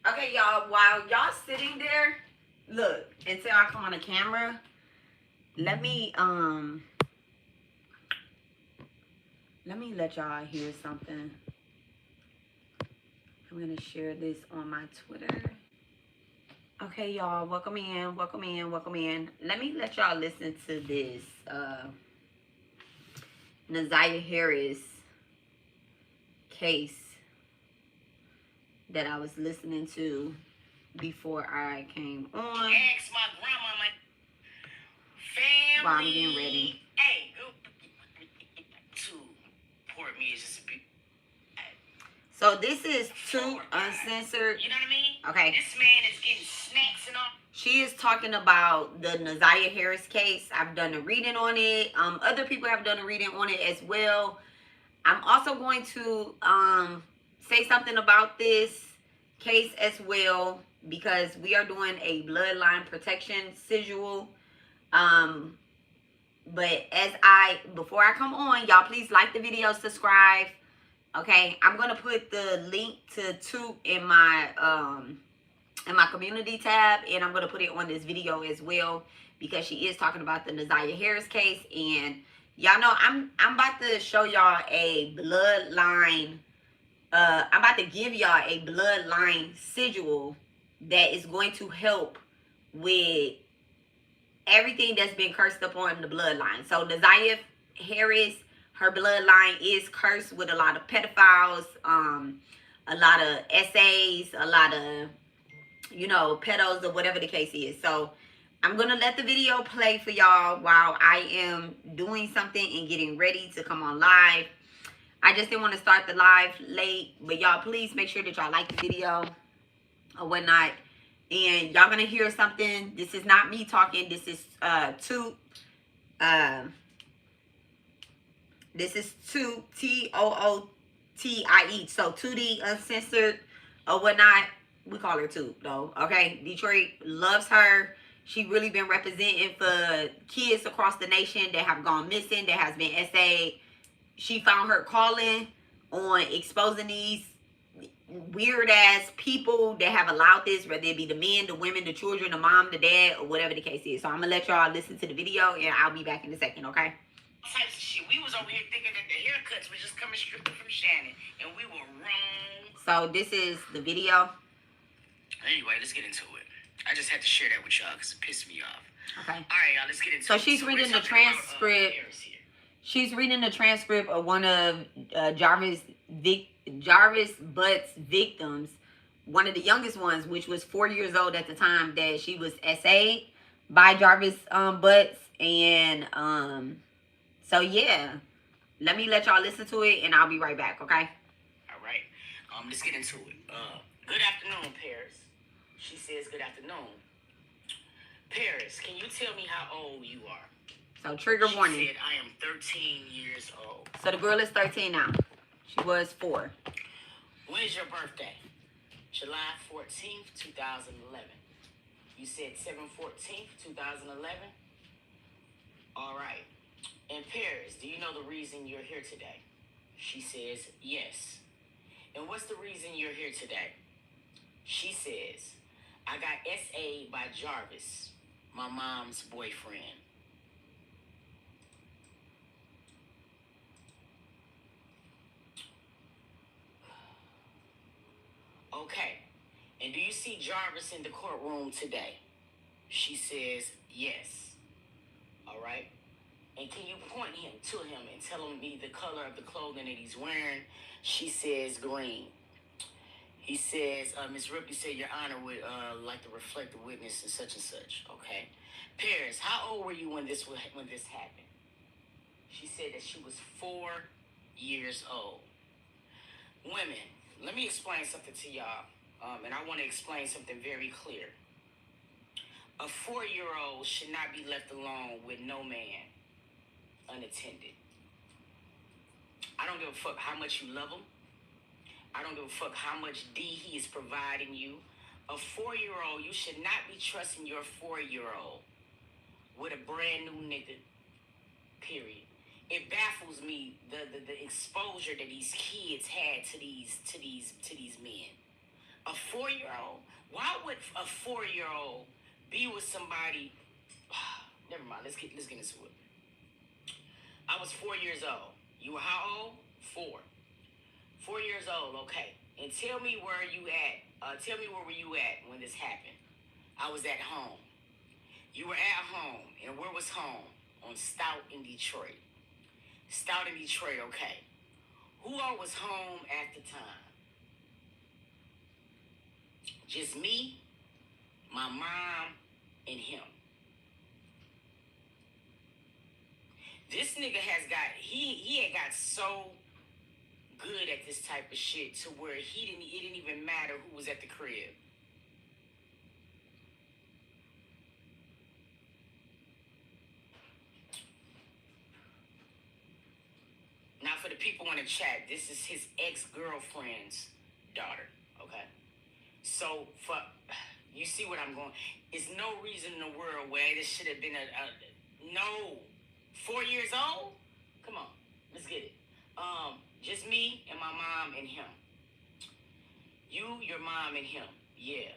Okay, y'all, while y'all sitting there, look, until I come on the camera, let me let y'all hear something. I'm gonna share this on my Twitter. Okay, y'all, welcome in, welcome in, welcome in. Let me let y'all listen to this NaZayiah Harris case that I was listening to before I came on. Ask my grandmama, family. While I'm getting ready. Hey, to port me is just a big. So this is Tootie Uncensored. You know what I mean? Okay. This man is getting snacks and all. She is talking about the NaZayiah Harris case. I've done a reading on it. Other people have done a reading on it as well. I'm also going to say something about this case as well, because we are doing a bloodline protection sigil. But before I come on, y'all please like the video, subscribe. Okay, I'm gonna put the link to Tootie in my community tab, and I'm gonna put it on this video as well, because she is talking about the NaZayiah Harris case. And y'all know I'm about to show y'all a bloodline. I'm about to give y'all a bloodline sigil that is going to help with everything that's been cursed upon the bloodline. So NaZayiah Harris, her bloodline is cursed with a lot of pedophiles, a lot of SAs, a lot of, you know, pedos, or whatever the case is. So I'm going to let the video play for y'all while I am doing something and getting ready to come on live. I just didn't want to start the live late, but y'all please make sure that y'all like the video or whatnot. And y'all going to hear something. This is not me talking. This is Tootie. This is Tootie, Tootie. So Tootie Uncensored or whatnot. We call her Tootie though. Okay. Detroit loves her. She really been representing for kids across the nation that have gone missing, that has been SA'd. She found her calling on exposing these weird ass people that have allowed this, whether it be the men, the women, the children, the mom, the dad, or whatever the case is. So I'm gonna let y'all listen to the video, and I'll be back in a second, okay? Types of shit. We was over here thinking that the haircuts were just coming straight from Shannon, and we were wrong. So this is the video. Anyway, let's get into it. I just had to share that with y'all because it pissed me off. Okay. All right, y'all, let's get into it. So she's reading the transcript. She's reading the transcript of one of Jarvis Butt's victims, one of the youngest ones, which was 4 years old at the time that she was SA'd by Jarvis Butts. And so yeah, let me let y'all listen to it, and I'll be right back, okay? All right. Let's get into it. Good afternoon, Paris. She says good afternoon. Paris, can you tell me how old you are? So trigger warning. She said, I am 13 years old. So the girl is 13 now. She was 4. When is your birthday? July 14th, 2011. You said 7/14th, 2011? All right. And Paris, do you know the reason you're here today? She says, yes. And what's the reason you're here today? She says, I got SA'd by Jarvis, my mom's boyfriend. Okay. And do you see Jarvis in the courtroom today? She says, yes. All right. And can you point him to him and tell me the color of the clothing that he's wearing? She says green. He says, Ms. Ripley said, Your Honor would like to reflect the witness and such. Okay. Paris, how old were you when this happened? She said that she was 4 years old. Women, let me explain something to y'all. And I want to explain something very clear. A 4-year-old should not be left alone with no man unattended. I don't give a fuck how much you love him. I don't give a fuck how much D he is providing you. A 4-year-old, you should not be trusting your 4-year-old with a brand new nigga, period. it baffles me the exposure that these kids had to these men. A 4-year-old? Why would a 4-year-old be with somebody? Never mind. Let's get into it. I was 4 years old. You were how old? 4. 4 years old. Okay. And tell me where you at. Tell me where were you at when this happened? I was at home. You were at home. And where was home? On Stout in Detroit. Stout in Detroit. Okay. Who all was home at the time? Just me, my mom, and him. This nigga has got, he had got so good at this type of shit to where it didn't even matter who was at the crib. Now for the people in the chat, this is his ex-girlfriend's daughter, okay? So for, you see what I'm going, it's no reason in the world where this should have been no, 4 years old? Come on, let's get it. Just me and my mom and him. You, your mom, and him. Yeah.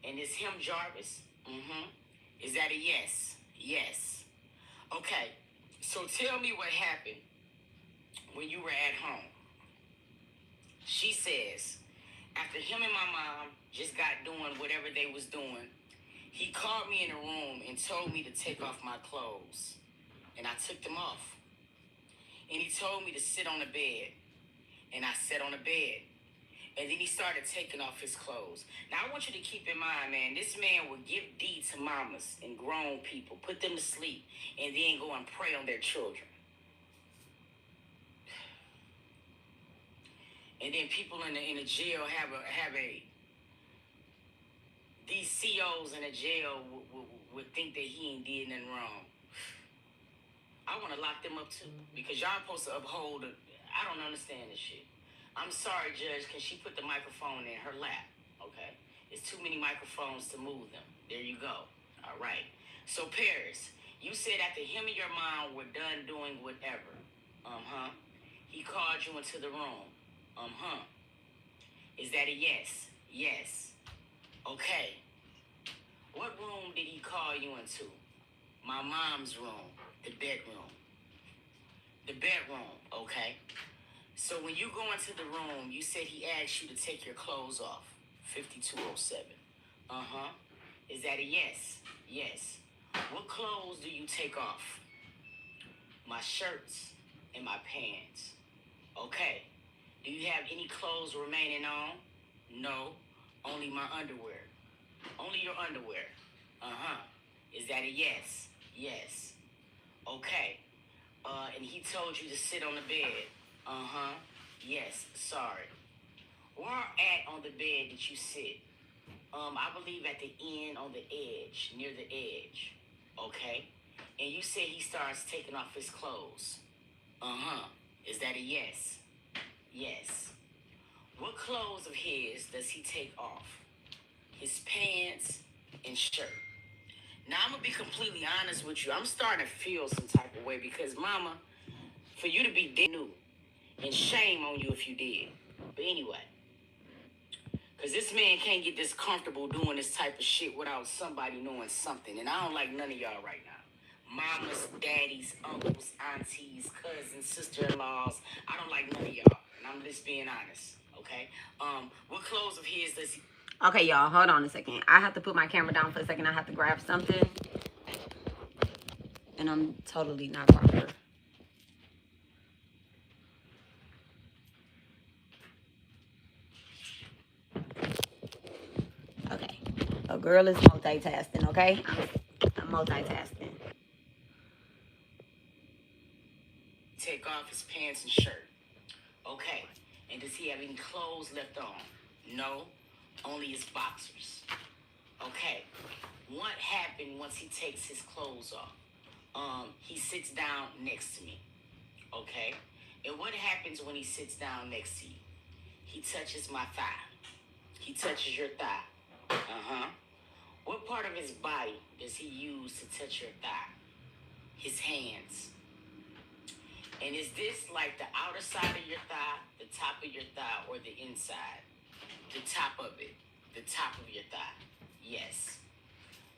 And it's him, Jarvis? Mm-hmm. Is that a yes? Yes. Okay. So tell me what happened when you were at home. She says, after him and my mom just got doing whatever they was doing, he called me in the room and told me to take off my clothes. And I took them off. And he told me to sit on the bed. And I sat on the bed. And then he started taking off his clothes. Now, I want you to keep in mind, man, this man would give D to mamas and grown people, put them to sleep, and then go and prey on their children. And then people in the jail have a these COs in the jail would think that he ain't did nothing wrong. I want to lock them up too, because y'all supposed to uphold. I don't understand this shit. I'm sorry, Judge, because she put the microphone in her lap. Okay, it's too many microphones to move them. There you go. All right. So Paris, you said after him and your mom were done doing whatever, he called you into the room. Is that a yes? Yes. Okay. What room did he call you into? My mom's room. The bedroom. The bedroom, okay. So when you go into the room, you said he asked you to take your clothes off. 5207. Is that a yes? Yes. What clothes do you take off? My shirts and my pants. Okay. Do you have any clothes remaining on? No. Only my underwear. Only your underwear. Is that a yes? Yes. Okay. And he told you to sit on the bed. Yes. Sorry. Where at on the bed did you sit? I believe at the end on the edge, near the edge. Okay. And you said he starts taking off his clothes. Is that a yes? Yes. What clothes of his does he take off? His pants and shirt. Now, I'm going to be completely honest with you. I'm starting to feel some type of way because, Mama, for you to be dead new, and shame on you if you did. But anyway, because this man can't get this comfortable doing this type of shit without somebody knowing something. And I don't like none of y'all right now. Mamas, daddies, uncles, aunties, cousins, sister-in-laws. I don't like none of y'all. And I'm just being honest, okay? What clothes of his does he... Okay, y'all, hold on a second. I have to put my camera down for a second. I have to grab something. And I'm totally not proper. Okay. A girl is multitasking, okay? I'm multitasking. Take off his pants and shirt. Okay. And does he have any clothes left on? No. Only his boxers. Okay. What happened once he takes his clothes off? He sits down next to me. Okay. And what happens when he sits down next to you? He touches my thigh. He touches your thigh. What part of his body does he use to touch your thigh? His hands. And is this like the outer side of your thigh, the top of your thigh, or the inside? The top of it. The top of your thigh. Yes.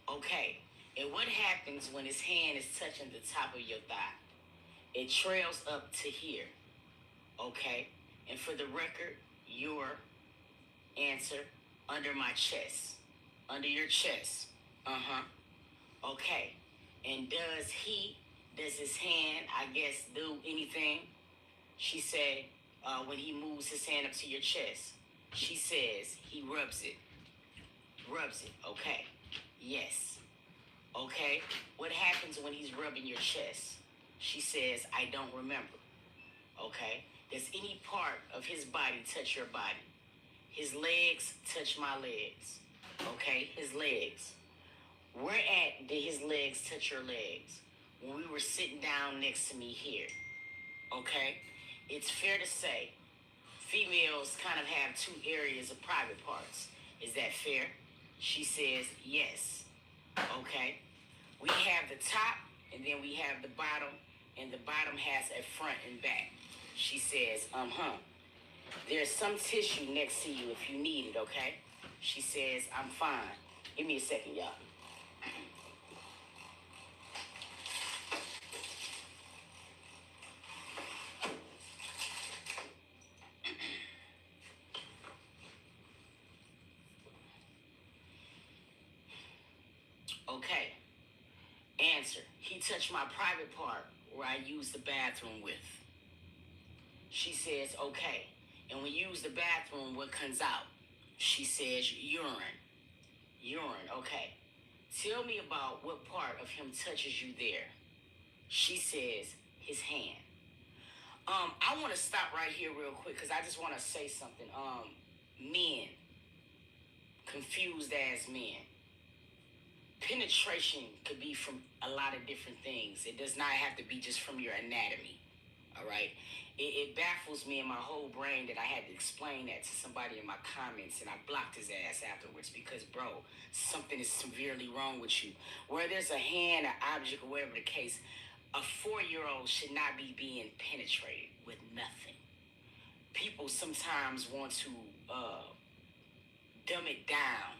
Okay. And what happens when his hand is touching the top of your thigh? It trails up to here. Okay. And for the record, your answer under my chest. Under your chest. Okay. And does his hand, I guess, do anything? She said, when he moves his hand up to your chest, she says he rubs it. Rubs it. Okay. Yes. Okay. What happens when he's rubbing your chest? She says, I don't remember. Okay. Does any part of his body touch your body? His legs touch my legs. Okay. His legs. Where at did his legs touch your legs? When we were sitting down next to me here. Okay. It's fair to say females kind of have two areas of private parts. Is that fair? She says yes. Okay. We have the top and then we have the bottom, and the bottom has a front and back. She says, There's some tissue next to you if you need it, okay? She says, I'm fine. Give me a second, y'all. Okay. Answer. He touched my private part where I use the bathroom with. She says, okay. And when you use the bathroom, what comes out? She says, urine. Urine, okay. Tell me about what part of him touches you there. She says, his hand. I want to stop right here real quick because I just want to say something. Men, confused as men. Penetration could be from a lot of different things. It does not have to be just from your anatomy, all right? It baffles me in my whole brain that I had to explain that to somebody in my comments, and I blocked his ass afterwards because, bro, something is severely wrong with you. Where there's a hand, an object, or whatever the case, a 4-year-old should not be being penetrated with nothing. People sometimes want to dumb it down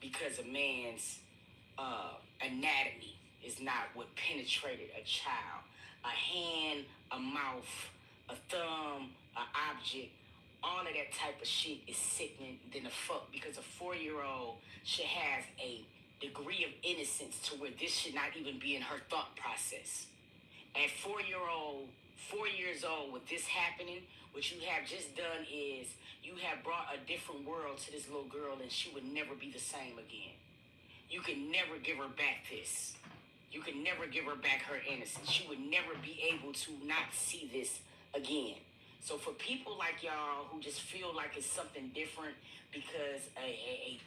because a man's anatomy is not what penetrated a child. A hand, a mouth, a thumb, an object, all of that type of shit is sickening than a fuck, because a 4-year-old should have a degree of innocence to where this should not even be in her thought process. At 4 years old, with this happening, what you have just done is you have brought a different world to this little girl, and she would never be the same again. You can never give her back this. You can never give her back her innocence. She would never be able to not see this again. So for people like y'all who just feel like it's something different because a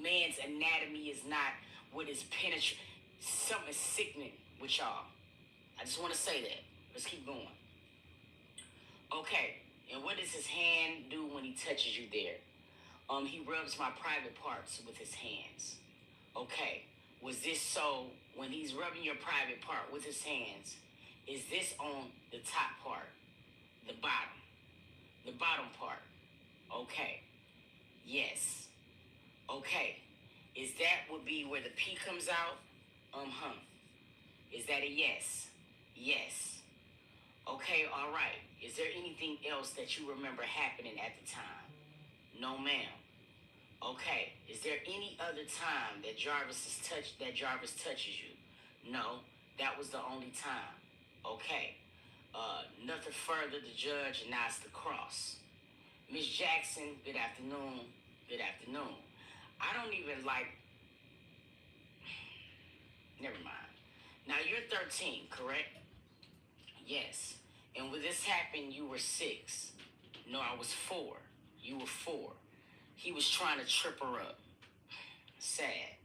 man's anatomy is not what is penetrating, something sickening with y'all. I just want to say that. Let's keep going. Okay, and what does his hand do when he touches you there? He rubs my private parts with his hands. Okay, was this so when he's rubbing your private part with his hands, is this on the top part, the bottom part? Okay, yes. Okay, is that would be where the pee comes out? Is that a yes? Yes. Okay, all right. Is there anything else that you remember happening at the time? No, ma'am. Okay. Is there any other time that Jarvis touches you? No, that was the only time. Okay. Nothing further. The judge nods the cross. Miss Jackson, good afternoon. Good afternoon. I don't even like... Never mind. Now, you're 13, correct? Yes. And when this happened, you were 6. No, I was 4. You were 4. He was trying to trip her up. Sad.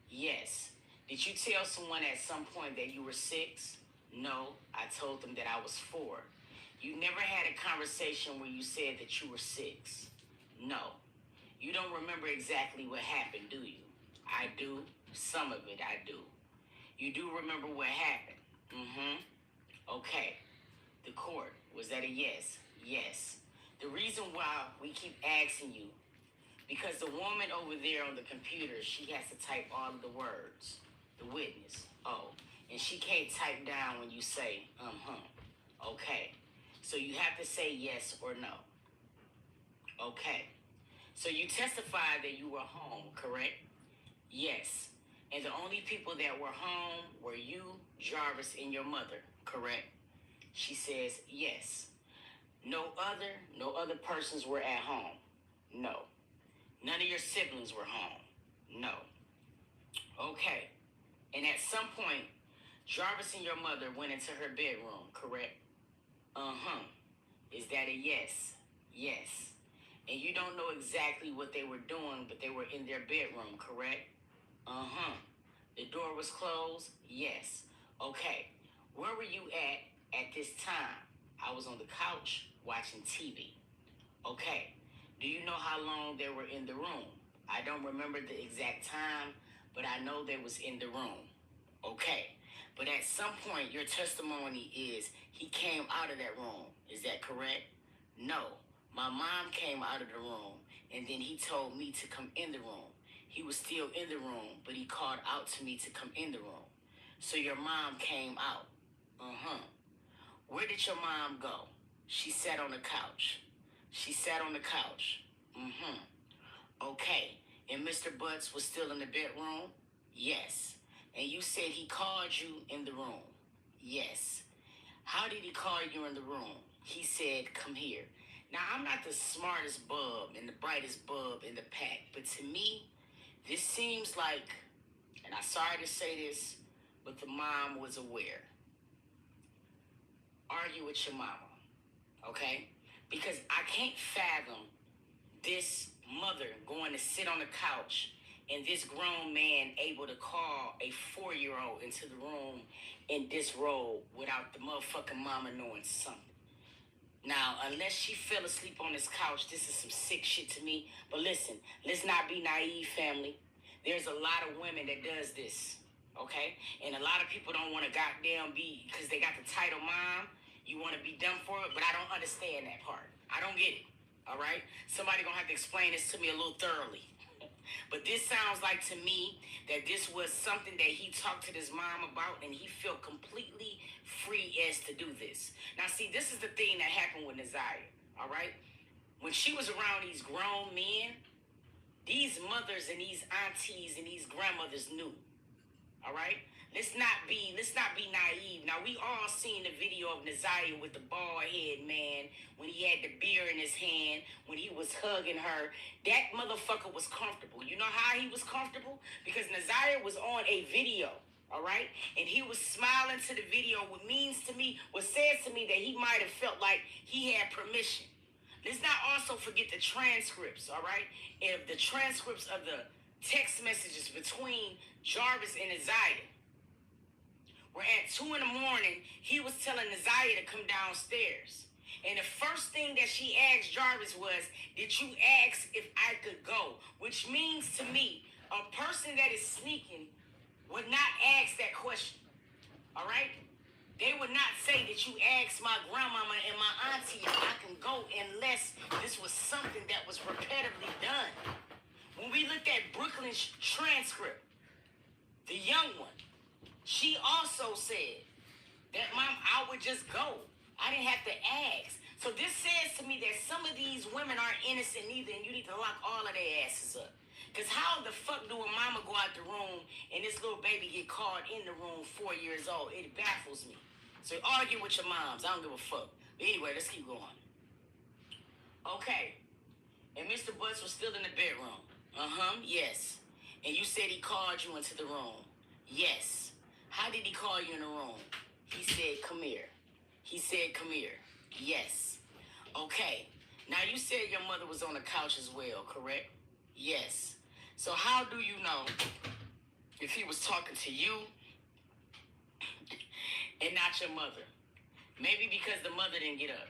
Yes. Did you tell someone at some point that you were 6? No, I told them that I was 4. You never had a conversation where you said that you were 6. No. You don't remember exactly what happened, do you? I do. Some of it I do. You do remember what happened. Okay. The court, was that a yes? Yes. The reason why we keep asking you, because the woman over there on the computer, she has to type all of the words. The witness. Oh. And she can't type down when you say, Okay. So you have to say yes or no. Okay. So you testified that you were home, correct? Yes. And the only people that were home were you, Jarvis, and your mother, correct? She says yes. No other persons were at home. No. None of your siblings were home. No. Okay. And at some point, Jarvis and your mother went into her bedroom, correct? Is that a yes? Yes. And you don't know exactly what they were doing, but they were in their bedroom, correct? The door was closed? Yes. Okay. Where were you at this time? I was on the couch watching TV. Okay. Do you know how long they were in the room? I don't remember the exact time, but I know they was in the room. Okay. But at some point, your testimony is he came out of that room. Is that correct? No. My mom came out of the room, and then he told me to come in the room. He was still in the room, but he called out to me to come in the room. So your mom came out. Where did your mom go? She sat on the couch. She sat on the couch. Okay. And Mr. Butts was still in the bedroom? Yes. And you said he called you in the room? Yes. How did he call you in the room? He said, come here. Now, I'm not the smartest bub and the brightest bub in the pack, but to me, this seems like, and I'm sorry to say this, but the mom was aware. Argue with your mama, okay? Because I can't fathom this mother going to sit on the couch and this grown man able to call a 4-year-old into the room in disrobe without the motherfucking mama knowing something. Now, unless she fell asleep on this couch, this is some sick shit to me. But listen, let's not be naive, family. There's a lot of women that does this, okay? And a lot of people don't want to goddamn be, because they got the title mom, you want to be done for it, but I don't understand that part. I don't get it, all right? Somebody gonna have to explain this to me a little thoroughly. But this sounds like to me that this was something that he talked to his mom about and he felt completely free as to do this. Now, see, this is the thing that happened with NaZayiah, all right? When she was around these grown men, these mothers and these aunties and these grandmothers knew, all right? Let's not be naive. Now, we all seen the video of NaZayiah with the bald head man when he had the beer in his hand, when he was hugging her. That motherfucker was comfortable. You know how he was comfortable? Because NaZayiah was on a video, all right? And he was smiling to the video, what says to me that he might have felt like he had permission. Let's not also forget the transcripts, all right? If the transcripts of the text messages between Jarvis and NaZayiah. Where at 2 a.m, he was telling NaZayiah to come downstairs. And the first thing that she asked Jarvis was, did you ask if I could go? Which means to me, a person that is sneaking would not ask that question. All right? They would not say that you asked my grandmama and my auntie if I can go unless this was something that was repetitively done. When we looked at Brooklyn's transcript, the young one, she also said that, Mom, I would just go. I didn't have to ask. So this says to me that some of these women aren't innocent either, and you need to lock all of their asses up. Because how the fuck do a mama go out the room and this little baby get caught in the room 4 years old? It baffles me. So argue with your moms. I don't give a fuck. But anyway, let's keep going. Okay. And Mr. Butts was still in the bedroom. Yes. And you said he called you into the room. Yes. How did he call you in the room? He said, come here. He said, come here. Yes. Okay. Now, you said your mother was on the couch as well, correct? Yes. So how do you know if he was talking to you and not your mother? Maybe because the mother didn't get up.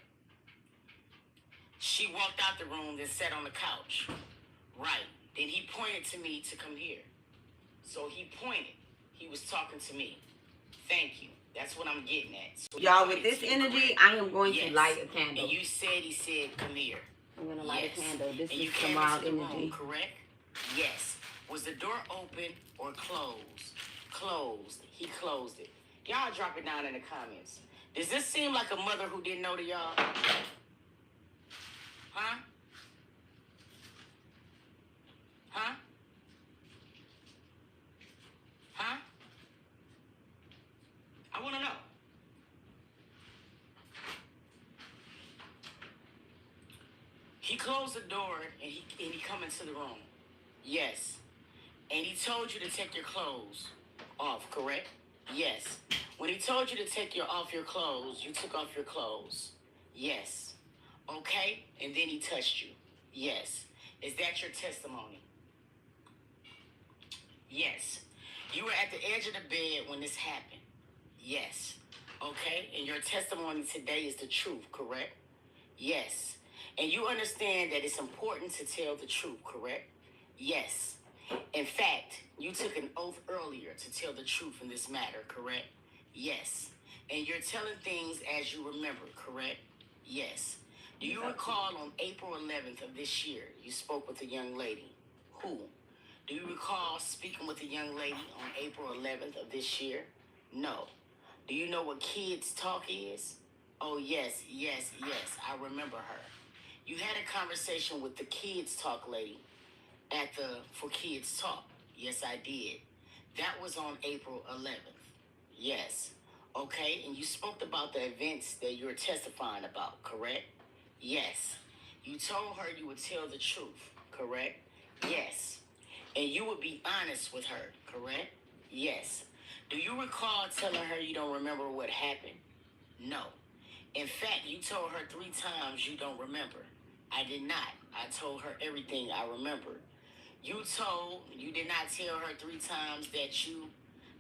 She walked out the room, then sat on the couch. Right. Then he pointed to me to come here. So he pointed. He was talking to me. Thank you. That's what I'm getting at. So Y'all, with this energy, I am going to light a candle. And you said he said, come here. I'm going to light a candle. This and is you some came wild into the energy. room, correct? Yes. Was the door open or closed? Closed. He closed it. Y'all drop it down in the comments. Does this seem like a mother who didn't know to y'all? Huh? Huh? Huh? I want to know. He closed the door and he come into the room. Yes. And he told you to take your clothes off, correct? Yes. When he told you to take off your clothes, you took off your clothes. Yes. Okay? And then he touched you. Yes. Is that your testimony? Yes. You were at the edge of the bed when this happened. Yes. Okay? And your testimony today is the truth, correct? Yes. And you understand that it's important to tell the truth, correct? Yes. In fact, you took an oath earlier to tell the truth in this matter, correct? Yes. And you're telling things as you remember, correct? Yes. Do you recall on April 11th of this year, you spoke with a young lady? Who? Do you recall speaking with a young lady on April 11th of this year? No. Do you know what kids talk is? Oh, yes, yes, yes. I remember her. You had a conversation with the kids talk lady at the For Kids Talk. Yes, I did. That was on April 11th. Yes. Okay, and you spoke about the events that you were testifying about, correct? Yes. You told her you would tell the truth, correct? Yes. And you would be honest with her, correct? Yes. Do you recall telling her you don't remember what happened? No. In fact, you told her 3 times you don't remember. I did not. I told her everything I remember. You did not tell her 3 times that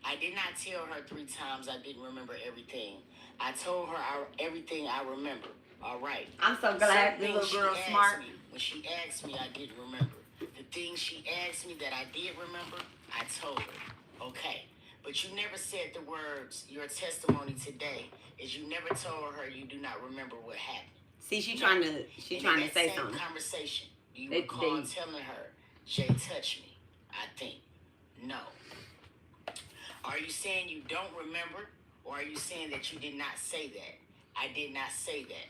I did not tell her 3 times I didn't remember everything. I told her everything I remember. All right. I'm so glad the little girl's smart. When she asked me, I didn't remember. The things she asked me that I did remember, I told her. Okay. But you never said the words, your testimony today is you never told her you do not remember what happened. See, she's trying to say something. Conversation, you recall telling her, Jay touched me, I think. No. Are you saying you don't remember, or are you saying that you did not say that? I did not say that.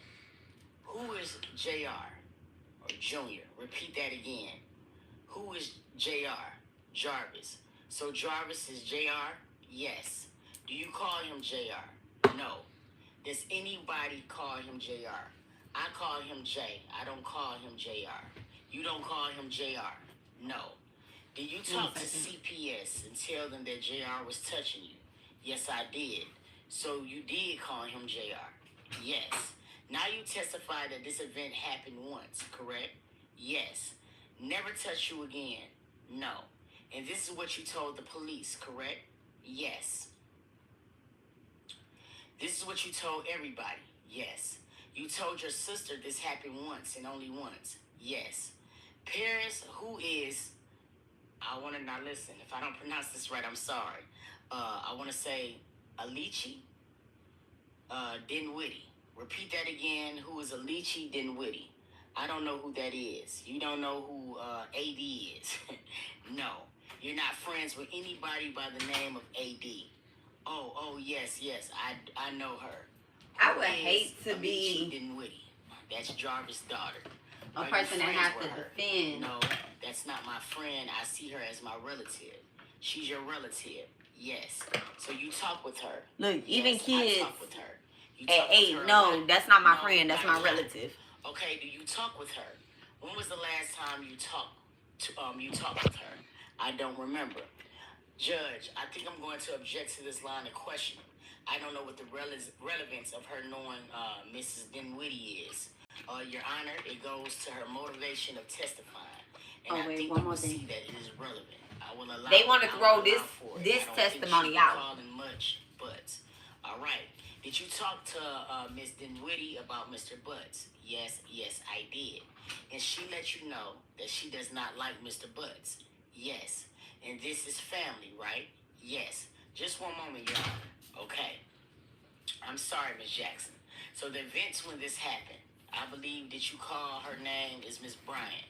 Who is JR or Junior? Repeat that again. Who is JR? Jarvis. So Jarvis is JR? Yes. Do you call him JR? No. Does anybody call him JR? I call him J. I don't call him JR. You don't call him JR? No. Did you talk to CPS and tell them that JR was touching you? Yes, I did. So you did call him JR? Yes. Now you testify that this event happened once, correct? Yes. Never touch you again? No. And this is what you told the police, correct? Yes. This is what you told everybody? Yes. You told your sister this happened once and only once? Yes. Paris, who is, I want to, now listen, if I don't pronounce this right, I'm sorry. I want to say Alici Dinwiddie. Repeat that again. Who is Alici Dinwiddie? I don't know who that is. You don't know who AD is. No. You're not friends with anybody by the name of AD. Oh, yes. I know her. I would hate to be Dinwiddie. That's Jarvis' daughter. A person that has to defend. No, that's not my friend. I see her as my relative. She's your relative. Yes. So you talk with her. Look, yes, even kids. I talk with her. You at 8, no, that's not my friend. That's my relative. Okay, do you talk with her? When was the last time you talked with her? I don't remember. Judge, I think I'm going to object to this line of questioning. I don't know what the relevance of her knowing Mrs. Dinwiddie is. Your Honor, it goes to her motivation of testifying. And I think you will see that it is relevant. I will allow. They want to throw this testimony out. Calling much, but all right. Did you talk to Miss Dinwiddie about Mr. Butts? Yes, I did. And she let you know that she does not like Mr. Butts. Yes. And this is family, right? Yes. Just one moment, Your Honor. Okay. I'm sorry, Miss Jackson. So the events when this happened, I believe that you call her name is Miss Bryant.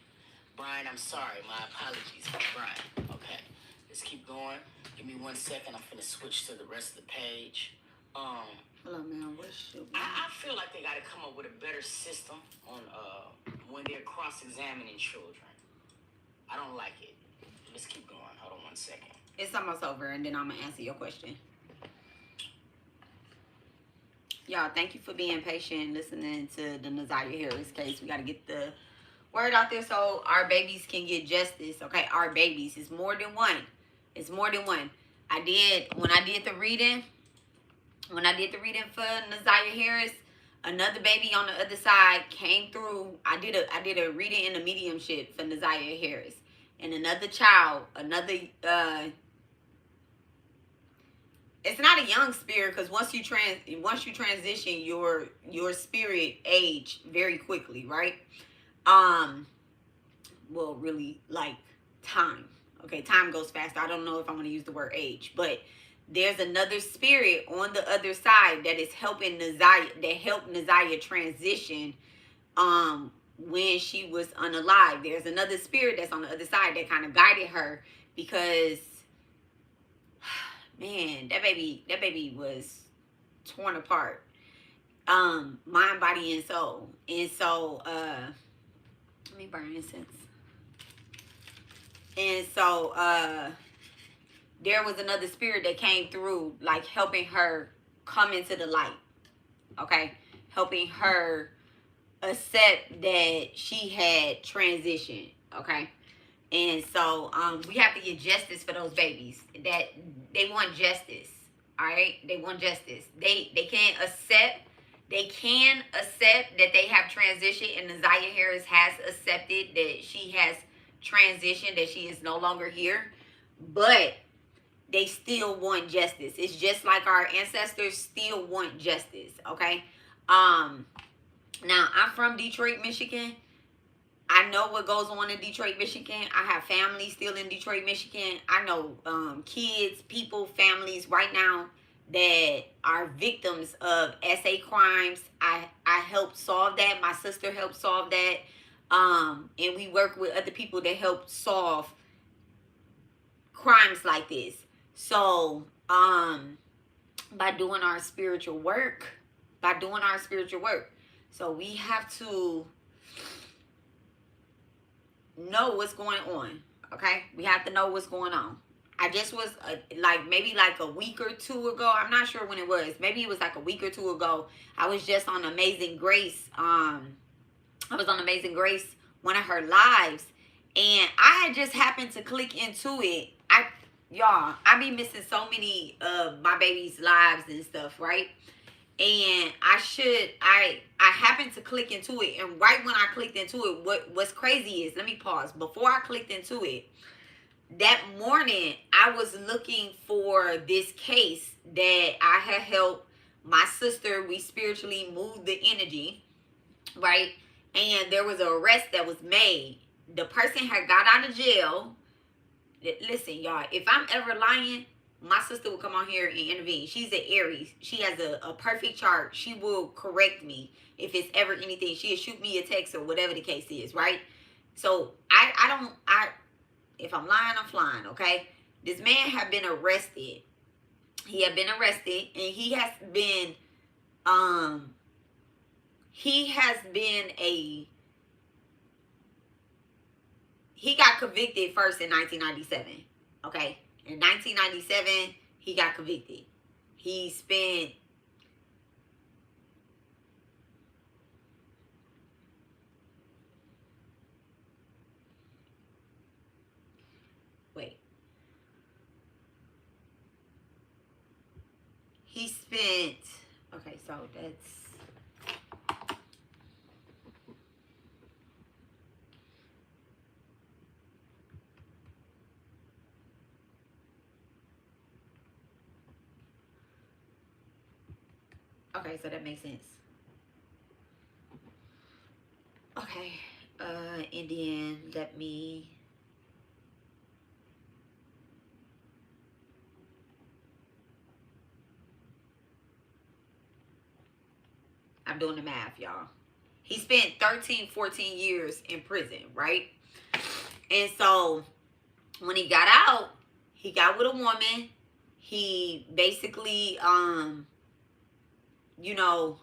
Brian, I'm sorry. My apologies, Brian. Okay, let's keep going. Give me 1 second. I'm finna switch to the rest of the page. Hello, man. What's your I feel like they got to come up with a better system on when they're cross-examining children. I don't like it. Let's keep going. Hold on 1 second. It's almost over, and then I'm gonna answer your question. Y'all, thank you for being patient, listening to the NaZayiah Harris case. We got to get the word out there so our babies can get justice. Okay, our babies. It's more than one. It's more than one. When I did the reading for NaZayiah Harris, another baby on the other side came through. I did a reading in the mediumship for NaZayiah Harris, and another child, it's not a young spirit, because once you transition, your spirit age very quickly, right? Well, really, like, time. Okay, time goes fast. I don't know if I'm going to use the word age, but there's another spirit on the other side that is helping NaZayiah, that helped NaZayiah transition when she was unalive. There's another spirit that's on the other side that kind of guided her, because man, that baby was torn apart, mind, body, and soul. And so let me burn incense. And so there was another spirit that came through, like helping her come into the light. Okay, helping her accept that she had transitioned. Okay. And so we have to get justice for those babies. That they want justice. All right, they want justice. They can accept that they have transitioned, and NaZayiah Harris has accepted that she has transitioned, that she is no longer here, but they still want justice. It's just like our ancestors still want justice. Okay. Now I'm from Detroit, Michigan. I know what goes on in Detroit, Michigan. I have family still in Detroit, Michigan. I know kids, people, families right now that are victims of SA crimes. I helped solve that. My sister helped solve that. And we work with other people that help solve crimes like this. So by doing our spiritual work, so we have to know what's going on. Okay, we have to know what's going on. I just was maybe a week or two ago, I'm not sure when it was, maybe it was like a week or two ago, I was just on Amazing Grace. I was on Amazing Grace, one of her lives, and I had just happened to click into it. I be missing so many of my baby's lives and stuff, right? And I happened to click into it, and right when I clicked into it, what's crazy is, let me pause. Before I clicked into it, that morning, I was looking for this case that I had helped my sister. We spiritually moved the energy, right? And there was an arrest that was made. The person had got out of jail. Listen, y'all, if I'm ever lying, my sister will come on here and intervene. She's an Aries. She has a perfect chart. She will correct me if it's ever anything. She'll shoot me a text or whatever the case is, right? So if I'm lying, I'm flying, okay? This man had been arrested. He had been arrested, and he got convicted first in 1997, okay? In 1997, he got convicted. He spent okay, so that's okay, so that makes sense. Okay, and then let me I'm doing the math, y'all. He spent 13, 14 years in prison, right? And so when he got out, he got with a woman. He basically, you know,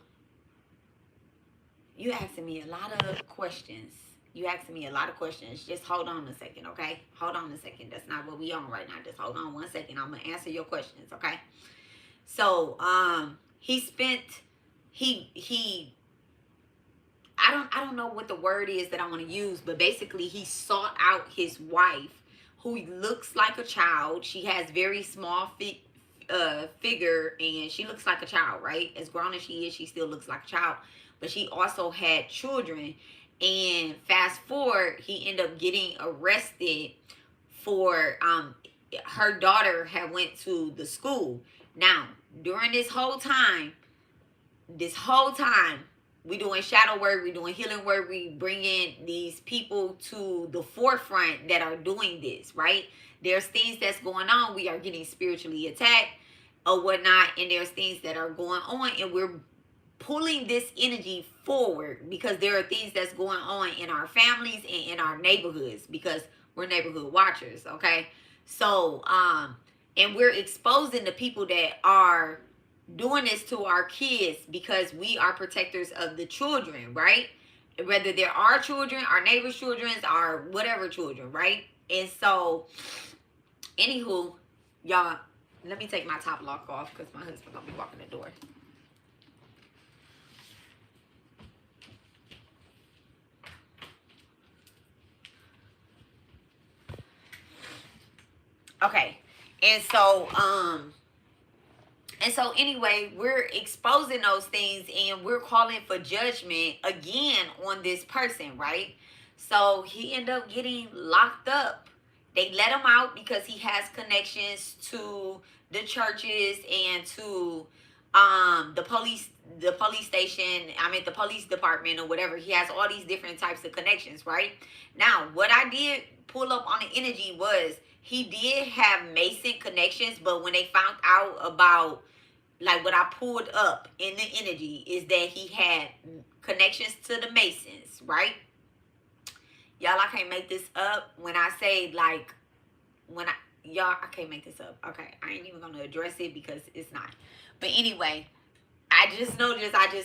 you asking me a lot of questions. You asking me a lot of questions. Just hold on a second, okay? Hold on a second. That's not what we on right now. Just hold on 1 second. I'm gonna answer your questions, okay? So, he spent, I don't know what the word is that I want to use, but basically he sought out his wife, who looks like a child. She has very small figure, and she looks like a child, right? As grown as she is, she still looks like a child. But she also had children. And fast forward, he ended up getting arrested for her daughter had went to the school. Now, during this whole time, we doing shadow work, we doing healing work, we bringing these people to the forefront that are doing this, right? There's things that's going on. We are getting spiritually attacked or whatnot, and there's things that are going on, and we're pulling this energy forward because there are things that's going on in our families and in our neighborhoods, because we're neighborhood watchers, okay? So, and we're exposing the people that are doing this to our kids because we are protectors of the children, right? Whether they're our children, our neighbors' children, our whatever children, right? And so, anywho, y'all, let me take my top lock off because my husband's gonna be walking the door. Okay, and so anyway, we're exposing those things and we're calling for judgment again on this person, right? So he ended up getting locked up. They let him out because he has connections to the churches and to the police station, the police department or whatever. He has all these different types of connections, right? Now, what I did pull up on the energy was he did have Mason connections, but when they found out about, like, what I pulled up in the energy is that he had connections to the Masons, right? Y'all, I can't make this up. When I say, like, I can't make this up. Okay, I ain't even gonna address it because it's not. But anyway, I just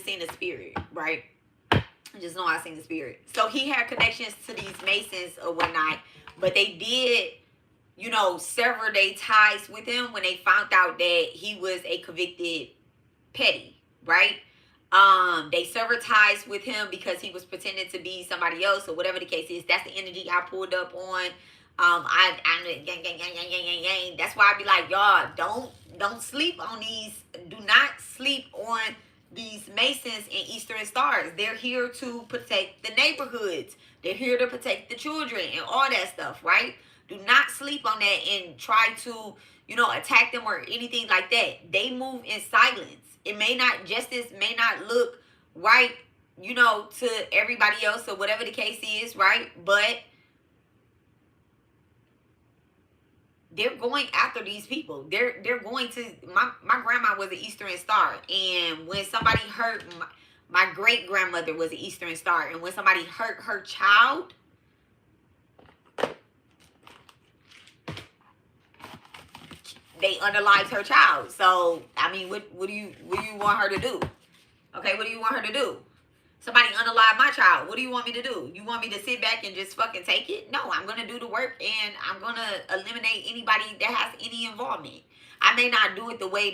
seen the spirit, right? I just know I seen the spirit. So he had connections to these Masons or whatnot, but they did, you know, sever their ties with him when they found out that he was a convicted petty, right? They severed ties with him because he was pretending to be somebody else or whatever the case is. That's the energy I pulled up on. That's why I be like, y'all, don't sleep on these. Do not sleep on these Masons and Eastern Stars. They're here to protect the neighborhoods. They're here to protect the children and all that stuff, right? Do not sleep on that and try to, you know, attack them or anything like that. They move in silence. Justice may not look right, you know, to everybody else or whatever the case is, right? But they're going after these people. They're going to, my grandma was an Eastern Star. And when somebody hurt, my great grandmother was an Eastern Star. And when somebody hurt her child, they unalived her child. So, I mean, what do you want her to do? Okay, what do you want her to do? Somebody unalived my child. What do you want me to do? You want me to sit back and just fucking take it? No, I'm going to do the work and I'm going to eliminate anybody that has any involvement. I may not do it the way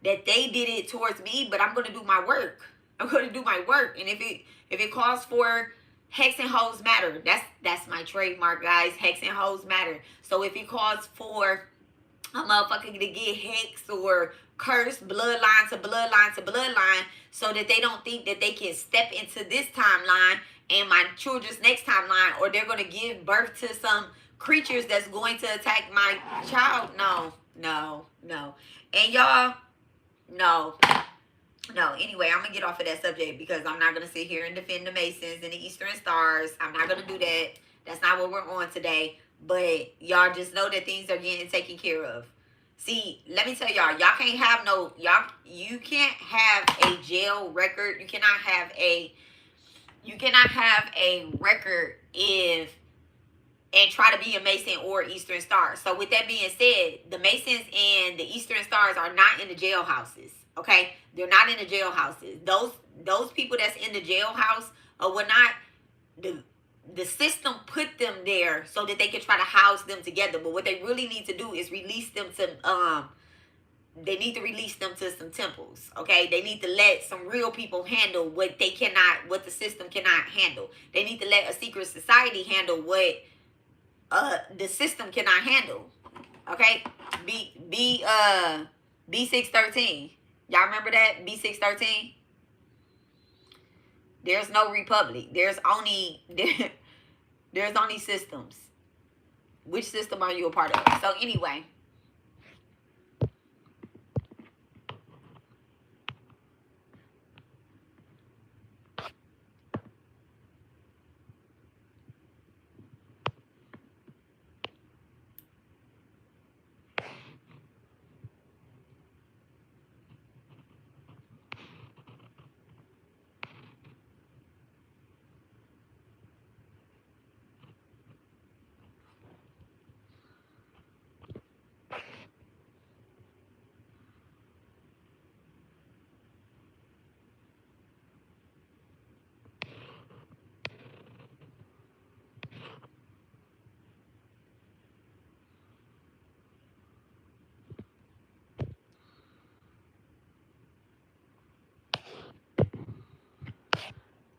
that they did it towards me, but I'm going to do my work. I'm going to do my work. And if it calls for hex and hoes matter, that's my trademark, guys. Hex and hoes matter. So if it calls for a motherfucker to get hex or cursed bloodline to bloodline to bloodline, so that they don't think that they can step into this timeline and my children's next timeline, or they're going to give birth to some creatures that's going to attack my child. No. And y'all, no. Anyway, I'm going to get off of that subject because I'm not going to sit here and defend the Masons and the Eastern Stars. I'm not going to do that. That's not what we're on today. But y'all just know that things are getting taken care of. See, let me tell y'all, y'all can't have no, you can't have a jail record. You cannot have a record and try to be a Mason or Eastern Star. So with that being said, the Masons and the Eastern Stars are not in the jailhouses. Okay, they're not in the jailhouses. Those people that's in the jailhouse or whatnot, the system put them there so that they can try to house them together. But what they really need to do is release them to they need to release them to some temples. Okay, they need to let some real people handle what the system cannot handle. They need to let a secret society handle what the system cannot handle. Okay, B613. Y'all remember that B613? There's no republic. There's only systems. Which system are you a part of? So anyway.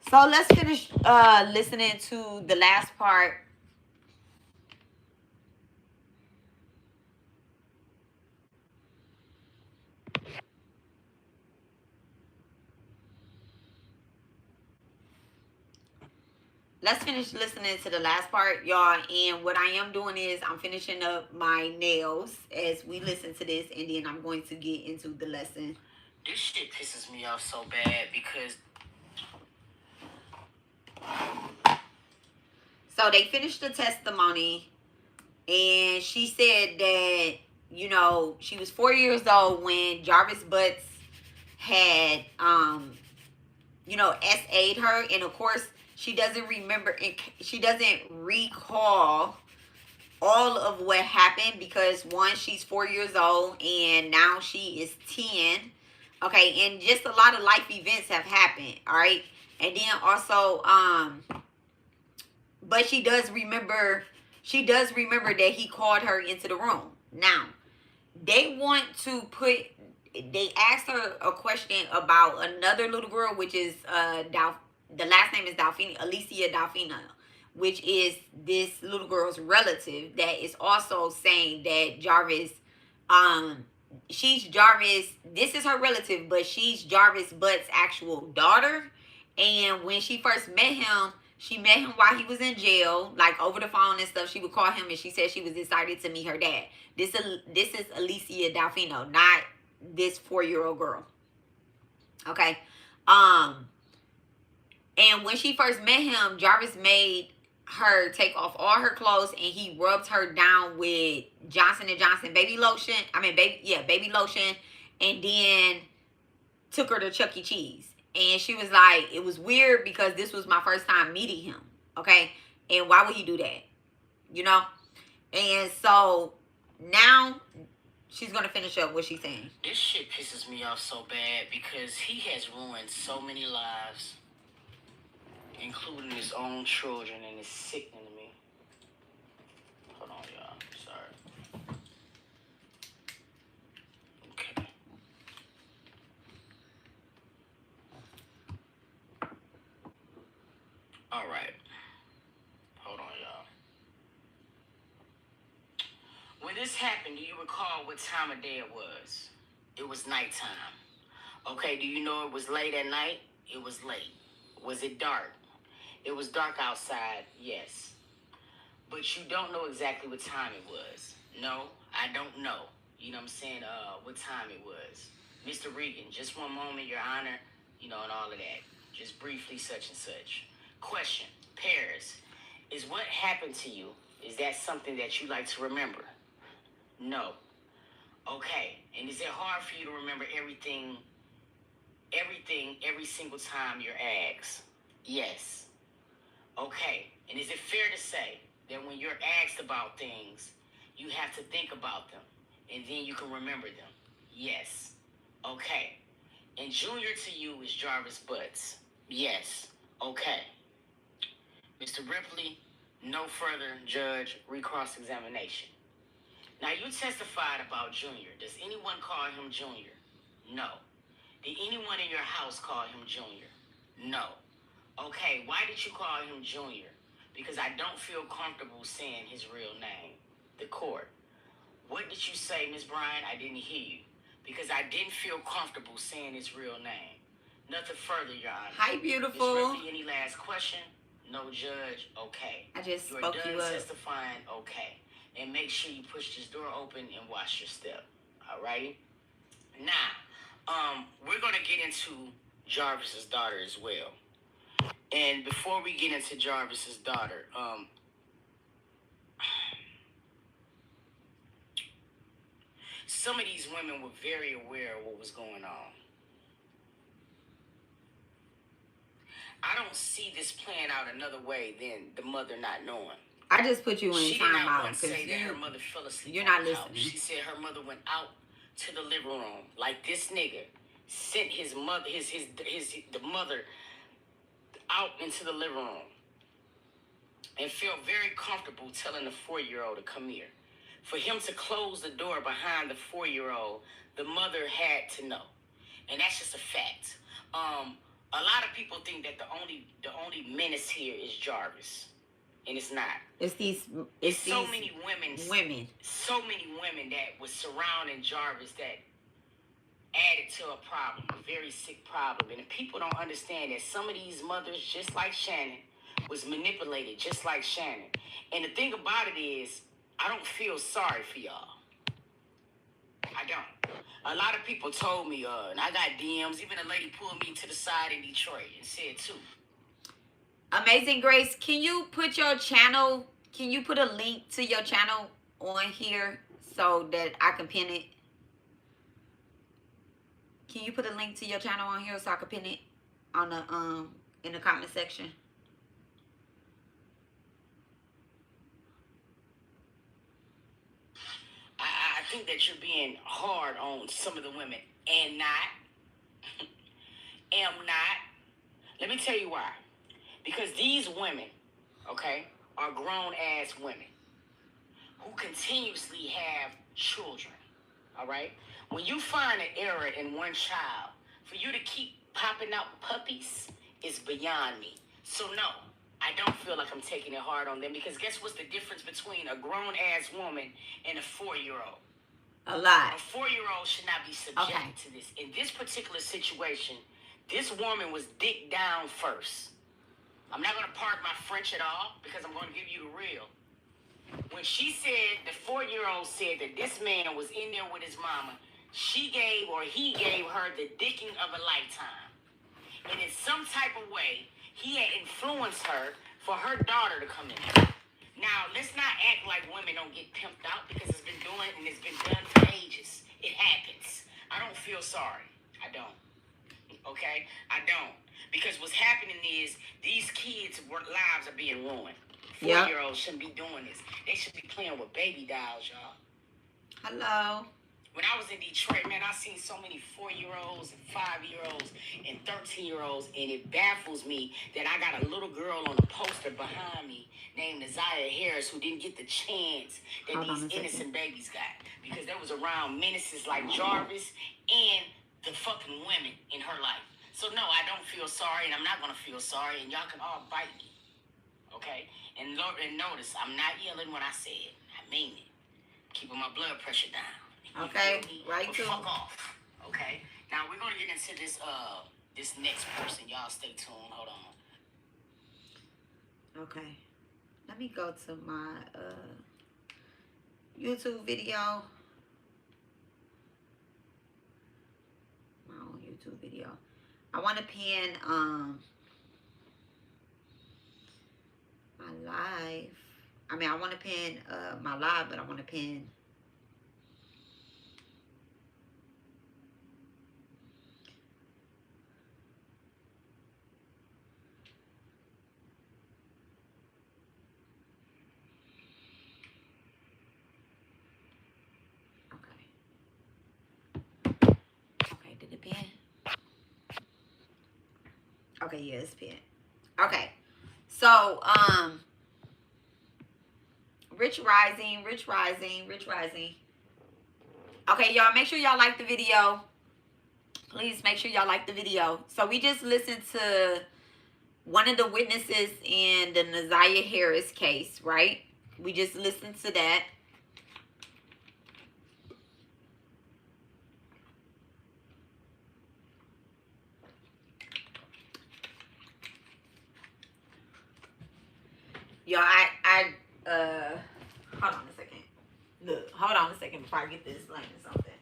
So let's finish listening to the last part. Let's finish listening to the last part, y'all. And what I am doing is I'm finishing up my nails as we listen to this, and then I'm going to get into the lesson. This shit pisses me off so bad because... So they finished the testimony, and she said that, you know, she was 4 years old when Jarvis Butts had, you know, SA'd her. And of course, she doesn't remember, she doesn't recall all of what happened because, one, she's 4 years old and now she is 10. Okay, and just a lot of life events have happened, all right? And then also, but she does remember that he called her into the room. Now, they asked her a question about another little girl, which is the last name is Alicia Delfina, which is this little girl's relative that is also saying that Jarvis, this is her relative, but she's Jarvis Butt's actual daughter. And when she first met him, she met him while he was in jail, like over the phone and stuff. She would call him and she said she was excited to meet her dad. This is Alicia Delfino, not this 4-year-old girl. Okay. And when she first met him, Jarvis made her take off all her clothes and he rubbed her down with Johnson & Johnson baby lotion. Baby lotion. And then took her to Chuck E. Cheese. And she was like, it was weird because this was my first time meeting him. Okay. And why would he do that? You know? And so now she's going to finish up what she's saying. This shit pisses me off so bad because he has ruined so many lives, including his own children, and it's sickening to me. Hold on, y'all. Sorry. Okay. All right. Hold on, y'all. When this happened, do you recall what time of day it was? It was nighttime. Okay, do you know it was late at night? It was late. Was it dark? It was dark outside, yes. But you don't know exactly what time it was. No, I don't know. You know what I'm saying? What time it was. Mr. Regan, just one moment, Your Honor, you know, and all of that. Just briefly, such and such. Question, Paris, is what happened to you, is that something that you like to remember? No. Okay. And is it hard for you to remember everything every single time you're asked? Yes. Okay. And is it fair to say that when you're asked about things, you have to think about them and then you can remember them? Yes. Okay. And Junior to you is Jarvis Butts? Yes. Okay. Mr. Ripley, no further judge recross examination. Now you testified about Junior. Does anyone call him Junior? No. Did anyone in your house call him Junior? No. Okay, why did you call him Junior? Because I don't feel comfortable saying his real name. The court. What did you say, Ms. Bryant? I didn't hear you. Because I didn't feel comfortable saying his real name. Nothing further, Your Honor. Hi, beautiful. Ms. Ripley, any last question? No, Judge. Okay. I just You're spoke done you up. testifying. Okay. And make sure you push this door open and watch your step. All righty? Now, we're going to get into Jarvis's daughter as well. And before we get into Jarvis's daughter, some of these women were very aware of what was going on. I don't see this playing out another way than the mother not knowing. I just put you in She did time not out once say that her because mother fell asleep. you're on not the couch. listening. She said her mother went out to the living room like this nigga sent his mother, the mother out into the living room and felt very comfortable telling the 4-year-old to come here. For him to close the door behind the 4-year-old, the mother had to know, and that's just a fact. A lot of people think that the only menace here is Jarvis, and it's not. It's so many women that was surrounding Jarvis that added to a problem, a very sick problem. And people don't understand that some of these mothers, just like Shannon, was manipulated just like Shannon. And the thing about it is, I don't feel sorry for y'all. I don't. A lot of people told me, and I got DMs, even a lady pulled me to the side in Detroit and said too. Amazing Grace, can you put your channel, can you put a link to your channel on here so that I can pin it? Can you put a link to your channel on here so I can pin it on the in the comment section? I think that you're being hard on some of the women and not. Am not. Let me tell you why. Because these women, okay, are grown-ass women who continuously have children, all right? When you find an error in one child, for you to keep popping out puppies is beyond me. So no, I don't feel like I'm taking it hard on them, because guess what's the difference between a grown-ass woman and a 4-year-old? A lot. A 4-year-old should not be subjected to this. In this particular situation, this woman was dick down first. I'm not going to park my French at all, because I'm going to give you the real. When she said, the 4-year-old said that this man was in there with his mama, she gave, or he gave her the dicking of a lifetime. And in some type of way, he had influenced her for her daughter to come in. Now, let's not act like women don't get pimped out, because it's been doing and it's been done for ages. It happens. I don't feel sorry. I don't. Okay? I don't. Because what's happening is these kids' lives are being ruined. 4-year-olds shouldn't be doing this. They should be playing with baby dolls, y'all. Hello. When I was in Detroit, man, I seen so many 4-year-olds and 5-year-olds and 13-year-olds, and it baffles me that I got a little girl on a poster behind me named NaZayiah who didn't get the chance that these innocent babies got, because that was around menaces like Jarvis and the fucking women in her life. So no, I don't feel sorry, and I'm not gonna feel sorry, and y'all can all bite me, okay? And notice, I'm not yelling when I say it. I mean it. Keeping my blood pressure down. Okay, right too. Fuck off. Okay. Now we're gonna get into this this next person. Y'all stay tuned. Hold on. Okay. Let me go to my YouTube video. My own YouTube video. I want to pin my live. I mean, I want to pin my live, but I want to pin Okay, yeah, it's pin. Okay. So, Rich Rising, Rich Rising, Rich Rising. Okay, y'all, make sure y'all like the video. Please make sure y'all like the video. So we just listened to one of the witnesses in the NaZayiah Harris case, right? We just listened to that. Y'all, hold on a second. Look, hold on a second before I get this explaining something.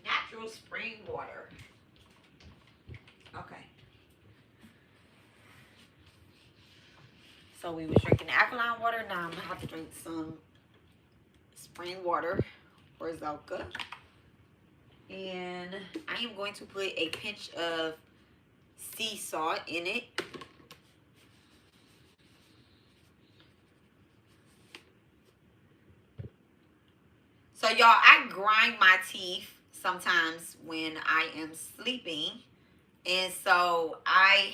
Natural spring water. Okay. So we was drinking alkaline water. Now I'm gonna have to drink some spring water or Zoka. And I am going to put a pinch of sea salt in it. So y'all, I grind my teeth sometimes when I am sleeping. And so I'm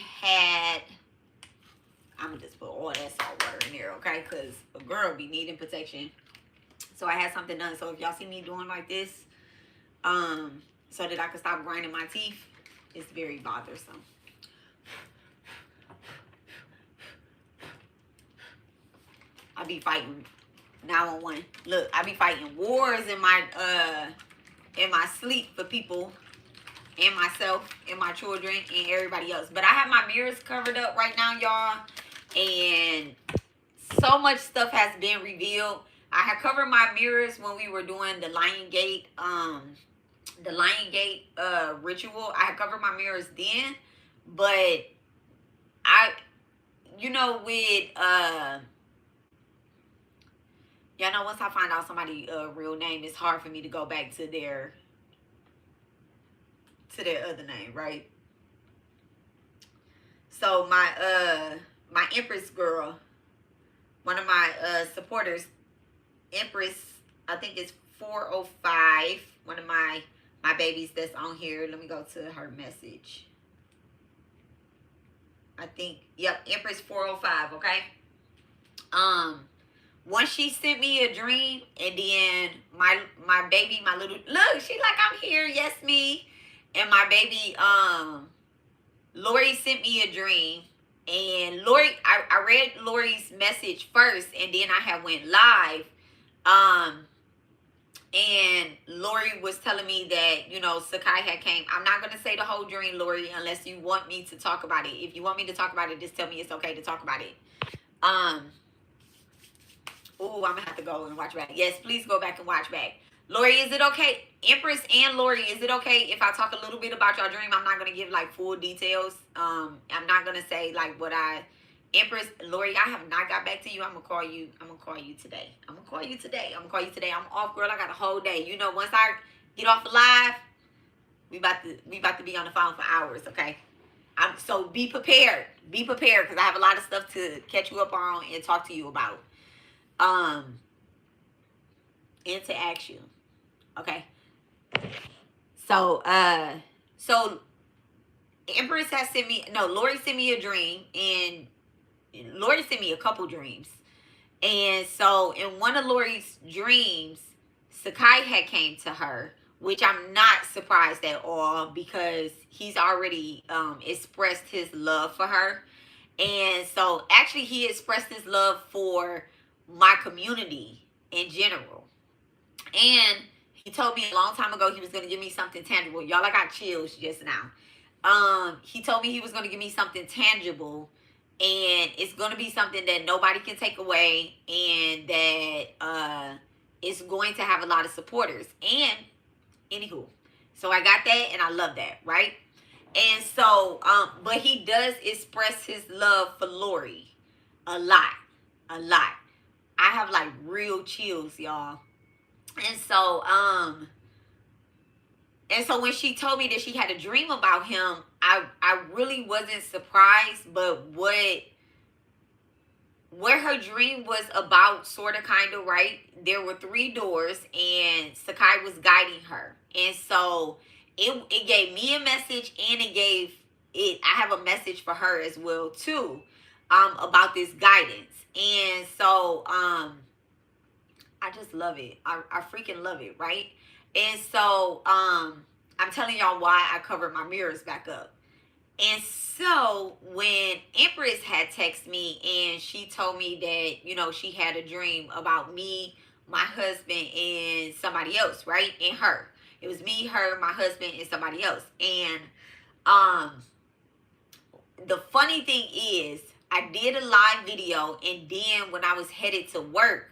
gonna just put all that salt water in there, okay? Because a girl be needing protection. So I had something done. So if y'all see me doing like this, so that I can stop grinding my teeth, it's very bothersome. I be fighting 911. Look, I be fighting wars in my sleep for people and myself and my children and everybody else. But I have my mirrors covered up right now, y'all, and so much stuff has been revealed. I had covered my mirrors when we were doing the Lion Gate ritual. I had covered my mirrors then, but with y'all know, once I find out somebody's real name, it's hard for me to go back to their other name, right? So my Empress girl, one of my supporters, Empress, I think it's 405, one of my babies that's on here. Let me go to her message. I think, yep, Empress 405, okay? Once she sent me a dream, and then my baby, my little, look, she like, I'm here, yes, me. And my baby, Lori sent me a dream. And Lori, I read Lori's message first, and then I had went live. And Lori was telling me that, Sekai had came. I'm not going to say the whole dream, Lori, unless you want me to talk about it. If you want me to talk about it, just tell me it's okay to talk about it. Oh, I'm going to have to go and watch back. Yes, please go back and watch back. Lori, is it okay? Empress and Lori, is it okay if I talk a little bit about your dream? I'm not going to give, full details. I'm not going to say, Empress, Lori, I have not got back to you. I'm going to call you. I'm going to call you today. I'm off, girl. I got a whole day. Once I get off the live, we about to be on the phone for hours, okay? So be prepared. Be prepared, because I have a lot of stuff to catch you up on and talk to you about. And to ask you. Okay. So Empress has sent me, Lori sent me a dream, and Lori sent me a couple dreams. And so in one of Lori's dreams, Sekai had came to her, which I'm not surprised at all, because he's already expressed his love for her. And so actually he expressed his love for my community in general. And he told me a long time ago he was going to give me something tangible. Y'all, I got chills just now. He told me he was going to give me something tangible, and it's going to be something that nobody can take away, and that it's going to have a lot of supporters. And anywho, so I got that, and I love that, right? And so, but he does express his love for Lori a lot. I have real chills, y'all. And so when she told me that she had a dream about him, I really wasn't surprised, but what what her dream was about, sort of, kind of, right? There were 3 doors, and Sekai was guiding her. And so it gave me a message, and I have a message for her as well, too, about this guidance. And so, I just love it. I freaking love it, right? And so, I'm telling y'all why I covered my mirrors back up. And so when Empress had texted me and she told me that, she had a dream about me, my husband, and somebody else, right? And her. It was me, her, my husband, and somebody else. And the funny thing is, I did a live video, and then when I was headed to work,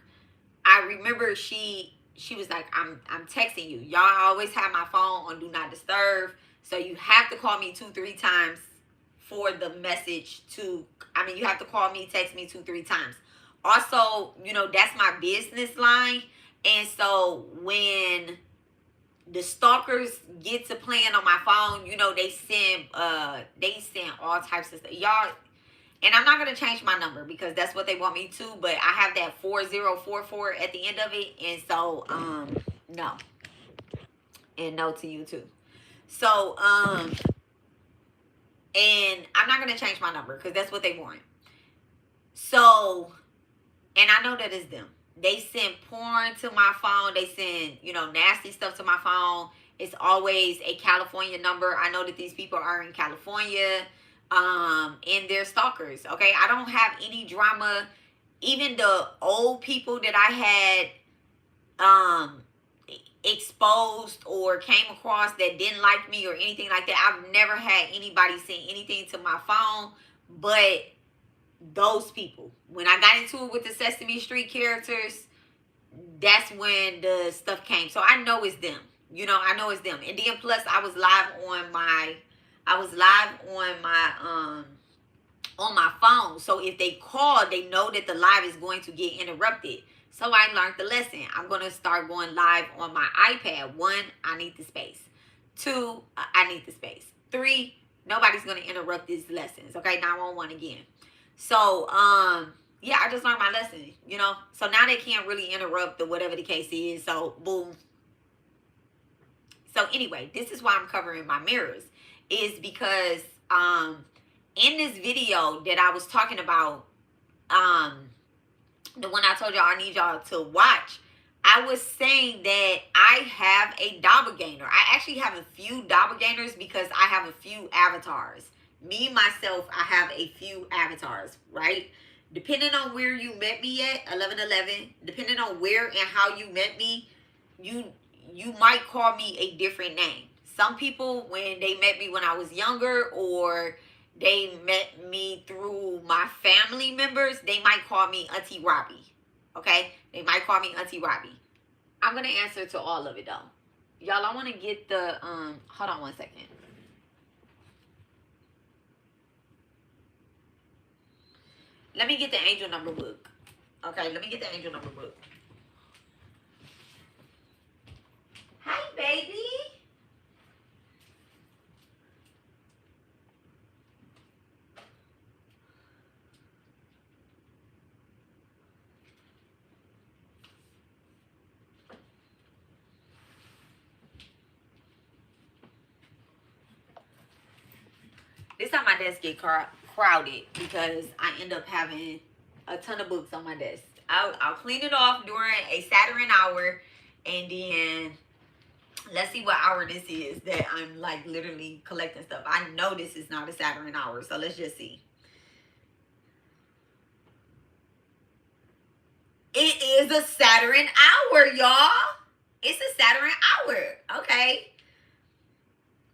I remember she was like, I'm texting you. Y'all always have my phone on Do Not Disturb. So you have to call me 2-3 times for the message you have to call me, text me 2-3 times. Also, that's my business line. And so when the stalkers get to playing on my phone, they send all types of stuff. Y'all, and I'm not going to change my number because that's what they want me to, but I have that 4044 at the end of it. And so, no. And no to you too. So, and I'm not going to change my number because that's what they want. So, and I know that it's them. They send porn to my phone. They send, nasty stuff to my phone. It's always a California number. I know that these people are in California, and they're stalkers, okay? I don't have any drama. Even the old people that I had, exposed or came across that didn't like me or anything like that, I've never had anybody send anything to my phone. But those people, when I got into it with the Sesame Street characters, that's when the stuff came. So I know it's them. I know it's them. And then plus I was live on my phone. So if they call, they know that the live is going to get interrupted. So I learned the lesson. I'm going to start going live on my iPad. 1, I need the space. 2, I need the space. 3, nobody's going to interrupt these lessons. Okay, 911 again. So, yeah, I just learned my lesson, So now they can't really interrupt the whatever the case is. So, boom. So anyway, this is why I'm covering my mirrors. Is because in this video that I was talking about, the one I told y'all I need y'all to watch, I was saying that I have a doppelganger. I actually have a few doppelgangers because I have a few avatars. Me, myself, I have a few avatars, right? Depending on where you met me at, 1111, depending on where and how you met me, you might call me a different name. Some people, when they met me when I was younger, or they met me through my family members, they might call me Auntie Robbie. Okay? They might call me Auntie Robbie. I'm going to answer to all of it, though. Y'all, I want to get the, hold on 1 second. Let me get the angel number book. Okay, let me get the angel number book. Hi, baby. This time my desk get crowded because I end up having a ton of books on my desk. I'll clean it off during a Saturn hour, and then let's see what hour this is that I'm like literally collecting stuff. I know this is not a Saturn hour, so let's just see. It is a Saturn hour, y'all. It's a Saturn hour, okay?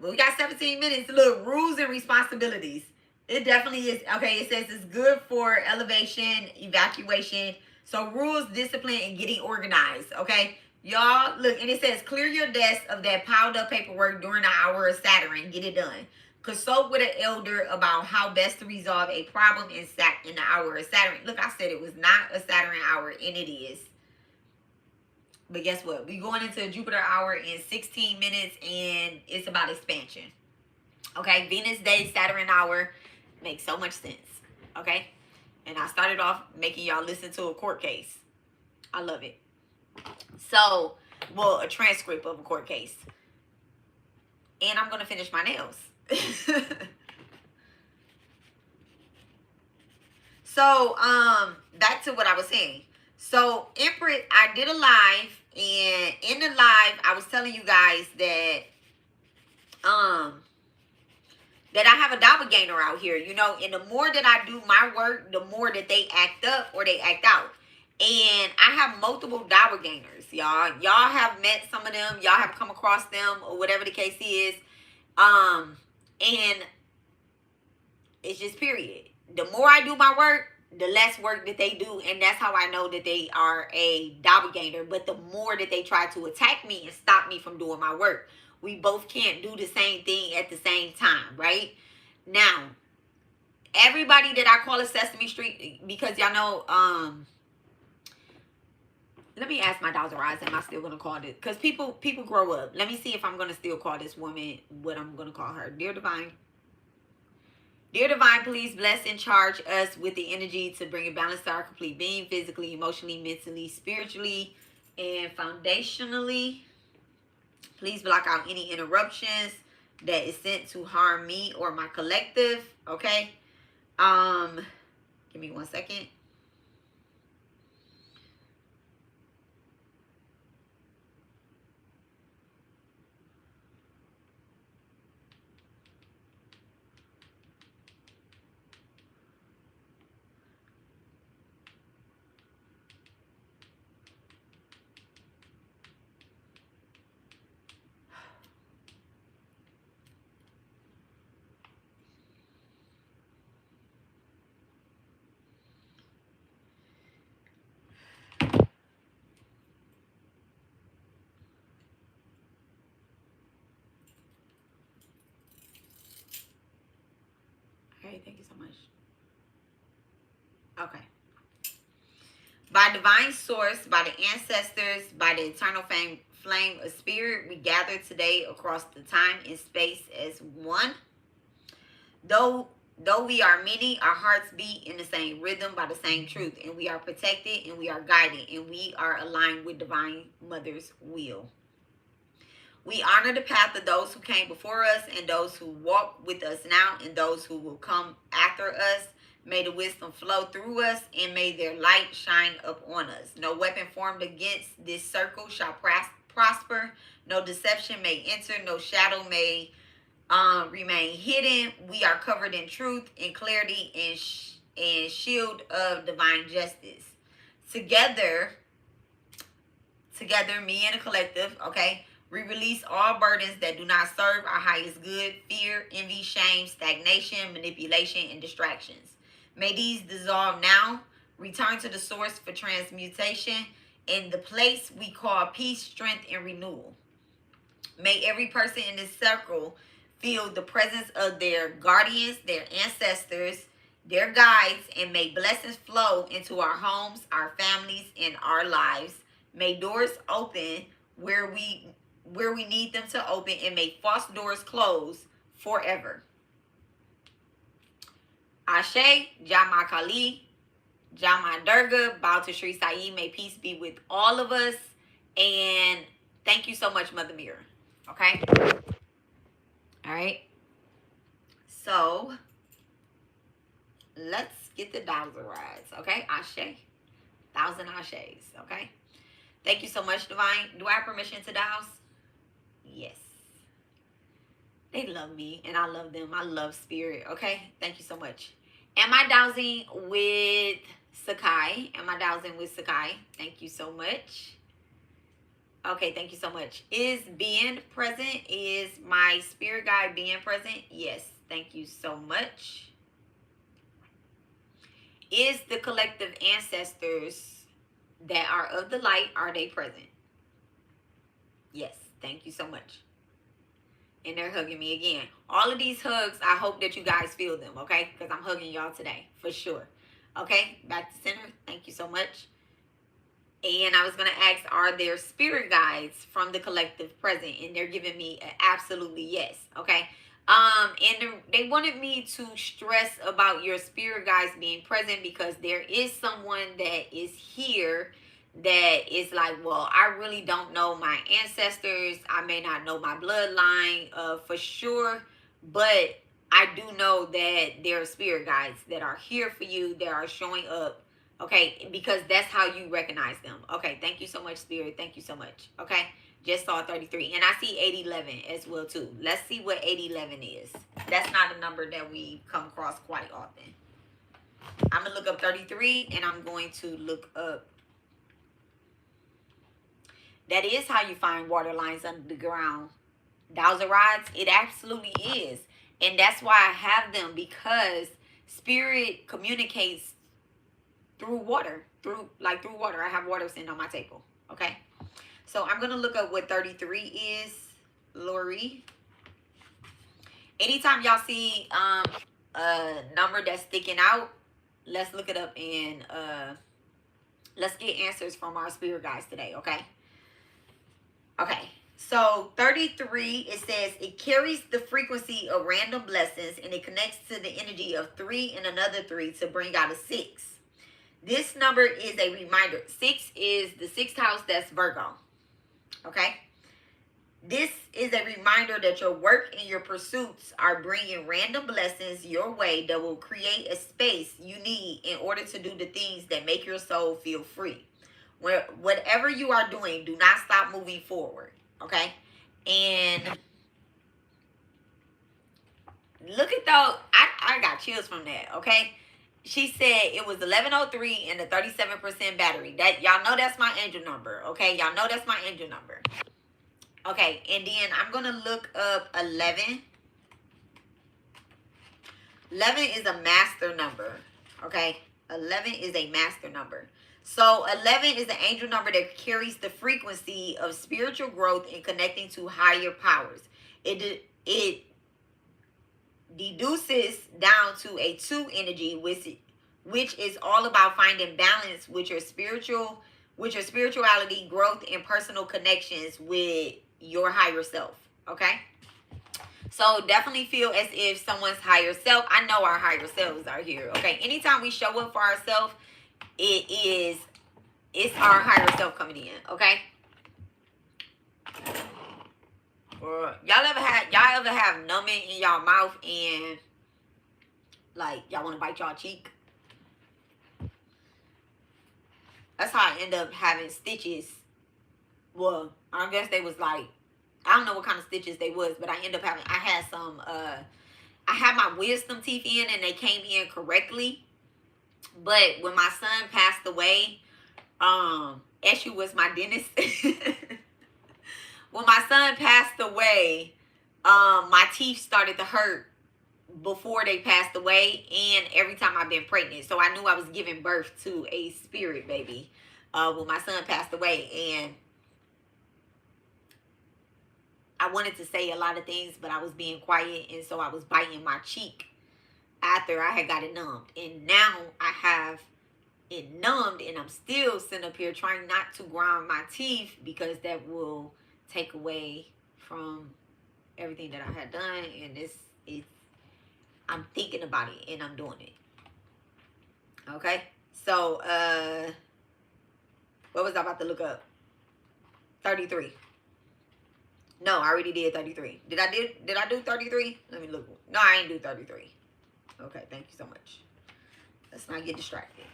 Well, we got 17 minutes. Look, rules and responsibilities. It definitely is. Okay, it says it's good for elevation, evacuation. So rules, discipline, and getting organized. Okay, y'all, look, and it says clear your desk of that piled up paperwork during the hour of Saturn. Get it done. Consult with an elder about how best to resolve a problem in the hour of Saturn. Look, I said it was not a Saturn hour, and it is. But guess what? We're going into a Jupiter hour in 16 minutes, and it's about expansion. Okay, Venus day, Saturn hour makes so much sense. Okay, And I started off making y'all listen to a court case. I love it. So, well, a transcript of a court case. And I'm going to finish my nails. So, back to what I was saying. So, Empress, I did a live, and in the live, I was telling you guys that, that I have a doppelganger out here, you know, and the more that I do my work, the more that they act up or they act out. And I have multiple doppelgangers, y'all. Y'all have met some of them. Y'all have come across them or whatever the case is. And it's just period. The more I do my work, the less work that they do. And that's how I know that they are a doppelganger. But the more that they try to attack me and stop me from doing my work. We both can't do the same thing at the same time, right? Now, everybody that I call a Sesame Street, because y'all know, let me ask my Dowser Eyes, am I still going to call this? Because people grow up. Let me see if I'm going to still call this woman what I'm going to call her. Dear Divine. Dear Divine, please bless and charge us with the energy to bring a balance to our complete being, physically, emotionally, mentally, spiritually, and foundationally. Please block out any interruptions that is sent to harm me or my collective. Okay. Give me 1 second. Okay, thank you so much. Okay. By divine source, by the ancestors, by the eternal flame of spirit, we gather today across the time and space as one. Though we are many, our hearts beat in the same rhythm by the same truth, and we are protected and we are guided and we are aligned with Divine Mother's will. We honor the path of those who came before us and those who walk with us now and those who will come after us. May the wisdom flow through us and may their light shine up on us. No weapon formed against this circle shall prosper. No deception may enter. No shadow may remain hidden. We are covered in truth and clarity and shield of divine justice. Together, me and the collective, okay, we release all burdens that do not serve our highest good: fear, envy, shame, stagnation, manipulation, and distractions. May these dissolve now. Return to the source for transmutation in the place we call peace, strength, and renewal. May every person in this circle feel the presence of their guardians, their ancestors, their guides, and may blessings flow into our homes, our families, and our lives. May doors open where we need them to open, and may false doors close forever. Ashe, Jama Kali, Jama Durga, bow to Sri Sai. May peace be with all of us. And thank you so much, Mother Mirror. Okay? All right. So, let's get the Dowser rides. Okay? Ashe. 1,000 Ashes. Okay? Thank you so much, Divine. Do I have permission to douse? Yes. They love me and I love them. I love spirit. Okay? Thank you so much. Am I dowsing with Sekai? Am I dowsing with Sekai? Thank you so much. Okay, thank you so much. Is being present? Is my spirit guide being present? Yes. Thank you so much. Is the collective ancestors that are of the light, are they present? Yes. Thank you so much. And they're hugging me again. All of these hugs, I hope that you guys feel them, okay? Because I'm hugging y'all today, for sure. Okay, back to center. Thank you so much. And I was going to ask, are there spirit guides from the collective present? And they're giving me an absolutely yes, okay? And they wanted me to stress about your spirit guides being present, because there is someone that is here that is like, well, I really don't know my ancestors. I may not know my bloodline for sure, but I do know that there are spirit guides that are here for you, that are showing up. Okay, because that's how you recognize them. Okay, thank you so much, Spirit. Thank you so much. Okay, just saw 33. And I see 811 as well, too. Let's see what 811 is. That's not a number that we come across quite often. I'm going to look up 33, and I'm going to look up. That is how you find water lines under the ground. Dowser rods, it absolutely is. And that's why I have them, because Spirit communicates through water, through water. I have water sitting on my table. Okay, so I'm gonna look up what 33 is, Lori. Anytime y'all see a number that's sticking out, let's look it up, and let's get answers from our spirit guides today. Okay, so 33, it says it carries the frequency of random blessings, and it connects to the energy of 3 and another 3 to bring out a 6. This number is a reminder. 6 is the 6th house, that's Virgo. Okay? This is a reminder that your work and your pursuits are bringing random blessings your way that will create a space you need in order to do the things that make your soul feel free. Whatever you are doing, do not stop moving forward. Okay? And look at those. I got chills from that. Okay? She said it was 1103 and a 37% battery. That, y'all know that's my angel number. Okay, y'all know that's my angel number. Okay, and then I'm gonna look up 11. 11 is a master number. Okay, 11 is a master number. So 11 is an angel number that carries the frequency of spiritual growth and connecting to higher powers. It deduces down to a 2 energy, which is all about finding balance with your spirituality, growth, and personal connections with your higher self. Okay, so definitely feel as if someone's higher self. I know our higher selves are here. Okay, anytime we show up for ourselves, it's our higher self coming in. Okay. Or y'all ever have numbing in y'all mouth, and like y'all want to bite y'all cheek? That's how I end up having stitches. Well, I guess they was like, I don't know what kind of stitches they was, but I had some I had my wisdom teeth in, and they came in correctly. But when my son passed away, Eshu was my dentist. When my son passed away, my teeth started to hurt before they passed away, and every time I've been pregnant. So I knew I was giving birth to a spirit baby when my son passed away. And I wanted to say a lot of things, but I was being quiet, and so I was biting my cheek after I had got it numbed. And now I have it numbed, and I'm still sitting up here trying not to grind my teeth, because that will take away from everything that I had done. And I'm thinking about it, and I'm doing it. Okay, so what was I about to look up? 33. No, I already did 33. Did I do 33? Let me look. No, I ain't do 33. Okay, thank you so much. Let's not get distracted.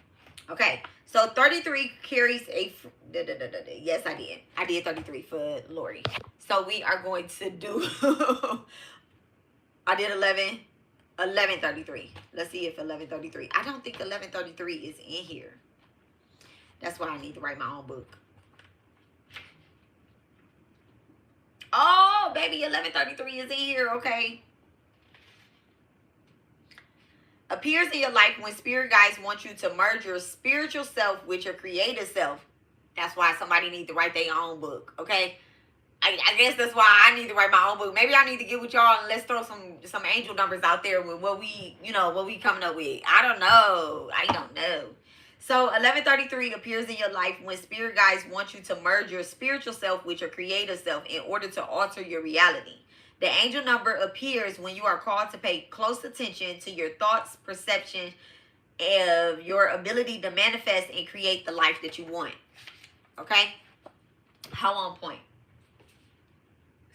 Okay, so 33 carries a... Yes, I did. I did 33 for Lori. So we are going to do... I did 1133. Let's see if 1133... I don't think 1133 is in here. That's why I need to write my own book. Oh, baby, 1133 is in here, okay? Appears in your life when spirit guides want you to merge your spiritual self with your creative self. That's why somebody needs to write their own book, okay? I guess that's why I need to write my own book. Maybe I need to get with y'all and let's throw some angel numbers out there with what we coming up with. I don't know. So 1133 appears in your life when spirit guides want you to merge your spiritual self with your creative self in order to alter your reality. The angel number appears when you are called to pay close attention to your thoughts, perception, of your ability to manifest and create the life that you want. Okay? How on point.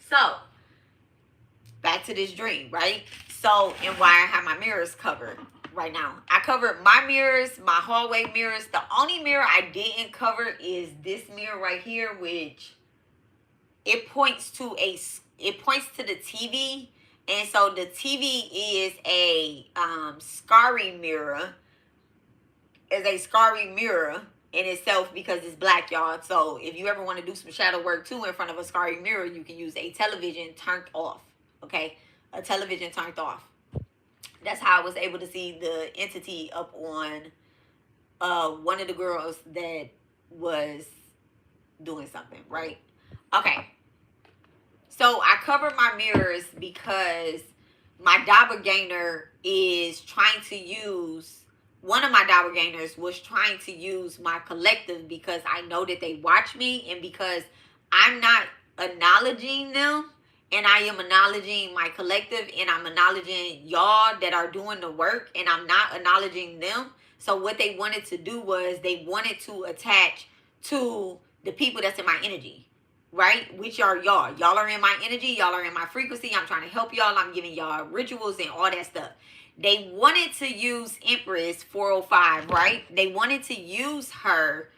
So, back to this dream, right? So, and why I have my mirrors covered right now. I covered my mirrors, my hallway mirrors. The only mirror I didn't cover is this mirror right here, which it points to the TV. And so the TV is a scary mirror. Is a scary mirror in itself because it's black, y'all. So if you ever want to do some shadow work too in front of a scary mirror, you can use a television turned off. Okay, a television turned off. That's how I was able to see the entity up on one of the girls that was doing something, right? Okay. So I cover my mirrors because my doppelganger is trying to use, one of my doppelgangers was trying to use my collective because I know that they watch me, and because I'm not acknowledging them, and I am acknowledging my collective, and I'm acknowledging y'all that are doing the work, and I'm not acknowledging them. So what they wanted to do was they wanted to attach to the people that's in my energy, right? Which are y'all. Y'all are in my energy. Y'all are in my frequency. I'm trying to help y'all. I'm giving y'all rituals and all that stuff. They wanted to use Empress 405, right? They wanted to use her.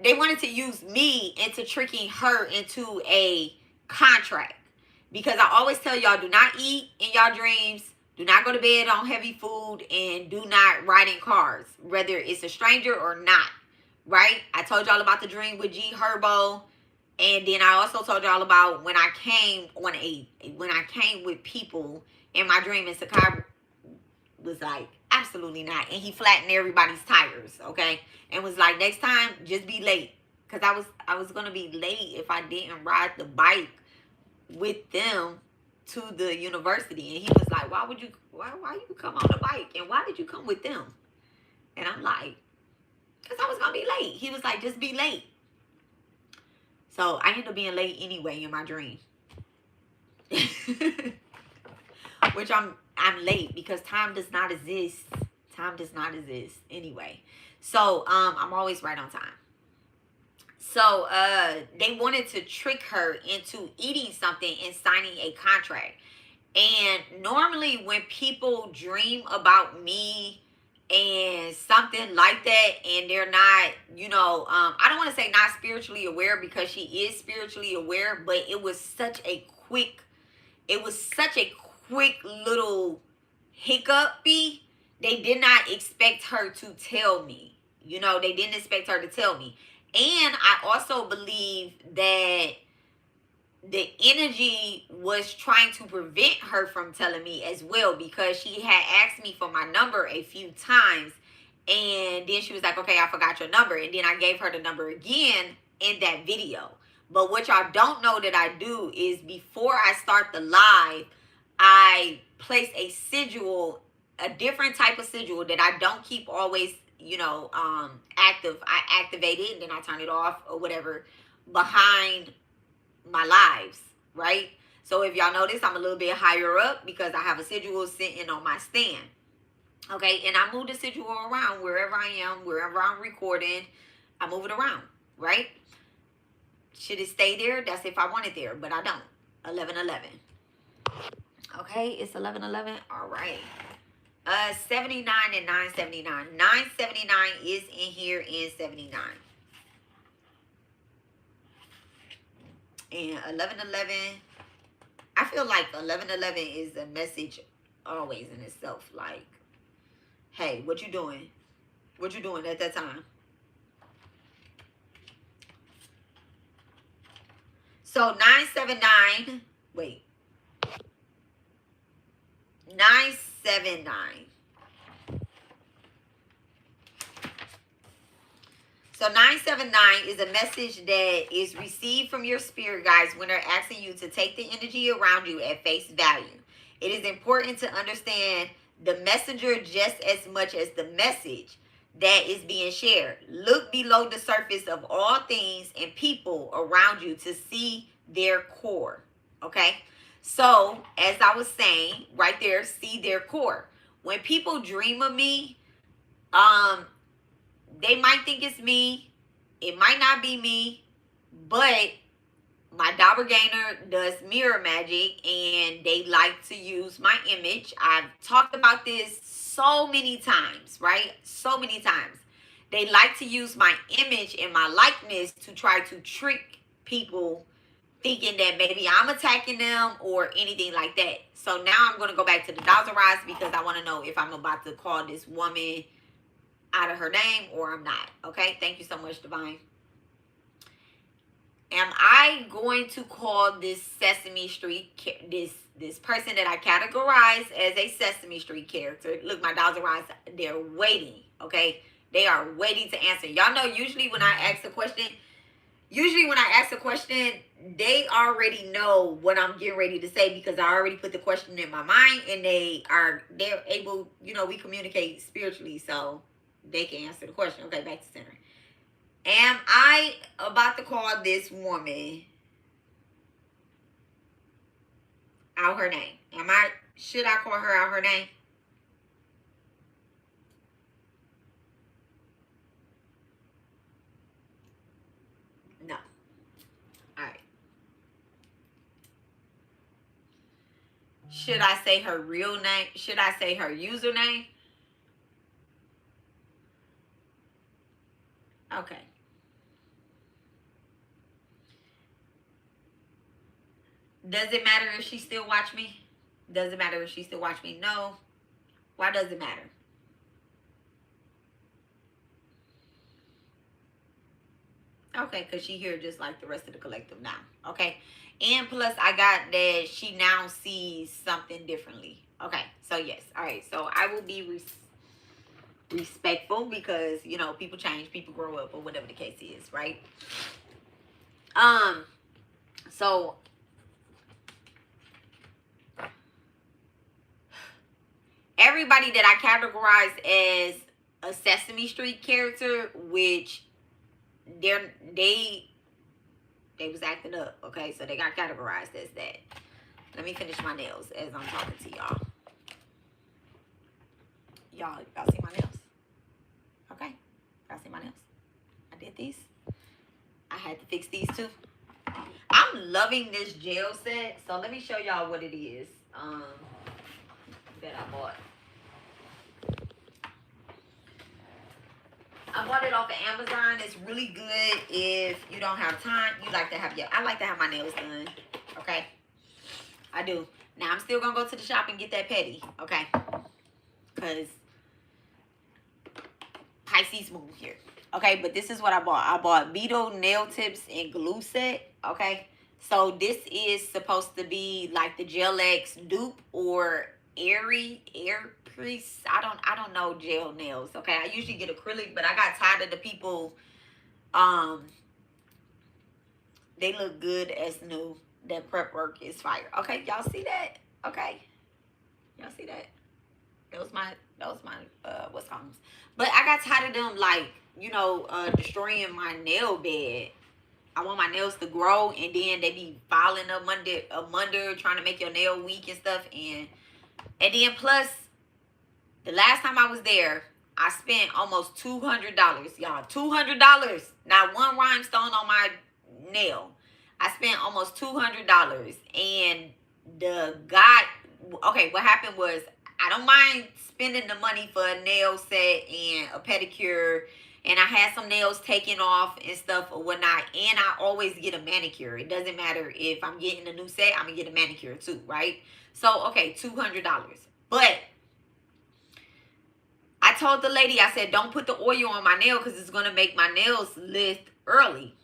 They wanted to use me into tricking her into a contract. Because I always tell y'all, do not eat in y'all dreams. Do not go to bed on heavy food. And do not ride in cars, whether it's a stranger or not. Right? I told y'all about the dream with G Herbo. And then I also told y'all about when I came with people in my dream, and Sekai was like, absolutely not. And he flattened everybody's tires, okay? And was like, next time, just be late. Because I was going to be late if I didn't ride the bike with them to the university. And he was like, why you come on the bike? And why did you come with them? And I'm like, because I was going to be late. He was like, just be late. So I ended up being late anyway in my dream. Which I'm late because time does not exist. Time does not exist anyway. So I'm always right on time. So they wanted to trick her into eating something and signing a contract. And normally when people dream about me and something like that, and they're not, you know, I don't want to say not spiritually aware, because she is spiritually aware, but it was such a quick little hiccup-y. They did not expect her to tell me. You know, they didn't expect her to tell me. And I also believe that the energy was trying to prevent her from telling me as well, because she had asked me for my number a few times, and then she was like, okay, I forgot your number. And then I gave her the number again in that video. But what y'all don't know that I do is before I start the live, I place a sigil, a different type of sigil that I don't keep always, you know, active. I activate it and then I turn it off or whatever behind my lives, right? So if y'all notice, I'm a little bit higher up because I have a sigil sitting on my stand. Okay, and I move the sigil around wherever I am, wherever I'm recording, I move it around, right? Should it stay there? That's if I want it there, but I don't. 11:11. Okay, it's 11:11. All right. 79 and 979. 979 is in here in 79. And 11:11, I feel like 11:11 is a message always in itself. Like, hey, what you doing? What you doing at that time? So 979, wait. 979. So 979 is a message that is received from your spirit guides when they're asking you to take the energy around you at face value. It is important to understand the messenger just as much as the message that is being shared. Look below the surface of all things and people around you to see their core. Okay? So, as I was saying, right there, see their core. When people dream of me, they might think it's me. It might not be me, but my doppelganger does mirror magic, and they like to use my image. I've talked about this so many times, right? So many times. They like to use my image and my likeness to try to trick people, thinking that maybe I'm attacking them or anything like that. So now I'm going to go back to the NaZayiah because I want to know if I'm about to call this woman out of her name or I'm not. Okay, thank you so much, Divine. Am I going to call this Sesame Street, this person that I categorize as a Sesame Street character? Look, my NaZayiah, they're waiting, okay? They are waiting to answer. Y'all know usually when I ask a question, they already know what I'm getting ready to say because I already put the question in my mind, and they're able, we communicate spiritually, so they can answer the question. Okay, back to center. Am I about to call this woman out her name? Should I call her out her name? No. All right. Should I say her real name? Should I say her username? Okay. Does it matter if she still watch me? Does it matter if she still watch me? No. Why does it matter? Okay, because she here just like the rest of the collective now. Okay. And plus I got that she now sees something differently. Okay. So yes. All right. So I will be respectful because, people change, people grow up, or whatever the case is, right? So everybody that I categorize as a Sesame Street character, which they was acting up, okay? So they got categorized as that. Let me finish my nails as I'm talking to y'all. Y'all see my nails? Okay. Y'all see my nails? I did these. I had to fix these too. I'm loving this gel set. So let me show y'all what it is that I bought. I bought it off of Amazon. It's really good if you don't have time. I like to have my nails done. Okay. I do. Now I'm still gonna go to the shop and get that petty. Okay. Because Pisces moon here. Okay, but this is what I bought. I bought Beetle nail tips and glue set. Okay. So this is supposed to be like the Gel X dupe or Airpress. I don't know gel nails. Okay, I usually get acrylic, but I got tired of the people. They look good as new. That prep work is fire. Okay, y'all see that? Okay, y'all see that? That was my what's called. But I got tired of them, like, destroying my nail bed. I want my nails to grow, and then they be filing up under, trying to make your nail weak and stuff. And then plus, the last time I was there, I spent almost $200, y'all. $200. Not one rhinestone on my nail. I spent almost $200. And what happened was, I don't mind spending the money for a nail set and a pedicure. And I had some nails taken off and stuff or whatnot. And I always get a manicure. It doesn't matter if I'm getting a new set, I'm going to get a manicure too, right? So, okay, $200. But I told the lady, I said, don't put the oil on my nail because it's going to make my nails lift early.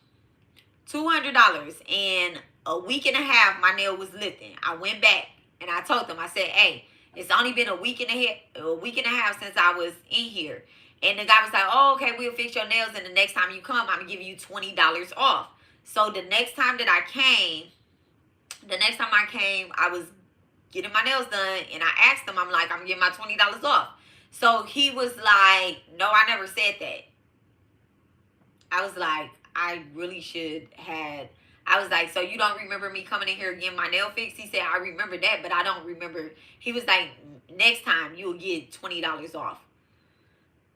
$200. And a week and a half, my nail was lifting. I went back and I told them, I said, hey, it's only been a week and a half since I was in here. And the guy was like, oh, okay, we'll fix your nails. And the next time you come, I'm going to give you $20 off. So the next time I came, I was getting my nails done. And I asked him, I'm like, I'm getting my $20 off. So he was like, no, I never said that. I was like, I really should have. I was like, so you don't remember me coming in here getting my nail fixed? He said, I remember that, but I don't remember. He was like, next time you'll get $20 off.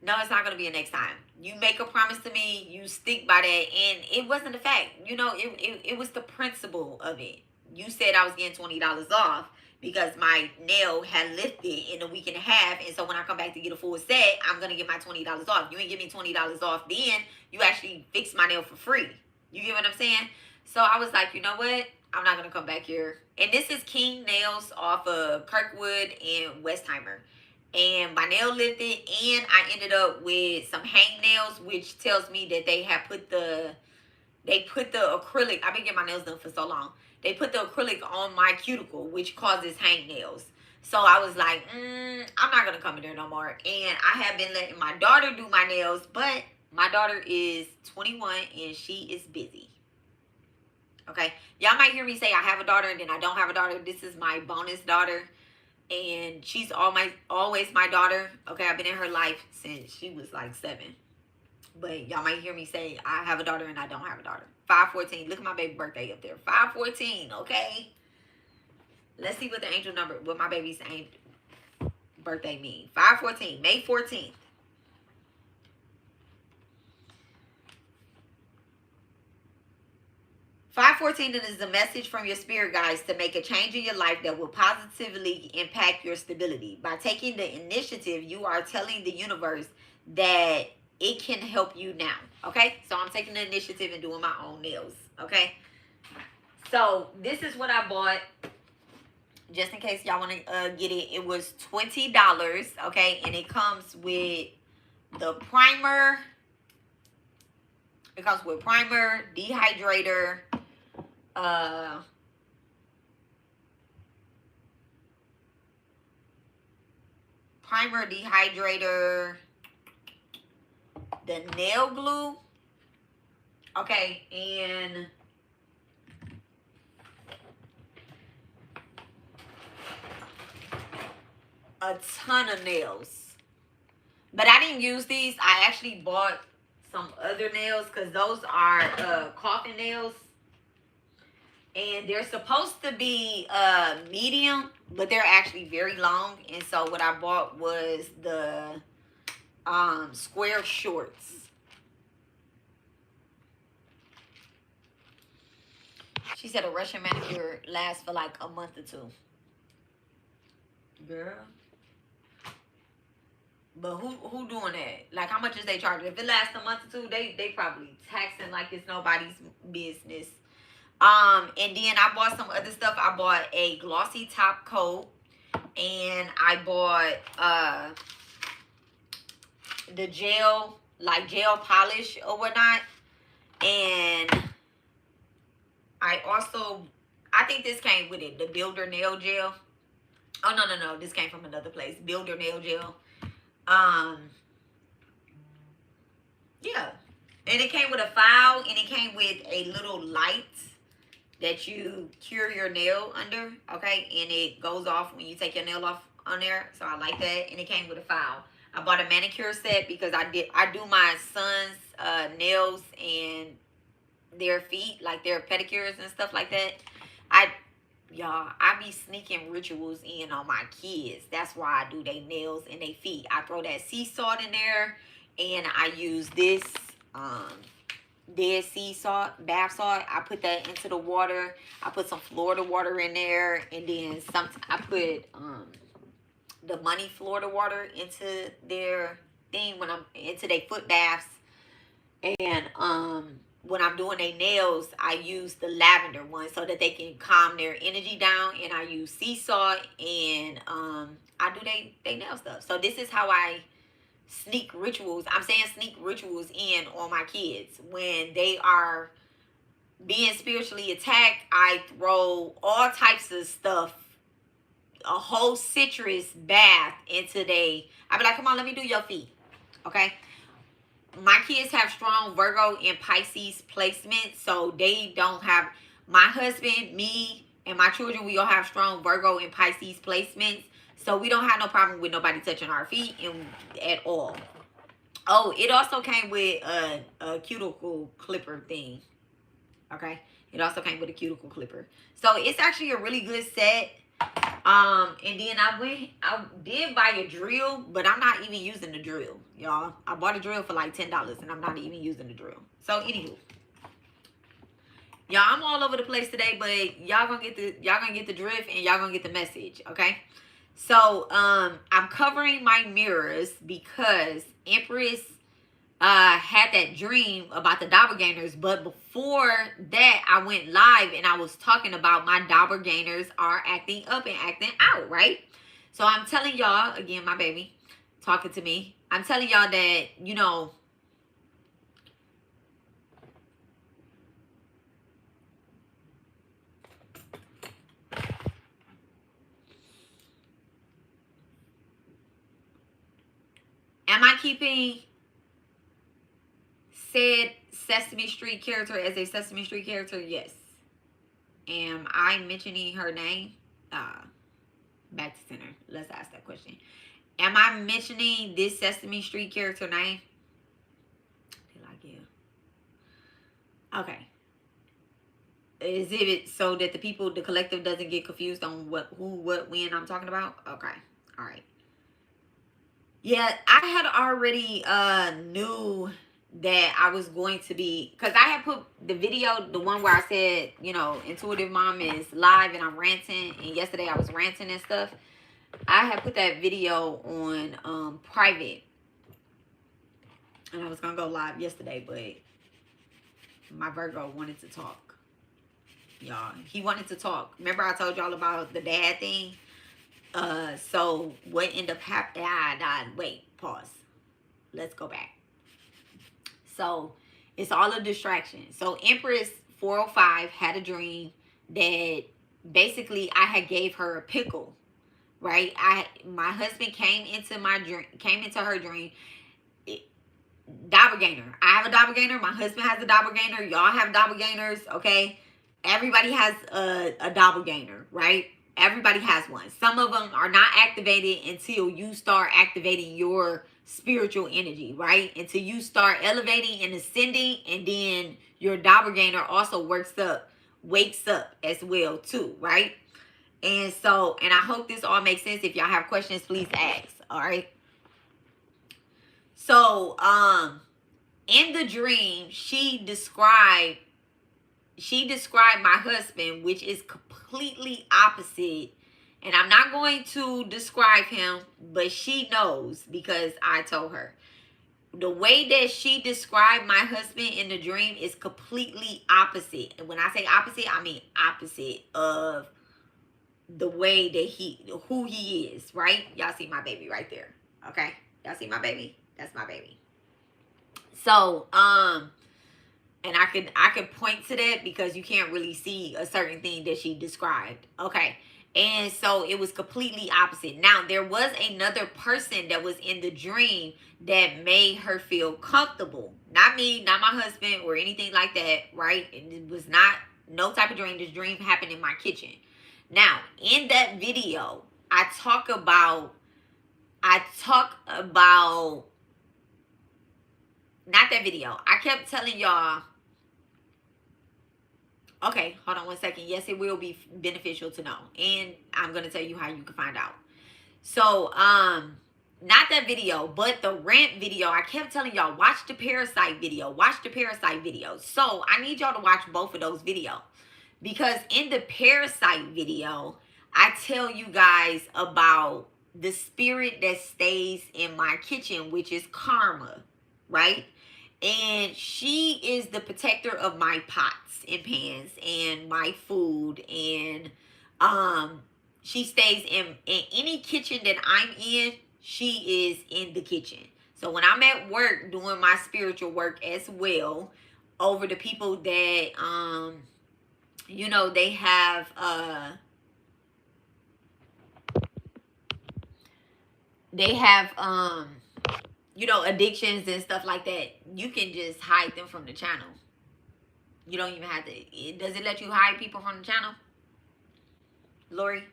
No, it's not going to be a next time. You make a promise to me, you stick by that. And it wasn't the fact. You know, it was the principle of it. You said I was getting $20 off because my nail had lifted in a week and a half. And so when I come back to get a full set, I'm going to get my $20 off. You ain't give me $20 off then. You actually fixed my nail for free. You get what I'm saying? So I was like, you know what? I'm not going to come back here. And this is King Nails off of Kirkwood and Westheimer. And my nail lifted, and I ended up with some hangnails, which tells me that they have put the acrylic. I've been getting my nails done for so long. They put the acrylic on my cuticle, which causes hangnails. So I was like, I'm not going to come in there no more. And I have been letting my daughter do my nails, but my daughter is 21 and she is busy. Okay. Y'all might hear me say I have a daughter and then I don't have a daughter. This is my bonus daughter. And she's always my daughter. Okay, I've been in her life since she was like 7. But y'all might hear me say I have a daughter and I don't have a daughter. 5/14. Look at my baby birthday up there. 5/14, okay? Let's see what the angel number, what my baby's birthday mean. 5/14, May 14th. $514 is a message from your spirit guides to make a change in your life that will positively impact your stability. By taking the initiative, you are telling the universe that it can help you now. Okay? So I'm taking the initiative and doing my own nails. Okay? So this is what I bought. Just in case y'all want to get it. It was $20. Okay? And it comes with the primer. It comes with primer, dehydrator, primer, dehydrator, the nail glue, okay, and a ton of nails. But I didn't use these. I actually bought some other nails because those are coffin nails. And they're supposed to be medium, but they're actually very long. And so what I bought was the square shorts. She said a Russian manicure lasts for like a month or 2. Girl. But who doing that? Like, how much is they charging? If it lasts a month or 2, they probably taxing like it's nobody's business. And then I bought some other stuff. I bought a glossy top coat. And I bought the gel, like gel polish or whatnot. And I also, I think this came with it, the Builder Nail Gel. Oh, no. This came from another place. Builder Nail Gel. Yeah. And it came with a file, and it came with a little light that you cure your nail under, okay? And it goes off when you take your nail off on there. So I like that. And it came with a file. I bought a manicure set because I do my son's nails and their feet, like their pedicures and stuff like that. Y'all, I be sneaking rituals in on my kids. That's why I do their nails and their feet. I throw that sea salt in there, and I use this dead sea salt, bath salt. I put that into the water. I put some Florida water in there, and then I put the money Florida water into their thing when I'm into their foot baths. And when I'm doing their nails, I use the lavender one so that they can calm their energy down. And I use sea salt, and I do they nail stuff. So this is how I sneak rituals. I'm saying sneak rituals in on my kids. When they are being spiritually attacked, I throw all types of stuff, a whole citrus bath into I be like, come on, let me do your feet. Okay? My kids have strong Virgo and Pisces placement, so they don't have, my husband, me, and my children, we all have strong Virgo and Pisces placements, so we don't have no problem with nobody touching our feet at all. Oh, it also came with a cuticle clipper thing, okay? It also came with a cuticle clipper. So it's actually a really good set. And then I did buy a drill, but I'm not even using the drill, y'all. I bought a drill for like $10 and I'm not even using the drill. So anywho, y'all, I'm all over the place today, but y'all gonna get the drift and y'all gonna get the message, okay? So I'm covering my mirrors because Empress had that dream about the doppelgangers, but before that I went live and I was talking about my doppelgangers are acting up and acting out, right? So I'm telling y'all, again, my baby talking to me, I'm telling y'all that, you know, am I keeping said Sesame Street character as a Sesame Street character? Yes. Am I mentioning her name? Back to center. Let's ask that question. Am I mentioning this Sesame Street character name? I feel like yeah. Okay. Is it so that the people, the collective, doesn't get confused on who, what, when I'm talking about? Okay. All right. Yeah, I had already knew that I was going to be, because I had put the video, the one where I said, you know, Intuitive Mom is live and I'm ranting, and yesterday I was ranting and stuff. I had put that video on private, and I was gonna go live yesterday, but my Virgo wanted to talk, y'all. He wanted to talk. Remember I told y'all about the dad thing? So what ended up happening? Wait, pause. Let's go back. So it's all a distraction. So Empress 405 had a dream that basically I had gave her a pickle, right? My husband came into her dream. Doppelganger. I have a doppelganger. My husband has a doppelganger. Y'all have doppelgangers, okay? Everybody has a doppelganger, right? Everybody has one. Some of them are not activated until you start activating your spiritual energy, right? Until you start elevating and ascending, and then your doppelganger also wakes up as well too, right? And so, and I hope this all makes sense. If y'all have questions, please ask. All right. So, in the dream, she described my husband, which is completely opposite. And I'm not going to describe him, but she knows because I told her. The way that she described my husband in the dream is completely opposite. And when I say opposite, I mean opposite of the way that who he is, right? Y'all see my baby right there. Okay? Y'all see my baby? That's my baby. So, and I could point to that because you can't really see a certain thing that she described. Okay. And so it was completely opposite. Now, there was another person that was in the dream that made her feel comfortable. Not me, not my husband or anything like that, right? It was not no type of dream. This dream happened in my kitchen. Now, in that video, I talk about not that video. I kept telling y'all. Okay, hold on one second. Yes, it will be beneficial to know. And I'm going to tell you how you can find out. So, not that video, but the rant video. I kept telling y'all, watch the parasite video. Watch the parasite video. So, I need y'all to watch both of those videos. Because in the parasite video, I tell you guys about the spirit that stays in my kitchen, which is karma, right? And she is the protector of my pots and pans and my food. And she stays in any kitchen that I'm in. She is in the kitchen. So when I'm at work doing my spiritual work as well, over the people that, you know, they have, you know, addictions and stuff like that, you can just hide them from the channel. You don't even have to. Does it let you hide people from the channel, Lori?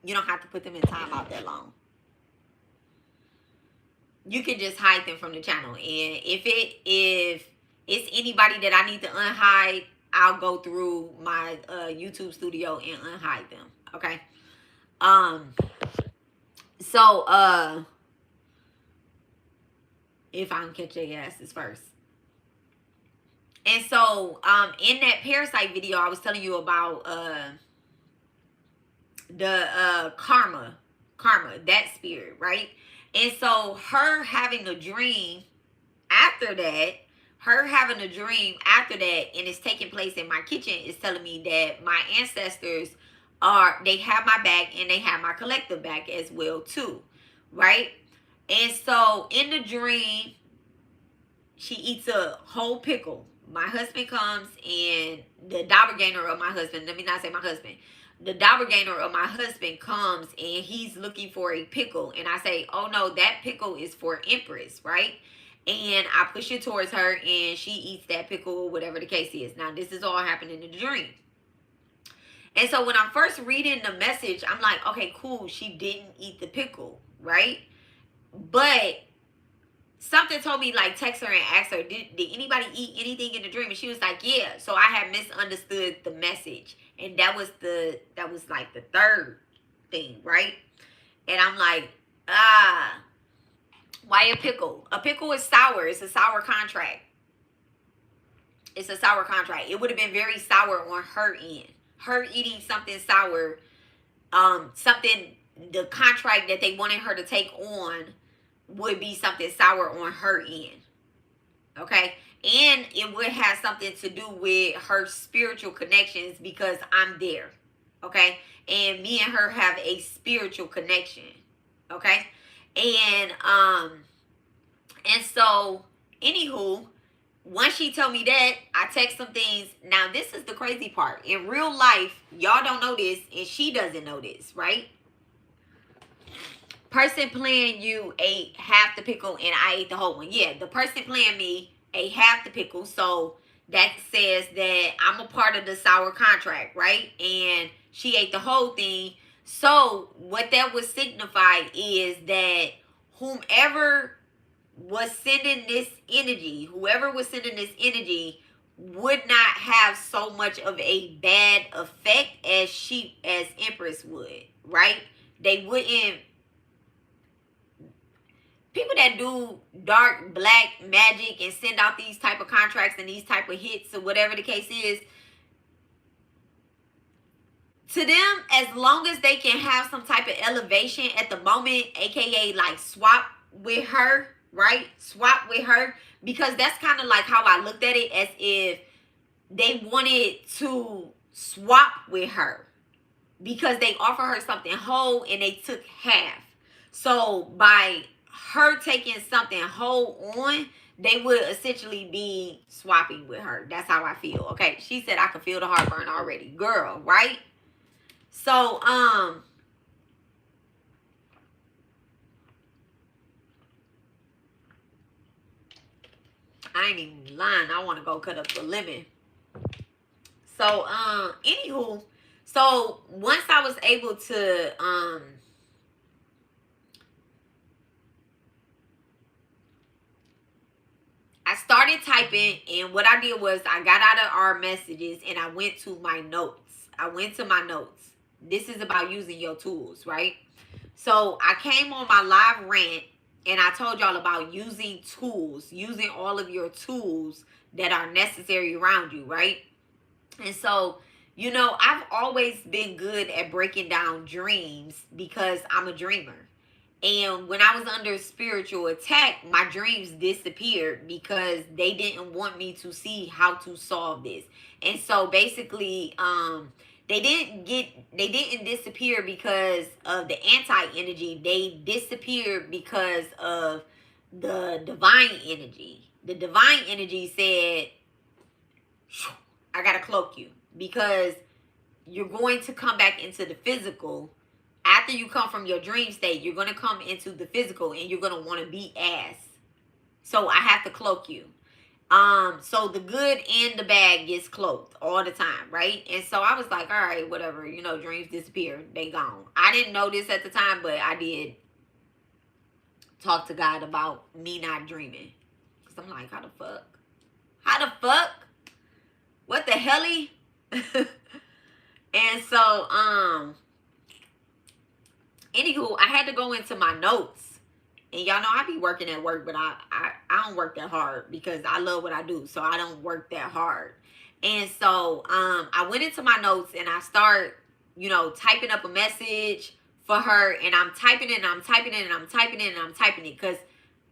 You don't have to put them in timeout that long. You can just hide them from the channel. And if it's anybody that I need to unhide, I'll go through my YouTube studio and unhide them. Okay. So if I don't catch their asses first. And so in that parasite video, I was telling you about the karma, that spirit, right? And so her having a dream after that, and it's taking place in my kitchen, is telling me that my ancestors they have my back and they have my collective back as well too, right? And so in the dream, she eats a whole pickle. My husband comes, and the doppelganger of my husband, let me not say my husband, the doppelganger of my husband comes, and he's looking for a pickle. And I say, oh no, that pickle is for Empress, right? And I push it towards her, and she eats that pickle, whatever the case is. Now, this is all happening in the dream. And so when I'm first reading the message, I'm like, okay, cool, she didn't eat the pickle, right? But something told me, like, text her and ask her, did anybody eat anything in the dream? And she was like, yeah. So I had misunderstood the message. And that was like the third thing, right? And I'm like, why a pickle? A pickle is sour. It's a sour contract. It's a sour contract. It would have been very sour on her end. Her eating something sour, the contract that they wanted her to take on would be something sour on her end. Okay? And it would have something to do with her spiritual connections, because I'm there. Okay? And me and her have a spiritual connection. Okay? And so, anywho, once she told me that, I text some things. Now, this is the crazy part. In real life, y'all don't know this, and she doesn't know this, right? Person playing you ate half the pickle, and I ate the whole one. Yeah, the person playing me ate half the pickle, so that says that I'm a part of the sour contract, right? And she ate the whole thing. So what that would signify is that whoever was sending this energy would not have so much of a bad effect as Empress would, right? They wouldn't. People that do dark black magic and send out these type of contracts and these type of hits or whatever the case is, to them, as long as they can have some type of elevation at the moment, aka like swap with her, right? Swap with her, because that's kind of like how I looked at it, as if they wanted to swap with her because they offer her something whole and they took half. So by her taking something whole on, they would essentially be swapping with her. That's how I feel. Okay, she said I could feel the heartburn already, girl, right? So I ain't even lying. I want to go cut up the lemon. So anywho, so once I was able to I started typing, and what I did was I got out of our messages and I went to my notes. This is about using your tools, right? So I came on my live rant and I told y'all about using tools, using all of your tools that are necessary around you, right? And so, you know, I've always been good at breaking down dreams because I'm a dreamer. And when I was under spiritual attack, my dreams disappeared because they didn't want me to see how to solve this. And so basically, they didn't disappear because of the anti-energy. They disappeared because of the divine energy. The divine energy said, I gotta cloak you, because you're going to come back into the physical. After you come from your dream state, you're going to come into the physical and you're going to want to be ass. So I have to cloak you. So the good and the bad gets cloaked all the time, right? And so I was like, all right, whatever, you know, dreams disappear. They gone. I didn't know this at the time, but I did talk to God about me not dreaming. Because I'm like, how How the fuck? What the helly? And so, anywho, I had to go into my notes. And y'all know I be working at work, but I don't work that hard because I love what I do. So I don't work that hard. And so I went into my notes and I start, you know, typing up a message for her. And I'm typing it and I'm typing it and I'm typing it and I'm typing it because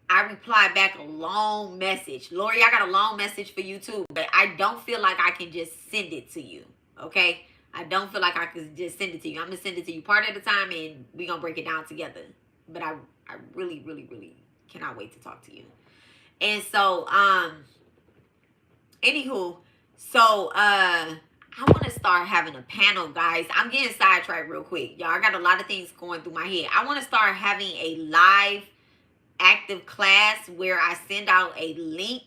I replied back a long message. Lori, I got a long message for you too, but I don't feel like I can just send it to you. Okay? I don't feel like I could just send it to you. I'm going to send it to you part at a time and we're going to break it down together. But I really, really, really cannot wait to talk to you. And so, anywho, so, I want to start having a panel, guys. I'm getting sidetracked real quick. Y'all, I got a lot of things going through my head. I want to start having a live active class where I send out a link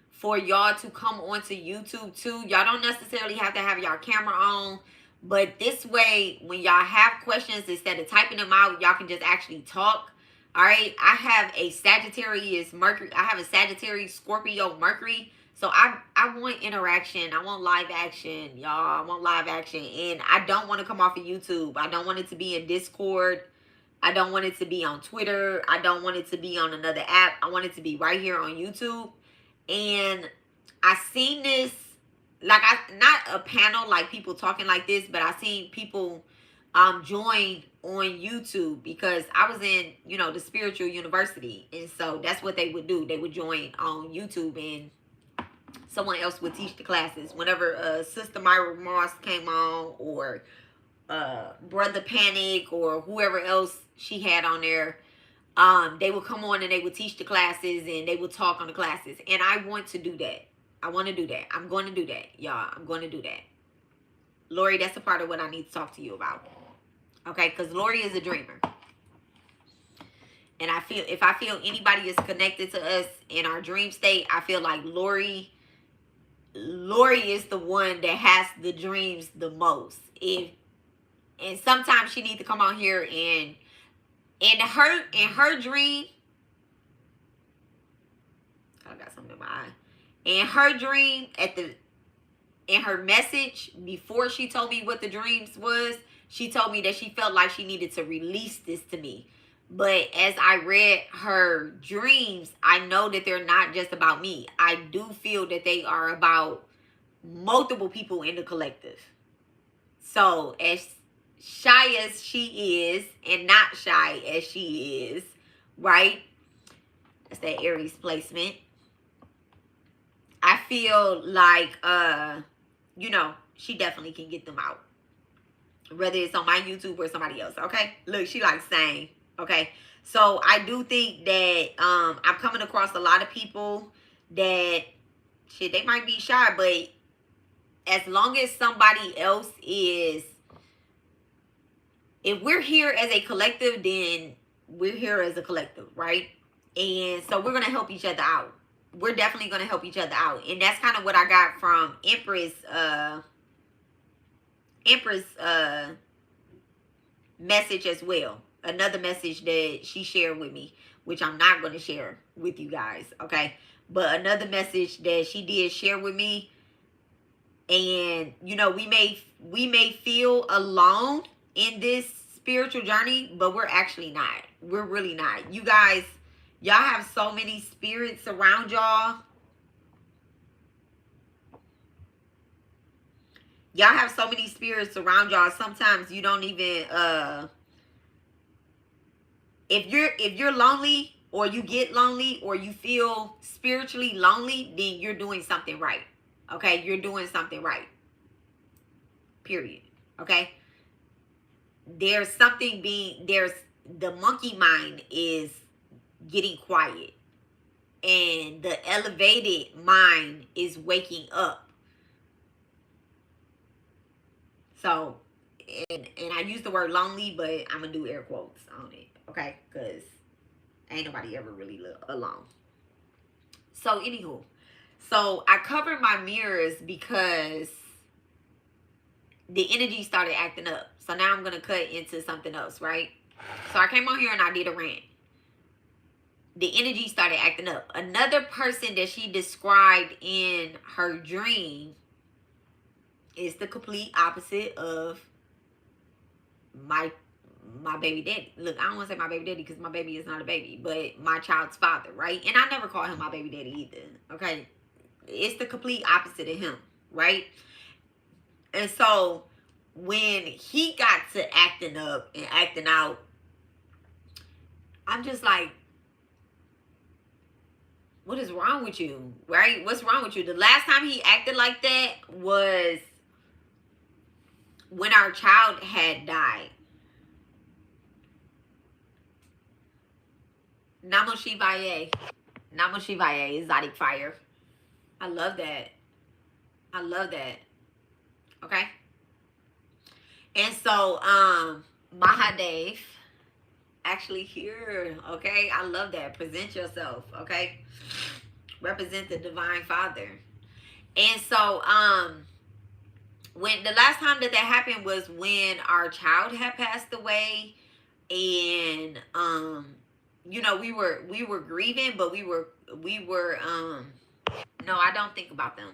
for y'all to come onto YouTube too. Y'all don't necessarily have to have y'all camera on, but this way, when y'all have questions, instead of typing them out, y'all can just actually talk. All right, I have a Sagittarius Mercury. I have a Sagittarius Scorpio Mercury. So I want interaction. I want live action, y'all. I want live action. And I don't want to come off of YouTube. I don't want it to be in Discord. I don't want it to be on Twitter. I don't want it to be on another app. I want it to be right here on YouTube. And I seen this, like, not a panel like people talking like this, but I seen people join on YouTube because I was in, you know, the spiritual university. And so that's what they would do. They would join on YouTube and someone else would teach the classes. Whenever Sister Myra Moss came on, or Brother Panic, or whoever else she had on there, they would come on and they would teach the classes and they would talk on the classes. And I want to do that. I want to do that. I'm going to do that, y'all. I'm going to do that. Lori, that's a part of what I need to talk to you about. Okay, because Lori is a dreamer. And I feel, if I feel anybody is connected to us in our dream state, I feel like Lori is the one that has the dreams the most. And sometimes she needs to come on here and in her dream, I got something in my eye. In her dream, in her message, before she told me what the dreams was, she told me that she felt like she needed to release this to me. But as I read her dreams, I know that they're not just about me. I do feel that they are about multiple people in the collective. So as shy as she is, and not shy as she is, right? That's that Aries placement. I feel like, you know, she definitely can get them out. Whether it's on my YouTube or somebody else, okay? Look, she likes saying, okay? So I do think that I'm coming across a lot of people that, shit, they might be shy, but as long as somebody else is, if we're here as a collective, then we're here as a collective, right? And so we're going to help each other out. We're definitely going to help each other out. And that's kind of what I got from Empress message as well. Another message that she shared with me, which I'm not going to share with you guys, okay? But another message that she did share with me. And, you know, we may feel alone in this spiritual journey, but we're actually not. We're really not. You guys, y'all have so many spirits around y'all. Y'all have so many spirits around y'all. Sometimes you don't even, if you're lonely, or you get lonely, or you feel spiritually lonely, then you're doing something right. Okay? You're doing something right. Period. Okay? There's something the monkey mind is getting quiet. And the elevated mind is waking up. So, and I use the word lonely, but I'm going to do air quotes on it. Okay? Because ain't nobody ever really alone. So, anywho. So, I covered my mirrors because the energy started acting up. So, now I'm going to cut into something else, right? So, I came on here and I did a rant. the energy started acting up. Another person that she described in her dream is the complete opposite of my baby daddy. Look, I don't want to say my baby daddy because my baby is not a baby, but my child's father, right? And I never call him my baby daddy either, okay? It's the complete opposite of him, right? And so when he got to acting up and acting out, I'm just like, what is wrong with you, right? What's wrong with you? The last time he acted like that was when our child had died. Namo Shivaya. Namo Shivaya, exotic fire. I love that. I love that. Okay? And so, Mahadev, actually here, okay? I love that. Present yourself, okay? Represent the Divine Father. And so, when the last time that happened was when our child had passed away, and you know, we were grieving, but we were no, I don't think about them.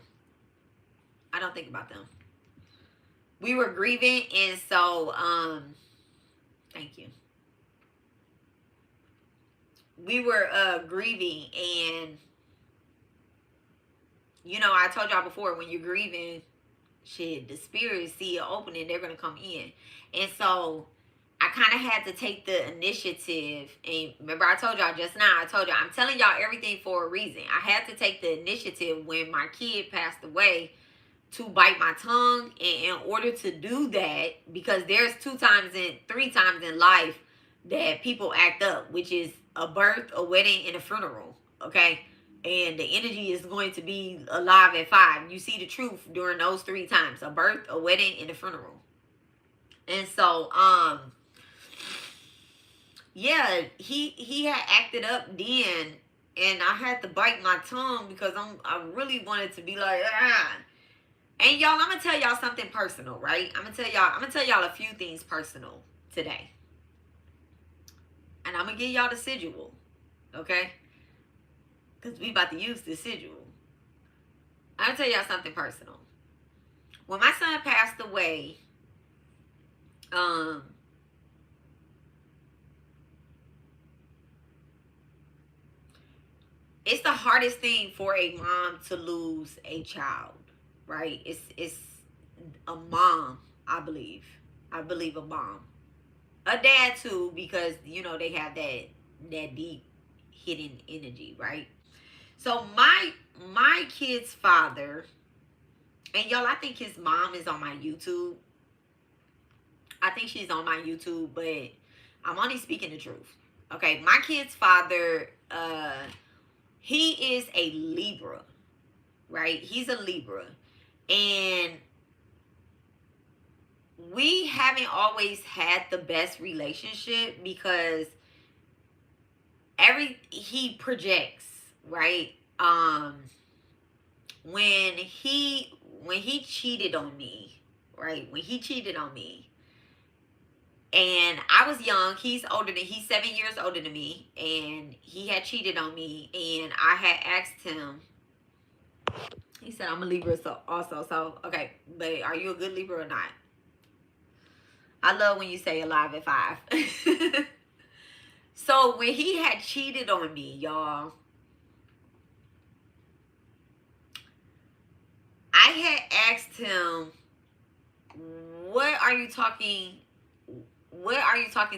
I don't think about them. We were grieving, and so thank you. We were grieving, and you know, I told y'all before, when you're grieving, shit, the spirits see an opening, they're gonna come in. And so I kind of had to take the initiative. And remember, I told y'all just now, I'm telling y'all everything for a reason. I had to take the initiative when my kid passed away to bite my tongue. And in order to do that, because there's 3 times in life that people act up, which is a birth, a wedding, and a funeral. Okay? And the energy is going to be alive at 5. You see the truth during those 3 times: a birth, a wedding, and a funeral. And so, yeah, he had acted up then, and I had to bite my tongue because I really wanted to be like, ah. And y'all, I'm gonna tell y'all something personal, right? I'm gonna tell y'all a few things personal today, and I'm gonna give y'all the sigil, okay? Because we about to use the sigil. I'm gonna tell y'all something personal. When my son passed away, it's the hardest thing for a mom to lose a child, right? It's a mom, I believe. I believe a mom. A dad too, because you know they have that deep hidden energy, right? So my kid's father, and y'all, I think his mom is on my YouTube. I think she's on my YouTube, but I'm only speaking the truth. Okay, my kid's father, he is a Libra, right? He's a Libra. And we haven't always had the best relationship because he projects, right? When he cheated on me, right? When he cheated on me, and I was young, he's 7 years older than me, and he had cheated on me, and I had asked him, he said, I'm a Libra also, so, okay, but are you a good Libra or not? I love when you say alive at 5. So when he had cheated on me, y'all, I had asked him, what are you talking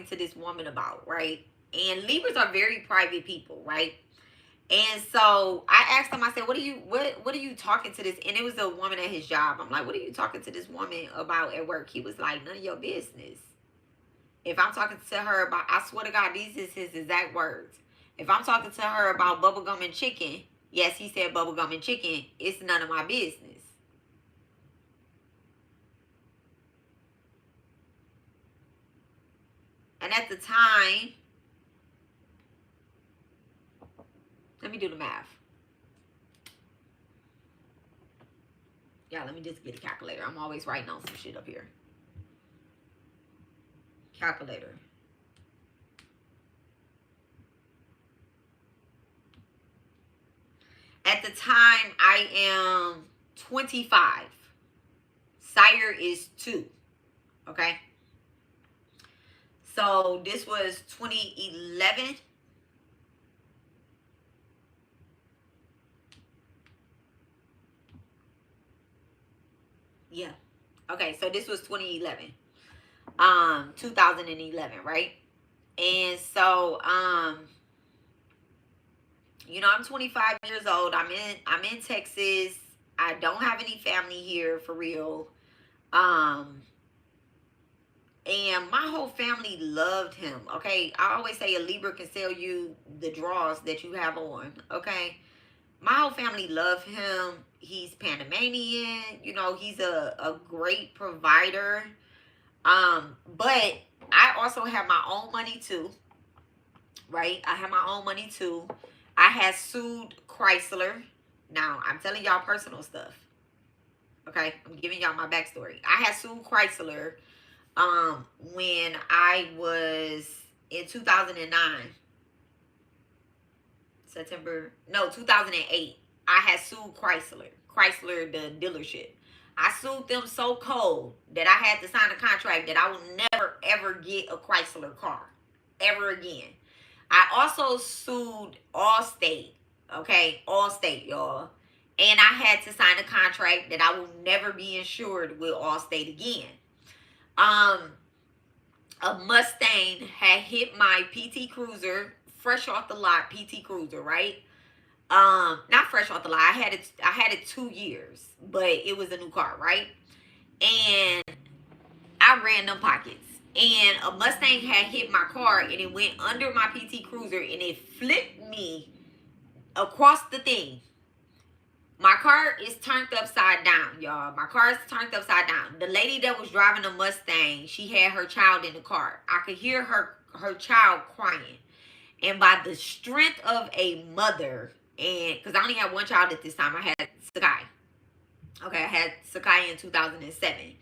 to this woman about, right? And Libras are very private people, right? And so I asked him, I said, what are you talking to this? And it was a woman at his job. I'm like, what are you talking to this woman about at work? He was like, none of your business. If I'm talking to her about, I swear to God, these is his exact words. If I'm talking to her about bubblegum and chicken, yes, he said bubblegum and chicken, it's none of my business. And at the time, let me do the math. Yeah, let me just get a calculator. I'm always writing on some shit up here. Calculator. At the time, I am 25. Sire is 2. Okay. So this was 2011. Yeah. Okay, so this was 2011. 2011, right? And so you know, I'm 25 years old. I'm in Texas. I don't have any family here for real. And my whole family loved him. Okay, I always say a Libra can sell you the draws that you have on. Okay, my whole family loved him. He's Panamanian. You know, he's a great provider. But I also have my own money too. Right? I have my own money too. I had sued Chrysler. Now, I'm telling y'all personal stuff. Okay? I'm giving y'all my backstory. I had sued Chrysler when I was in 2009. 2008. I had sued Chrysler, the dealership. I sued them so cold that I had to sign a contract that I will never, ever get a Chrysler car. Ever again. I also sued Allstate. Okay? Allstate, y'all. And I had to sign a contract that I will never be insured with Allstate again. A Mustang had hit my PT Cruiser, fresh off the lot PT Cruiser, right? Not fresh off the lot. I had it 2 years, but it was a new car, right? And I ran them pockets. And a Mustang had hit my car and it went under my PT Cruiser and it flipped me across the thing. My car is turned upside down, y'all. My car is turned upside down. The lady that was driving the Mustang, she had her child in the car. I could hear her child crying. And by the strength of a mother, and because I only had one child at this time, I had Sekai. Okay, I had Sekai in 2007.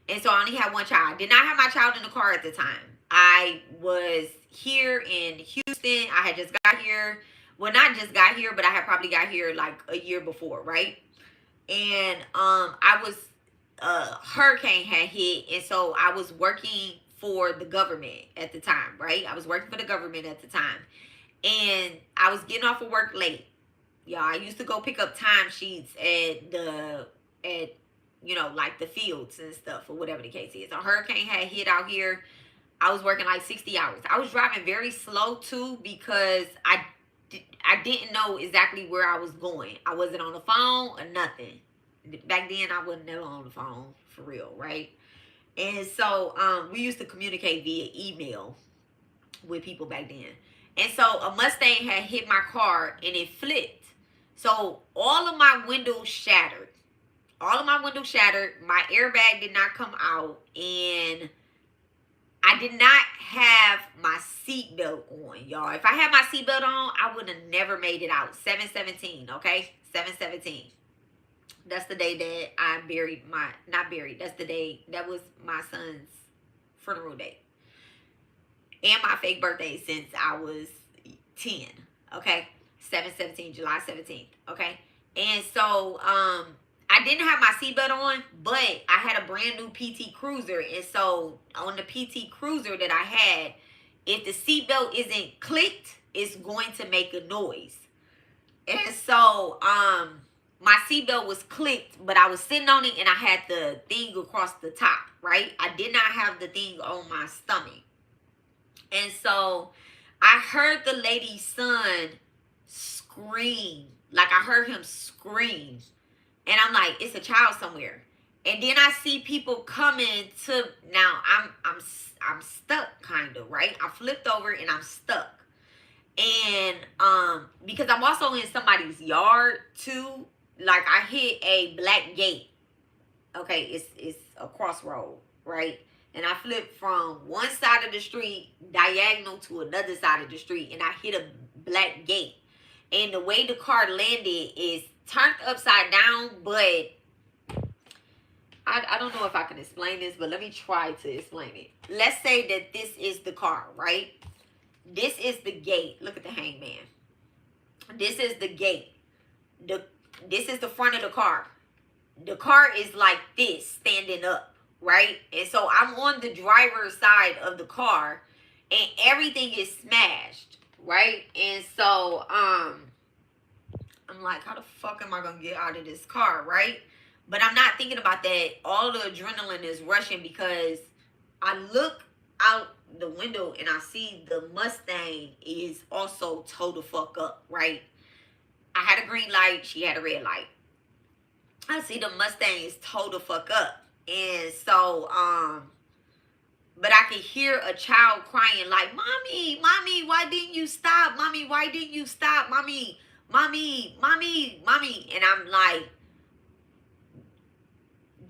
And so I only had one child. Did not have my child in the car at the time. I was here in Houston. I had just got here. Well, not just got here, but I had probably got here like a year before, right? And I was hurricane had hit, and so I was working for the government at the time, right? I was working for the government at the time, and I was getting off of work late. Yeah, I used to go pick up timesheets at you know, like the fields and stuff or whatever the case is. A hurricane had hit out here. I was working like 60 hours. I was driving very slow too because I didn't know exactly where I was going. I wasn't on the phone or nothing. Back then, I wasn't never on the phone for real, right? And so we used to communicate via email with people back then. And so a Mustang had hit my car and it flipped. So all of my windows shattered. All of my windows shattered. My airbag did not come out. And I did not have my seatbelt on, y'all. If I had my seatbelt on, I would have never made it out. 7/17, okay? 7/17. That's the day that I buried my, not buried, that's the day, that was my son's funeral day. And my fake birthday since I was 10, okay? 7/17, July 17th, okay? And so, I didn't have my seatbelt on, but I had a brand new PT Cruiser. And so on the PT Cruiser that I had, if the seatbelt isn't clicked, it's going to make a noise. And so my seatbelt was clicked, but I was sitting on it and I had the thing across the top, right? I did not have the thing on my stomach. And so I heard the lady's son scream. Like I heard him scream. And I'm like, it's a child somewhere. And then I see people coming to, now I'm stuck kind of, right? I flipped over and I'm stuck. And because I'm also in somebody's yard too. Like I hit a black gate. Okay, it's a crossroad, right? And I flipped from one side of the street diagonal to another side of the street. And I hit a black gate. And the way the car landed is turned upside down, but I don't know if I can explain this, but let me try to explain it. Let's say that this is the car, right? This is the gate. Look at the hangman. This is the gate. This is the front of the car. The car is like this, standing up, right? And so I'm on the driver's side of the car, and everything is smashed, right? And so I'm like, how the fuck am I gonna get out of this car, right? But I'm not thinking about that. All the adrenaline is rushing because I look out the window and I see the Mustang is also towed the fuck up, right? I had a green light, she had a red light. I see the Mustang is towed the fuck up. And so, but I could hear a child crying like, Mommy, Mommy, why didn't you stop? Mommy, why didn't you stop? Mommy, Mommy, Mommy, Mommy. And I'm like,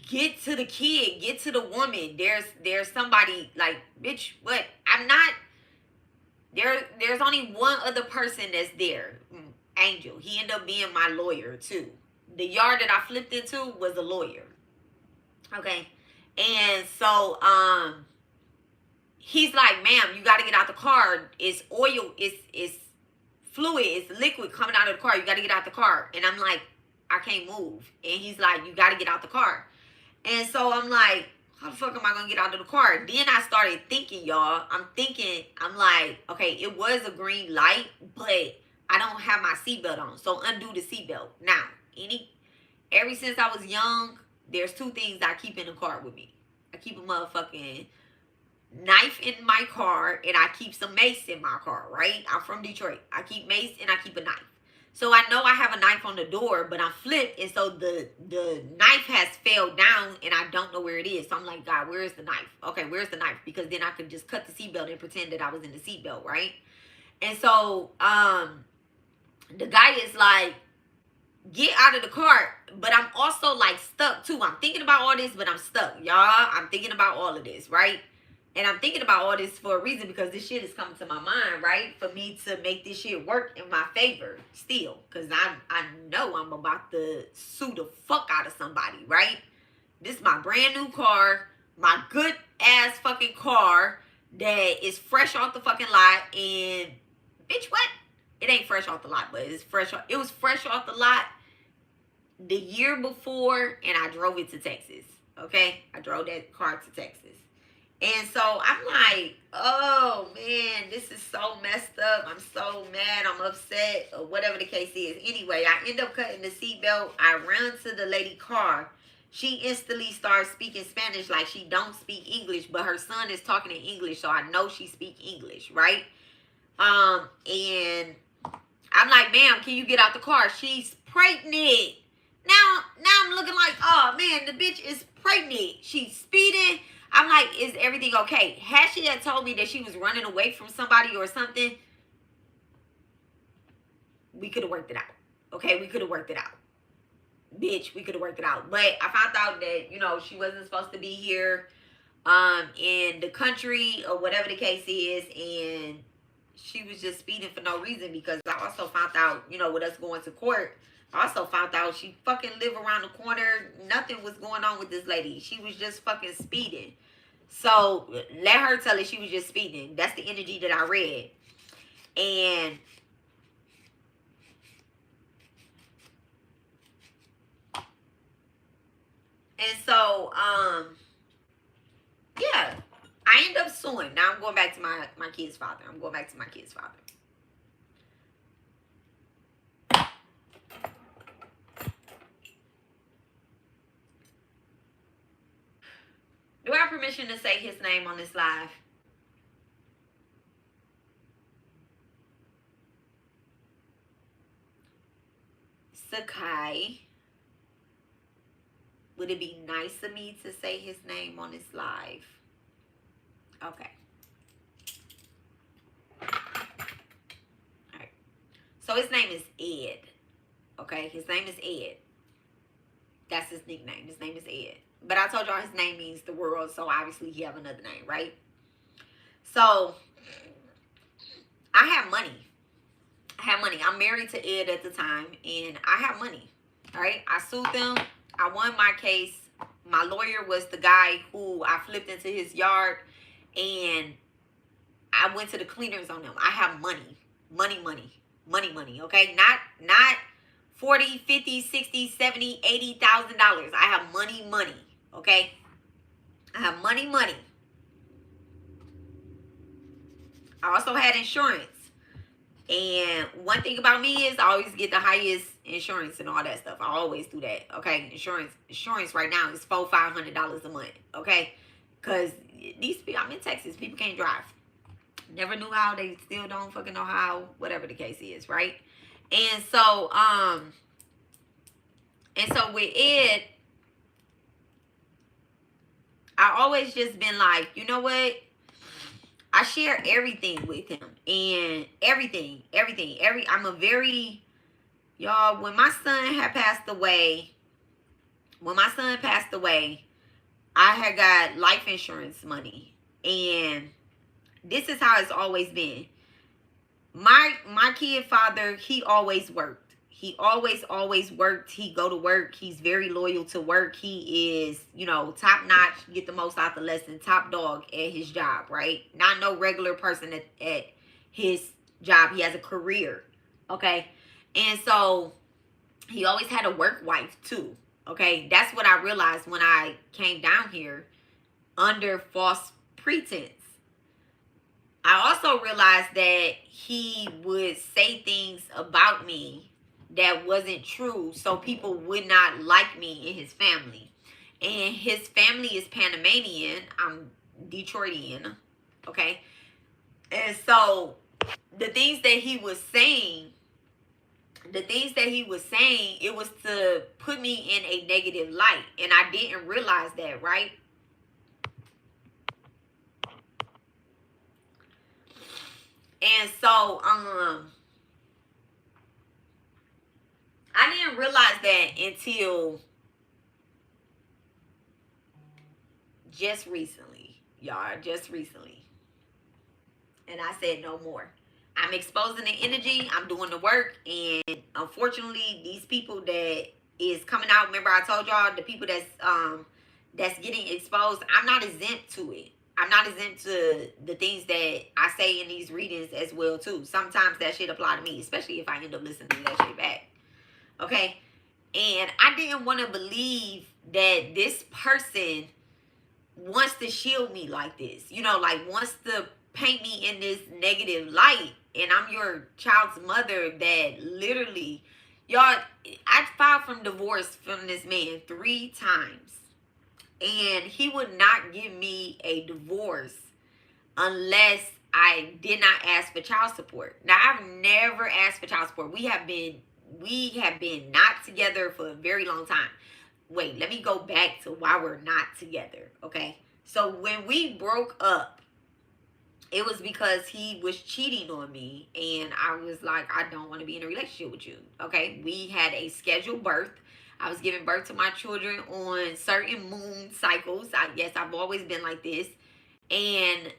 get to the kid, get to the woman. There's somebody, like, bitch, what? I'm not, there's only one other person that's there. Angel. He ended up being my lawyer too. The yard that I flipped into was a lawyer. Okay. And so he's like, ma'am, you gotta get out the car. It's oil, it's fluid, it's liquid coming out of the car. You gotta get out the car. And I'm like, I can't move. And he's like, you gotta get out the car. And so I'm like, how the fuck am I gonna get out of the car? Then I started thinking, y'all. I'm like, okay, it was a green light, but I don't have my seatbelt on. So undo the seatbelt. Now, ever since I was young, there's two things I keep in the car with me. I keep a motherfucking knife in my car, and I keep some mace in my car, right? I'm from Detroit. I keep mace and I keep a knife. So I know I have a knife on the door, but I'm flipped, and so the knife has fell down, and I don't know where it is. So I'm like, God, where is the knife? Okay, where's the knife? Because then I could just cut the seatbelt and pretend that I was in the seatbelt, right? And so the guy is like, get out of the car. But I'm also like stuck too. I'm thinking about all this, but I'm stuck, y'all. I'm thinking about all of this, right? And I'm thinking about all this for a reason, because this shit is coming to my mind, right? For me to make this shit work in my favor still. Because I know I'm about to sue the fuck out of somebody, right? This is my brand new car. My good ass fucking car that is fresh off the fucking lot. And bitch, what? It ain't fresh off the lot, but it's fresh. It was fresh off the lot the year before, and I drove it to Texas. Okay? I drove that car to Texas. And so I'm like, oh man, this is so messed up. I'm so mad. I'm upset, or whatever the case is. Anyway, I end up cutting the seatbelt. I run to the lady car. She instantly starts speaking Spanish like she don't speak English, but her son is talking in English, so I know she speak English, right? And I'm like, ma'am, can you get out the car? She's pregnant. Now I'm looking like, oh man, the bitch is pregnant. She's speeding. I'm like, is everything okay? Had she had told me that she was running away from somebody or something, we could have worked it out. Okay, we could have worked it out. Bitch, we could have worked it out. But I found out that, you know, she wasn't supposed to be here in the country or whatever the case is, and she was just speeding for no reason. Because I also found out, you know, with us going to court, I also found out she fucking lived around the corner. Nothing was going on with this lady. She was just fucking speeding. So let her tell it, she was just speeding. That's the energy that I read. And so yeah, I end up suing. Now I'm going back to my kid's father. I'm going back to my kid's father. Do I have permission to say his name on this live? Sekai. Would it be nice of me to say his name on this live? Okay. All right. So his name is Ed. Okay, his name is Ed. That's his nickname. His name is Ed. But I told y'all his name means the world, so obviously he have another name, right? So I have money. I'm married to Ed at the time, and I have money. All right, I sued them. I won my case. My lawyer was the guy who I flipped into his yard, and I went to the cleaners on them. I have money, okay? Not $40, $50, $60, $70, $80,000. I have money, okay? I have money. I also had insurance. And one thing about me is I always get the highest insurance and all that stuff. I always do that, okay? Insurance right now is $400-$500 a month, okay? Because these people, I'm in Texas, people can't drive. Never knew how, they still don't fucking know how, whatever the case is, right? And so with it, I always just been like, you know what? I share everything with him, and everything. I'm a very, y'all, when my son passed away, I had got life insurance money, and this is how it's always been. My kid father, he always worked. He always worked. He go to work. He's very loyal to work. He is, you know, top notch, get the most out the lesson, top dog at his job, right? Not no regular person at his job. He has a career, okay? And so he always had a work wife too, okay? That's what I realized when I came down here under false pretense. I also realized that he would say things about me that wasn't true, so people would not like me in his family. And his family is Panamanian. I'm Detroitian, okay? And so the things that he was saying, it was to put me in a negative light. And I didn't realize that, right? And so, I didn't realize that until just recently, y'all, just recently. And I said no more. I'm exposing the energy. I'm doing the work. And unfortunately, these people that is coming out, remember I told y'all, the people that's getting exposed, I'm not exempt to it. I'm not exempt to the things that I say in these readings as well, too. Sometimes that shit apply to me, especially if I end up listening to that shit back. Okay? And I didn't want to believe that this person wants to shield me like this. You know, like wants to paint me in this negative light. And I'm your child's mother that literally, y'all, I filed for divorce from this man 3 times. And he would not give me a divorce unless I did not ask for child support. Now, I've never asked for child support. We have been not together for a very long time. Wait, let me go back to why we're not together, okay? So when we broke up, it was because he was cheating on me, and I was like, I don't want to be in a relationship with you, okay? We had a scheduled birth. I was giving birth to my children on certain moon cycles. I guess I've always been like this. And,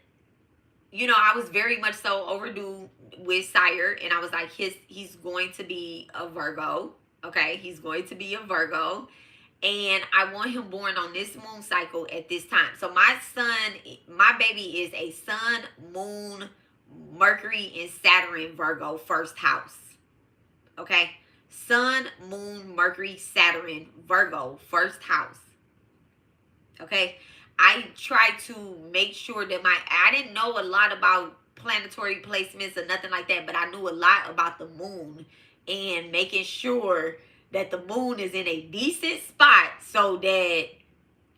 you know, I was very much so overdue with Sire. And I was like, he's going to be a Virgo. Okay, he's going to be a Virgo. And I want him born on this moon cycle at this time. So my baby is a sun, moon, Mercury, and Saturn Virgo first house. Okay? Sun, moon, Mercury, Saturn, Virgo, first house. Okay? I try to make sure that I didn't know a lot about planetary placements or nothing like that, but I knew a lot about the moon and making sure that the moon is in a decent spot so that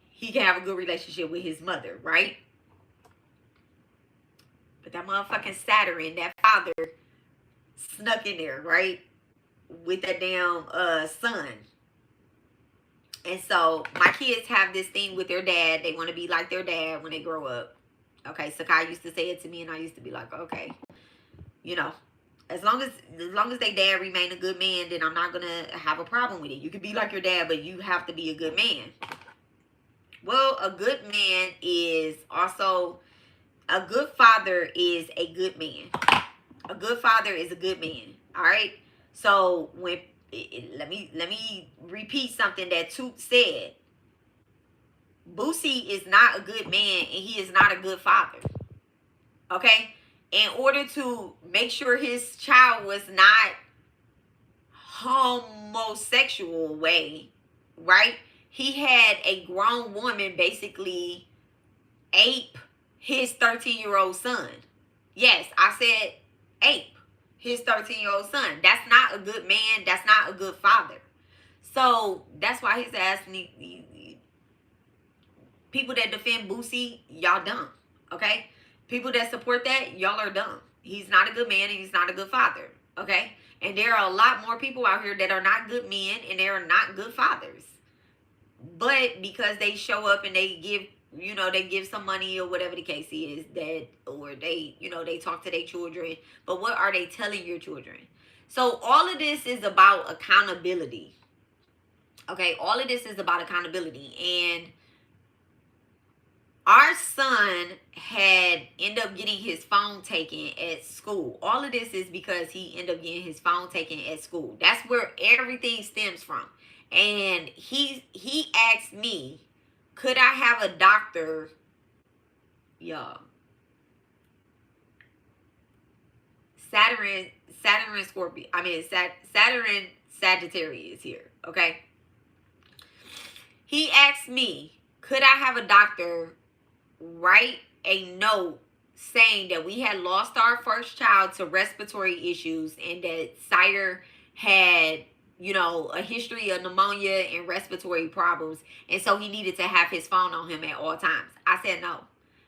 he can have a good relationship with his mother, right? But that motherfucking Saturn, that father, snuck in there, right? With that damn son. And so my kids have this thing with their dad. They want to be like their dad when they grow up. Okay, Sekai used to say it to me, and I used to be like, okay, you know, as long as their dad remain a good man, then I'm not gonna have a problem with it. You can be like your dad, but you have to be a good man. Well, a good man is also, a good father is a good man. A good father is a good man. All right. So when let me repeat something that Tootie said. Boosie is not a good man, and he is not a good father. Okay? In order to make sure his child was not homosexual way, right? He had a grown woman basically ape his 13-year-old son. Yes, I said ape his 13-year-old son. That's not a good man. That's not a good father. So that's why he's asking people that defend Boosie, y'all dumb. Okay? People that support that, y'all are dumb. He's not a good man and he's not a good father. Okay? And there are a lot more people out here that are not good men and they are not good fathers. But because they show up and they give, they give some money or whatever the case is, that, or they, they talk to their children. But what are they telling your children? So all of this is about accountability. Okay? All of this is about accountability. And our son had ended up getting his phone taken at school. All of this is because he ended up getting his phone taken at school. That's where everything stems from. And he asked me, could I have a doctor? Y'all. Saturn Scorpio. Saturn Sagittarius here. Okay. He asked me, could I have a doctor write a note saying that we had lost our first child to respiratory issues and that Sire had, a history of pneumonia and respiratory problems, and so he needed to have his phone on him at all times. I said no.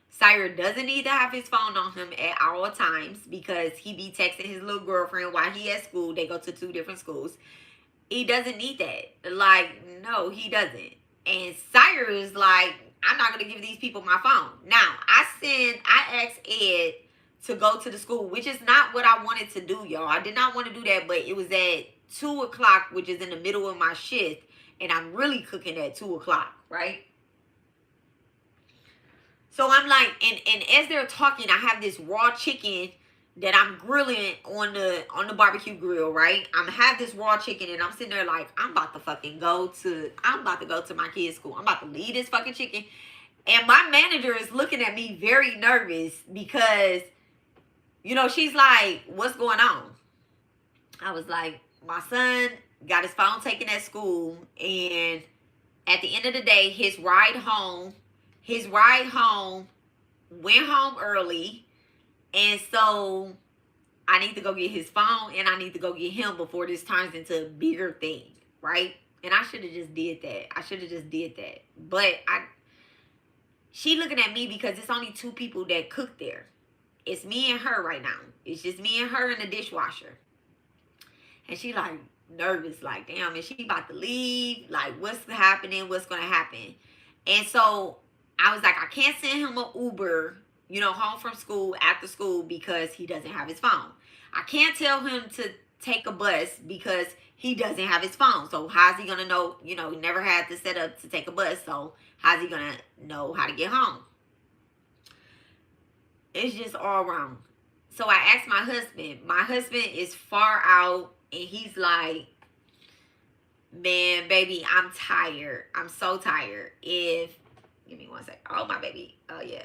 Sire doesn't need to have his phone on him at all times because he be texting his little girlfriend while he at school. They go to 2 different schools. He doesn't need that. Like, no, he doesn't. And Sire is like, I'm not going to give these people my phone. Now, I asked Ed to go to the school, which is not what I wanted to do, y'all. I did not want to do that, but it was at 2 o'clock, which is in the middle of my shift, and I'm really cooking at 2 o'clock, right? So I'm like, and as they're talking, I have this raw chicken that I'm grilling on the barbecue grill, right? I'm have this raw chicken and I'm sitting there like, I'm about to go to my kid's school. I'm about to leave this fucking chicken. And my manager is looking at me very nervous because, she's like, what's going on? I was like, my son got his phone taken at school, and at the end of the day, his ride home went home early. And so I need to go get his phone and I need to go get him before this turns into a bigger thing, right? And I should have just did that. But she looking at me because it's only 2 people that cook there. It's me and her right now. It's just me and her and the dishwasher. And she like nervous, like, damn, is she about to leave? Like, what's happening? What's going to happen? And so I was like, I can't send him an Uber, home from school, after school, because he doesn't have his phone. I can't tell him to take a bus because he doesn't have his phone. So how's he going to know, he never had to set up to take a bus. So how's he going to know how to get home? It's just all wrong. So I asked my husband. My husband is far out and he's like, man, baby, I'm tired. I'm so tired. Give me one sec. Oh, my baby. Oh, yeah.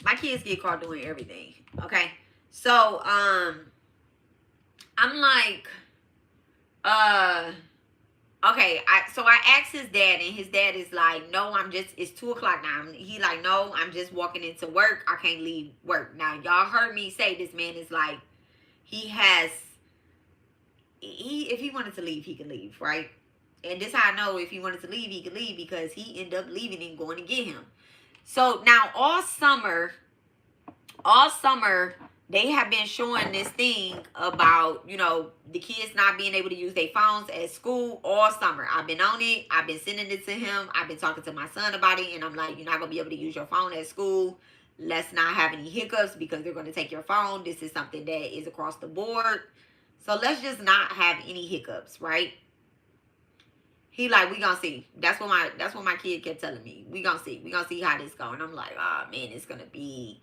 My kids get caught doing everything. Okay. So, I'm like, okay. So I asked his dad and his dad is like, no, it's 2 o'clock now. He like, no, I'm just walking into work. I can't leave work. Now, y'all heard me say this man is like, if he wanted to leave, he could leave, right? And this how I know if he wanted to leave, he could leave because he ended up leaving and going to get him. So now all summer, they have been showing this thing about, the kids not being able to use their phones at school all summer. I've been on it. I've been sending it to him. I've been talking to my son about it. And I'm like, you're not going to be able to use your phone at school. Let's not have any hiccups because they're going to take your phone. This is something that is across the board. So let's just not have any hiccups, right? He like, we gonna see. That's what my kid kept telling me. We gonna see. We gonna see how this go. And I'm like, oh man, it's gonna be,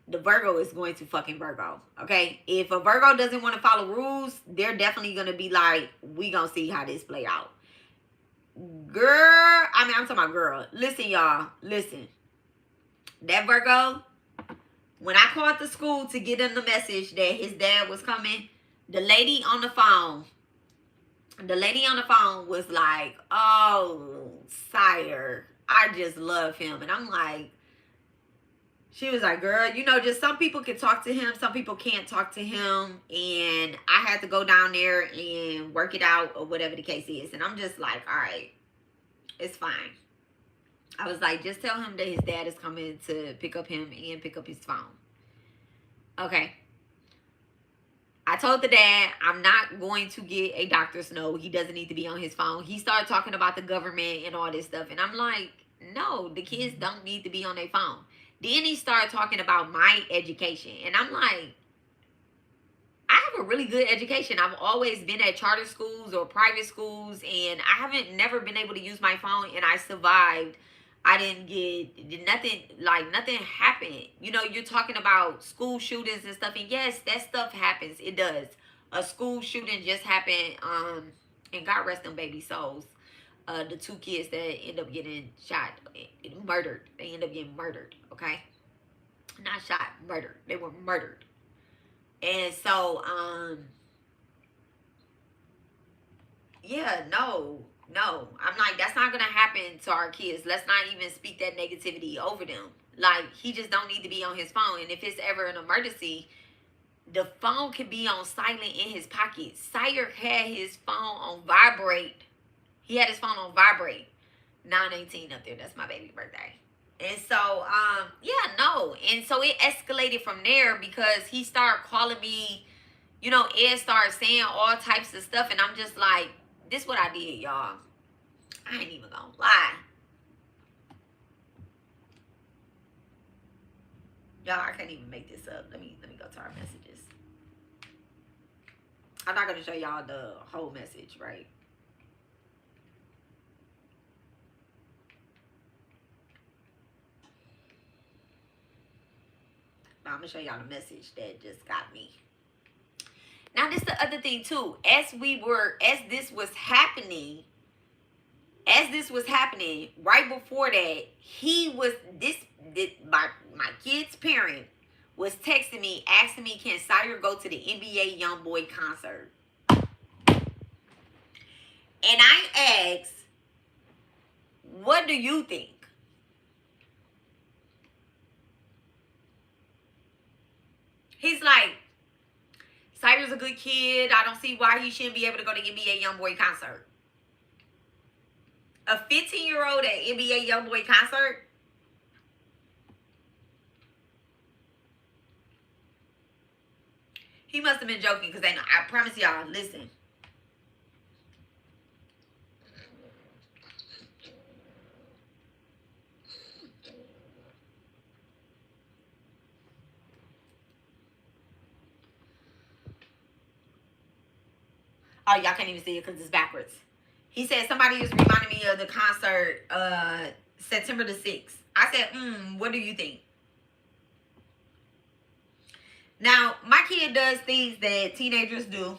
the Virgo is going to fucking Virgo. Okay? If a Virgo doesn't want to follow rules, they're definitely gonna be like, we gonna see how this play out. Girl, I mean, I'm talking about girl. Listen, y'all. Listen. That Virgo, when I called the school to get him the message that his dad was coming, the lady on the phone was like, oh, sire, I just love him. And I'm like, she was like, girl, you know, just some people can talk to him, some people can't talk to him. And I had to go down there and work it out or whatever the case is. And I'm just like, all right, it's fine. I was like, just tell him that his dad is coming to pick up him and pick up his phone. Okay. I told the dad, I'm not going to get a doctor's note. He doesn't need to be on his phone. He started talking about the government and all this stuff. And I'm like, no, the kids don't need to be on their phone. Then he started talking about my education. And I'm like, I have a really good education. I've always been at charter schools or private schools. And I haven't never been able to use my phone. And I survived. I didn't get nothing, like nothing happened. You know, you're talking about school shootings and stuff. And yes, that stuff happens. It does. A school shooting just happened. And God rest them baby souls. The 2 kids that end up getting shot, murdered. They end up getting murdered. Okay. Not shot, murdered. They were murdered. And so, yeah, no. I'm like, that's not going to happen to our kids. Let's not even speak that negativity over them. Like, he just don't need to be on his phone. And if it's ever an emergency, the phone could be on silent in his pocket. Sire had his phone on vibrate. He had his phone on vibrate. 9/18 up there. That's my baby birthday. And so, yeah, no. And so it escalated from there because he started calling me, you know, Ed started saying all types of stuff. And I'm just like, this what I did, y'all. I ain't even gonna lie. Y'all, I can't even make this up. Let me go to our messages. I'm not gonna show y'all the whole message, right? But I'm gonna show y'all the message that just got me. Now, this is the other thing too. As this was happening, right before that, my kid's parent was texting me, asking me, can Sire go to the NBA YoungBoy concert? And I asked, what do you think? He's like, Sire's a good kid. I don't see why he shouldn't be able to go to NBA YoungBoy concert. A 15-year-old at NBA YoungBoy concert? He must have been joking because I promise y'all, listen. Oh, y'all can't even see it because it's backwards. He said, somebody is reminding me of the concert September the 6th. I said, what do you think? Now, my kid does things that teenagers do.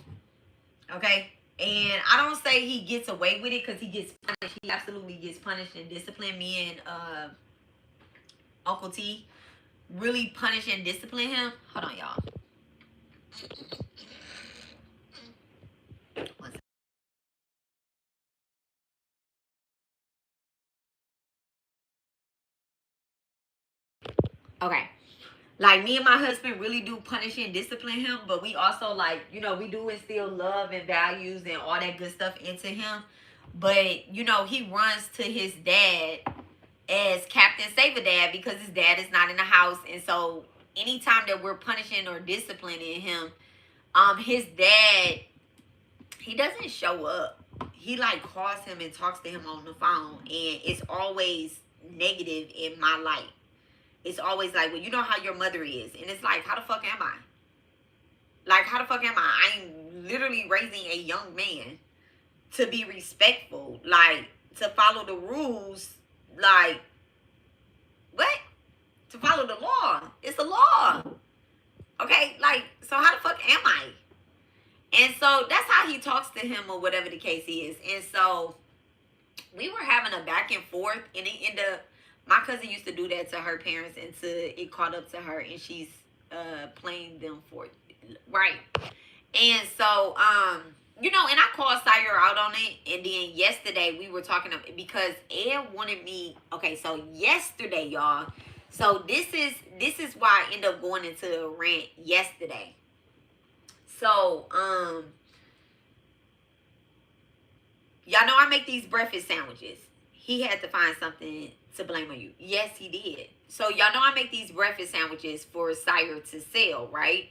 Okay? And I don't say he gets away with it because he gets punished. He absolutely gets punished and disciplined. Me and Uncle T really punish and discipline him. Hold on, y'all. Okay. Like, me and my husband really do punish and discipline him, but we also, like, you know, we do instill love and values and all that good stuff into him. But, you know, he runs to his dad as Captain Save-A-Dad because his dad is not in the house. And so anytime that we're punishing or disciplining him, his dad, he doesn't show up. He, like, calls him and talks to him on the phone. And it's always negative in my light. It's always like, well, you know how your mother is. And it's like, how the fuck am I? Like, how the fuck am I? I'm literally raising a young man to be respectful, like, to follow the rules, like, what? To follow the law. It's the law. Okay? Like, so how the fuck am I? And so that's how he talks to him or whatever the case is. And so we were having a back and forth, and it ended up, my cousin used to do that to her parents until it caught up to her, and she's playing them for it. Right. And so, you know, and I called Sire out on it. And then yesterday we were talking because Ed wanted me. Okay, so yesterday, y'all. So this is why I end up going into a rant yesterday. So, y'all know I make these breakfast sandwiches. He had to find something to blame on you. Yes, he did. So y'all know I make these breakfast sandwiches for Sire to sell, right?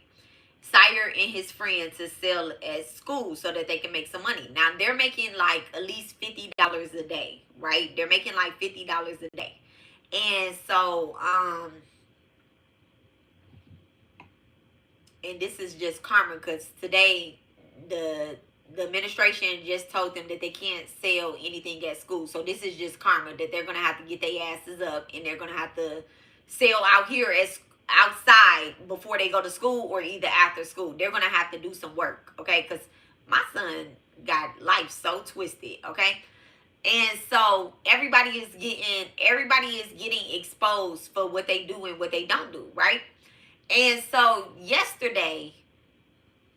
Sire and his friend to sell at school so that they can make some money. Now they're making like at least $50 a day, right? They're making like $50 a day. And so, and this is just karma because today the administration just told them that they can't sell anything at school. So this is just karma that they're going to have to get their asses up and they're going to have to sell out here as outside before they go to school or either after school. They're going to have to do some work, okay? Because my son got life so twisted, okay? And so everybody is getting exposed for what they do and what they don't do, right? And so yesterday,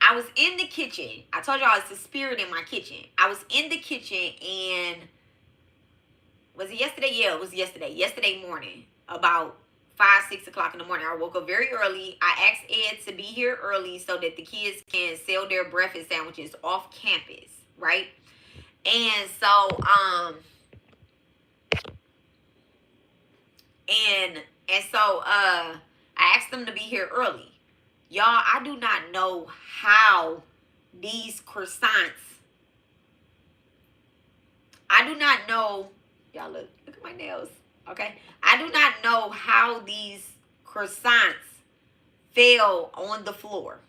I was in the kitchen. I told y'all it's a spirit in my kitchen. I was in the kitchen and was it yesterday? Yeah, it was yesterday. Yesterday morning, about 5, 6 o'clock in the morning. I woke up very early. I asked Ed to be here early so that the kids can sell their breakfast sandwiches off campus, right? And so, I asked them to be here early. Y'all, I do not know how these croissants, I do not know, y'all look at my nails, okay? I do not know how these croissants fell on the floor.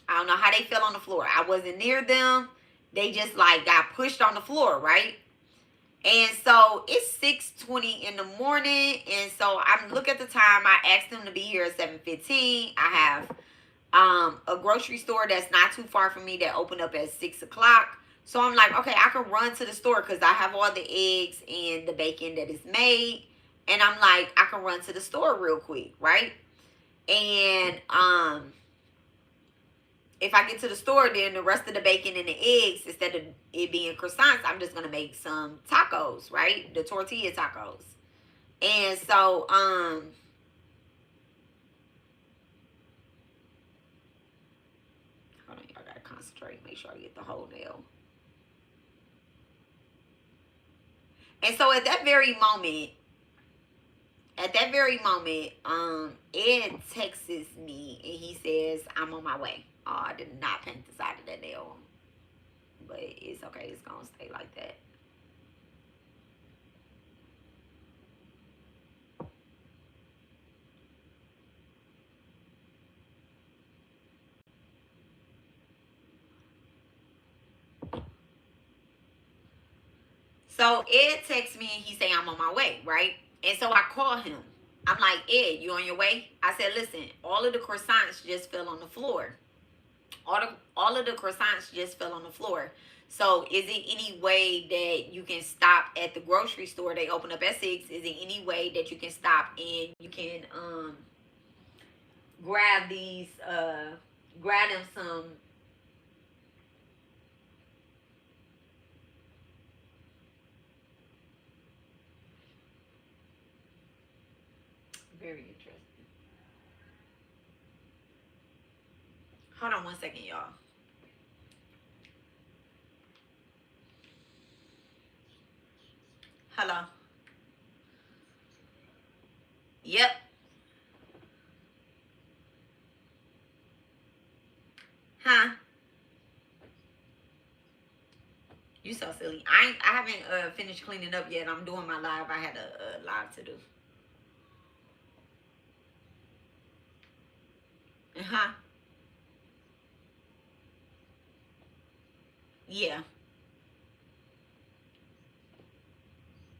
I don't know how they fell on the floor. I wasn't near them. They just like got pushed on the floor, right? And so it's 6:20 in the morning. And so I look at the time. I asked them to be here at 7:15. I have a grocery store that's not too far from me that opened up at 6 o'clock. So I'm like, okay, I can run to the store because I have all the eggs and the bacon that is made. And I'm like, I can run to the store real quick, right? And if I get to the store, then the rest of the bacon and the eggs, instead of it being croissants, I'm just gonna make some tacos, right? The tortilla tacos. And so hold on, y'all gotta concentrate, make sure I get the whole nail. And so at that very moment, Ed texts me and he says, I'm on my way. Oh, I did not paint the side of that nail. But it's okay, it's gonna stay like that. So Ed texts me and he say I'm on my way, right? And so I call him. I'm like, Ed, you on your way? I said, listen, all of the croissants just fell on the floor. All of the croissants just fell on the floor. So is it any way that you can stop at the grocery store? They open up at 6. Is it any way that you can stop and you can grab these, grab them some very interesting. Hold on 1 second, y'all. Hello. Yep. Huh? You so silly. I haven't finished cleaning up yet. I'm doing my live. I had a live to do. Uh-huh. Yeah.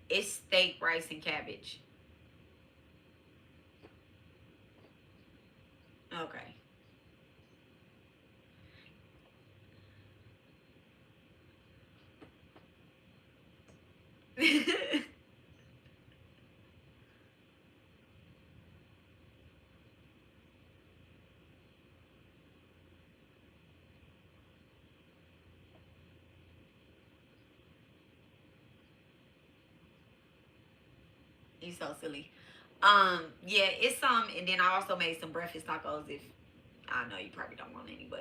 It's steak, rice, and cabbage. Okay. You so silly. Yeah, it's some, and then I also made some breakfast tacos. If I know you probably don't want any, but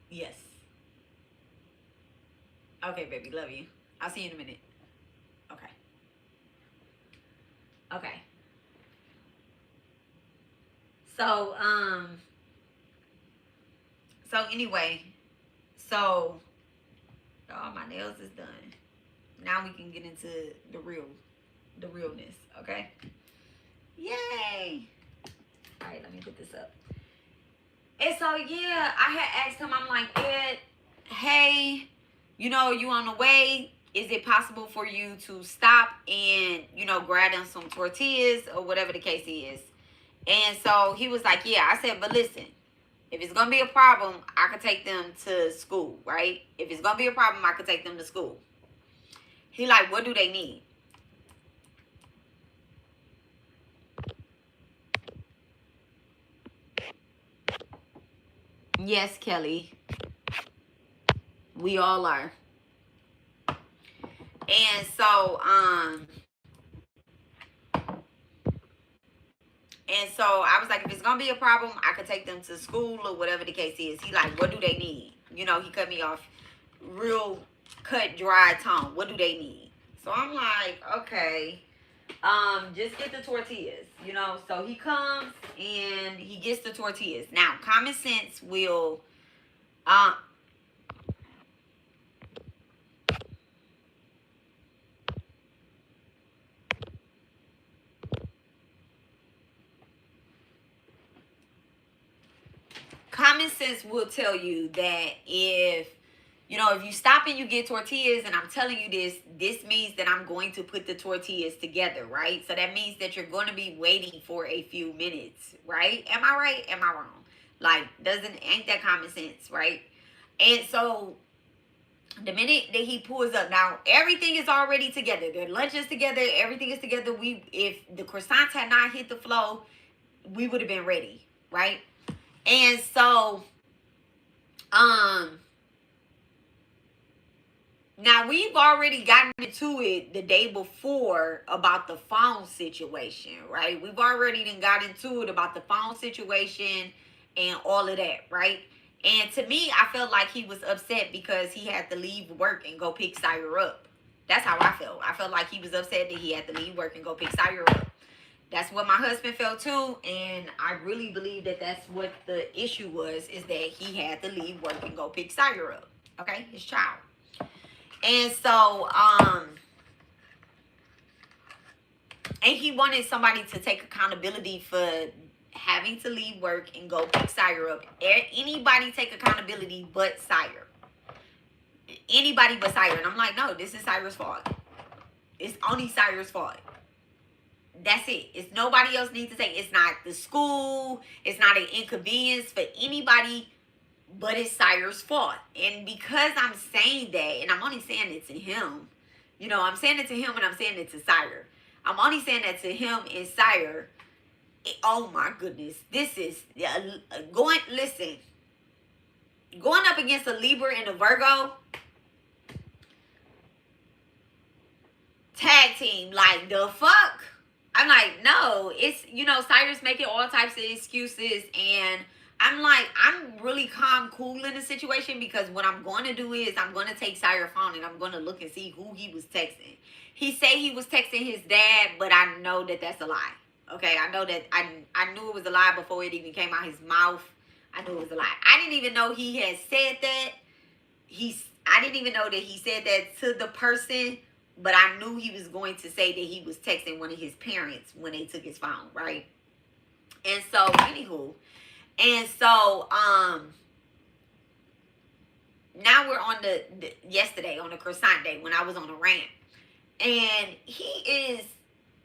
yes. Okay, baby, love you. I'll see you in a minute. Okay. Okay. So, so anyway, so all my nails is done. Now we can get into the realness. Okay. Yay. All right, let me put this up. And so yeah, I had asked him. I'm like, Ed, hey, you know, you on the way? Is it possible for you to stop and, you know, grab them some tortillas or whatever the case is? And so he was like, yeah. I said, but listen, if it's gonna be a problem, I could take them to school, right? If it's gonna be a problem, I could take them to school. He like, what do they need? Yes, Kelly. We all are. And so, I was like, if it's gonna be a problem, I could take them to school or whatever the case is. He like, what do they need? You know, he cut me off real cut, dry tone. What do they need? So I'm like, okay, just get the tortillas, you know. So he comes and he gets the tortillas. Now, common sense will, common sense will tell you that if, you know, if you stop and you get tortillas, and I'm telling you this means that I'm going to put the tortillas together, right? So that means that you're going to be waiting for a few minutes, right? Am I right? Am I wrong? Like, ain't that common sense, right? And so the minute that he pulls up, now everything is already together. Their lunch is together. Everything is together. If the croissants had not hit the flow, we would have been ready, right? And so, now we've already gotten into it the day before about the phone situation, right? We've already got into it about the phone situation and all of that, right? And to me, I felt like he was upset because he had to leave work and go pick Sire up. That's how I felt. I felt like he was upset that he had to leave work and go pick Sire up. That's what my husband felt too, and I really believe that that's what the issue was, is that he had to leave work and go pick Sire up, okay, his child. And so, and he wanted somebody to take accountability for having to leave work and go pick Sire up. Anybody take accountability but Sire. Anybody but Sire. And I'm like, no, this is Sire's fault. It's only Sire's fault. That's it. It's nobody else needs to say. It's not the school. It's not an inconvenience for anybody, but it's Sire's fault. And because I'm saying that, and I'm only saying it to him, you know, I'm saying it to him and I'm saying it to Sire. I'm only saying that to him and Sire. Oh my goodness. This is going up against a Libra and a Virgo. Tag team. Like, the fuck? I'm like, no, it's, you know, Sire's making all types of excuses, and I'm like, I'm really calm, cool in the situation, because what I'm going to do is I'm going to take Sire's phone and I'm going to look and see who he was texting. He said he was texting his dad, but I know that that's a lie. Okay, I know that I knew it was a lie before it even came out his mouth. I knew it was a lie. I didn't even know he had said that. I didn't even know that he said that to the person. But I knew he was going to say that he was texting one of his parents when they took his phone, right? And so, anywho. And so, now we're on the yesterday on the croissant day when I was on the rant. And he is,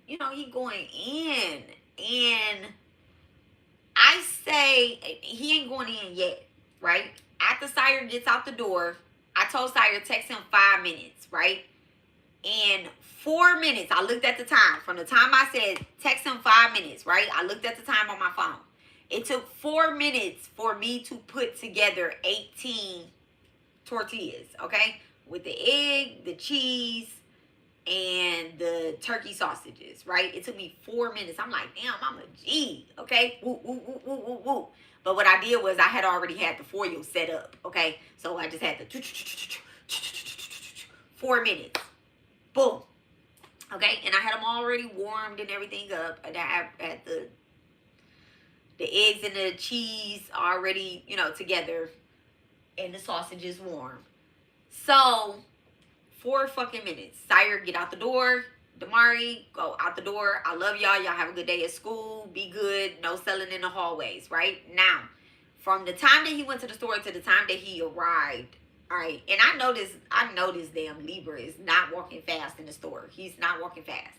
you know, he going in. And I say, he ain't going in yet, right? After Sire gets out the door, I told Sire text him 5 minutes, right? In 4 minutes, I looked at the time. From the time I said text him 5 minutes, right? I looked at the time on my phone. It took 4 minutes for me to put together 18 tortillas, okay? With the egg, the cheese, and the turkey sausages, right? It took me 4 minutes. I'm like, damn, I'm a G, okay? Woo, woo, woo, woo, woo, woo. But what I did was I had already had the foil set up, okay? So I just had the 4 minutes. Boom. Okay? And I had them already warmed and everything up. And I had the eggs and the cheese already, you know, together. And the sausages warm. So 4 fucking minutes. Sire, get out the door. Damari, go out the door. I love y'all. Y'all have a good day at school. Be good. No selling in the hallways, right? Now, from the time that he went to the store to the time that he arrived, all right, and I know this damn Libra is not walking fast in the store. He's not walking fast.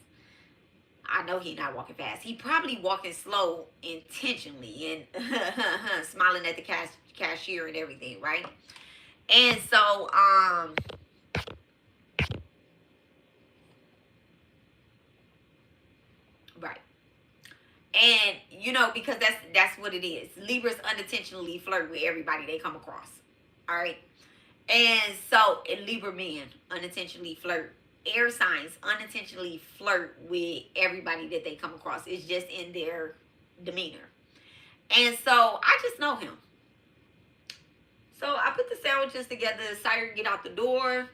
I know he's not walking fast. He probably walking slow intentionally and smiling at the cashier and everything, right? And so, right. And, you know, because that's what it is. Libras unintentionally flirt with everybody they come across. All right. And so, Libra men unintentionally flirt. Air signs unintentionally flirt with everybody that they come across. It's just in their demeanor. And so, I just know him. So, I put the sandwiches together. Sire get out the door.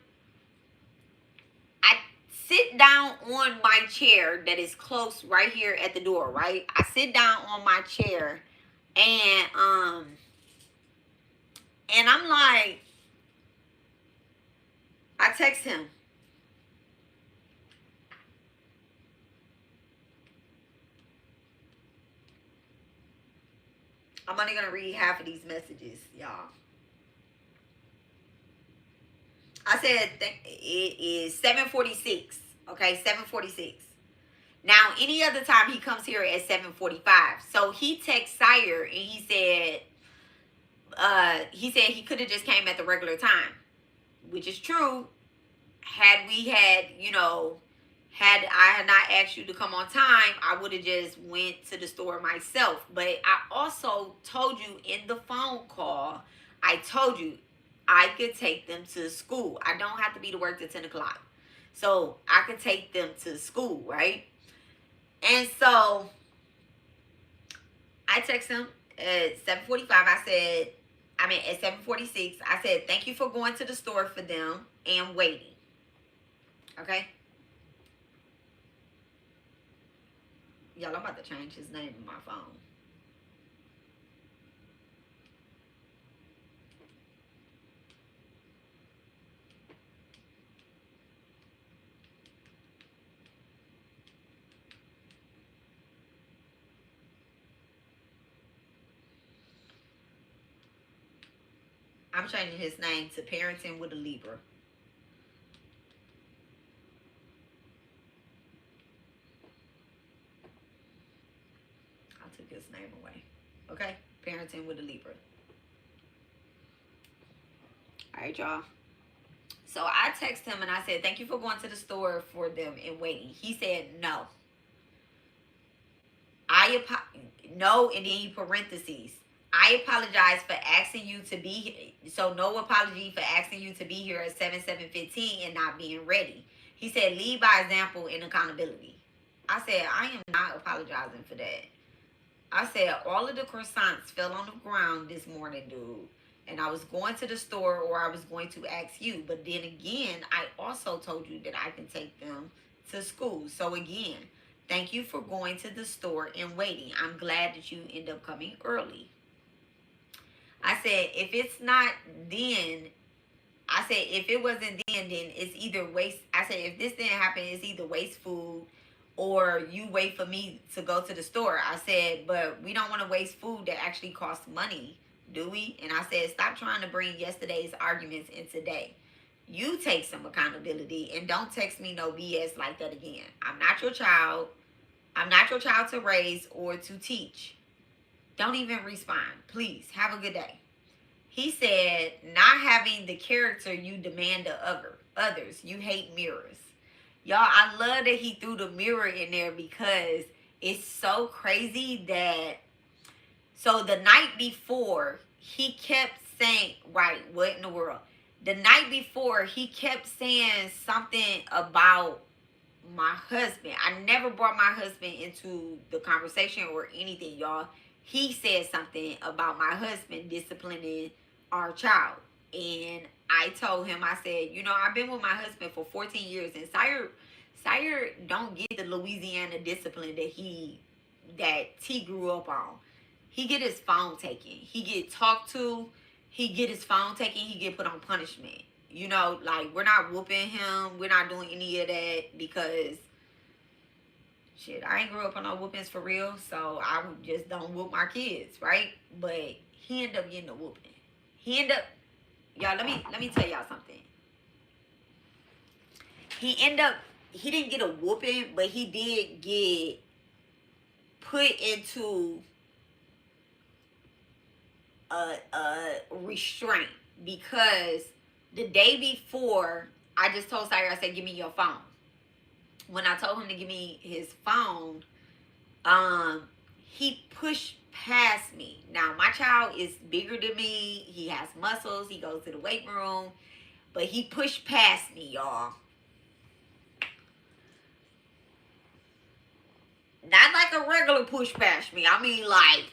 I sit down on my chair that is close right here at the door, right? I sit down on my chair and I'm like, I text him. I'm only gonna read half of these messages, y'all. I said it is 7:46. Okay, 7:46. Now, any other time he comes here at 7:45. So he texts Sire and he said he could have just came at the regular time, which is true. Had we had, you know, had I had not asked you to come on time, I would have just went to the store myself. But I also told you in the phone call, I told you I could take them to school. I don't have to be to work till 10 o'clock. So I could take them to school, right? And so I text him at 7:45. At 7:46, I said, thank you for going to the store for them and waiting. Okay? Y'all, I'm about to change his name in my phone. I'm changing his name to Parenting with a Libra. I took his name away. Okay? Parenting with a Libra. Alright, y'all. So I text him and I said, thank you for going to the store for them and waiting. He said no. No, and then he parentheses. I apologize for asking you to be here. So no apology for asking you to be here at 7:15 and not being ready. He said, lead by example and accountability. I said, I am not apologizing for that. I said, all of the croissants fell on the ground this morning, dude. And I was going to the store or I was going to ask you. But then again, I also told you that I can take them to school. So again, thank you for going to the store and waiting. I'm glad that you end up coming early. I said, if it's not then, I said, if it wasn't then it's either waste. I said, if this didn't happen, it's either waste food or you wait for me to go to the store. I said, but we don't want to waste food that actually costs money Do we? And I said, stop trying to bring yesterday's arguments in today. You take some accountability and don't text me no BS like that again. I'm not your child. I'm not your child to raise or to teach. Don't even respond. Please, have a good day. He said, not having the character you demand of others. You hate mirrors. Y'all, I love that he threw the mirror in there because it's so crazy that... So the night before, he kept saying... Right, what in the world? The night before, he kept saying something about my husband. I never brought my husband into the conversation or anything, y'all. He said something about my husband disciplining our child. And I told him, I said, you know, I've been with my husband for 14 years. And Sire don't get the Louisiana discipline that T grew up on. He get his phone taken. He get talked to. He get his phone taken. He get put on punishment. You know, like, we're not whooping him. We're not doing any of that because, shit, I ain't grew up on no whoopings for real. So I just don't whoop my kids, right? But he ended up getting a whooping. He ended up, y'all, let me tell y'all something. He didn't get a whooping, but he did get put into a restraint because the day before, I just told Sire, I said, give me your phone. When I told him to give me his phone, he pushed past me. Now, my child is bigger than me. He has muscles. He goes to the weight room. But he pushed past me, y'all. Not like a regular push past me. I mean, like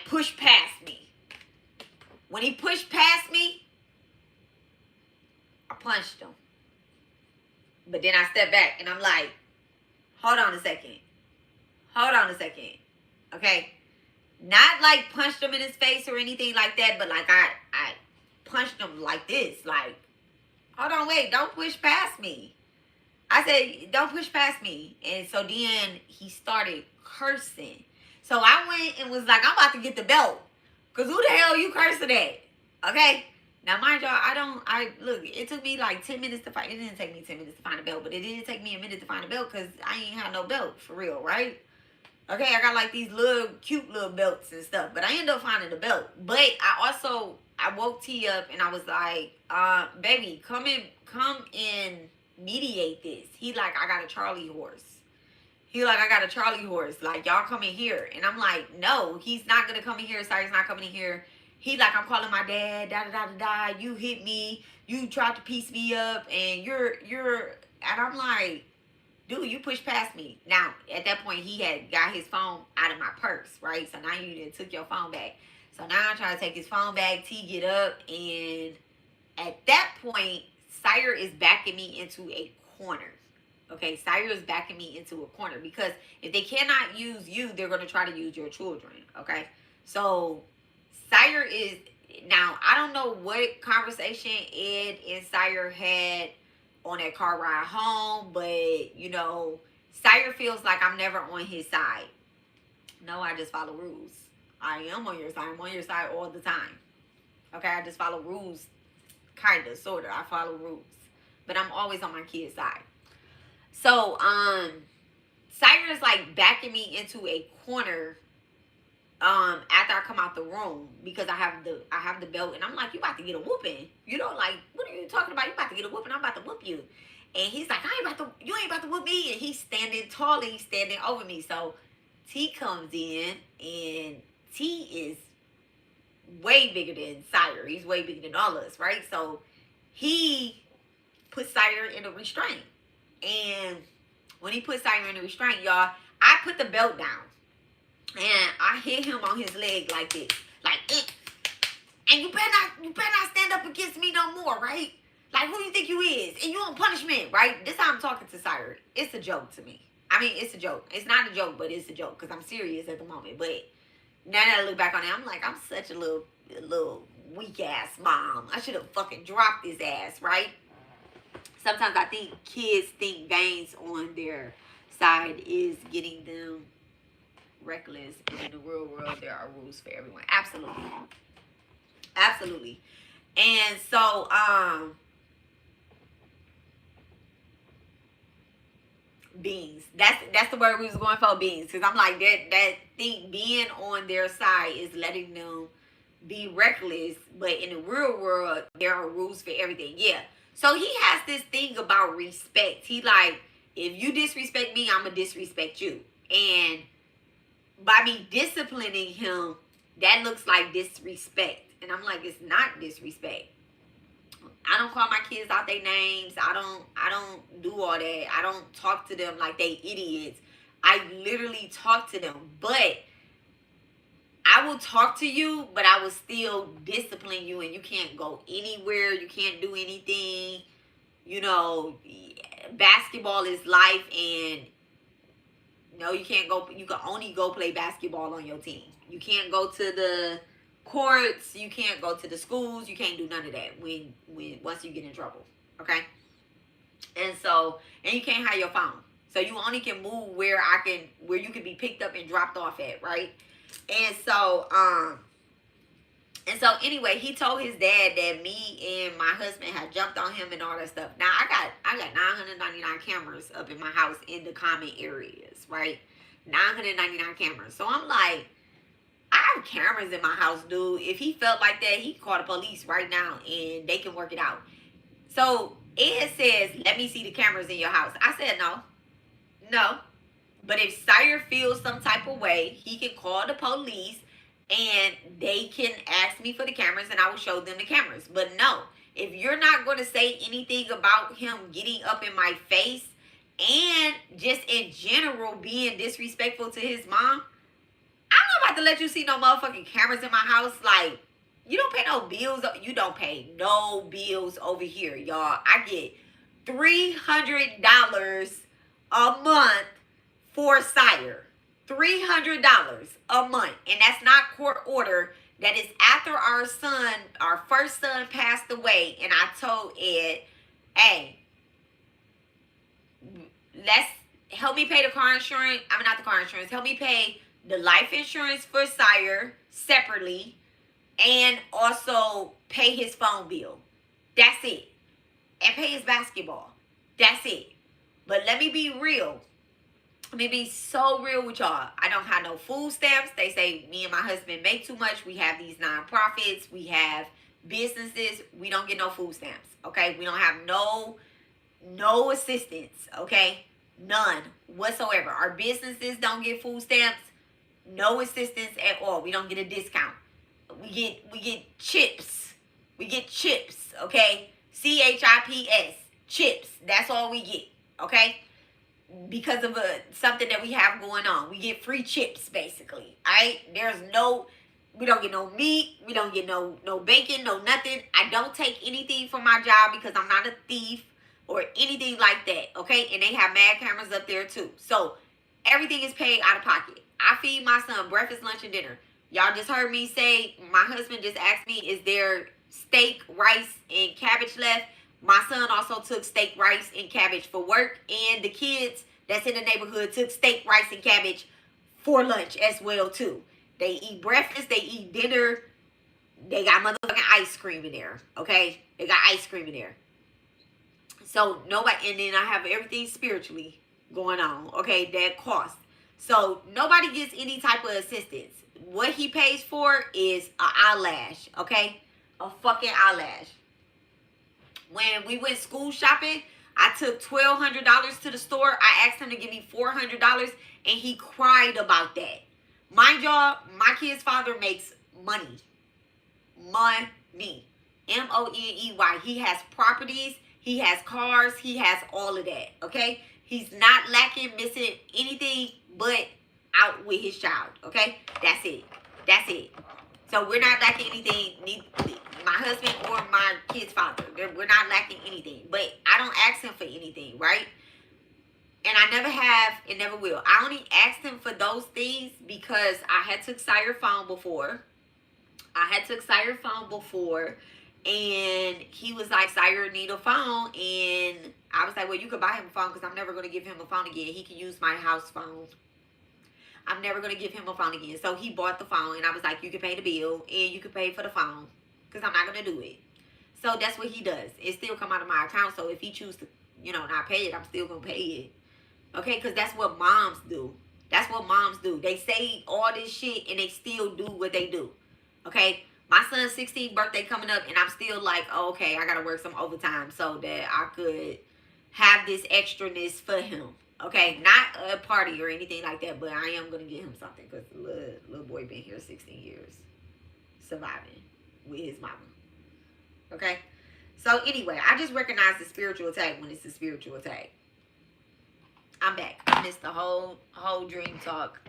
push past me. When he pushed past me, I punched him. But then I stepped back and I'm like, hold on a second. Hold on a second. Okay? Not like punched him in his face or anything like that, but like I punched him like this. Like, hold on, wait, don't push past me. I said, don't push past me. And so then he started cursing. So I went and was like, I'm about to get the belt. Because who the hell you cursing at? Okay? Now, mind y'all, look, it took me like 10 minutes to find, it didn't take me 10 minutes to find a belt, but it did take me a minute to find a belt because I ain't have no belt, for real, right? Okay, I got like these little, cute little belts and stuff, but I ended up finding the belt. But I woke T up and I was like, baby, come and mediate this. He like, I got a Charlie horse. He like, I got a Charlie horse. Like, y'all come in here. And I'm like, no, he's not going to come in here. Sorry, he's not coming in here. He like, I'm calling my dad, da-da-da-da-da. You hit me. You tried to piece me up. And and I'm like, dude, you pushed past me. Now, at that point, he had got his phone out of my purse, right? So now you took your phone back. So now I'm trying to take his phone back. T get up. And at that point, Sire is backing me into a corner. Okay, Sire is backing me into a corner because if they cannot use you, they're going to try to use your children. Okay, so Sire is... Now, I don't know what conversation Ed and Sire had on that car ride home, but, you know, Sire feels like I'm never on his side. No, I just follow rules. I am on your side. I'm on your side all the time. Okay, I just follow rules, kind of, sort of. I follow rules. But I'm always on my kid's side. So, Sire is like backing me into a corner after I come out the room because I have the belt and I'm like, you about to get a whooping. You know, like, what are you talking about? You about to get a whooping. I'm about to whoop you. And he's like, you ain't about to whoop me. And he's standing tall and he's standing over me. So T comes in and T is way bigger than Sire. He's way bigger than all of us, right? So he put Sire in a restraint. And when he put Sire in a restraint, y'all, I put the belt down. And I hit him on his leg like this. Like, and you better not stand up against me no more, right? Like, who you think you is? And you on punishment, right? This time I'm talking to Sire. It's a joke to me. I mean, it's a joke. It's not a joke, but it's a joke. Because I'm serious at the moment. But now that I look back on it, I'm like, I'm such a little weak-ass mom. I should have fucking dropped his ass, right? Sometimes I think kids think veins on their side is getting them reckless, and in the real world, there are rules for everyone. Absolutely. Absolutely. And so, beings. That's the word we was going for, beings. Because I'm like, that thing being on their side is letting them be reckless, but in the real world, there are rules for everything. Yeah. So he has this thing about respect. He like, if you disrespect me, I'm gonna disrespect you. And by me disciplining him, that looks like disrespect. And I'm like, it's not disrespect. I don't call my kids out their names. I don't do all that. I don't talk to them like they idiots. I literally talk to them. But I will talk to you, but I will still discipline you, and you can't go anywhere. You can't do anything. You know, basketball is life, and no, you can't go. You can only go play basketball on your team. You can't go to the courts. You can't go to the schools. You can't do none of that when once you get in trouble. Okay. And so, and you can't have your phone. So you only can move where you can be picked up and dropped off at, right? And so anyway, he told his dad that me and my husband had jumped on him and all that stuff. Now I got 999 cameras up in my house in the common areas, right? 999 cameras. So I'm like, I have cameras in my house, dude. If he felt like that, he could call the police right now and they can work it out. So Ed says, let me see the cameras in your house. I said, no. But if Sire feels some type of way, he can call the police and they can ask me for the cameras and I will show them the cameras. But no, if you're not going to say anything about him getting up in my face and just in general being disrespectful to his mom, I'm not about to let you see no motherfucking cameras in my house. Like, you don't pay no bills. You don't pay no bills over here, y'all. I get $300 a month for Sire. $300 a month. And that's not court order. That is after our first son passed away. And I told Ed, hey, let's help me pay the car insurance. I mean, not the car insurance. Help me pay the life insurance for Sire separately. And also pay his phone bill. That's it. And pay his basketball. That's it. But let me be real. Let me be so real with y'all. I don't have no food stamps. They say me and my husband make too much. We have these nonprofits. We have businesses. We don't get no food stamps. Okay? We don't have no assistance. Okay? None whatsoever. Our businesses don't get food stamps. No assistance at all. We don't get a discount. We get chips. We get chips. Okay? CHIPS. Chips. That's all we get. Okay? Because of something that we have going on. We get free chips, basically. Alright? We don't get no meat. We don't get no bacon, no nothing. I don't take anything from my job because I'm not a thief or anything like that. Okay? And they have mad cameras up there too. So, everything is paid out of pocket. I feed my son breakfast, lunch, and dinner. Y'all just heard me say, my husband just asked me, is there steak, rice, and cabbage left? My son also took steak, rice, and cabbage for work. And the kids that's in the neighborhood took steak, rice, and cabbage for lunch as well, too. They eat breakfast. They eat dinner. They got motherfucking ice cream in there. Okay? They got ice cream in there. So, nobody... And then I have everything spiritually going on. Okay? That costs. So, nobody gets any type of assistance. What he pays for is an eyelash. Okay? A fucking eyelash. When we went school shopping, I took $1,200 to the store. I asked him to give me $400, and he cried about that. Mind y'all, my kid's father makes money. Money. M-O-N-E-Y. He has properties. He has cars. He has all of that. Okay? He's not lacking, missing anything but out with his child. Okay? That's it. That's it. So we're not lacking anything. My husband or my kid's father. We're not lacking anything. But I don't ask him for anything, right? And I never have and never will. I only asked him for those things because I had took Sire phone before. And he was like, Sire need a phone. And I was like, well, you could buy him a phone because I'm never going to give him a phone again. He can use my house phone. I'm never going to give him a phone again. So he bought the phone, and I was like, you can pay the bill, and you can pay for the phone, because I'm not going to do it. So that's what he does. It still come out of my account, so if he chooses to, not pay it, I'm still going to pay it. Okay, because that's what moms do. That's what moms do. They say all this shit, and they still do what they do. Okay? My son's 16th birthday coming up, and I'm still like, oh, okay, I got to work some overtime so that I could have this extraness for him. Okay, not a party or anything like that, but I am going to get him something because little boy been here 16 years surviving with his mama. Okay, so anyway, I just recognize the spiritual attack when it's a spiritual attack. I'm back. I missed the whole dream talk.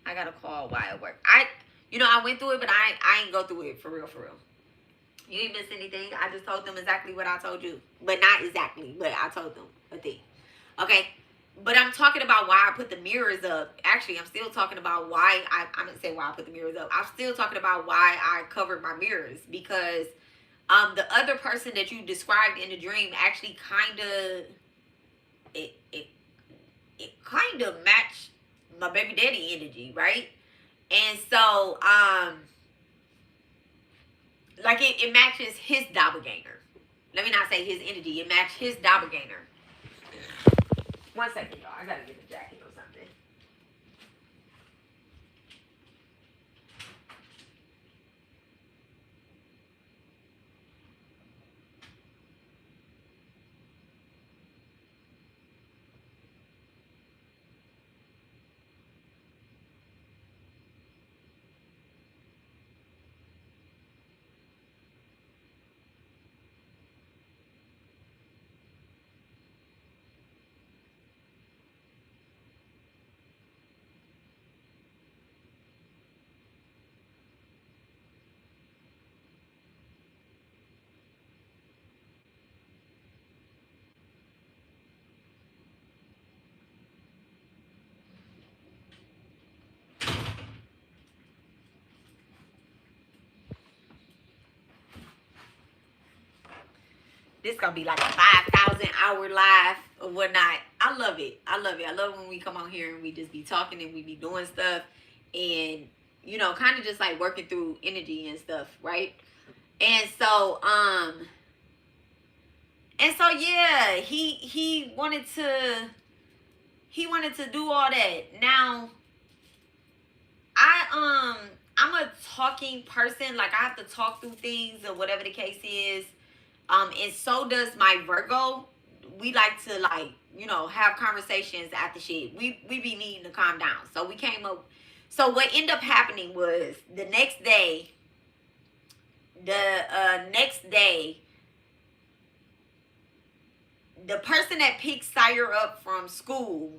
I got a call while at work. I went through it, but I ain't go through it for real. You ain't missed anything. I just told them exactly what I told you. But not exactly, but I told them a thing. Okay? But I'm talking about why I put the mirrors up. Actually, I'm still talking about why I didn't say why I put the mirrors up. I'm still talking about why I covered my mirrors. Because the other person that you described in the dream actually kind of... It kind of matched my baby daddy energy, right? And so, like it matches his doppelganger. Let me not say his energy. It matched his doppelganger. 1 second, y'all. I gotta get a jacket or something. This gonna be like a 5,000 hour live or whatnot. I love it. I love when we come on here and we just be talking and we be doing stuff and kind of just like working through energy and stuff, right? And so yeah, he wanted to do all that. Now I'm a talking person. Like I have to talk through things or whatever the case is. And so does my Virgo. We like to have conversations after shit. We be needing to calm down. So we came up. So what ended up happening was the next day, the person that picked Sire up from school,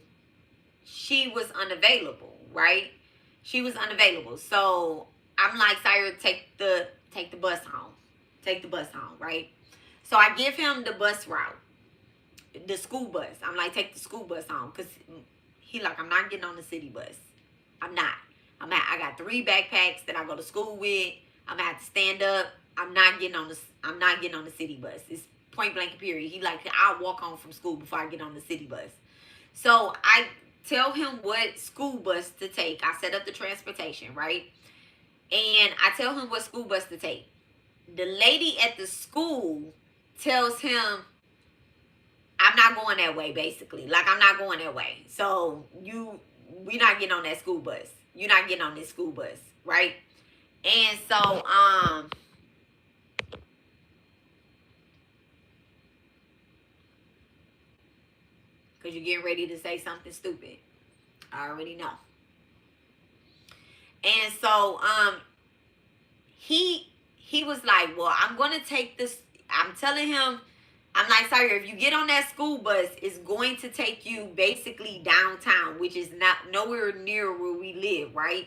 she was unavailable, right? She was unavailable. So I'm like, Sire, take the bus home. Take the bus home, right? So I give him the bus route, the school bus. I'm like, take the school bus home. Because he like, I'm not getting on the city bus. I'm not. I got 3 backpacks that I go to school with. I'm going to have to stand up. I'm not getting on the city bus. It's point blank period. He like, I'll walk home from school before I get on the city bus. So I tell him what school bus to take. I set up the transportation, right? And I tell him what school bus to take. The lady at the school tells him, I'm not going that way, basically. Like, I'm not going that way. So, we not getting on that school bus. You're not getting on this school bus, right? And so, because you're getting ready to say something stupid. I already know. And so, he was like, well, I'm going to take this. I'm telling him, I'm like, sorry, if you get on that school bus, it's going to take you basically downtown, which is not nowhere near where we live, right?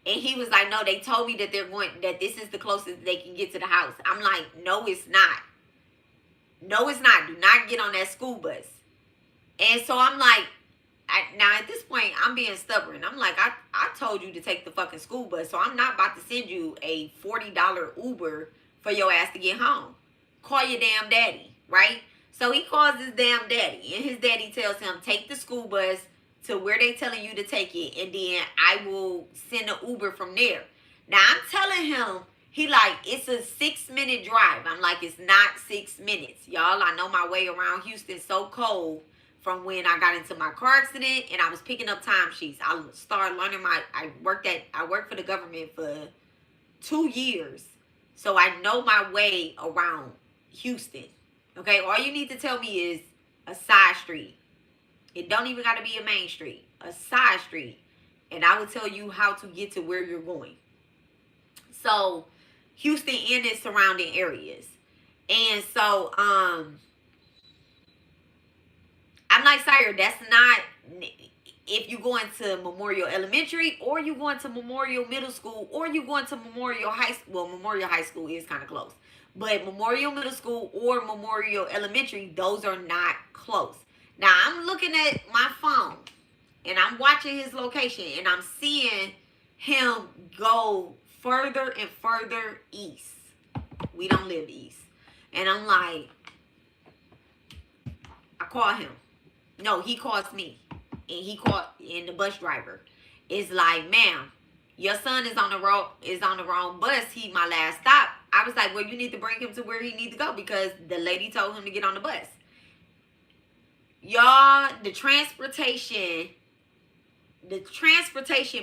And he was like, no, they told me that that this is the closest they can get to the house. I'm like, no, it's not. No, it's not. Do not get on that school bus. And so I'm like, now at this point, I'm being stubborn. I'm like, I told you to take the fucking school bus, so I'm not about to send you a $40 Uber for your ass to get home. Call your damn daddy, right? So he calls his damn daddy, and his daddy tells him, take the school bus to to where they telling you to take it, and then I will send an Uber from there. Now I'm telling him, he like, it's a 6-minute drive. I'm like, it's not 6 minutes. Y'all, I know my way around Houston so cold from when I got into my car accident and I was picking up timesheets. I started learning I worked for the government for 2 years. So I know my way around Houston. Okay, all you need to tell me is a side street. It don't even got to be a main street. A side street. And I will tell you how to get to where you're going. So Houston and its surrounding areas. And so I'm like, sire, that's not, if you going to Memorial Elementary or you going to Memorial Middle School or you going to Memorial High School. Well, Memorial High School is kind of close. But Memorial Middle School or Memorial Elementary, those are not close. Now, I'm looking at my phone and I'm watching his location and I'm seeing him go further and further east. We don't live east. And I'm like, I call him. No, he calls me. And the bus driver is like, ma'am, your son is on the wrong bus. He my last stop. I was like, well, you need to bring him to where he needs to go because the lady told him to get on the bus. Y'all, the transportation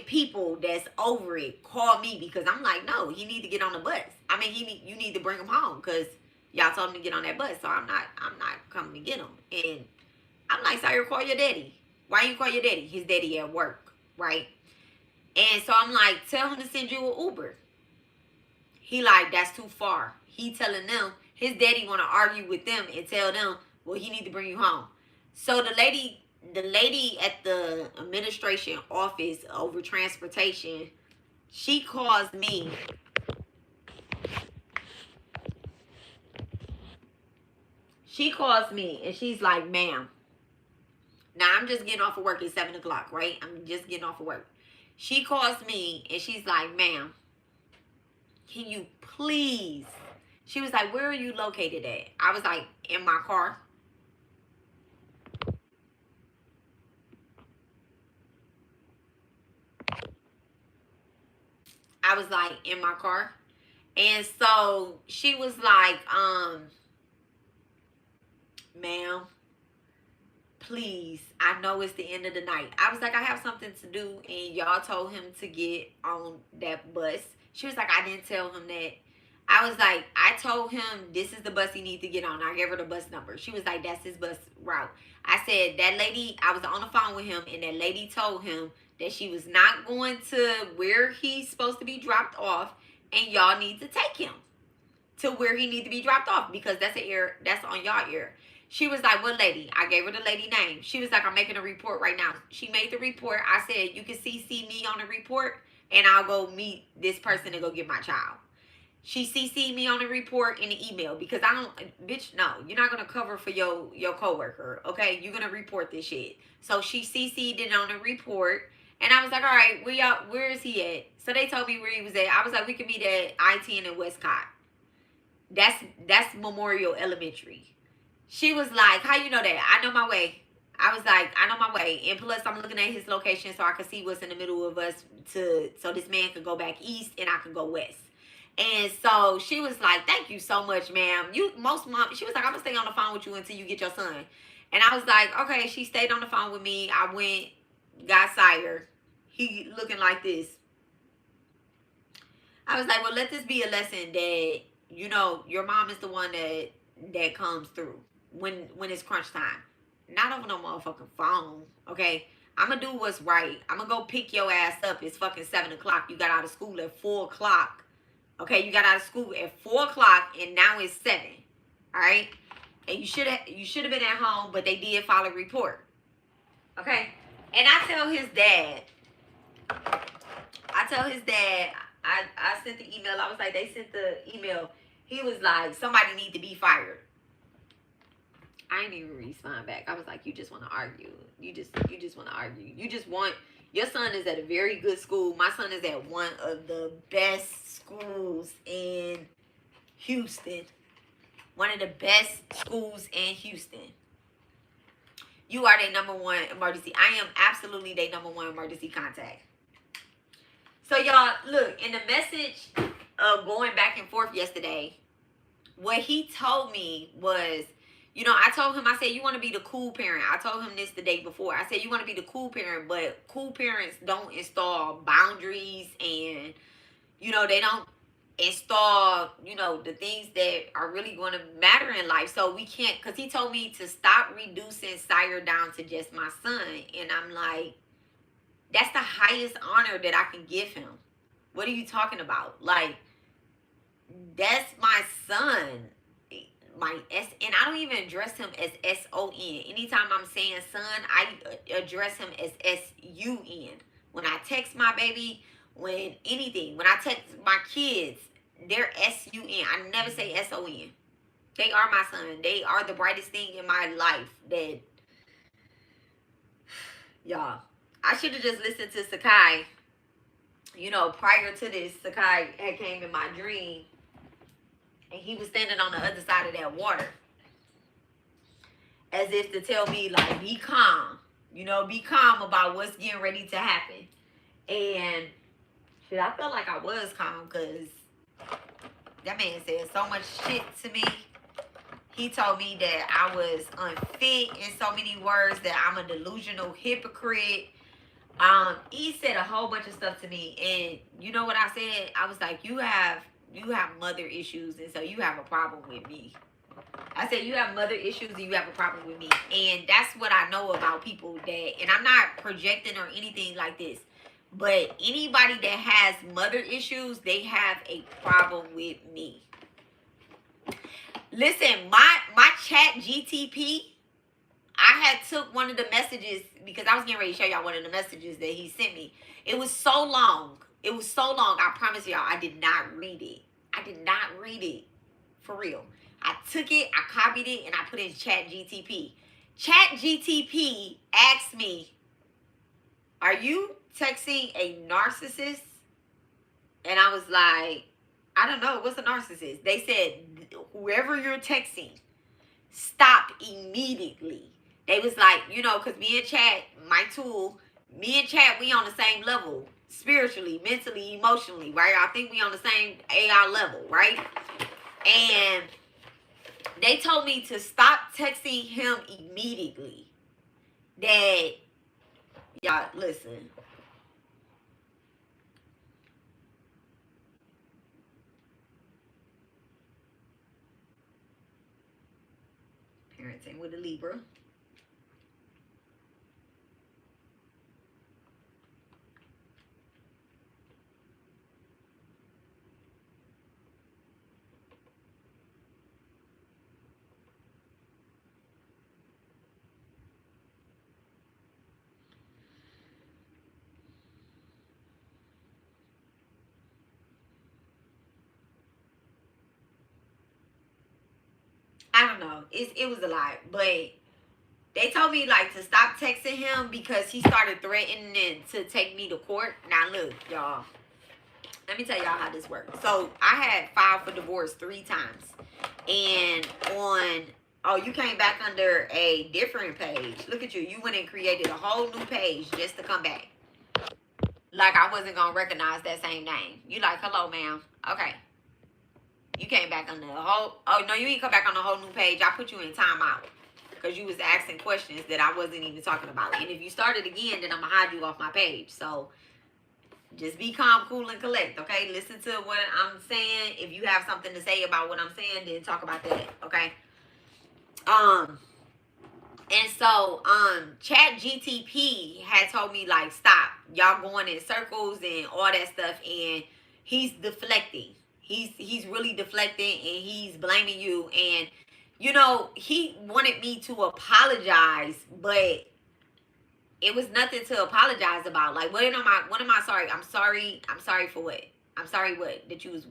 people that's over it called me because I'm like, no, he need to get on the bus. I mean, you need to bring him home because y'all told him to get on that bus. So I'm not coming to get him. And I'm like, sire, call your daddy. Why you call your daddy? His daddy at work, right? And so I'm like, tell him to send you an Uber. He like, that's too far. He telling them, his daddy want to argue with them and tell them, well, he need to bring you home. So the lady at the administration office over transportation, she calls me. She calls me and she's like, ma'am. Now, I'm just getting off of work at 7 o'clock, right? I'm just getting off of work. She calls me and she's like, ma'am, can you please? She was like, where are you located at? I was like, in my car. I was like, in my car. And so she was like, ma'am, please, I know it's the end of the night. I was like, I have something to do, and y'all told him to get on that bus. She was like, I didn't tell him that. I was like, I told him this is the bus he needs to get on. I gave her the bus number. She was like, that's his bus route. I said, that lady, I was on the phone with him, and that lady told him that she was not going to where he's supposed to be dropped off, and y'all need to take him to where he need to be dropped off because that's on y'all ear. She was like, what lady? I gave her the lady name. She was like, I'm making a report right now. She made the report. I said, you can CC me on the report and I'll go meet this person and go get my child. She CC'd me on the report in the email because I don't, bitch, no, you're not going to cover for your coworker, okay? You're going to report this shit. So she CC'd it on the report and I was like, all right, where is he at? So they told me where he was at. I was like, we can meet at I-10 in Westcott. That's Memorial Elementary. She was like, how you know that? I know my way. I was like, I know my way. And plus, I'm looking at his location so I can see what's in the middle of us so this man could go back east and I could go west. And so she was like, thank you so much, ma'am. She was like, I'm going to stay on the phone with you until you get your son. And I was like, okay. She stayed on the phone with me. I went, got sire. He looking like this. I was like, well, let this be a lesson that, you know, your mom is the one that comes through when it's crunch time. Not over no motherfucking phone, okay? I'm gonna do what's right. I'm gonna go pick your ass up. It's fucking 7 o'clock. You got out of school at 4 o'clock. Okay, you got out of school at 4 o'clock and now it's 7. All right? And you should have been at home, but they did file a report. Okay? And I tell his dad, I sent the email. I was like, they sent the email. He was like, somebody need to be fired. I didn't even respond back. I was like, you just want to argue. You just want to argue. Your son is at a very good school. My son is at one of the best schools in Houston. One of the best schools in Houston. You are their #1 emergency. I am absolutely their #1 emergency contact. So y'all, look, in the message of going back and forth yesterday, what he told me was, you know, I told him, I said, you want to be the cool parent. I told him this the day before. I said, you want to be the cool parent, but cool parents don't install boundaries, and, you know, they don't install, you know, the things that are really going to matter in life. So we can't, because he told me to stop reducing Sire down to just my son. And I'm like, that's the highest honor that I can give him. What are you talking about? Like, that's my son. My S, and I don't even address him as SON. Anytime I'm saying son, I address him as SUN. When I text my baby, when anything, when I text my kids, they're SUN. I never say SON. They are my son. They are the brightest thing in my life. That, y'all, I should have just listened to Sekai. You know, prior to this, Sekai had came in my dream, and he was standing on the other side of that water, as if to tell me, like, be calm. You know, be calm about what's getting ready to happen. And shit, I felt like I was calm, because that man said so much shit to me. He told me that I was unfit in so many words, that I'm a delusional hypocrite. He said a whole bunch of stuff to me, and you know what I said? I was like, you have mother issues, and so you have a problem with me. I said, you have mother issues and you have a problem with me. And that's what I know about people that, and I'm not projecting or anything like this, but anybody that has mother issues, they have a problem with me. Listen, my chat GTP, I had took one of the messages, because I was getting ready to show y'all one of the messages that he sent me. It was so long. It was so long. I promise y'all, I did not read it. I did not read it. For real. I took it, I copied it, and I put it in chat GTP. Chat GTP asked me, are you texting a narcissist? And I was like, I don't know. What's a narcissist? They said, whoever you're texting, stop immediately. They was like, you know, because me and Chat, my tool, me and Chat, we on the same level. Spiritually, mentally, emotionally, right? I think we on the same AI level, right? And they told me to stop texting him immediately. That, y'all, listen. Parenting with a Libra. I don't know. It was a lot, but they told me like to stop texting him because he started threatening to take me to court. Now look, y'all. Let me tell y'all how this works. So I had filed for divorce 3 times, and you came back under a different page. Look at you. You went and created a whole new page just to come back. Like I wasn't gonna recognize that same name. You like, hello, ma'am. Okay. You came back on the whole... Oh, no, you ain't come back on the whole new page. I put you in timeout because you was asking questions that I wasn't even talking about. And if you started again, then I'm going to hide you off my page. So just be calm, cool, and collect, okay? Listen to what I'm saying. If you have something to say about what I'm saying, then talk about that, okay? And so, Chat GTP had told me, like, stop. Y'all going in circles and all that stuff. And he's deflecting. He's really deflecting, and he's blaming you. And, you know, he wanted me to apologize, but it was nothing to apologize about. Like, what am I sorry? I'm sorry. I'm sorry for what? I'm sorry what? That you was...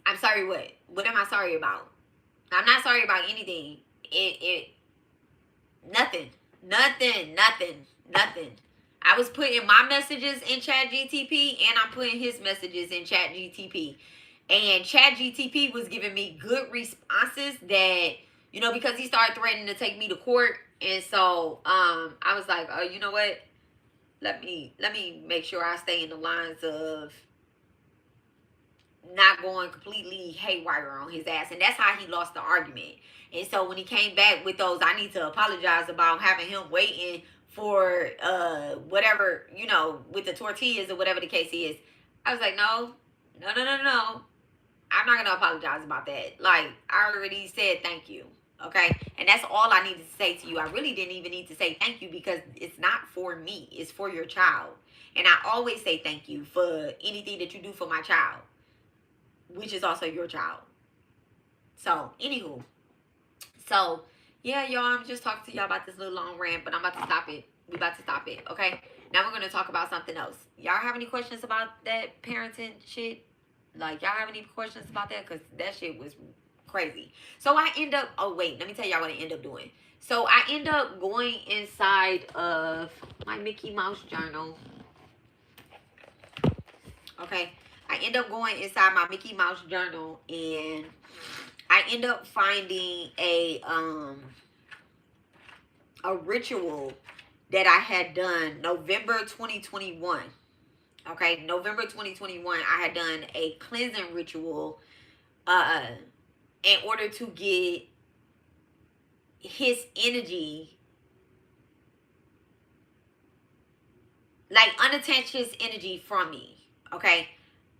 I'm sorry what? What am I sorry about? I'm not sorry about anything. Nothing. I was putting my messages in ChatGTP, and I'm putting his messages in ChatGTP. And ChatGTP was giving me good responses that, you know, because he started threatening to take me to court. And so I was like, oh, you know what? Let me make sure I stay in the lines of not going completely haywire on his ass. And that's how he lost the argument. And so when he came back with those, I need to apologize about having him waiting for whatever, you know, with the tortillas or whatever the case is. I was like, no. I'm not gonna apologize about that. Like, I already said thank you. Okay? And that's all I needed to say to you. I really didn't even need to say thank you because it's not for me. It's for your child. And I always say thank you for anything that you do for my child, which is also your child. So, anywho. So, yeah, y'all, I'm just talking to y'all about this little long rant, but I'm about to stop it. We about to stop it, okay? Now we're going to talk about something else. Y'all have any questions about that parenting shit? Like, y'all have any questions about that? Because that shit was crazy. So, I end up... Oh, wait. Let me tell y'all what I end up doing. So, I end up going inside of my Mickey Mouse journal. Okay? I end up going inside my Mickey Mouse journal, and I end up finding a ritual that I had done November 2021. Okay, November 2021, I had done a cleansing ritual in order to get his energy, like unattached his energy from me. Okay.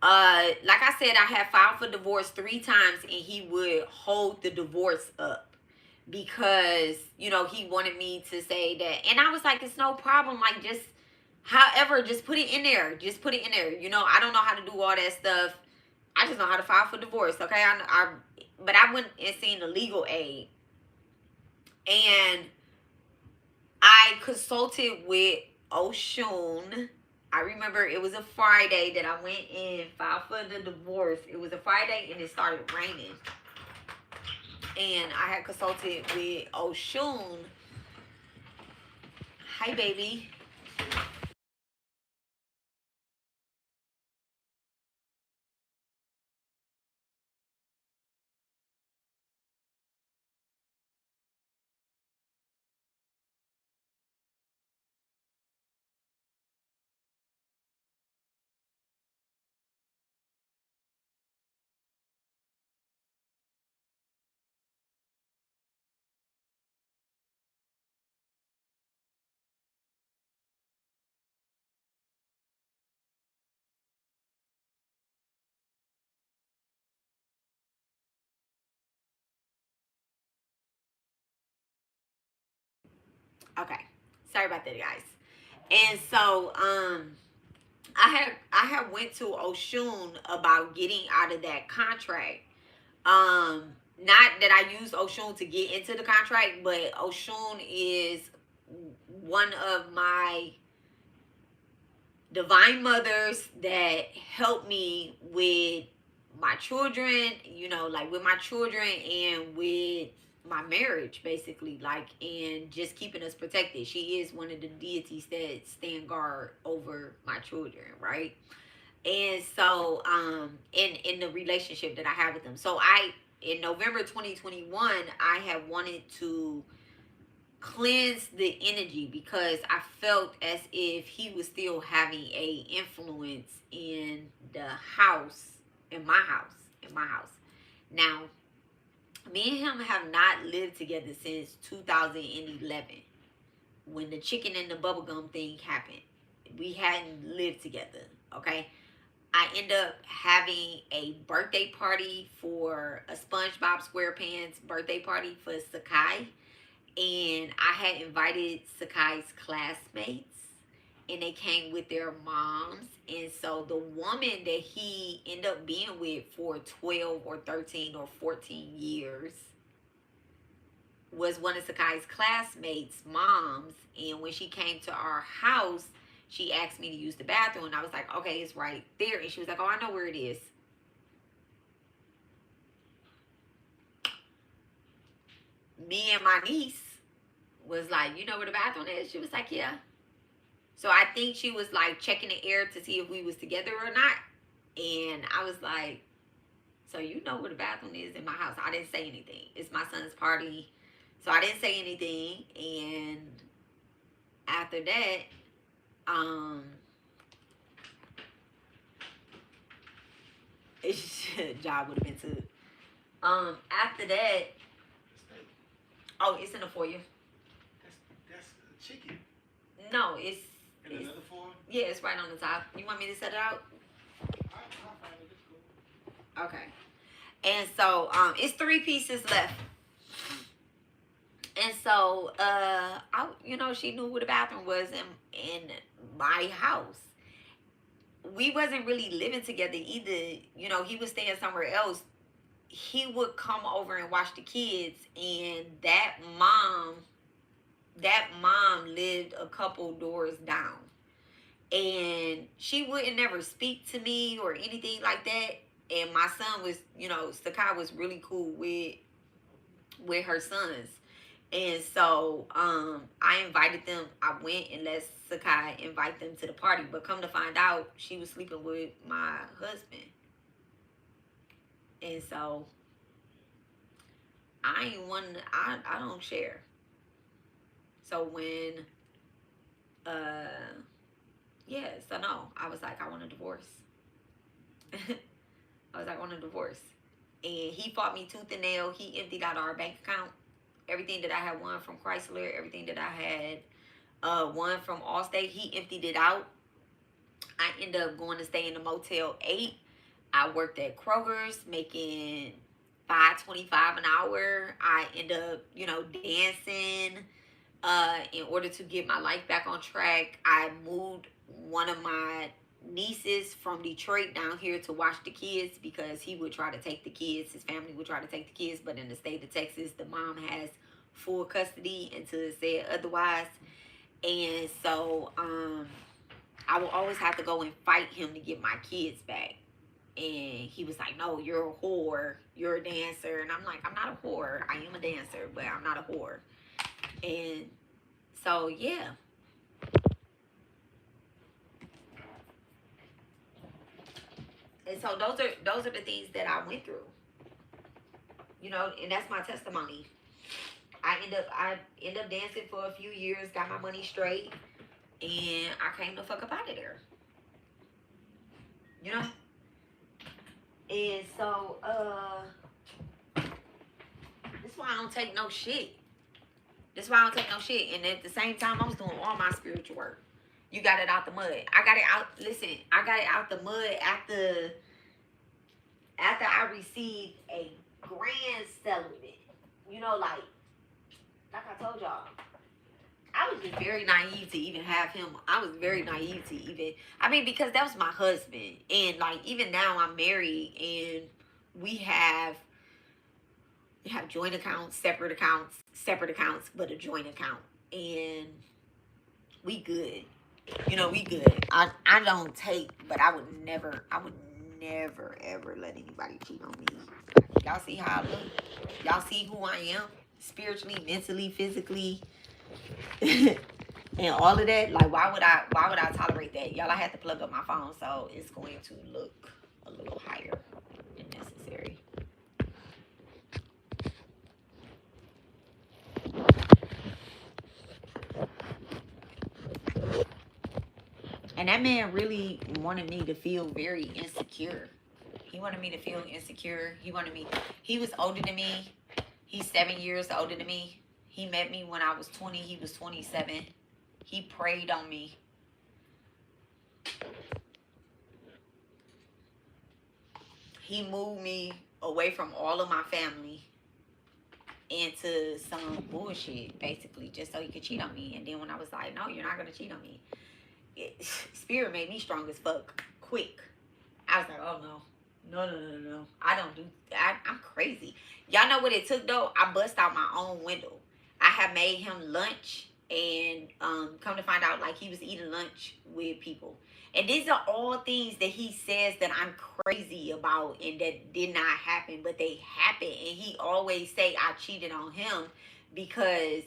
Like I said, I had filed for divorce 3 times, and he would hold the divorce up because, you know, he wanted me to say that. And I was like, it's no problem. Like, just, however, just put it in there. Just put it in there. You know, I don't know how to do all that stuff. I just know how to file for divorce. Okay. But I went and seen the legal aid, and I consulted with Oshun. I remember it was a Friday that I went and filed for the divorce. It was a Friday, and it started raining. And I had consulted with Oshun. Hi, baby. Okay. Sorry about that, guys. And so, I had went to Oshun about getting out of that contract. Not that I used Oshun to get into the contract, but Oshun is one of my divine mothers that helped me with my children, you know, like with my children and with my marriage, basically, like, and just keeping us protected. She is one of the deities that stand guard over my children, right? And so in the relationship that I have with them. So in November 2021, I had wanted to cleanse the energy because I felt as if he was still having a influence in the house, in my house. Now, me and him have not lived together since 2011 when the chicken and the bubblegum thing happened. We hadn't lived together, okay? I end up having a birthday party for a SpongeBob SquarePants birthday party for Sekai. And I had invited Sekai's classmates, and they came with their moms. And so the woman that he ended up being with for 12 or 13 or 14 years was one of Sekai's classmates' moms. And when she came to our house, she asked me to use the bathroom. And I was like, okay, it's right there. And she was like, oh, I know where it is. Me and my niece was like, you know where the bathroom is? She was like, yeah. So I think she was like checking the air to see if we was together or not. And I was like, so you know where the bathroom is in my house. I didn't say anything. It's my son's party. So I didn't say anything. And after that, job would have been too. After that, oh, it's in the foyer. That's chicken. No, it's in another foyer. Yeah, it's right on the top. You want me to set it out? I'll find it. It's cool. Okay. And so, it's 3 pieces left. And so, she knew where the bathroom was in my house. We wasn't really living together either. He was staying somewhere else. He would come over and watch the kids, and that mom lived a couple doors down. And she wouldn't never speak to me or anything like that. And my son was, Sekai was really cool with her sons. And so I invited them. I went and let Sekai invite them to the party. But come to find out, she was sleeping with my husband. And so I don't share. So when, so no, I was like, I want a divorce. I want a divorce. And he fought me tooth and nail. He emptied out our bank account. Everything that I had won from Chrysler, everything that I had won from Allstate, he emptied it out. I ended up going to stay in the Motel 8. I worked at Kroger's making $5.25 an hour. I ended up, dancing in order to get my life back on track. I moved one of my nieces from Detroit down here to watch the kids because he would try to take the kids. His family would try to take the kids, but in the state of Texas, the mom has full custody until it said otherwise. And so I will always have to go and fight him to get my kids back. And he was like, no, you're a whore. You're a dancer. And I'm like, I'm not a whore. I am a dancer, but I'm not a whore. And so, yeah. And so those are the things that I went through. And that's my testimony. I end up dancing for a few years, got my money straight, and I came the fuck up out of there. And so that's why I don't take no shit. And at the same time, I was doing all my spiritual work. You got it out the mud. I got it out. Listen, I got it out the mud after I received a grand settlement. Like I told y'all, I was just very naive to even have him. I was very naive to even, because that was my husband. And even now I'm married and we have joint accounts, separate accounts, but a joint account. And we good. We good. I don't take, but I would never ever let anybody cheat on me. Y'all see how I look? Y'all see who I am? Spiritually, mentally, physically, and all of that. Why would I tolerate that? Y'all, I had to plug up my phone, so it's going to look a little higher than necessary. And that man really wanted me to feel very insecure. He wanted me to feel insecure. He was older than me. He's 7 years older than me. He met me when I was 20. He was 27. He preyed on me. He moved me away from all of my family into some bullshit, basically, just so he could cheat on me. And then when I was like, no, you're not going to cheat on me. Spirit made me strong as fuck, quick. I was like, oh no. I don't do that. I'm crazy. Y'all know what it took though? I bust out my own window. I had made him lunch and come to find out he was eating lunch with people. And these are all things that he says that I'm crazy about and that did not happen, but they happened. And he always say I cheated on him because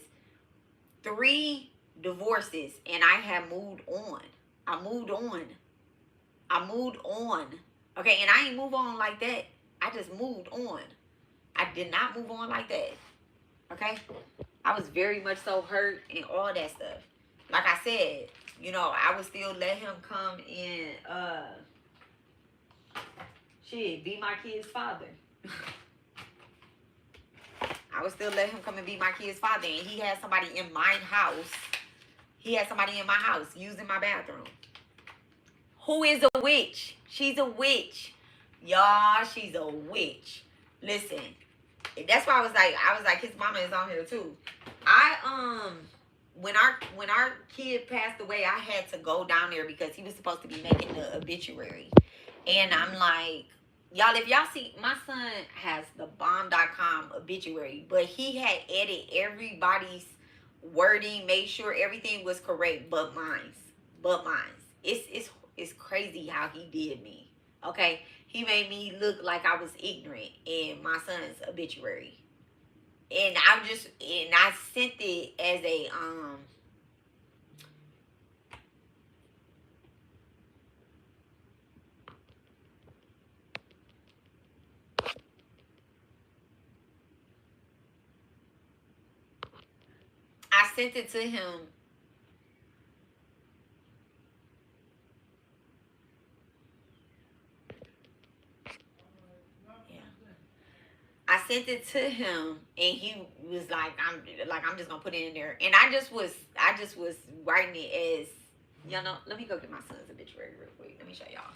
3 divorces, and I have moved on. I moved on. I moved on. Okay, and I ain't move on like that. I just moved on. I did not move on like that. Okay? I was very much so hurt and all that stuff. Like I said, you know, I would still let him come in, be my kid's father. I would still let him come and be my kid's father. And he had somebody in my house. He had somebody in my house using my bathroom. Who is a witch? She's a witch. Y'all, she's a witch. Listen, that's why I was like, his mama is on here too. When our kid passed away, I had to go down there because he was supposed to be making the obituary. And I'm like, y'all, if y'all see, my son has the bomb.com obituary, but he had edited everybody's wording, made sure everything was correct, but mine's. It's crazy how he did me. Okay, he made me look like I was ignorant in my son's obituary, and I sent it as a I sent it to him. I sent it to him, and he was like, I'm just gonna put it in there. And I just was writing it as, you know, let me go get my son's obituary real quick. Let me show y'all.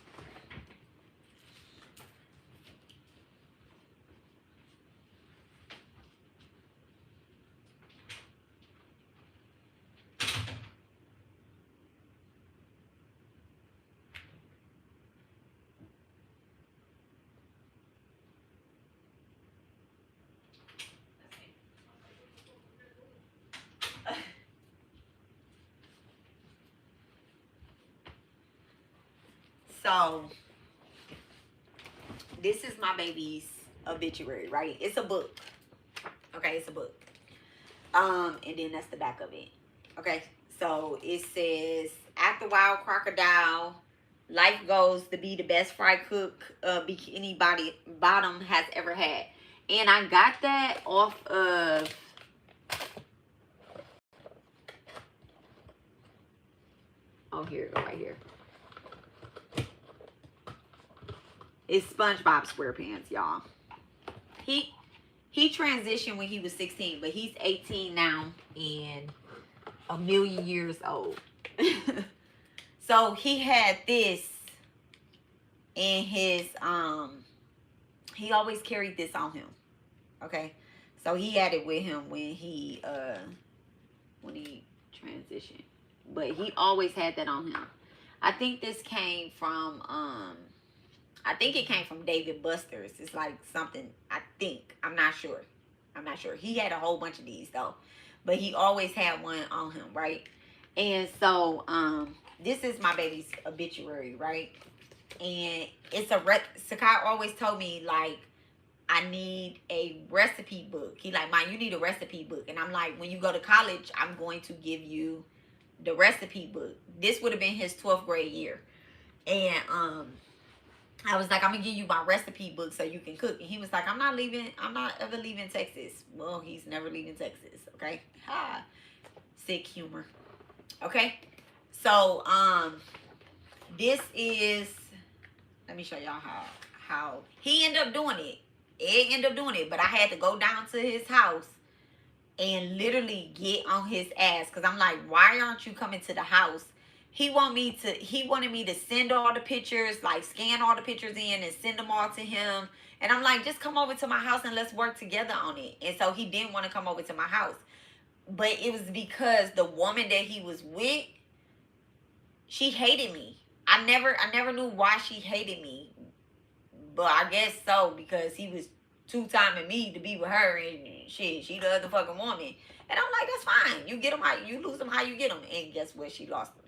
So, this is my baby's obituary, right? It's a book. Okay, it's a book. And then that's the back of it. Okay, so it says, after Wild Crocodile, life goes to be the best fry cook Bikini Bottom has ever had. And I got that off of... Oh, here you go, right here. It's SpongeBob SquarePants, y'all. He transitioned when he was 16, but he's 18 now and a million years old. So he had this in his he always carried this on him. Okay? So he had it with him when he transitioned. But he always had that on him. I think this came from I think it came from David Buster's. It's like something, I think. I'm not sure. He had a whole bunch of these, though. But he always had one on him, right? And so, this is my baby's obituary, right? And it's Sekai always told me, like, I need a recipe book. He like, Mom, you need a recipe book. And I'm like, when you go to college, I'm going to give you the recipe book. This would have been his 12th grade year. And, I was like, I'm going to give you my recipe book so you can cook. And he was like, I'm not ever leaving Texas. Well, he's never leaving Texas, okay? Ha. Sick humor. Okay? So, this is, let me show y'all how he ended up doing it. Ed ended up doing it, but I had to go down to his house and literally get on his ass. Because I'm like, why aren't you coming to the house? He wanted me to send all the pictures, like scan all the pictures in and send them all to him. And I'm like, just come over to my house and let's work together on it. And so he didn't want to come over to my house. But it was because the woman that he was with, she hated me. I never knew why she hated me. But I guess so, because he was two-timing me to be with her, and shit, she the other fucking woman. And I'm like, that's fine. You get them how you lose them how you get them. And guess what? She lost them.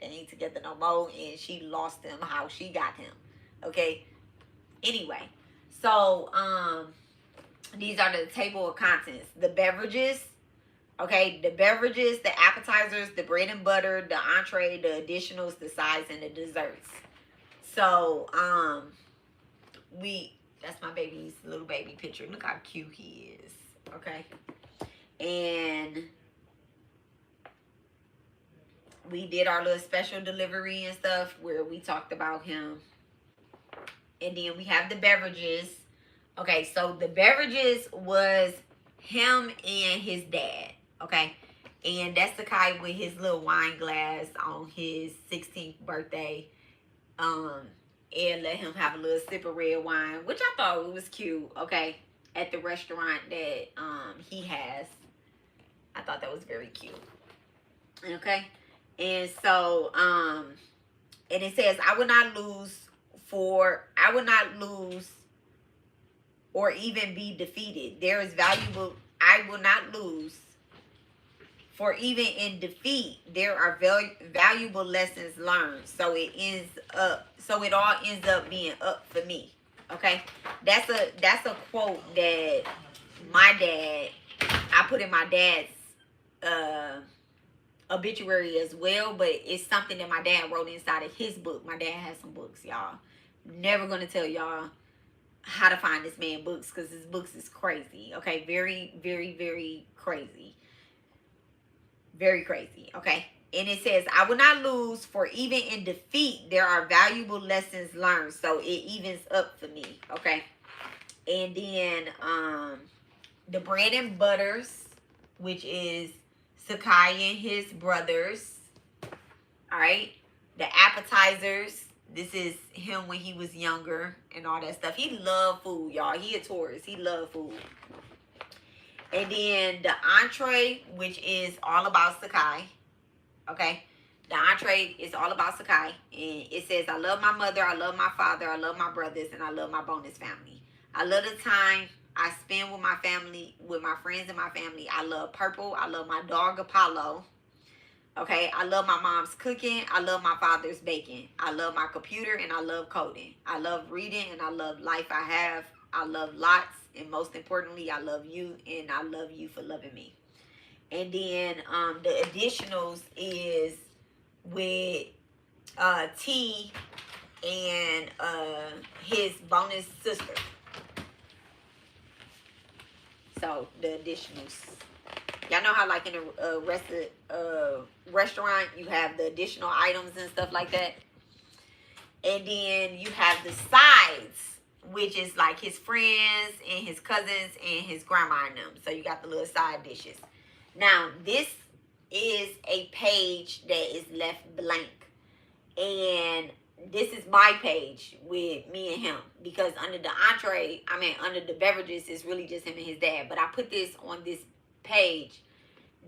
They ain't together no more, and she lost them how she got him. Okay. Anyway, so these are the table of contents. The beverages Okay, the beverages, the appetizers, the bread and butter, the entree, the additionals, the sides, and the desserts. So, that's my baby's little baby picture. Look how cute he is. Okay. And we did our little special delivery and stuff where we talked about him. And then we have the beverages. Okay, so the beverages was him and his dad. Okay. And that's Sekai with his little wine glass on his 16th birthday. And let him have a little sip of red wine, which I thought it was cute. Okay. At the restaurant that he has. I thought that was very cute. Okay. And so, and it says, I would not lose or even be defeated. There is valuable, I will not lose. For even in defeat, there are valuable lessons learned. So it all ends up being up for me. Okay? That's a quote that my dad, I put in my dad's obituary as well, but it's something that my dad wrote inside of his book. My dad has some books, y'all. Never gonna tell y'all how to find this man books, because his books is crazy. Okay, very, very, very crazy. Very crazy. Okay, and it says, I will not lose, for even in defeat there are valuable lessons learned. So it evens up for me. Okay, and then the bread and butters, which is Sekai and his brothers. All right. The appetizers. This is him when he was younger and all that stuff. He loved food, y'all. He a tourist. He loved food. And then the entree, which is all about Sekai. Okay. The entree is all about Sekai. And it says, I love my mother. I love my father. I love my brothers. And I love my bonus family. I love the time I spend with my family, with my friends and my family. I love purple. I love my dog Apollo. Okay, I love my mom's cooking. I love my father's baking. I love my computer and I love coding. I love reading and I love life I have. I love lots, and most importantly, I love you, and I love you for loving me. And then the additionals is with T and his bonus sister. So the additionals. Y'all know how like in a restaurant you have the additional items and stuff like that. And then you have the sides, which is like his friends and his cousins and his grandma and them. So you got the little side dishes. Now this is a page that is left blank. And this is my page with me and him, because under the entree, under the beverages, it's really just him and his dad. But I put this on this page.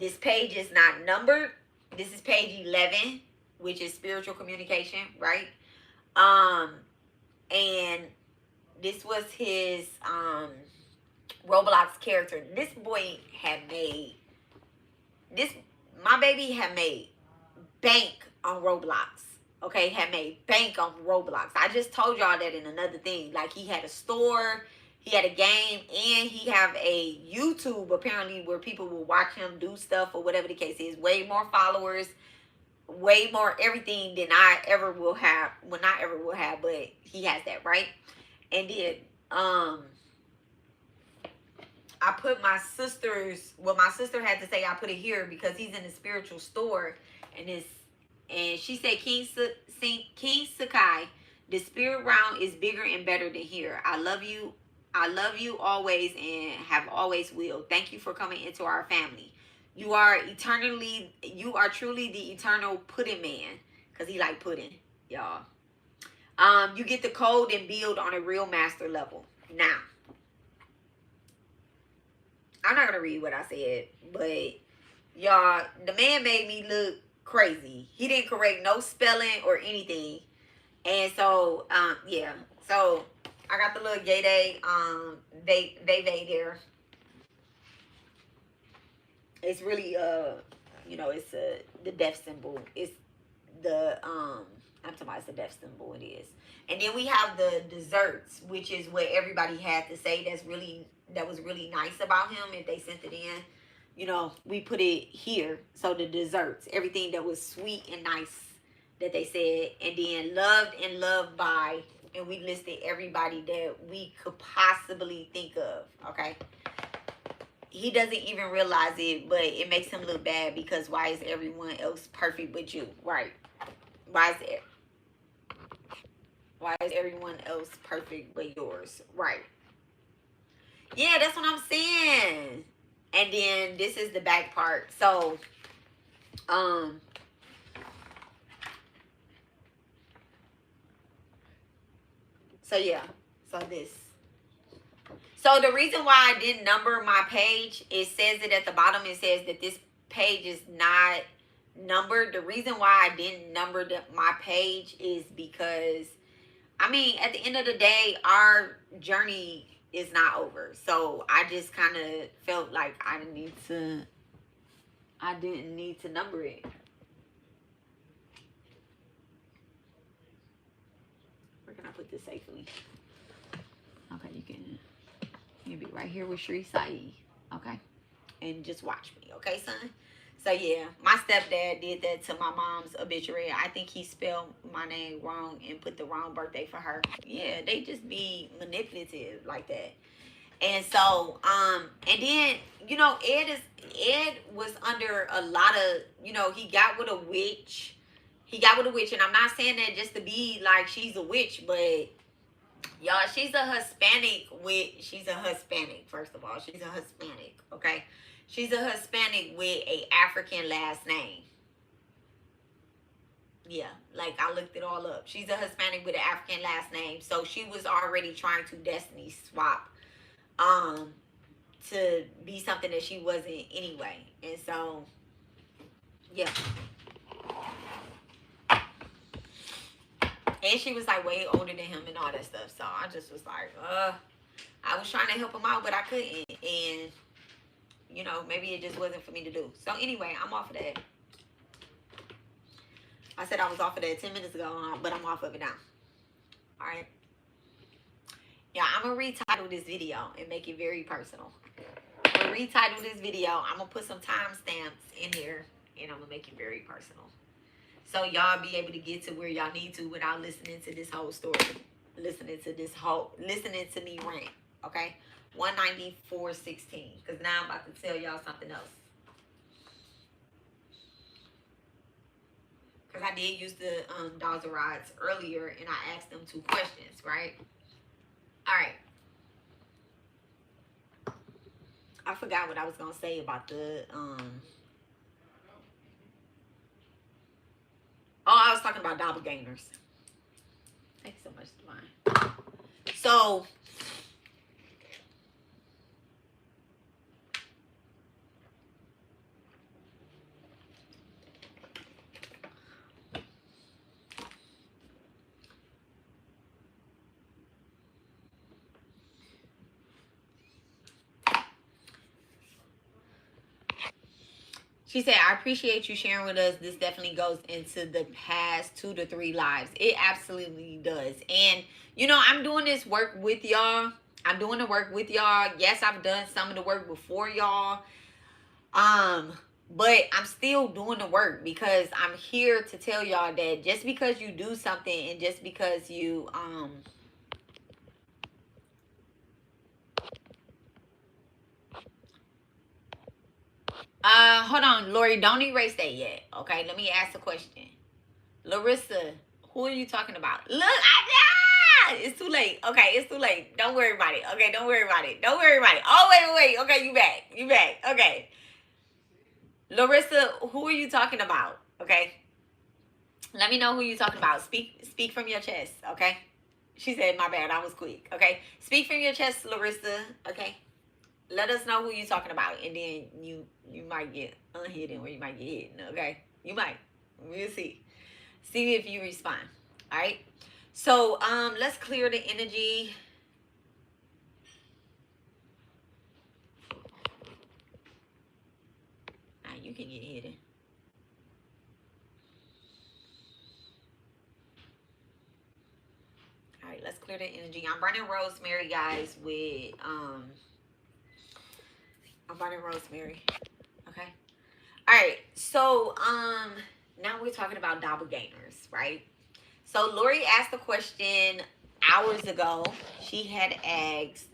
This page is not numbered. This is page 11, which is spiritual communication, right? And this was his Roblox character. This boy had made my baby had made bank on Roblox. Okay, had made bank on Roblox. I just told y'all that in another thing. Like, he had a store, he had a game, and he have a YouTube, apparently, where people will watch him do stuff or whatever the case is. Way more followers, way more everything than I ever will have. Well, not ever will have, but he has that, right? And then, I put my sister's, what my sister had to say, I put it here because he's in the spiritual store, and she said, King Sekai, the spirit realm is bigger and better than here. I love you always and have always will. Thank you for coming into our family. You are truly the eternal pudding man, because he like pudding, y'all. You get the code and build on a real master level. Now, I'm not going to read what I said, but y'all, the man made me look crazy. He didn't correct no spelling or anything. And so, yeah. So, I got the little gay day, they there. It's really, it's the death symbol. It's the, I'm talking about it's the death symbol, it is. And then we have the desserts, which is what everybody had to say that was really nice about him if they sent it in. you know, we put it here. So the desserts, everything that was sweet and nice that they said, and then loved and loved by, and we listed everybody that we could possibly think of. Okay, he doesn't even realize it, but it makes him look bad because why is everyone else perfect but you? Right? Why is everyone else perfect but yours? Right? Yeah, that's what I'm saying. And then this is the back part. So so yeah, so this. So the reason why I didn't number my page, it says it at the bottom. It says that this page is not numbered. The reason why I didn't number my page is because, I mean, at the end of the day, our journey is not over. So I just kind of felt like I didn't need to number it. Where can I put this safely? Okay, you can be right here with Sri Sai. Okay, and just watch me. Okay, son. So yeah, my stepdad did that to my mom's obituary. I think he spelled my name wrong and put the wrong birthday for her. Yeah, they just be manipulative like that. And so, and then, you know, Ed was under a lot of, you know, he got with a witch. And I'm not saying that just to be like she's a witch, but y'all, she's a Hispanic witch. She's a Hispanic, first of all. She's a Hispanic, okay? She's a Hispanic with a African last name. Yeah, like I looked it all up. She's a Hispanic with an African last name. So she was already trying to destiny swap to be something that she wasn't anyway. And so, yeah. And she was like way older than him and all that stuff. So I just was like, I was trying to help him out, but I couldn't. And, you know, maybe it just wasn't for me to do. So anyway, I'm off of that. I said I was off of that 10 minutes ago, but I'm off of it now. All right. Yeah, I'm going to retitle this video and make it very personal. I'm going to retitle this video. I'm going to put some timestamps in here, and I'm going to make it very personal. So y'all be able to get to where y'all need to without listening to this whole story. Listening to me rant. Okay? 194.16. Because now I'm about to tell y'all something else. Because I did use the dolls and rods earlier, and I asked them 2 questions, right? All right. I forgot what I was going to say about the... Oh, I was talking about doppelgangers. Thanks so much, Divine. So... She said, I appreciate you sharing with us. This definitely goes into the past 2 to 3 lives. It absolutely does. And, you know, I'm doing this work with y'all. I'm doing the work with y'all. Yes, I've done some of the work before y'all. But I'm still doing the work because I'm here to tell y'all that just because you do something and just because you, hold on, Lori, don't erase that yet. Okay, let me ask a question. Larissa, who are you talking about? Look, it's too late. Okay, it's too late. Don't worry about it. Okay, don't worry about it. Don't worry about it. Oh, wait. Okay, you back. Okay. Larissa, who are you talking about? Okay. Let me know who you're talking about. Speak from your chest, okay? She said, my bad, I was quick. Okay. Speak from your chest, Larissa. Okay. Let us know who you're talking about. And then you might get unhidden or you might get hidden. Okay. You might. We'll see. See if you respond. All right. So let's clear the energy. Now you can get hidden. All right, let's clear the energy. I'm burning rosemary, guys, with I'm burning rosemary. right. So now we're talking about doppelgangers, right? So Lori asked a question hours ago. She had asked,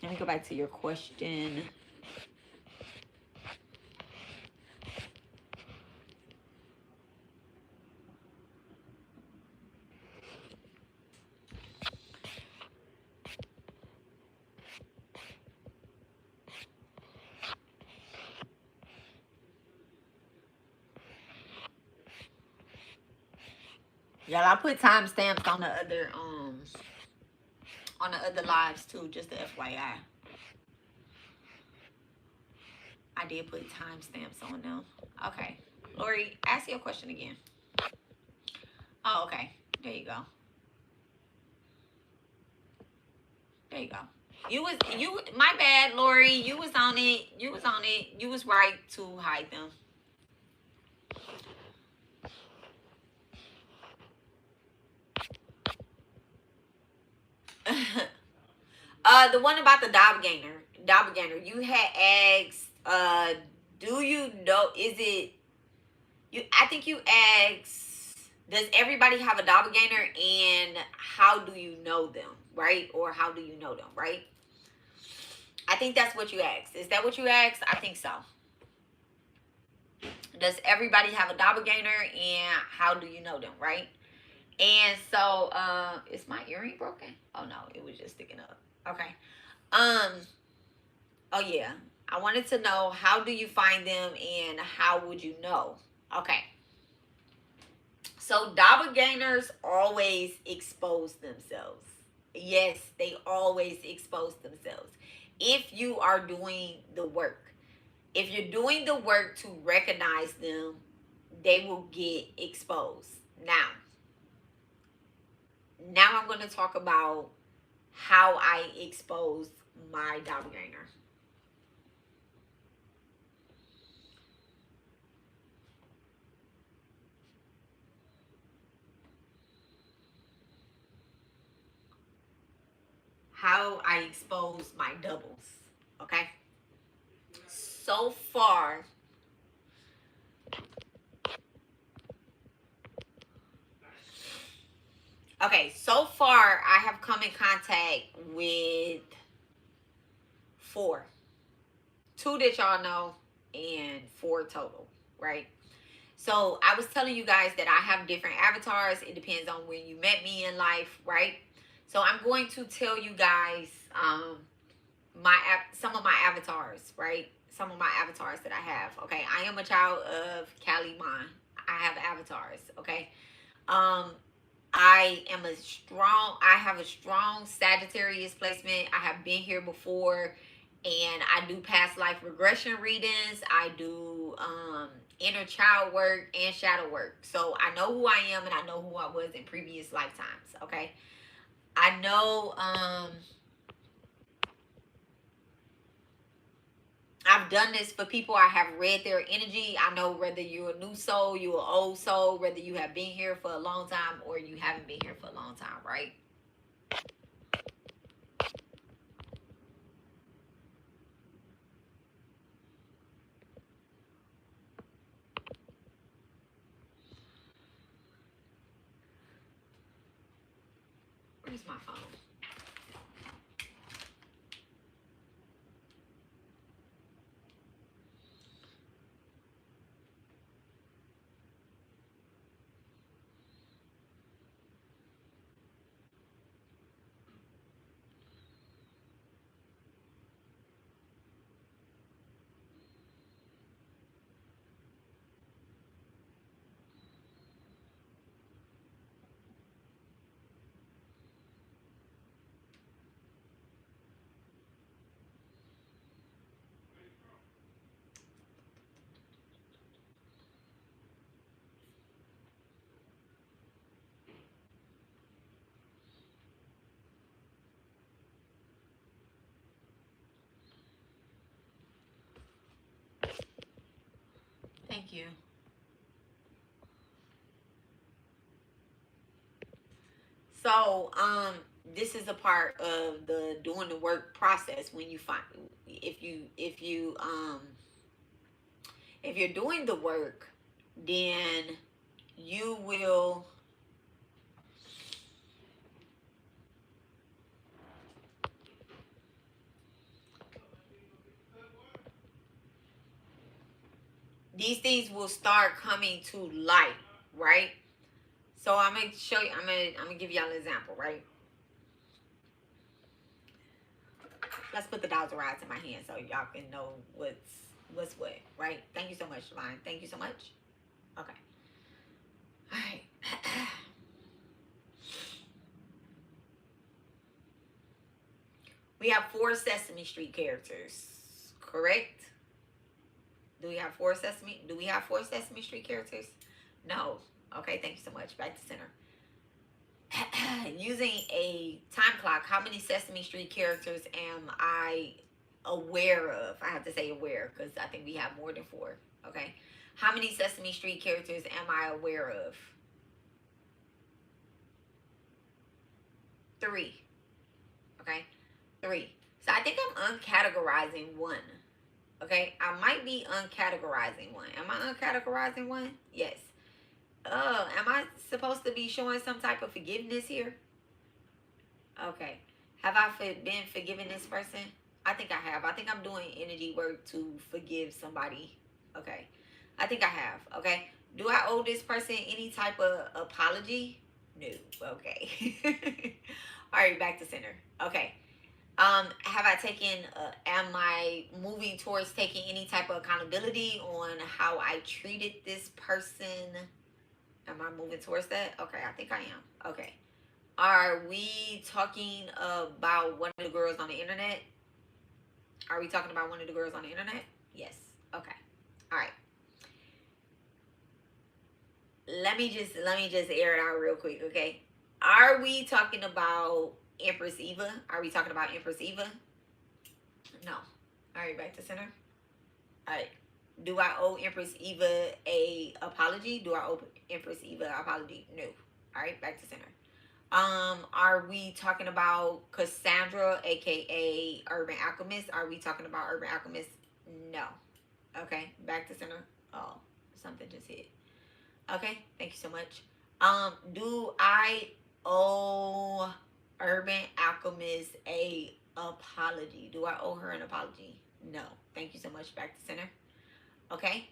let me go back to your question. Y'all, I put timestamps on the other lives too, just the FYI. I did put timestamps on them. Okay. Lori, ask your question again. Oh, okay. There you go. There you go. My bad, Lori. You was on it. You was right to hide them. The one about the doppelganger. You had asked, do you know, is it, I think you asked, does everybody have a doppelganger and how do you know them, right? Or how do you know them, right? I think that's what you asked. Is that what you asked? I think so. Does everybody have a doppelganger and how do you know them, right? And so, is my earring broken? Oh no, it was just sticking up. Okay. Oh yeah. I wanted to know, how do you find them and how would you know? Okay. So doppelgangers always expose themselves. Yes, they always expose themselves. If you are doing the work. If you're doing the work to recognize them, they will get exposed. Now I'm going to talk about how I expose my doppelganger. How I expose my doubles. Okay? So far, I have come in contact with 4. 2 that y'all know and 4 total, right? So I was telling you guys that I have different avatars. It depends on when you met me in life, right? So I'm going to tell you guys some of my avatars, right? Some of my avatars that I have. Okay, I am a child of Kali Ma. I have avatars. Okay, I have a strong Sagittarius placement. I have been here before, and I do past life regression readings. I do inner child work and shadow work. So I know who I am and I know who I was in previous lifetimes. Okay, I know I've done this for people. I have read their energy. I know whether you're a new soul, you're an old soul, whether you have been here for a long time or you haven't been here for a long time, right? Where's my phone? Thank you. So, this is a part of the doing the work process when you find, if you're doing the work, then you will these things will start coming to light, right? So I'm gonna show you. I'm gonna give y'all an example, right? Let's put the thousand rods in my hand so y'all can know what's what, right? Thank you so much, Line. Thank you so much. Okay. All right. We have 4 Sesame Street characters, correct? Do we have 4 Sesame? Do we have 4 Sesame Street characters? No. Okay. Thank you so much. Back to center. Using a time clock, how many Sesame Street characters am I aware of? I have to say aware because I think we have more than 4. Okay. How many Sesame Street characters am I aware of? 3. Okay. 3. So I think I'm uncategorizing 1. Okay. I might be uncategorizing 1. Am I uncategorizing 1? Yes. Am I supposed to be showing some type of forgiveness here? Okay. Have I been forgiving this person? I think I have. I think I'm doing energy work to forgive somebody. Okay. I think I have. Okay. Do I owe this person any type of apology? No. Okay. All right. Back to center. Okay. Have I taken, am I moving towards taking any type of accountability on how I treated this person? Am I moving towards that? Okay, I think I am. Okay. Are we talking about one of the girls on the internet? Are we talking about one of the girls on the internet? Yes. Okay. All right. Let me just air it out real quick, okay? Are we talking about EmpressEva? Are we talking about EmpressEva? No. All right, back to center. All right. Do I owe EmpressEva a apology? Do I owe EmpressEva an apology? No. All right, back to center. Are we talking about Cassandra, aka Urbanalchemist? Are we talking about Urbanalchemist? No. Okay, back to center. Oh, something just hit. Okay, thank you so much. Do I owe Urbanalchemist a apology? Do I owe her an apology? No. Thank you so much. Back to center. Okay.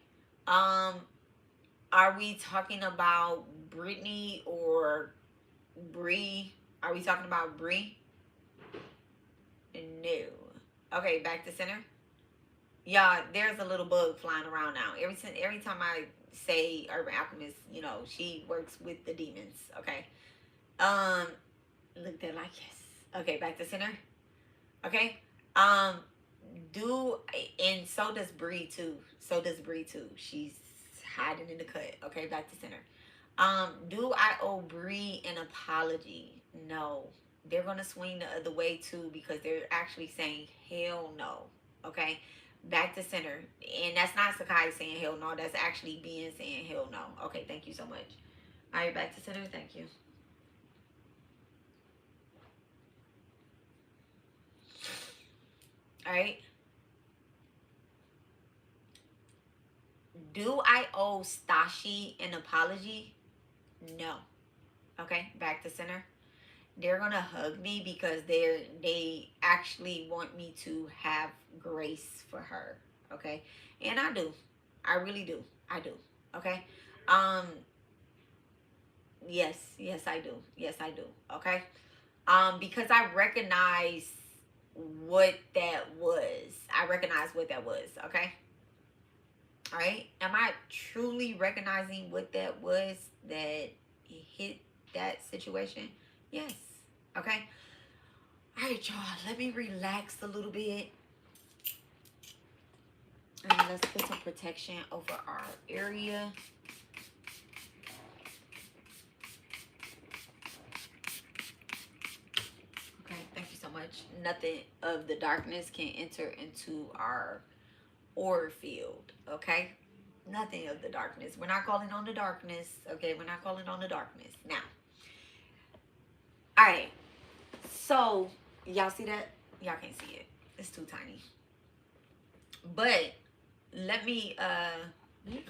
Are we talking about Brittany or Bri? Are we talking about Bri? No. Okay, back to center. Yeah, there's a little bug flying around now. Every time I say Urbanalchemist, you know, she works with the demons. Okay. Look, they're like, yes. Okay, back to center. Okay. And so does Bri too. So does Bri too. She's hiding in the cut. Okay, back to center. Do I owe Bri an apology? No. They're gonna swing the other way too because they're actually saying hell no. Okay. Back to center. And that's not Sekai saying hell no. That's actually being saying hell no. Okay, thank you so much. All right, back to center. Thank you. All right. Do I owe Stassi an apology? No. Okay, back to center. They're gonna hug me because they actually want me to have grace for her. Okay, and I do. I really do. I do. Okay. Yes, I do. Yes, I do. Okay. Because I recognize what that was. I recognize what that was. Okay. All right. Am I truly recognizing what that was that hit that situation? Yes. Okay. All right, y'all. Let me relax a little bit. And let's put some protection over our area. Okay. Thank you so much. Nothing of the darkness can enter into our aura field. Okay. Nothing of the darkness. We're not calling on the darkness. Okay. We're not calling on the darkness. Now. All right. So, y'all see that? Y'all can't see it. It's too tiny. But let me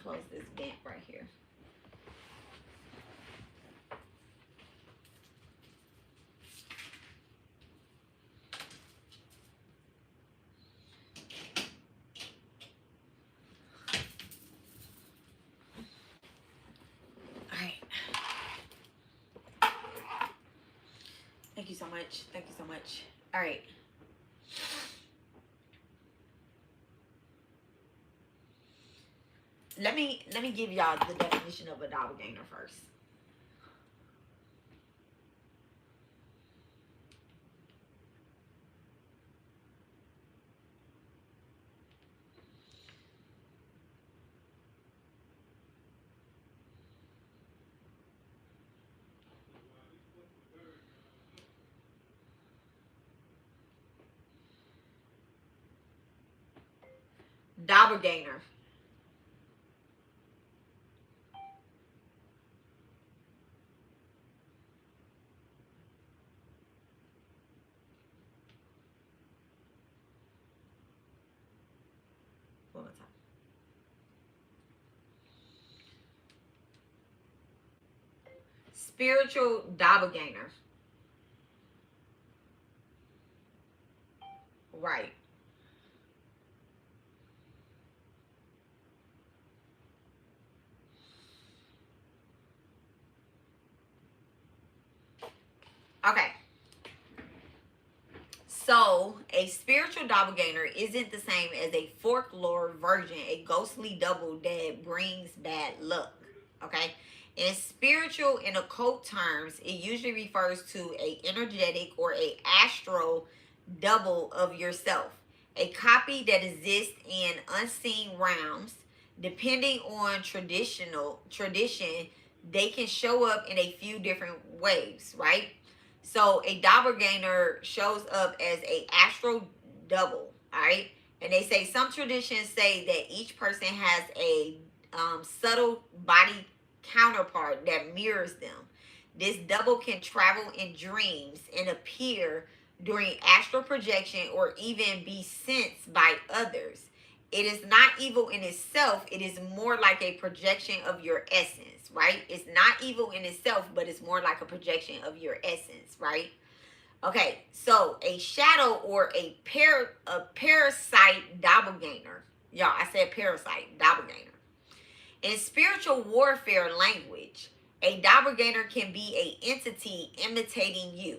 close this vent right here. All right. Thank you so much. Thank you so much. All right. Let me give y'all the definition of a doppelganger first. Doppelganger. One more time. Spiritual doppelganger. Right. Okay. So, a spiritual doppelganger isn't the same as a folklore version, a ghostly double that brings bad luck. Okay? In spiritual and occult terms, it usually refers to a energetic or a astral double of yourself, a copy that exists in unseen realms. Depending on tradition, they can show up in a few different ways, right? So a doppelganger shows up as a astral double, all right? And they say some traditions say that each person has a subtle body counterpart that mirrors them. This double can travel in dreams and appear during astral projection or even be sensed by others. It is not evil in itself. It is more like a projection of your essence, right? It's not evil in itself, but it's more like a projection of your essence, right? Okay, so a shadow or a parasite doppelganger. Y'all, I said parasite doppelganger. In spiritual warfare language, a doppelganger can be an entity imitating you,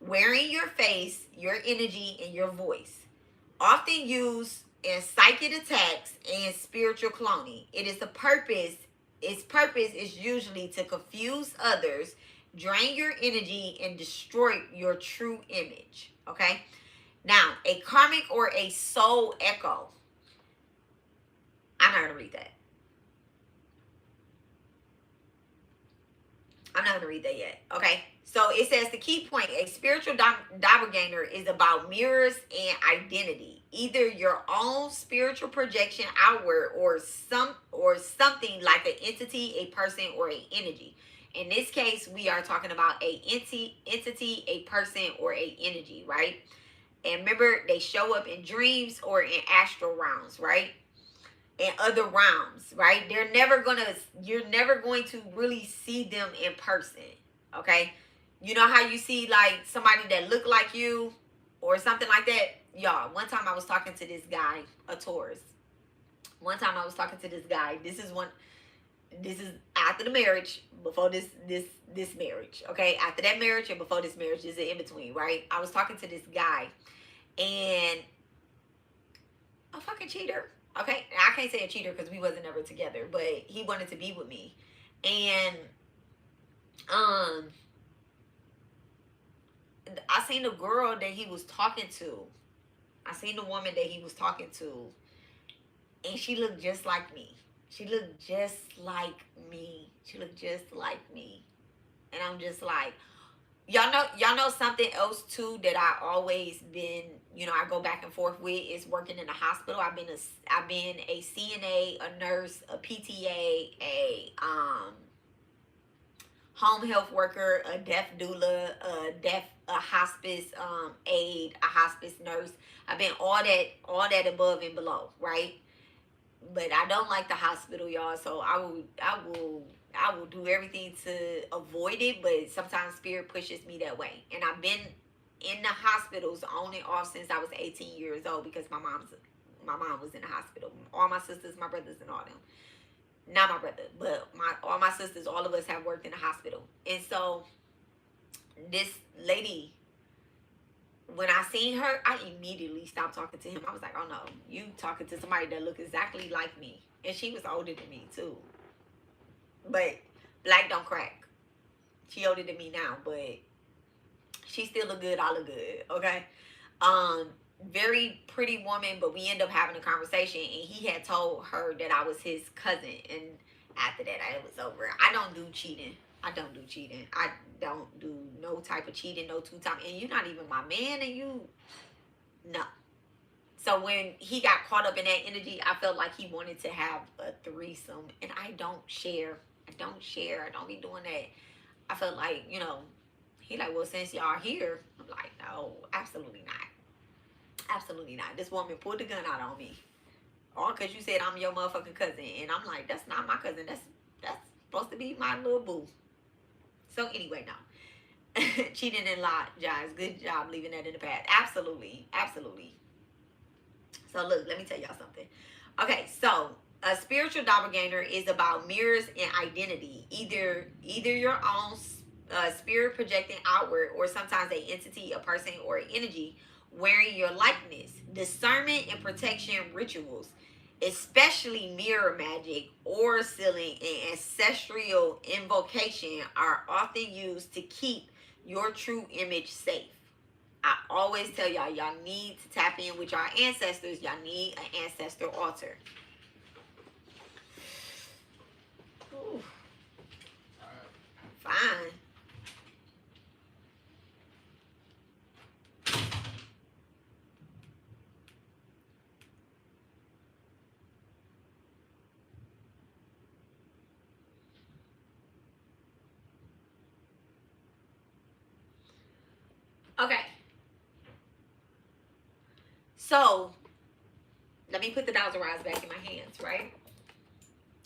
wearing your face, your energy, and your voice. Often used in psychic attacks and spiritual cloning. Its purpose is usually to confuse others, drain your energy, and destroy your true image. Okay? Now, a karmic or a soul echo. I'm not going to read that. I'm not going to read that yet. Okay? So it says the key point, a spiritual doppelganger is about mirrors and identity. Either your own spiritual projection outward or something like an entity, a person, or an energy. In this case, we are talking about a entity, a person, or a energy, right? And remember, they show up in dreams or in astral realms, right? And other realms, right? You're never going to really see them in person, okay? You know how you see like somebody that look like you or something like that? Y'all, one time I was talking to this guy, a Taurus. One time I was talking to this guy. This is after the marriage, before this marriage, okay? After that marriage and before this marriage, is an in between, right? I was talking to this guy, and a fucking cheater, okay? I can't say a cheater because we wasn't ever together, but he wanted to be with me, and I seen the girl that he was talking to. I seen the woman that he was talking to, and she looked just like me. She looked just like me. She looked just like me. And I'm just like, y'all know something else too that I always been, I go back and forth with is working in the hospital. I've been a CNA, a nurse, a PTA, a home health worker, a deaf doula, a hospice aide, a hospice nurse. I've been all that above and below, right? But I don't like the hospital, y'all. So I will do everything to avoid it. But sometimes spirit pushes me that way, and I've been in the hospitals on and off since I was 18 years old because my mom was in the hospital. All my sisters, my brothers, and all them. Not my brother, but all my sisters, all of us have worked in the hospital. And so this lady, when I seen her, I immediately stopped talking to him. I was like, oh no, you talking to somebody that look exactly like me. And she was older than me too. But black don't crack. She older than me now, but she still look good, I look good, okay? Very pretty woman, but we end up having a conversation, and he had told her that I was his cousin, and after that, it was over. I don't do cheating. I don't do no type of cheating, no two-time, and you're not even my man, and you, no. So when he got caught up in that energy, I felt like he wanted to have a threesome, and I don't share. I don't be doing that. I felt like, you know, he like, well, since y'all here, I'm like, no, absolutely not. Absolutely not. This woman pulled the gun out on me. All because you said I'm your motherfucking cousin. And I'm like, that's not my cousin. That's supposed to be my little boo. So anyway, no. Cheating and lie, guys. Good job leaving that in the past. Absolutely. Absolutely. So look, let me tell y'all something. Okay, so a spiritual doppelganger is about mirrors and identity. Either your own spirit projecting outward, or sometimes an entity, a person, or an energy wearing your likeness. Discernment and protection rituals, especially mirror magic, aura sealing, and ancestral invocation, are often used to keep your true image safe. I always tell y'all need to tap in with your ancestors. Y'all need an ancestor altar. Ooh. Fine. Okay. So, let me put the dollars rods back in my hands, right?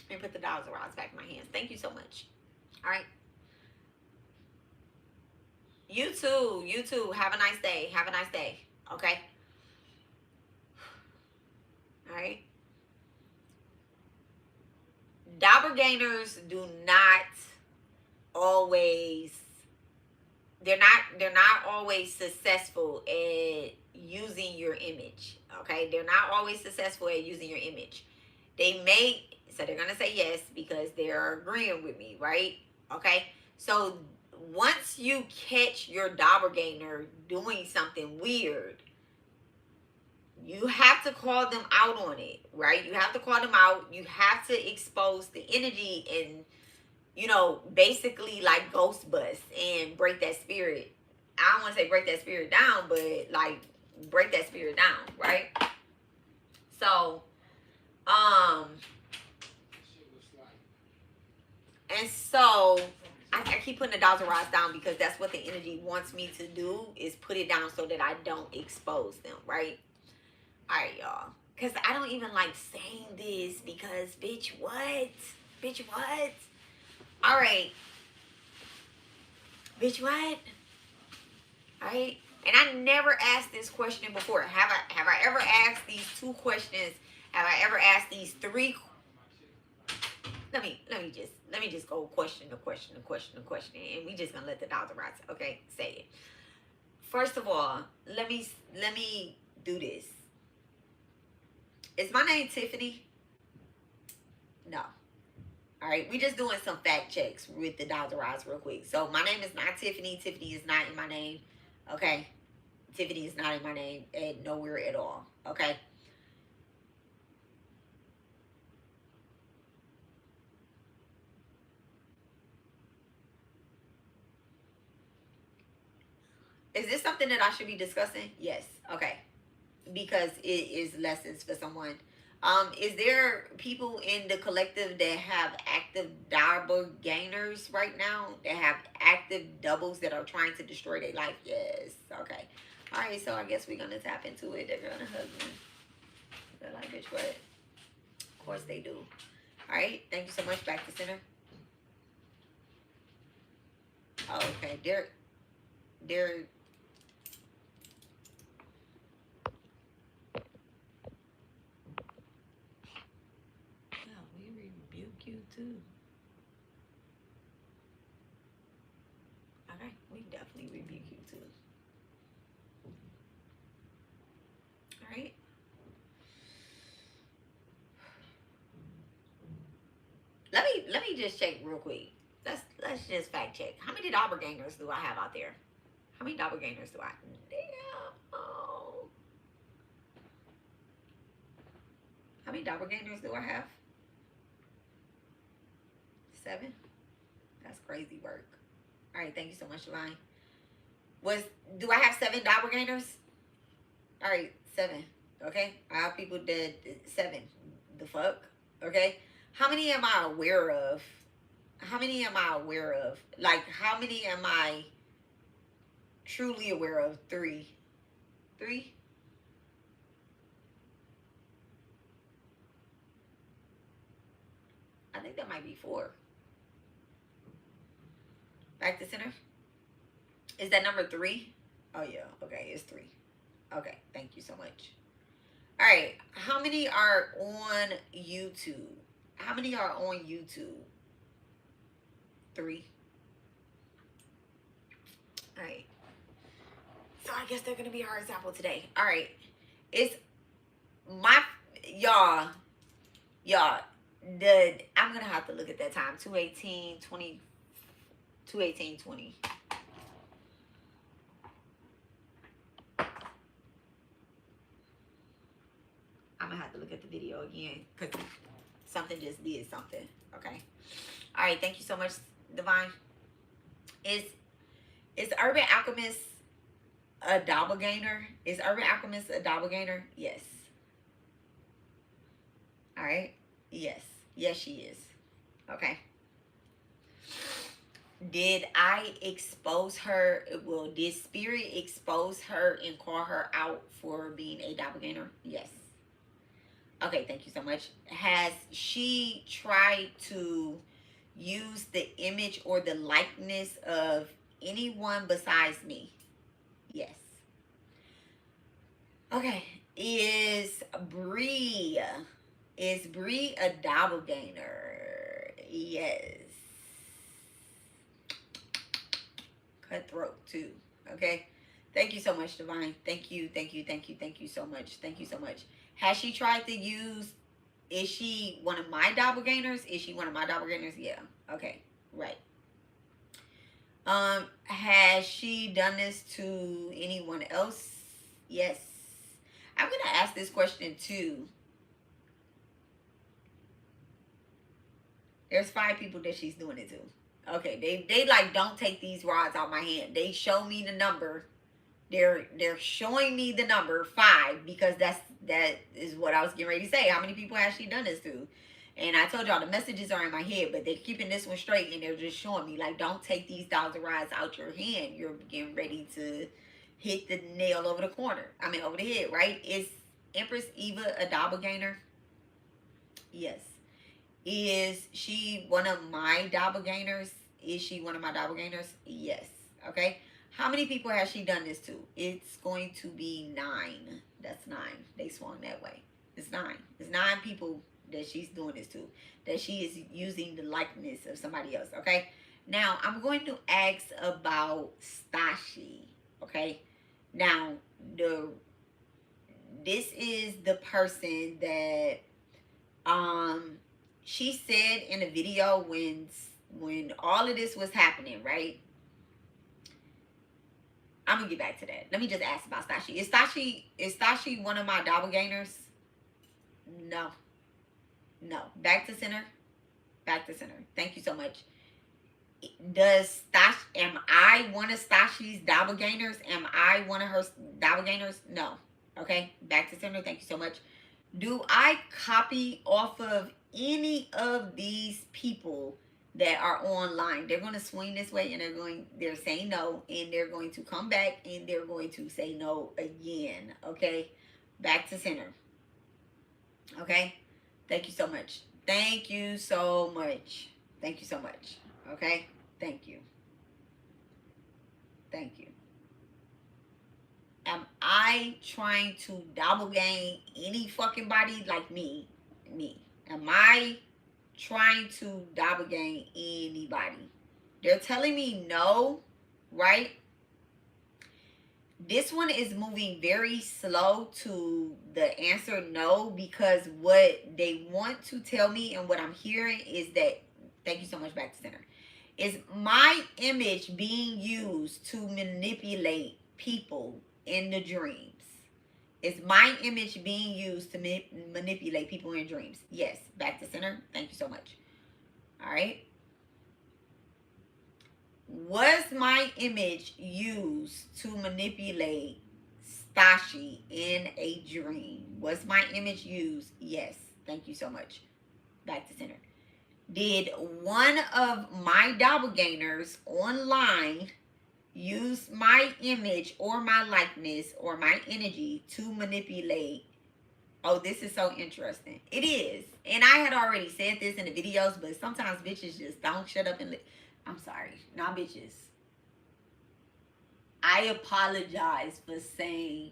Let me put the dollars rods back in my hands. Thank you so much. All right. You too. Have a nice day. Have a nice day. Okay? All right. Doppelgangers do not always, they're not always successful at using your image. Okay? They're not always successful at using your image. They may, so they're going to say yes because they're agreeing with me, right? Okay? So once you catch your doppelganger doing something weird, you have to call them out on it, right? You have to call them out. You have to expose the energy and, you know, basically like ghost bust and break that spirit. I don't want to say break that spirit down, but like break that spirit down, right? So, and so I keep putting the dollars and rods down because that's what the energy wants me to do, is put it down so that I don't expose them, right? All right, y'all. Because I don't even like saying this because, bitch, what? Bitch, what? All right. Bitch, what? All right. And I never asked this question before. Have I ever asked these two questions? Have I ever asked these three? Let me just go question to question, and we just gonna let the dollars and rods, okay, say it. First of all, let me do this. Is my name Tiffany? No. All right, we just doing some fact checks with the dollars and rods real quick. So my name is not Tiffany. Tiffany is not in my name. Okay, Tiffany is not in my name and nowhere at all. Okay. Is this something that I should be discussing? Yes. Okay. Because it is lessons for someone. Is there people in the collective that have active doppelgangers right now? That have active doubles that are trying to destroy their life? Yes. Okay. All right. So I guess we're gonna tap into it. They're gonna hug me. They're like, bitch, what? Of course they do. All right. Thank you so much. Back to center. Oh, okay. They're. Yeah, we rebuke you too. Okay, we definitely rebuke you too. All right. Let me just check real quick. Let's just fact check. How many doppelgangers do I have out there? How many doppelgangers do I? Damn. Oh. How many doppelgangers do I have? 7. That's crazy work. All right, thank you so much, Divine. Do I have 7 doppelgangers? All right, 7. Okay, I have people dead. 7. The fuck? Okay. How many am I aware of? How many am I aware of? Like, how many am I truly aware of? 3. 3? I think that might be 4. Back to center. Is that number 3? Oh, yeah. Okay, it's 3. Okay, thank you so much. All right, how many are on YouTube? How many are on YouTube? 3. All right. So I guess they're going to be our example today. All right. It's my, y'all, I'm going to have to look at that time. 2:18:20. 2:18:20. I'm going to have to look at the video again because something just did something. Okay. All right. Thank you so much, Divine. Is Urbanalchemist a doppelganger? Is Urbanalchemist a doppelganger? Yes. All right. Yes. Yes, she is. Okay. Did I expose her? Well, did Spirit expose her and call her out for being a doppelganger? Yes. Okay, thank you so much. Has she tried to use the image or the likeness of anyone besides me? Yes. Okay. Is Bree a doppelganger? Yes. Cutthroat too. Okay. Thank you so much, Divine. Thank you so much. Thank you so much. Has she tried to use, is she one of my doppelgangers? Is she one of my doppelgangers? Yeah. Okay. Right. Has she done this to anyone else? Yes. I'm going to ask this question too. There's 5 people that she's doing it to. Okay. They like, don't take these rods out my hand. They show me the number. They're showing me the number 5 because that is what I was getting ready to say. How many people has she done this to? And I told y'all the messages are in my head, but they're keeping this one straight and they're just showing me like, don't take these 1,000 rods out your hand. You're getting ready to hit the nail over the corner. I mean, over the head, right? Is EmpressEva a doppelganger? Yes. Is she one of my doppelgangers? Is she one of my doppelgangers? Yes. Okay. How many people has she done this to? It's going to be 9. That's 9. They swung that way. It's 9. It's 9 people that she's doing this to. That she is using the likeness of somebody else. Okay. Now, I'm going to ask about Stassi. Okay. Now, this is the person that she said in a video when all of this was happening, right? I'm gonna get back to that. Let me just ask about Stassi. Is Stassi one of my doppelgangers? No. No. Back to center. Back to center. Thank you so much. Am I one of Stassi's doppelgangers? Am I one of her doppelgangers? No. Okay. Back to center. Thank you so much. Do I copy off of any of these people that are online? They're going to swing this way and they're saying no, and they're going to come back and they're going to say no again. Okay. Back to center. Okay. Thank you so much. Thank you so much. Thank you so much. Okay. Thank you. Thank you. Am I trying to doppelgang any fucking body like me? Me. Am I trying to doppelgang anybody? They're telling me no, right? This one is moving very slow to the answer no, because what they want to tell me and what I'm hearing is that, thank you so much, back to center, is my image being used to manipulate people in the dreams. Is my image being used to manipulate people in dreams? Yes. Back to center. Thank you so much. All right. Was my image used to manipulate Stassi in a dream? Was my image used? Yes. Thank you so much. Back to center. Did one of my doppelgangers online use my image or my likeness or my energy to manipulate? Oh, this is so interesting. It is. And I had already said this in the videos, but sometimes bitches just don't shut up and I'm sorry. Not bitches. I apologize for saying,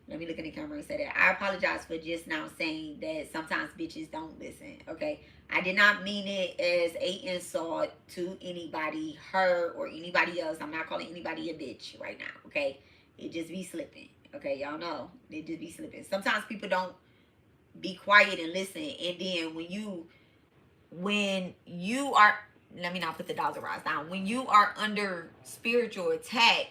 let me look in the camera and say that. I apologize for just now saying that sometimes bitches don't listen, okay? I did not mean it as a insult to anybody, her or anybody else. I'm not calling anybody a bitch right now, okay? It just be slipping, okay? Y'all know. It just be slipping. Sometimes people don't be quiet and listen. And then when you are, let me not put the dollar rise down. When you are under spiritual attack,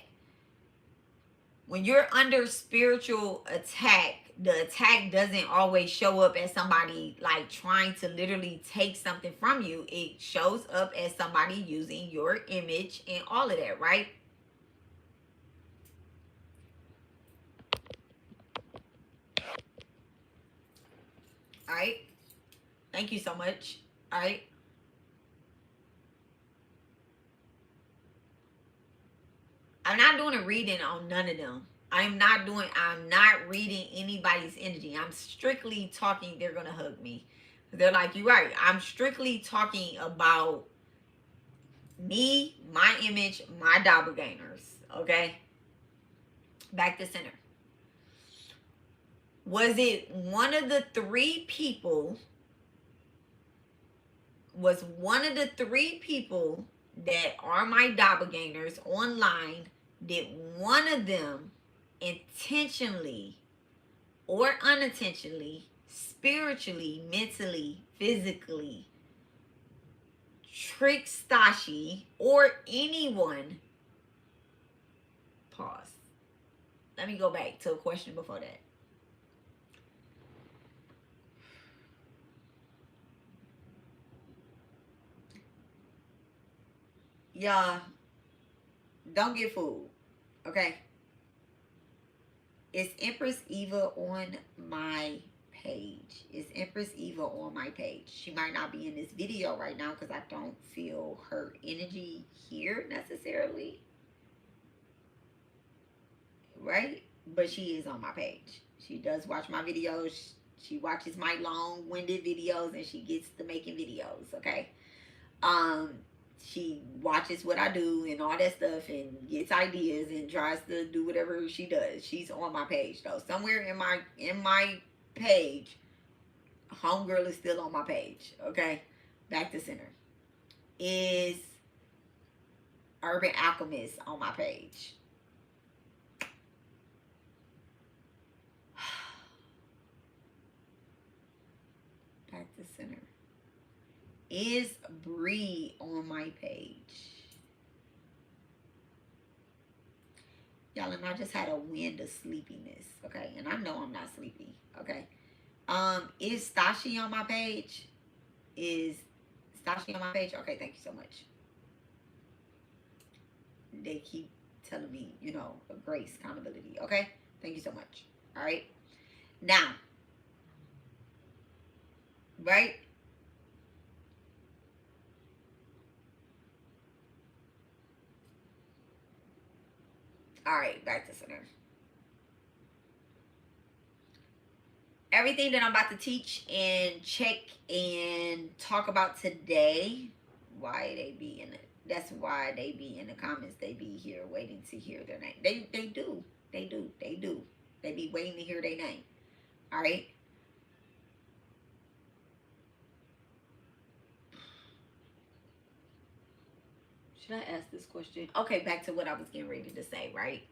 when you're under spiritual attack, the attack doesn't always show up as somebody like trying to literally take something from you. It shows up as somebody using your image and all of that, right? All right. Thank you so much. All right. I'm not doing a reading on none of them. I'm not reading anybody's energy. I'm strictly talking, they're going to hug me. They're like, you're right. I'm strictly talking about me, my image, my doppelgangers. Okay? Back to center. Was it one of the three people? Was one of the three people that are my doppelgangers online, did one of them intentionally or unintentionally, spiritually, mentally, physically trick Stassi or anyone? Pause. Let me go back to a question before that. Y'all, don't get fooled, okay? Is EmpressEva on my page? Is EmpressEva on my page? She might not be in this video right now because I don't feel her energy here necessarily, right? But she is on my page. She does watch my videos. She watches my long-winded videos and she gets to making videos, okay? She watches what I do and all that stuff and gets ideas and tries to do whatever she does. She's on my page though. Somewhere in my page, homegirl is still on my page. Okay, back to center. Is Urbanalchemist on my page? Back to center. Is Bree on my page? Y'all, and I just had a wind of sleepiness, okay? And I know I'm not sleepy, okay? Is Stassi on my page? Is Stassi on my page? Okay, thank you so much. They keep telling me, you know, grace, accountability, okay? Thank you so much, all right? Now, right? All right, back to center. Everything that I'm about to teach and check and talk about today, why they be in it. That's why they be in the comments. They be here waiting to hear their name. They do. They do. They do. They be waiting to hear their name. All right. Should I ask this question? Okay, back to what I was getting ready to say, right?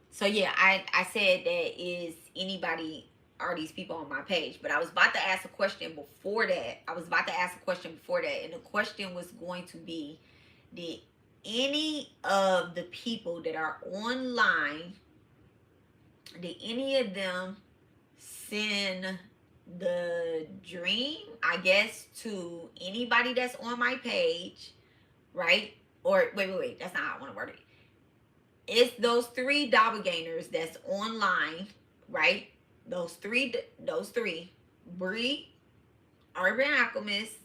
So yeah, I said that is anybody, are these people on my page? But I was about to ask a question before that. And the question was going to be, did any of the people that are online, did any of them send the dream, I guess, to anybody that's on my page, right? Or wait, that's not how I want to word it. It's those 3 doppelgangers that's online, right? Those three, Bri, Urbanalchemist,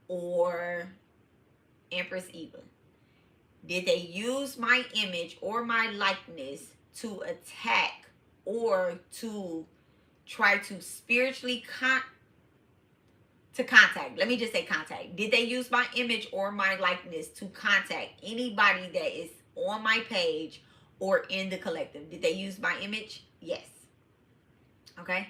or EmpressEva. Did they use my image or my likeness to attack or to try to spiritually contact? Let me just say contact. Did they use my image or my likeness to contact anybody that is on my page or in the collective? Did they use my image? Yes. Okay.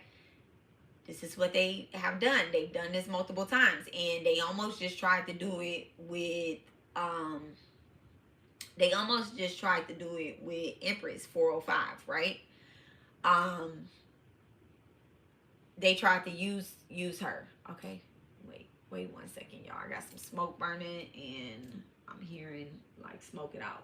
This is what they have done. They've done this multiple times, and they almost just tried to do it with Empress 405, right? They tried to use her. Okay. Wait 1 second, y'all. I got some smoke burning and I'm hearing like smoke it out.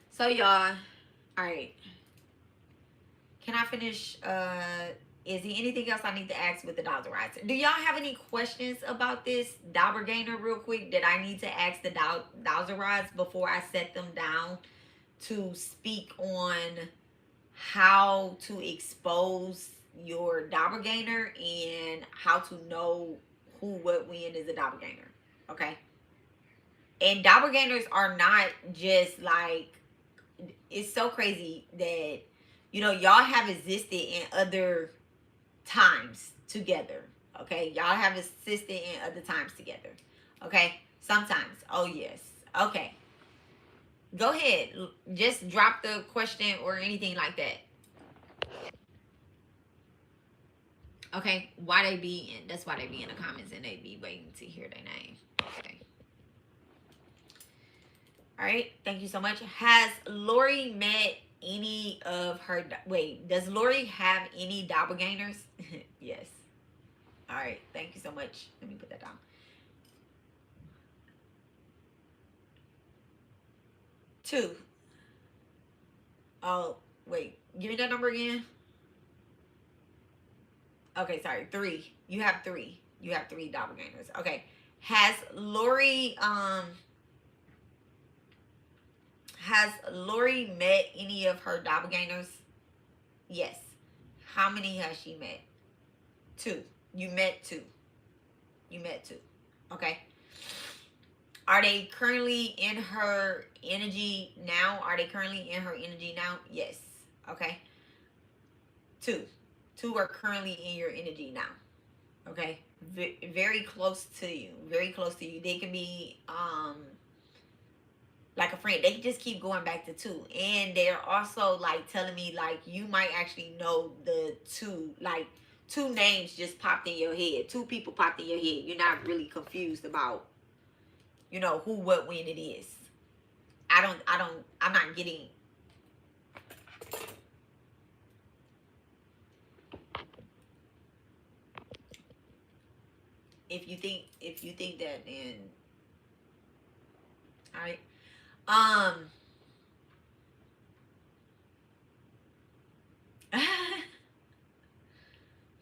So y'all, all right. Can I finish? Is there anything else I need to ask with the Doppelgängers? Do y'all have any questions about this Doppelganger real quick that I need to ask the Doppelgängers before I set them down to speak on how to expose your Doppelganger and how to know who, what, when is a Doppelganger? Okay. And Doppelgangers are not just like, it's so crazy that, you know, y'all have existed in other times together. Okay. Y'all have existed in other times together. Okay. Sometimes. Oh, yes. Okay. Go ahead. Just drop the question or anything like that. Okay. Why they be in, that's why they be in the comments and they be waiting to hear their name. Okay. All right. Thank you so much. Has Lori met any of her, wait, does Lori have any doppelgangers? Yes. All right. Thank you so much. Let me put that down. 2. Oh, wait. Give me that number again. Okay, sorry. 3. You have 3. You have 3 doppelgangers. Okay. Has Lori met any of her doppelgangers? Yes. How many has she met? 2. You met 2. You met 2. Okay. Are they currently in her energy now? Are they currently in her energy now? Yes. Okay. 2. 2 are currently in your energy now. Okay. Very close to you. Very close to you. They can be like a friend. They can just keep going back to 2. And they're also like telling me like you might actually know the 2, like 2 names just popped in your head. 2 people popped in your head. You're not really confused about, you know, who, what, when it is. I'm not getting. If you think that, then all right.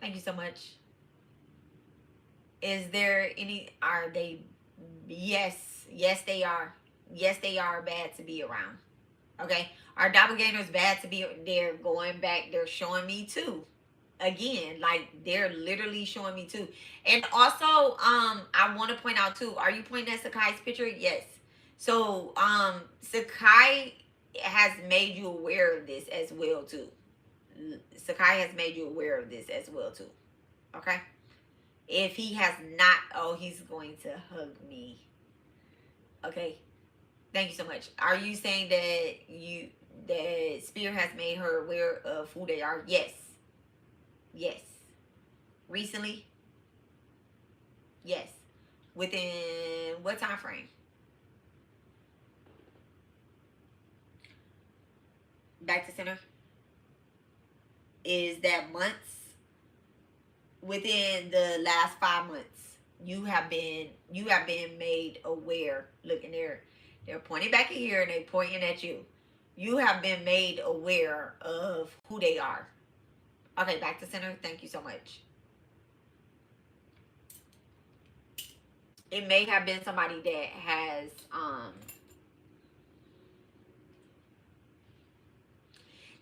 Thank you so much. Is there any, are they, yes, they are. Yes, they are bad to be around. Okay? Are doppelgangers bad to be, they're going back, they're showing me too. Again, like they're literally showing me too. And also, I want to point out too, are you pointing at Sekai's picture? Yes. So, Sekai has made you aware of this as well too. Sekai has made you aware of this as well too. Okay? If he has not, oh, he's going to hug me. Okay. Thank you so much. Are you saying that Spirit has made her aware of who they are? Yes. Yes. Recently? Yes. Within what time frame? Back to center? Is that months? Within the last 5 months, you have been made aware. Look, and they're pointing back at here and they're pointing at you. You have been made aware of who they are. Okay, back to center. Thank you so much. It may have been somebody that has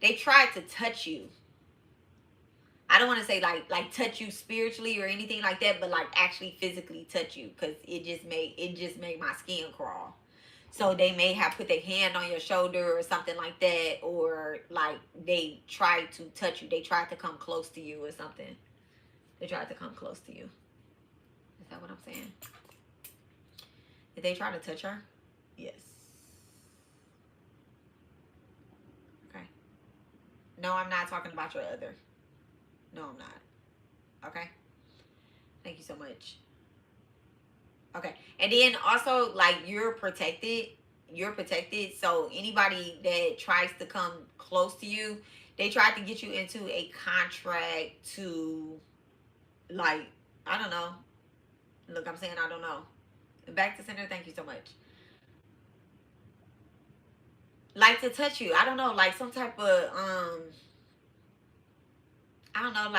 they tried to touch you. I don't want to say like touch you spiritually or anything like that, but like actually physically touch you, because it just made my skin crawl. So they may have put their hand on your shoulder or something like that, or like they tried to touch you. They tried to come close to you or something. They tried to come close to you. Is that what I'm saying? Did they try to touch her? Yes. Okay. No, I'm not talking about your other. No, I'm not. Okay. Thank you so much. Okay. And then also, like, you're protected. You're protected. So anybody that tries to come close to you, they tried to get you into a contract to, like, I don't know. Look, I'm saying I don't know. Back to center. Thank you so much. Like to touch you. I don't know. Like some type of, I don't know,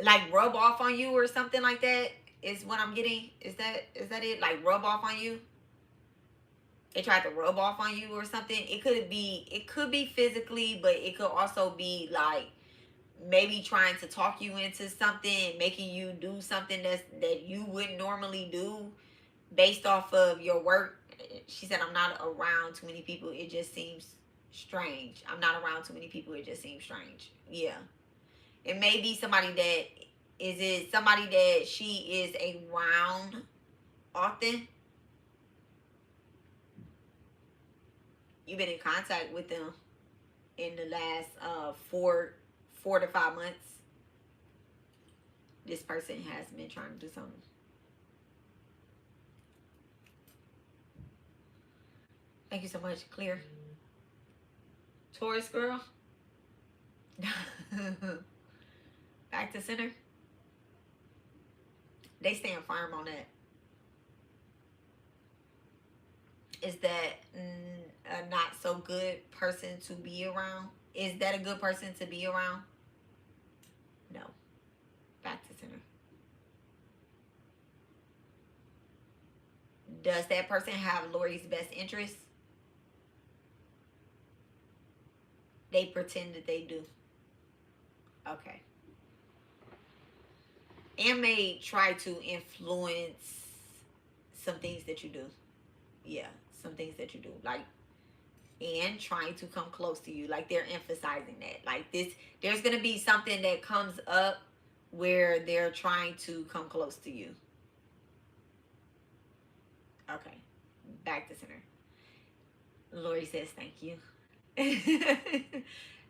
like rub off on you or something like that is what I'm getting. Is that it? Like rub off on you? They tried to rub off on you or something. It could be physically, but it could also be like maybe trying to talk you into something, making you do something that you wouldn't normally do based off of your work. She said, I'm not around too many people. It just seems strange. I'm not around too many people. It just seems strange. Yeah. It may be somebody that, is it somebody that she is around often? You've been in contact with them in the last 4 to 5 months. This person has been trying to do something. Thank you so much. Clear. Taurus girl. Back to center. They stand firm on that. Is that a not so good person to be around? Is that a good person to be around? No. Back to center. Does that person have Lori's best interest? They pretend that they do. Okay. And may try to influence some things that you do. Yeah, some things that you do. Like, and trying to come close to you. Like, they're emphasizing that. Like, there's going to be something that comes up where they're trying to come close to you. Okay. Back to center. Lori says thank you.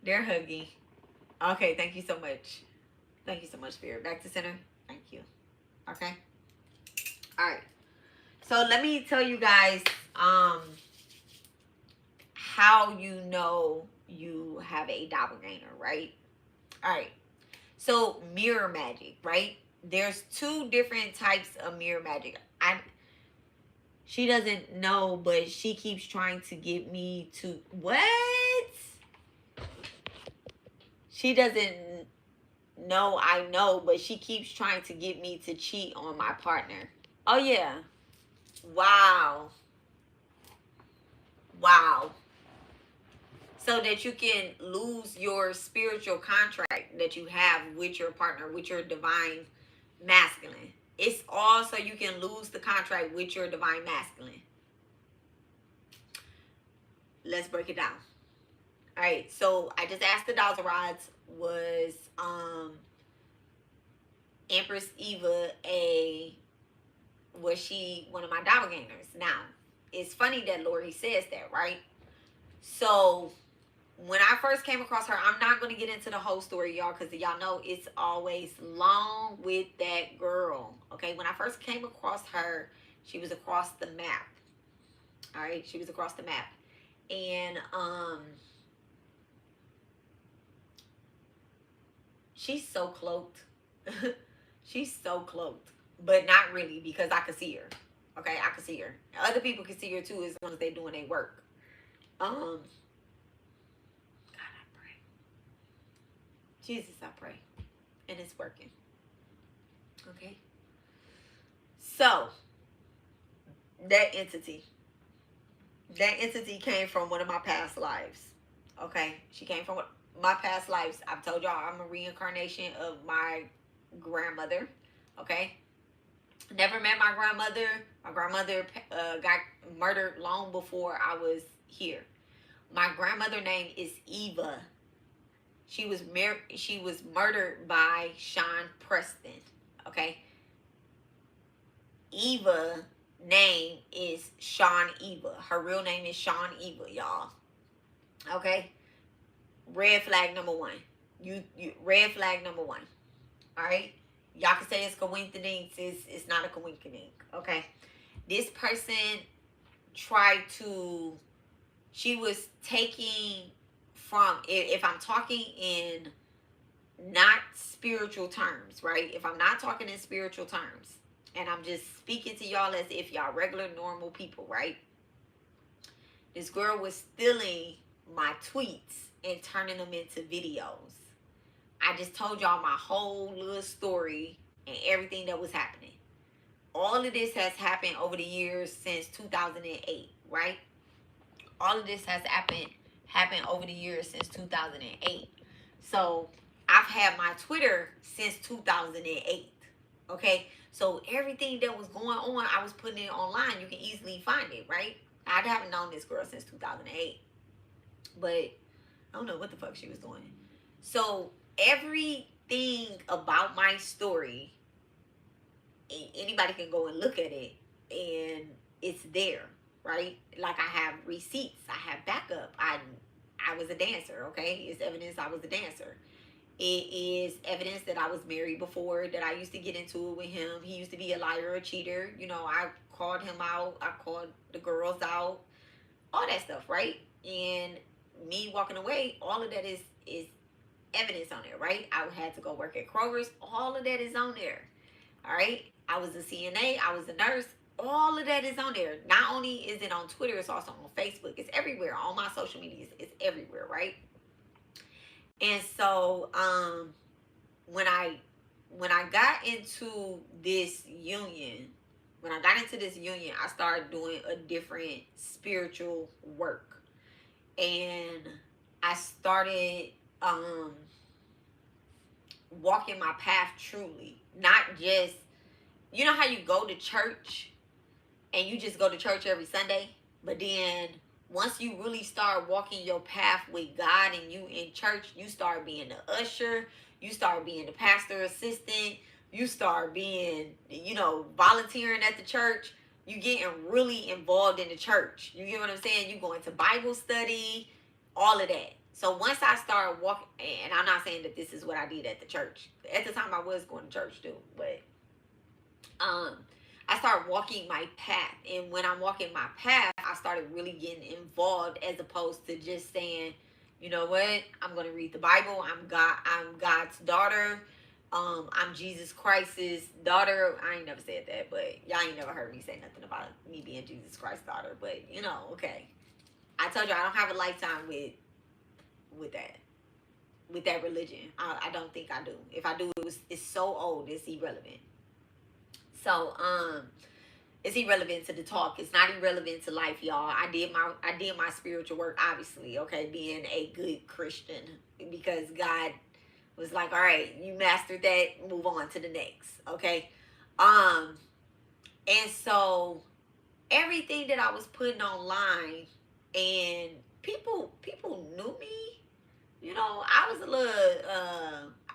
They're hugging. Okay, thank you so much. Thank you so much, Spirit. Back to center. Thank you. Okay. All right. So let me tell you guys how you know you have a doppelganger, right? All right. So mirror magic, right? There's 2 different types of mirror magic. She doesn't know, but she keeps trying to get me to, what? She doesn't, No, I know, but she keeps trying to get me to cheat on my partner. Oh, yeah. Wow. Wow. So that you can lose your spiritual contract that you have with your partner, with your divine masculine. It's all so you can lose the contract with your divine masculine. Let's break it down. All right, so I just asked the Dozzlerods, was EmpressEva was she one of my doppelgangers? Now, it's funny that Lori says that, right? So when I first came across her, I'm not going to get into the whole story, y'all, because y'all know it's always long with that girl. Okay, when I first came across her, she was across the map. All right, she was across the map. And she's so cloaked. She's so cloaked, but not really, because I could see her. Okay, I could see her. Other people can see her too, as long as they're doing their work. God, I pray. Jesus, I pray. And it's working. Okay. So, that entity came from one of my past lives. Okay. She came from my past lives. I've told y'all I'm a reincarnation of my grandmother. Okay. Never met my grandmother. My grandmother got murdered long before I was here. My grandmother name is Eva. She was murdered by Sean Preston. Okay. Eva name is Sean Eva. Her real name is Sean Eva, y'all. Okay. Red flag number one. Red flag number one. All right. Y'all can say it's coincidence. It's not a coincidence. Okay. This person tried to. She was taking from. If I'm talking in not spiritual terms, right? If I'm not talking in spiritual terms, and I'm just speaking to y'all as if y'all regular, normal people, right? This girl was stealing my tweets and turning them into videos. I just told y'all my whole little story and everything that was happening. All of this has happened over the years since 2008, right? All of this has happened over the years since 2008. So I've had my Twitter since 2008. Okay, so everything that was going on, I was putting it online. You can easily find it, right? I haven't known this girl since 2008, but I don't know what the fuck she was doing. So everything about my story, anybody can go and look at it, and it's there, right? Like, I have receipts, I have backup. I was a dancer, okay? It's evidence I was a dancer. It is evidence that I was married before, that I used to get into it with him. He used to be a liar, a cheater. You know, I called him out. I called the girls out. All that stuff, right? And me walking away, all of that is evidence on there, right? I had to go work at Kroger's. All of that is on there, all right? I was a CNA. I was a nurse. All of that is on there. Not only is it on Twitter, it's also on Facebook. It's everywhere. All my social media is everywhere, right? And so when I got into this union, I started doing a different spiritual work. And I started walking my path truly. Not just, you know how you go to church and you just go to church every Sunday, but then once you really start walking your path with God and you in church, you start being the usher, you start being the pastor assistant, you start being, you know, volunteering at the church. You getting really involved in the church. You get what I'm saying? You going to Bible study, all of that. So once I started walking, and I'm not saying that this is what I did at the church. At the time I was going to church too, but I started walking my path. And when I'm walking my path, I started really getting involved, as opposed to just saying, you know what, I'm going to read the Bible. I'm God's daughter. I'm Jesus Christ's daughter. I ain't never said that, but y'all ain't never heard me say nothing about me being Jesus Christ's daughter. But, you know, okay. I told you I don't have a lifetime with that. with that religion. I don't think I do. If I do, it's so old, it's irrelevant. So it's irrelevant to the talk. It's not irrelevant to life, y'all. I did my spiritual work, obviously, okay, being a good Christian, because God was like, all right, you mastered that, move on to the next, okay? And so everything that I was putting online, and people knew me. You know, I was a little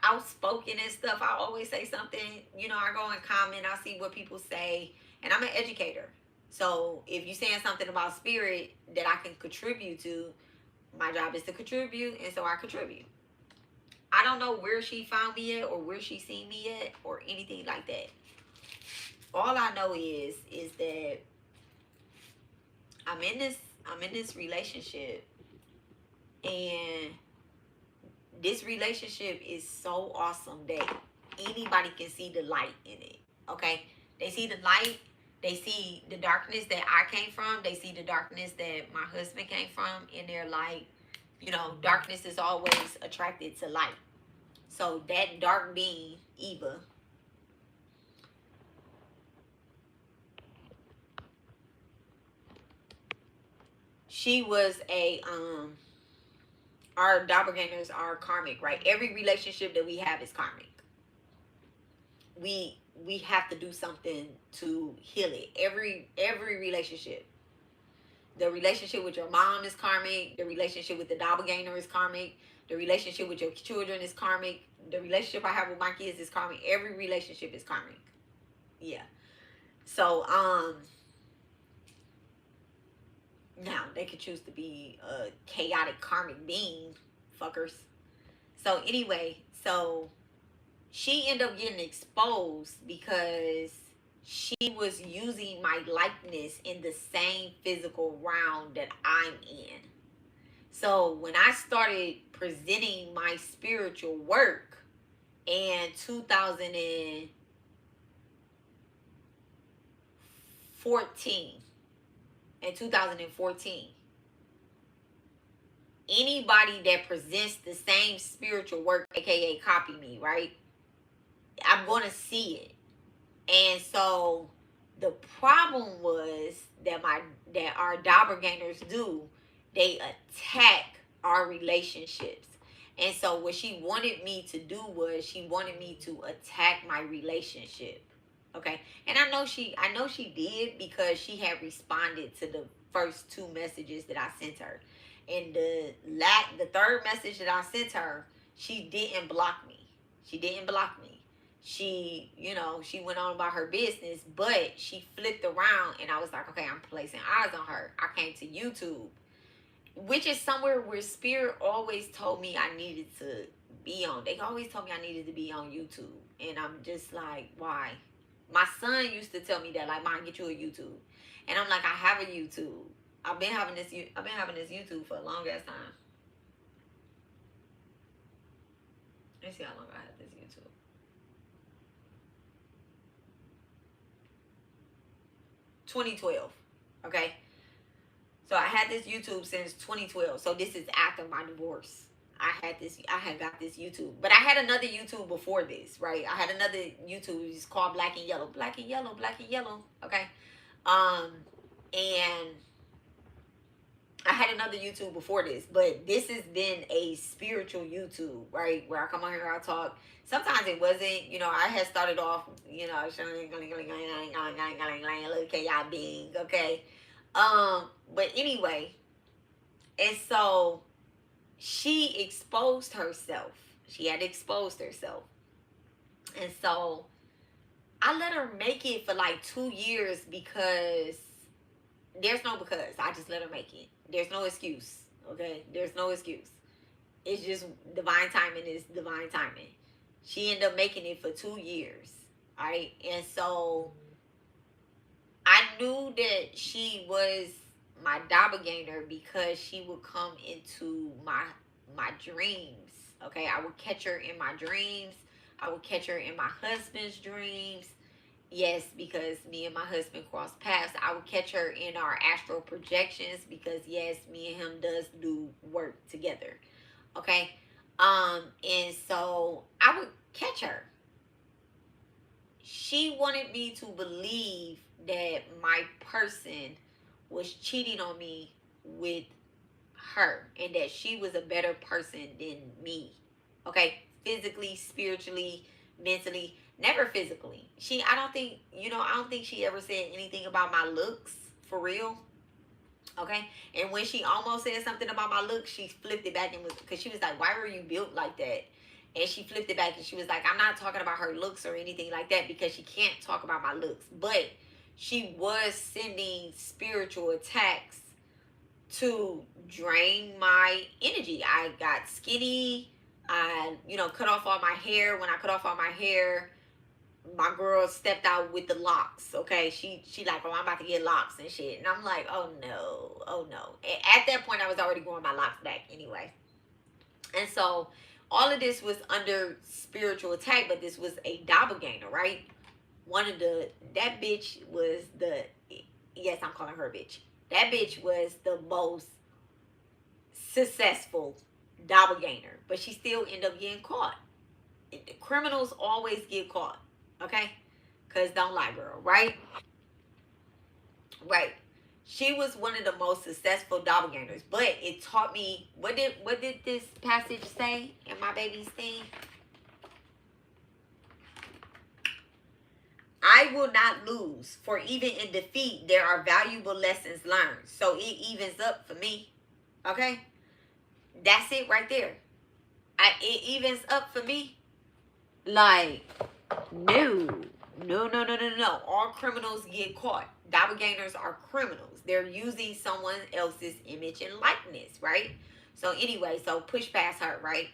outspoken and stuff. I always say something. You know, I go and comment. I see what people say. And I'm an educator. So if you're saying something about spirit that I can contribute to, my job is to contribute. And so I contribute. I don't know where she found me at or where she seen me at or anything like that. All I know is that I'm in this relationship, and this relationship is so awesome that anybody can see the light in it. Okay? They see the light, they see the darkness that I came from, they see the darkness that my husband came from, and they're like, you know, darkness is always attracted to light. So that dark being, Eva, she was a our doppelgangers are karmic, right? Every relationship that we have is karmic. We have to do something to heal it. Every relationship. The relationship with your mom is karmic. The relationship with the doppelganger is karmic. The relationship with your children is karmic. The relationship I have with my kids is karmic. Every relationship is karmic. Yeah. So, now, they could choose to be a chaotic karmic being, fuckers. So, anyway, so she ended up getting exposed because she was using my likeness in the same physical realm that I'm in. So, when I started presenting my spiritual work in 2014, anybody that presents the same spiritual work, aka copy me, right? I'm going to see it. And so the problem was that our doppelgangers do, they attack our relationships. And so what she wanted me to do was she wanted me to attack my relationship. Okay. And I know she did, because she had responded to the first 2 messages that I sent her. And the third message that I sent her, she didn't block me. She didn't block me. She, you know, she went on about her business, but she flipped around, and I was like, okay, I'm placing eyes on her. I came to YouTube, which is somewhere where spirit always told me I needed to be on. They always told me I needed to be on YouTube. And I'm just like, why? My son used to tell me that, like, Mom, get you a YouTube. And I'm like, I have a YouTube. I've been having this YouTube for a long ass time. Let's see how long I had this YouTube. 2012. Okay. So I had this YouTube since 2012. So this is after my divorce. I had got this YouTube. But I had another YouTube before this, right? I had another YouTube. It's called Black and Yellow. Black and Yellow, Black and Yellow. Okay. And I had another YouTube before this, but this has been a spiritual YouTube, right? Where I come on here, I talk. Sometimes it wasn't, you know, I had started off, you know, little chaos being, okay? But anyway, and so she exposed herself. She had exposed herself. And so I let her make it for like 2 years, because there's no because. I just let her make it. There's no excuse. Okay? There's no excuse. It's just divine timing is divine timing. She ended up making it for 2 years. Alright? And so I knew that she was my doppelganger because she would come into my dreams. Okay? I would catch her in my dreams. I would catch her in my husband's dreams. Yes, because me and my husband crossed paths. I would catch her in our astral projections, because yes, me and him does do work together. Okay. And so I would catch her. She wanted me to believe that my person was cheating on me with her and that she was a better person than me. Okay? Physically, spiritually, mentally, never physically. I don't think she ever said anything about my looks for real. Okay? And when she almost said something about my looks, she flipped it back and was, because she was like, why were you built like that? And she flipped it back and she was like, I'm not talking about her looks or anything like that, because she can't talk about my looks. But she was sending spiritual attacks to drain my energy. I got skinny. I, cut off all my hair. When I cut off all my hair, my girl stepped out with the locks. Okay, she like, oh, I'm about to get locks and shit. And I'm like, oh no, oh no. At that point, I was already growing my locks back anyway. And so all of this was under spiritual attack, but this was a doppelganger, right? That bitch was yes, I'm calling her a bitch. That bitch was the most successful doppelganger, but she still ended up getting caught. Criminals always get caught, okay? Because don't lie, girl, right? Right. She was one of the most successful doppelgangers, but it taught me, what did this passage say in my baby's thing? I will not lose, for even in defeat, there are valuable lessons learned. So it evens up for me. Okay? That's it right there. It evens up for me. Like, no. All criminals get caught. Doppelgangers are criminals. They're using someone else's image and likeness, right? So anyway, so push past her, right?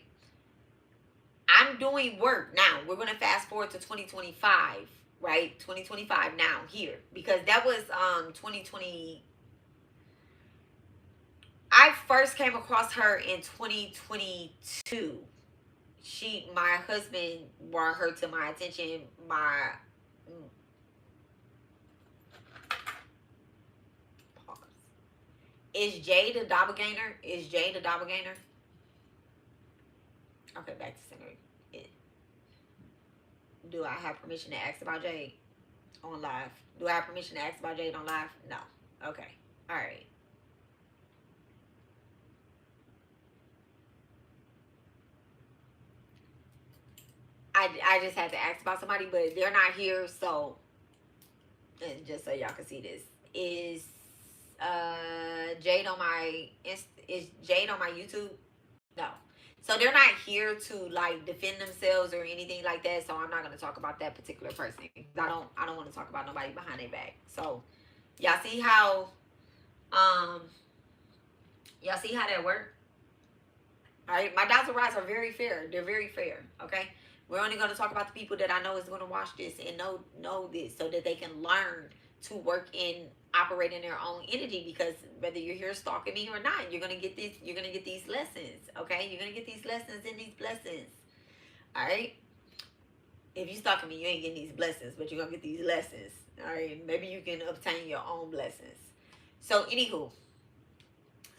I'm doing work now. We're going to fast forward to 2025. Right, 2025 now here, because that was 2020. I first came across her in 2022. My husband brought her to my attention. Is Jade a doppelganger? Okay, back to center. Do I have permission to ask about Jade on live? Do I have permission to ask about Jade on live? No. Okay. All right. I just had to ask about somebody, but they're not here, so, and just so y'all can see this, is Jade on my YouTube? No. So they're not here to like defend themselves or anything like that. So I'm not gonna talk about that particular person. I don't want to talk about nobody behind their back. So y'all see how that works? All right, my doubts and rights are very fair. They're very fair. Okay, we're only gonna talk about the people that I know is gonna watch this and know this, so that they can learn to work in operating their own energy, because whether you're here stalking me or not, you're gonna get these lessons. Okay, you're gonna get these lessons and these blessings. All right, if you stalking me, you ain't getting these blessings, but you're gonna get these lessons. All right, maybe you can obtain your own blessings. So anywho,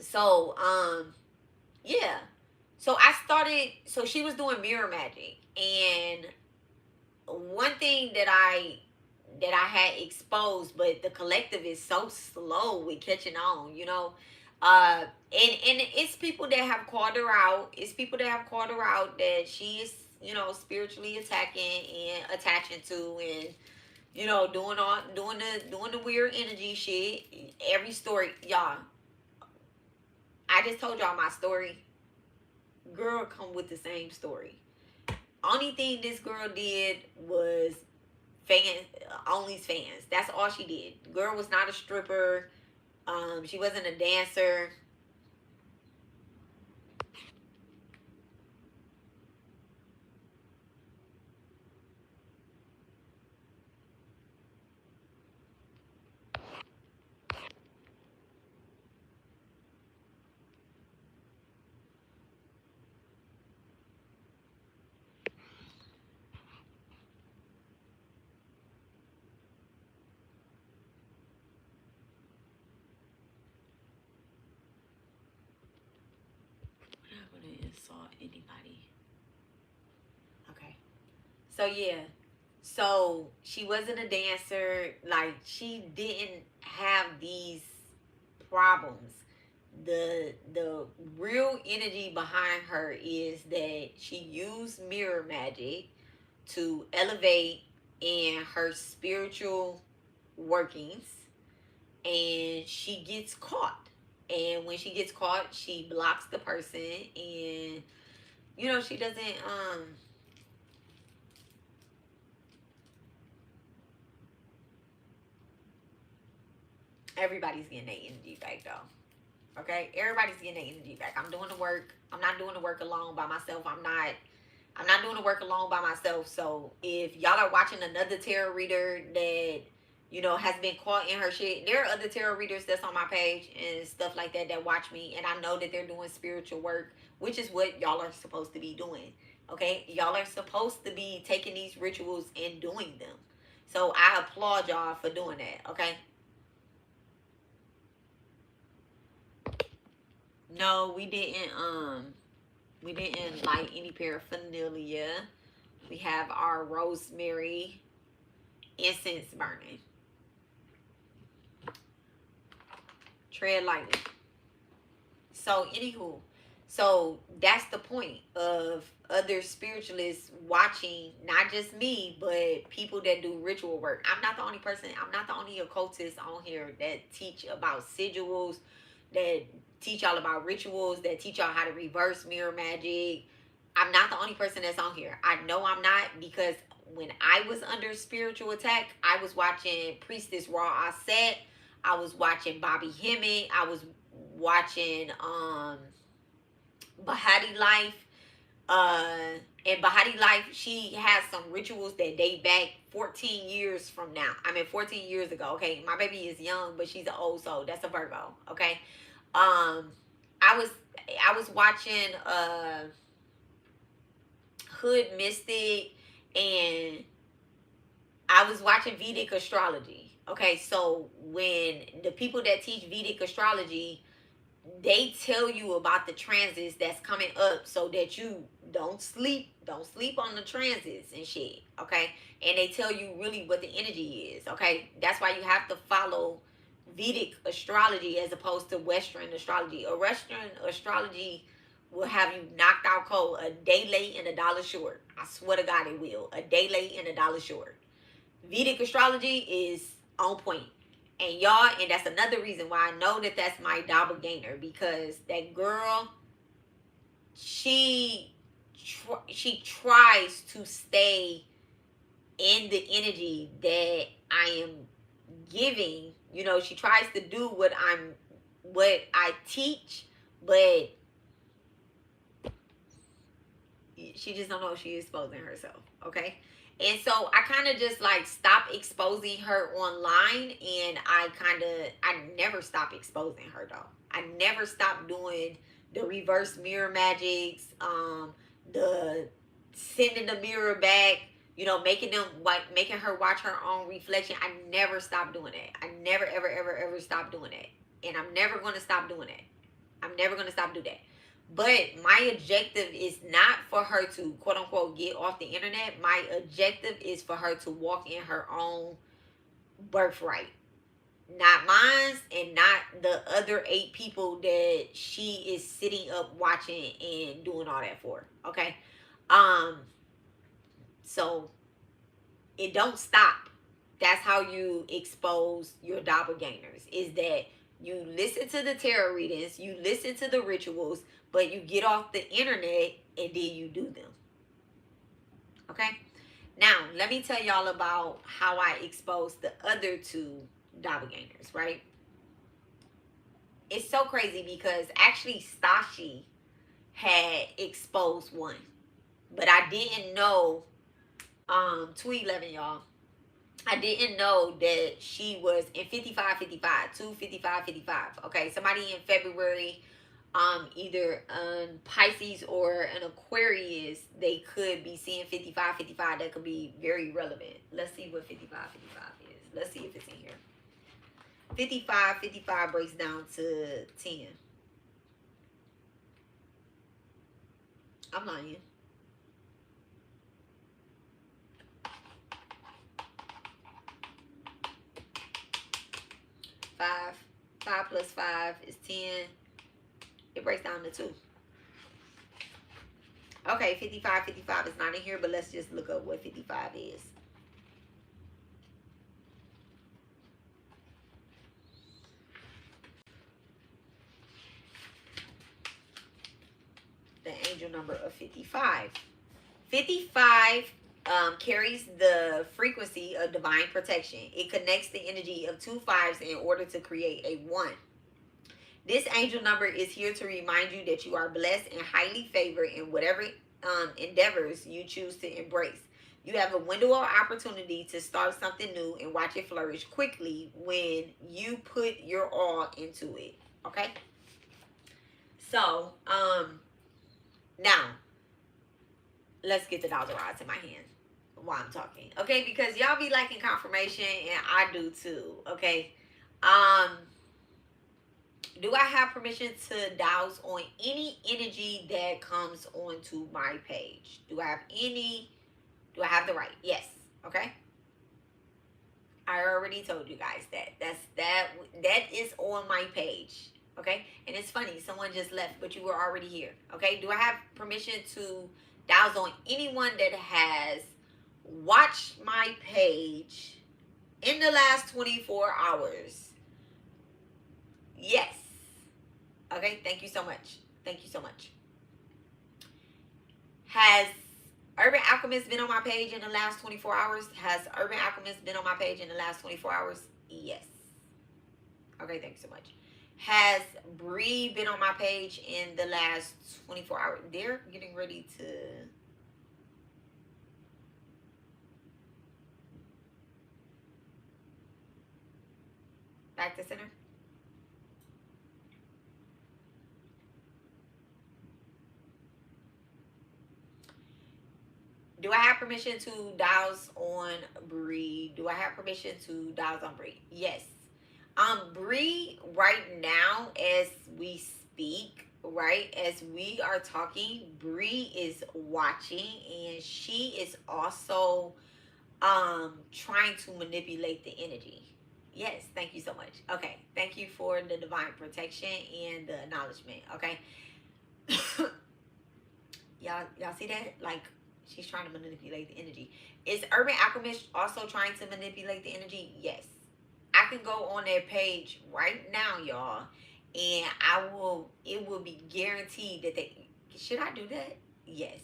so yeah, so so she was doing mirror magic, and one thing that I had exposed, but the collective is so slow with catching on, and it's people that have called her out. It's people that have called her out that she is, spiritually attacking and attaching to, and doing the weird energy shit. Every story, y'all. I just told y'all my story. Girl come with the same story. Only thing this girl did was OnlyFans. That's all she did. Girl was not a stripper. She wasn't a dancer. So yeah. So she wasn't a dancer. Like, she didn't have these problems. The real energy behind her is that she used mirror magic to elevate in her spiritual workings, and she gets caught. And when she gets caught, she blocks the person, and she doesn't everybody's getting their energy back though. Okay? Everybody's getting their energy back. I'm doing the work. I'm not doing the work alone by myself. I'm not doing the work alone by myself. So if y'all are watching another tarot reader that has been caught in her shit, there are other tarot readers that's on my page and stuff like that watch me, and I know that they're doing spiritual work, which is what y'all are supposed to be doing. Okay? Y'all are supposed to be taking these rituals and doing them. So I applaud y'all for doing that. Okay? No, we didn't light any paraphernalia. We have our rosemary incense burning. Tread lightly. So anywho, so that's the point of other spiritualists watching, not just me, but people that do ritual work. I'm not the only person, I'm not the only occultist on here that teach about sigils, that teach y'all about rituals, that teach y'all how to reverse mirror magic. I'm not the only person that's on here. I know I'm not, because when I was under spiritual attack, I was watching Priestess Raw Asset. I was watching Bobby Hemmett. I was watching Bahati Life. And Bahati Life, she has some rituals that date back 14 years from now. 14 years ago. Okay, my baby is young, but she's an old soul. That's a Virgo. Okay. I was watching Hood Mystic, and I was watching Vedic astrology. Okay, so when the people that teach Vedic astrology, they tell you about the transits that's coming up so that you don't sleep on the transits and shit. Okay, and they tell you really what the energy is. Okay, that's why you have to follow Vedic astrology as opposed to Western astrology. A Western astrology will have you knocked out cold, a day late and a dollar short. I swear to God it will. A day late and a dollar short. Vedic astrology is on point. And y'all, and that's another reason why I know that that's my doppelganger, because that girl, she tries to stay in the energy that I am giving. She tries to do what I teach, but she just don't know if she is exposing herself. Okay. And so I kind of just like stopped exposing her online, and I never stopped exposing her though. I never stopped doing the reverse mirror magics, the sending the mirror back, making her watch her own reflection. I never stopped doing that. I never ever stopped doing that, and I'm never going to stop doing that. I'm never going to stop doing that. But my objective is not for her to, quote unquote, get off the internet. My objective is for her to walk in her own birthright. Not mine, and not the other 8 people that she is sitting up watching and doing all that for. Okay? So it don't stop. That's how you expose your doppelgangers, is that you listen to the tarot readings, you listen to the rituals, but you get off the internet and then you do them. Okay? Now, let me tell y'all about how I exposed the other 2 doppelgangers, right? It's so crazy because actually Stassi had exposed one. But I didn't know, 211, y'all. I didn't know that she was in 5555, 25555. Okay, somebody in February, either Pisces or an Aquarius, they could be seeing 5555. That could be very relevant. Let's see what 5555 is. Let's see if it's in here. 5555 breaks down to 10. I'm lying. 5. 5 plus 5 is 10. It breaks down to 2. Okay, 55. 55 is not in here, but let's just look up what 55 is. The angel number of 55. 55 carries the frequency of divine protection. It connects the energy of 2 5s in order to create a 1. This angel number is here to remind you that you are blessed and highly favored in whatever endeavors you choose to embrace. You have a window of opportunity to start something new and watch it flourish quickly when you put your all into it. Okay? So, now, let's get the dollar rods in my hand while I'm talking. Okay? Because y'all be liking confirmation and I do too. Okay? Do I have permission to douse on any energy that comes onto my page? Do I have the right? Yes. Okay. I already told you guys that. That is on my page. Okay. And it's funny, someone just left, but you were already here. Okay. Do I have permission to douse on anyone that has watched my page in the last 24 hours? Yes. Okay, thank you so much. Thank you so much. Has Urbanalchemist been on my page in the last 24 hours? Has Urbanalchemist been on my page in the last 24 hours? Yes. Okay, thank you so much. Has Bree been on my page in the last 24 hours? They're getting ready to... back to center. Do I have permission to douse on Bree? Do I have permission to douse on Bree? Yes. Bree, right now, as we speak, right, as we are talking, Bree is watching and she is also trying to manipulate the energy. Yes, thank you so much. Okay, thank you for the divine protection and the acknowledgement. Okay. y'all see that? Like, she's trying to manipulate the energy. Is Urbanalchemist also trying to manipulate the energy? Yes. I can go on their page right now, y'all, and it will be guaranteed that they... Should I do that? Yes.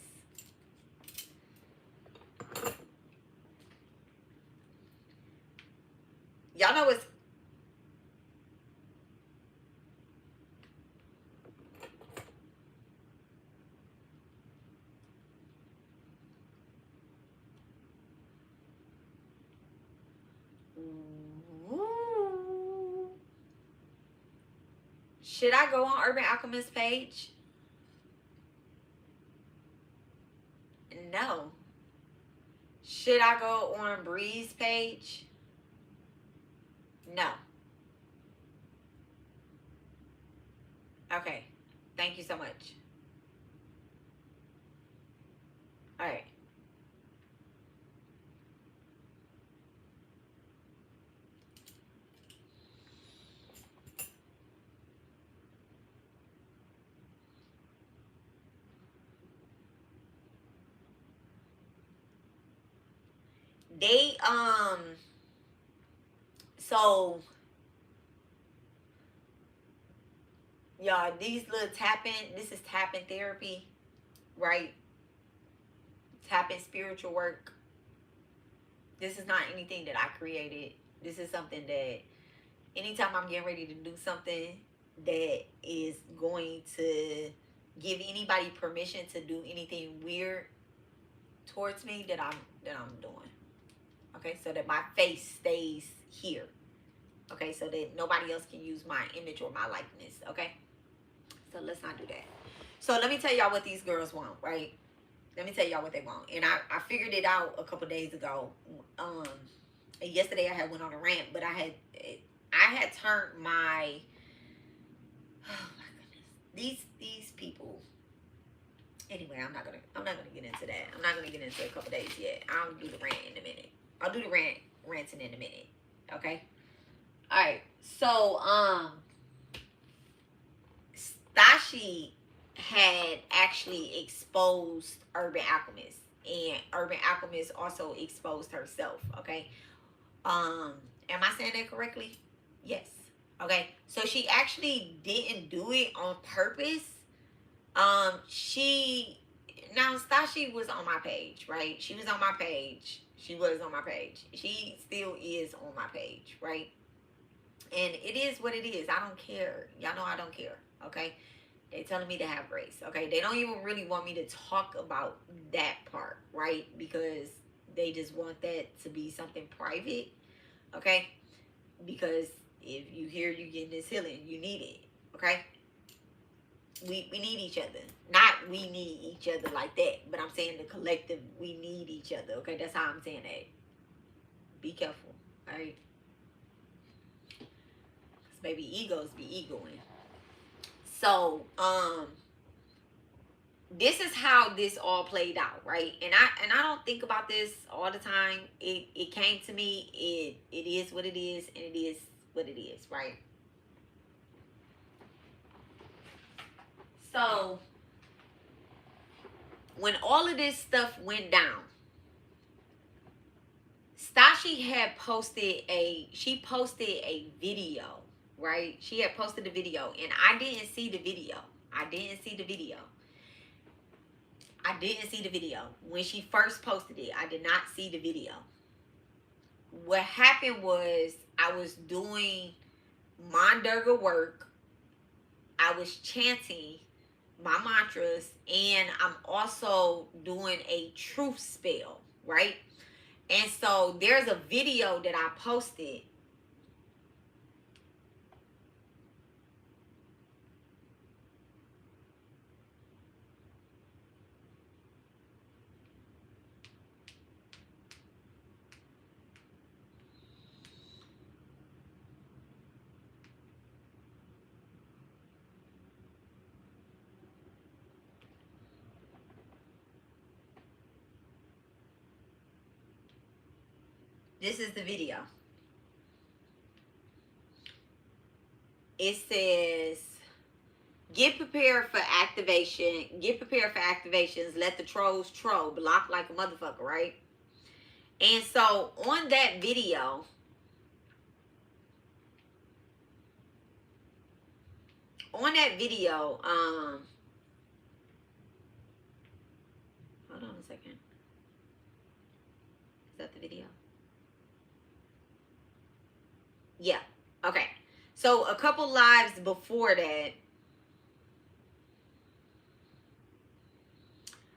Y'all know it's... Should I go on Urbanalchemist page? No. Should I go on Bree's page? No. Okay. Thank you so much. All right. They, so, y'all, these little tapping, this is tapping therapy, right? Tapping spiritual work. This is not anything that I created. This is something that anytime I'm getting ready to do something that is going to give anybody permission to do anything weird towards me, that I'm doing. Okay, so that my face stays here. Okay, so that nobody else can use my image or my likeness. Okay, so let's not do that. So let me tell y'all what these girls want, right? Let me tell y'all what they want. And I figured it out a couple days ago. Yesterday I had went on a rant, but I had turned my... Oh my goodness. These people... Anyway, I'm not gonna get into that. I'm not gonna get into a couple days yet. I'll do the rant in a minute. I'll do the ranting in a minute. Okay? Alright. So, Stassi had actually exposed Urbanalchemist, and Urbanalchemist also exposed herself. Okay. Am I saying that correctly? Yes. Okay. So she actually didn't do it on purpose. Stassi was on my page, right? She was on my page. She was on my page. She still is on my page, right? And it is what it is. I don't care. Y'all know I don't care. Okay. They telling me to have grace. Okay. They don't even really want me to talk about that part, right? Because they just want that to be something private. Okay. Because if you hear you getting this healing, you need it. Okay. We need each other. Not we need each other like that. But I'm saying the collective, we need each other. Okay. That's how I'm saying that. Be careful. All right. Baby, egos be egoing. So, this is how this all played out, right? And I don't think about this all the time. It came to me. It is what it is, and it is what it is, right? So, when all of this stuff went down, Stassi had posted a video, right? She had posted a video, and I didn't see the video. I didn't see the video. When she first posted it, I did not see the video. What happened was I was doing Mandurga work. I was chanting my mantras, and I'm also doing a truth spell, right? And so there's a video that I posted. This is the video. It says, get prepared for activation. Get prepared for activations. Let the trolls troll. Block like a motherfucker, right? And so on that video, hold on a second. Is that the video? Yeah. Okay. So a couple lives before that,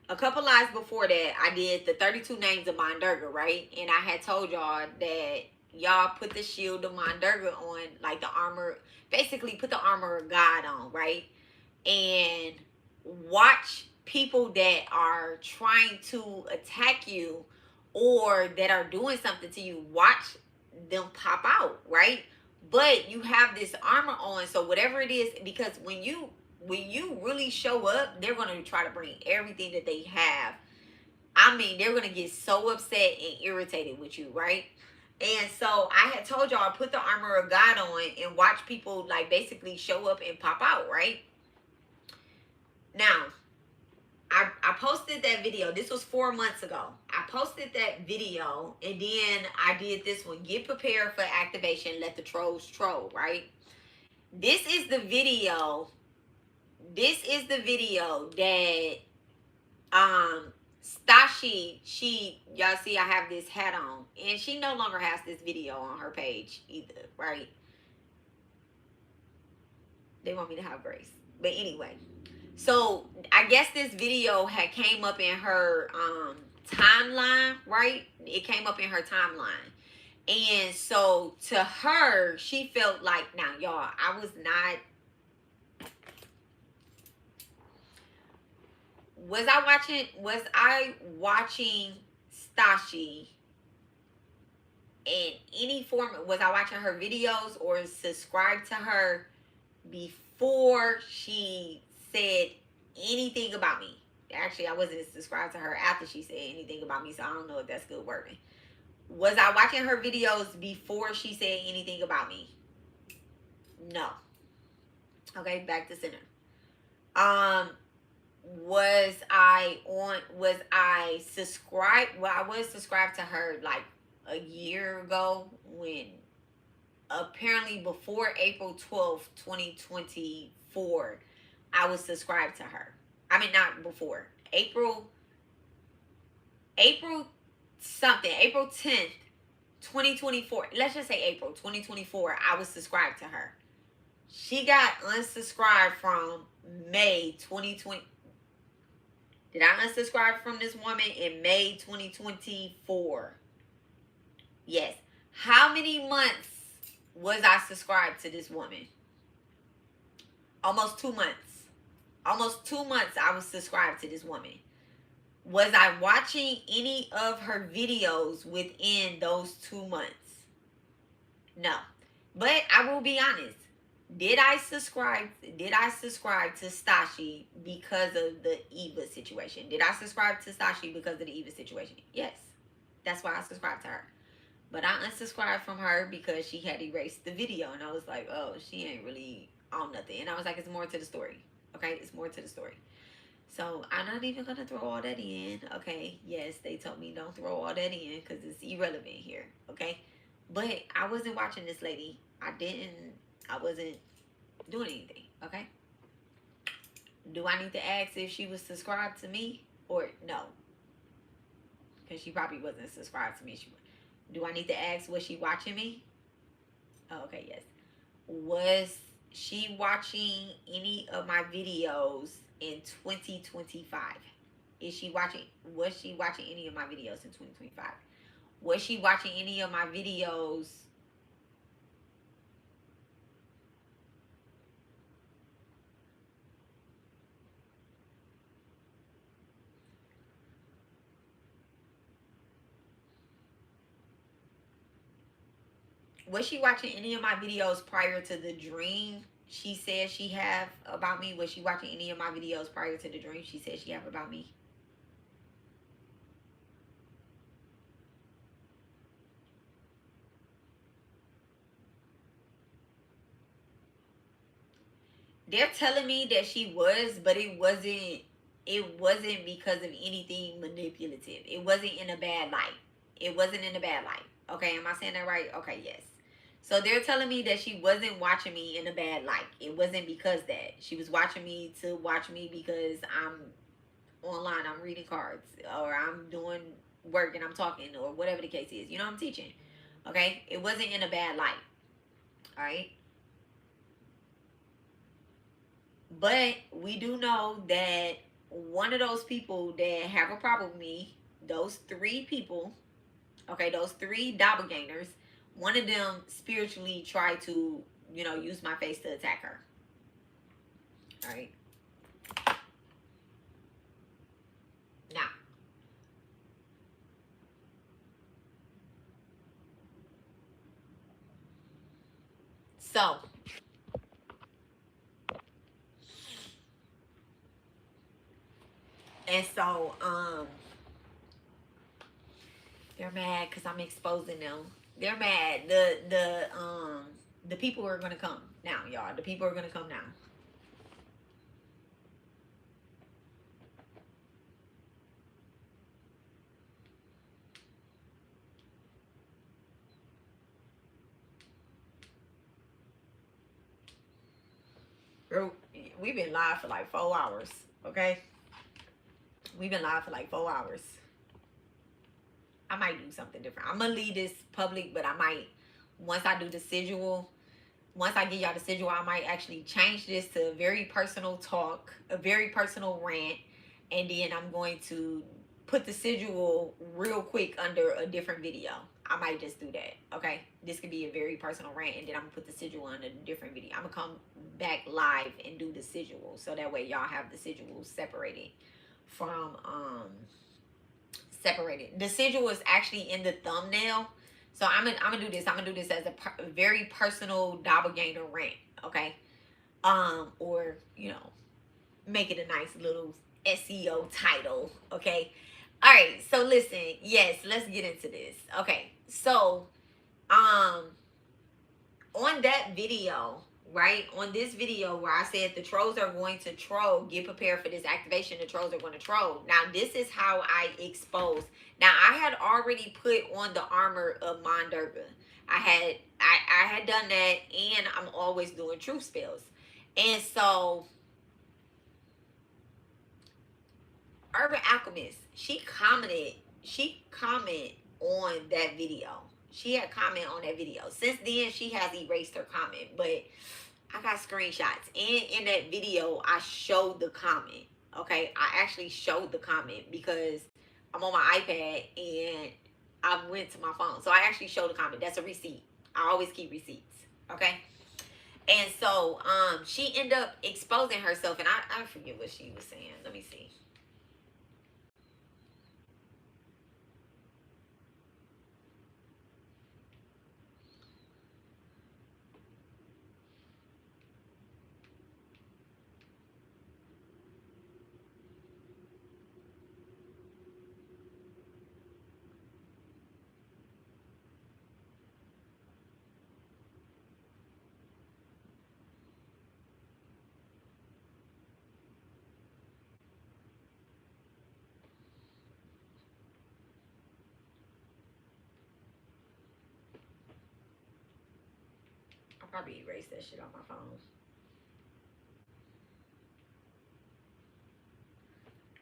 I did the 32 names of Mandurga, right? And I had told y'all that y'all put the shield of Mandurga on, like the armor, basically put the armor of God on, right? And watch people that are trying to attack you or that are doing something to you, watch them pop out, right? But you have this armor on, so whatever it is, because when you really show up, they're going to try to bring everything that they have. I mean, they're going to get so upset and irritated with you, right? And so I had told y'all, put the armor of God on and watch people like basically show up and pop out, right? Now, I posted that video. This was 4 months ago. I posted that video, and then I did this one. Get prepared for activation. Let the trolls troll, right? This is the video. This is the video that Stassi, y'all see I have this hat on, and she no longer has this video on her page either, right? They want me to have grace. But anyway, so I guess this video had came up in her timeline, right? It came up in her timeline. And so to her, she felt like, now y'all, I was I watching Stassi in any form? Was I watching her videos or subscribed to her before she said anything about me? Actually, I wasn't subscribed to her after she said anything about me, so I don't know if that's good wording. Was I watching her videos before she said anything about me? No. Okay, back to center. Was I subscribed? Well, I was subscribed to her like a year ago, when apparently before April 12th, 2024, I was subscribed to her. I mean, not before. April something, April 10th, 2024. Let's just say April 2024, I was subscribed to her. She got unsubscribed from May 2020. Did I unsubscribe from this woman in May 2024? Yes. How many months was I subscribed to this woman? Almost 2 months. Almost 2 months I was subscribed to this woman. Was I watching any of her videos within those 2 months? No. But I will be honest. Did I subscribe to Stassi because of the Eva situation? Did I subscribe to Stassi because of the Eva situation? Yes. That's why I subscribed to her. But I unsubscribed from her because she had erased the video. And I was like, oh, she ain't really on nothing. And I was like, it's more to the story. Okay? It's more to the story. So I'm not even going to throw all that in. Okay? Yes, they told me don't throw all that in because it's irrelevant here. Okay? But I wasn't watching this lady. I wasn't doing anything. Okay? Do I need to ask if she was subscribed to me or no? Because she probably wasn't subscribed to me. Do I need to ask, was she watching me? Oh, okay, yes. Was she watching any of my videos in 2025? Was she watching any of my videos in 2025? Was she watching any of my videos prior to the dream she said she have about me? Was she watching any of my videos prior to the dream she said she have about me? They're telling me that she was, but it wasn't because of anything manipulative. It wasn't in a bad light. Okay, am I saying that right? Okay, yes. So they're telling me that she wasn't watching me in a bad light. It wasn't because that. She was watching me to watch me because I'm online, I'm reading cards, or I'm doing work and I'm talking, or whatever the case is. You know, I'm teaching. Okay? It wasn't in a bad light. Alright? But we do know that one of those people that have a problem with me, those 3 people, okay, those 3 doppelgangers, one of them spiritually tried to, use my face to attack her. All right. Now, so they're mad because I'm exposing them. They're mad. The people are gonna come now, y'all. The people are gonna come now. We've been live for like 4 hours. Okay, we've been live for like 4 hours. I might do something different. I'm gonna leave this public, but I might, once I do the sigil, once I give y'all the sigil, I might actually change this to a very personal talk, a very personal rant, and then I'm going to put the sigil real quick under a different video. I might just do that. Okay, this could be a very personal rant, and then I'm gonna put the sigil under a different video. I'm gonna come back live and do the sigil, so that way y'all have the sigil separated from separated. The sigil is actually in the thumbnail, so I'm gonna do this. I'm gonna do this as a very personal doppelganger rant. Okay, or make it a nice little SEO title. Okay. All right, so listen, yes, let's get into this. Okay, so on that video right? On this video where I said the trolls are going to troll, get prepared for this activation, the trolls are going to troll. Now, this is how I expose. Now, I had already put on the armor of Mondurga. I had done that, and I'm always doing truth spells. And so, Urbanalchemist, she commented on that video. She had comment on that video. Since then, she has erased her comment, but I got screenshots. And in that video, I showed the comment. Okay, I actually showed the comment because I'm on my iPad and I went to my phone. So I actually showed the comment. That's a receipt. I always keep receipts. Okay. And so she ended up exposing herself, and I forget what she was saying. Let me see. I'll probably erase that shit on my phone.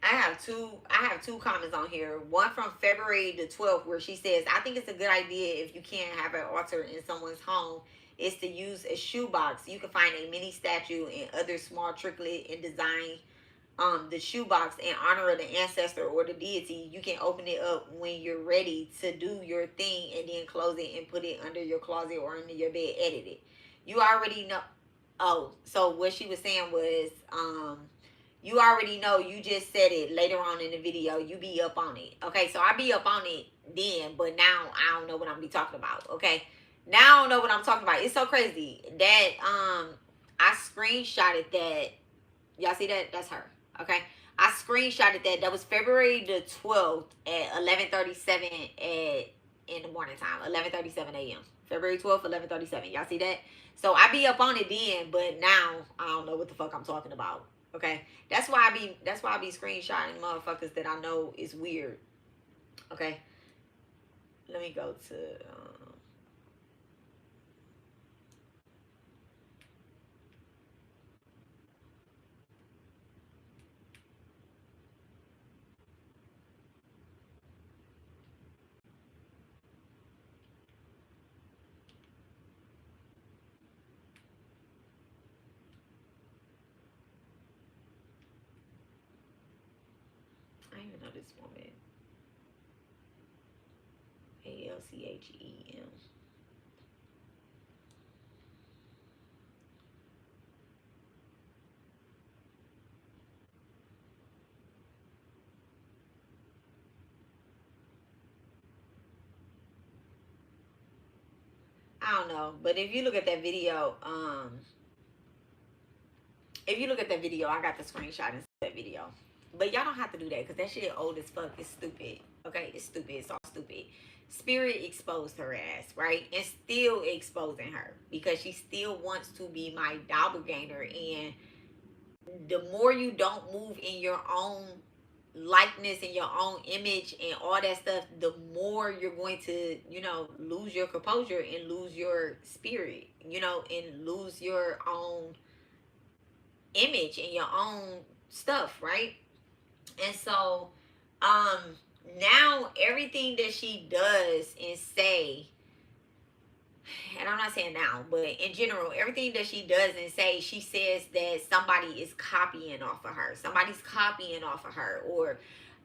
I have two comments on here. One from February the 12th where she says, I think it's a good idea if you can't have an altar in someone's home is to use a shoebox. You can find a mini statue and other small triplet and design the shoebox in honor of the ancestor or the deity. You can open it up when you're ready to do your thing and then close it and put it under your closet or under your bed, edit it. You already know. Oh, so what she was saying was, you already know, you just said it later on in the video, you be up on it. Okay, so I be up on it then, but now I don't know what I'm be talking about. Okay, now I don't know what I'm talking about. It's so crazy that I screenshotted that. Y'all see that? That's her. Okay, I screenshotted that. That was February the 12th at 11:37 in the morning time, 11:37 a.m. February 12th, 11:37. Y'all see that? So I be up on it then, but now I don't know what the fuck I'm talking about. Okay, that's why I be screenshotting motherfuckers that I know is weird. Okay, let me go to I don't even know this woman. ALCHEM. I don't know, but if you look at that video, I got the screenshot in that video. But y'all don't have to do that because that shit old as fuck. It's stupid. Okay, it's stupid. It's all stupid. Spirit exposed her ass, right? And still exposing her because she still wants to be my doppelganger. And the more you don't move in your own likeness and your own image and all that stuff, the more you're going to, lose your composure and lose your spirit, and lose your own image and your own stuff, right? And so now everything that she does and say, and I'm not saying now, but in general, everything that she does and say, she says that somebody is copying off of her. Somebody's copying off of her, or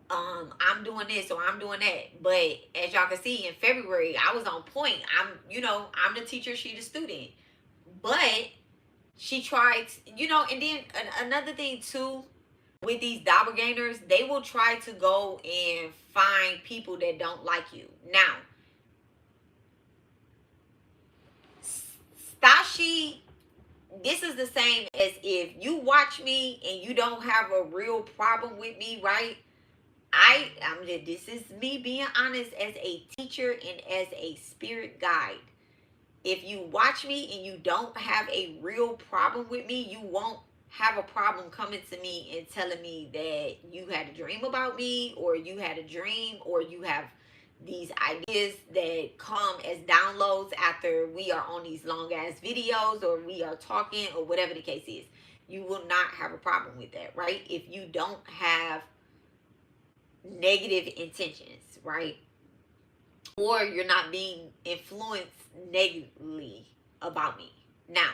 I'm doing this or I'm doing that. But as y'all can see, in February, I was on point. I'm the teacher, she the student. But she tried, and then another thing too, with these doppelgangers, they will try to go and find people that don't like you. Now, Stassi, this is the same as if you watch me and you don't have a real problem with me, right? This is me being honest as a teacher and as a spirit guide. if you watch me and you don't have a real problem with me, you won't have a problem coming to me and telling me that you had a dream about me, or you had a dream, or you have these ideas that come as downloads after we are on these long ass videos, or we are talking, or whatever the case is. You will not have a problem with that, right? If you don't have negative intentions, right? Or you're not being influenced negatively about me. Now,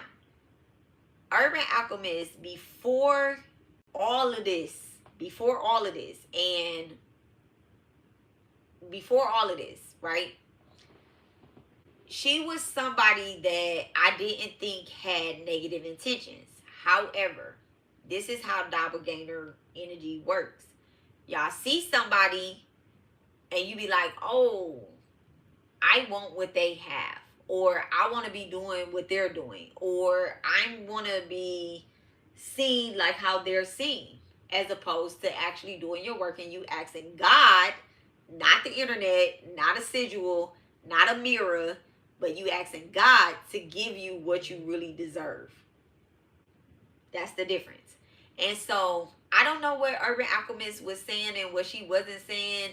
Urban Alchemist, before all of this, right? She was somebody that I didn't think had negative intentions. However, this is how doppelganger energy works. Y'all see somebody and you be like, oh, I want what they have, or I want to be doing what they're doing, or I want to be seen like how they're seen, as opposed to actually doing your work and you asking God, not the internet, not a sigil, not a mirror, but you asking God to give you what you really deserve. That's the difference. And so I don't know what Urban Alchemist was saying and what she wasn't saying,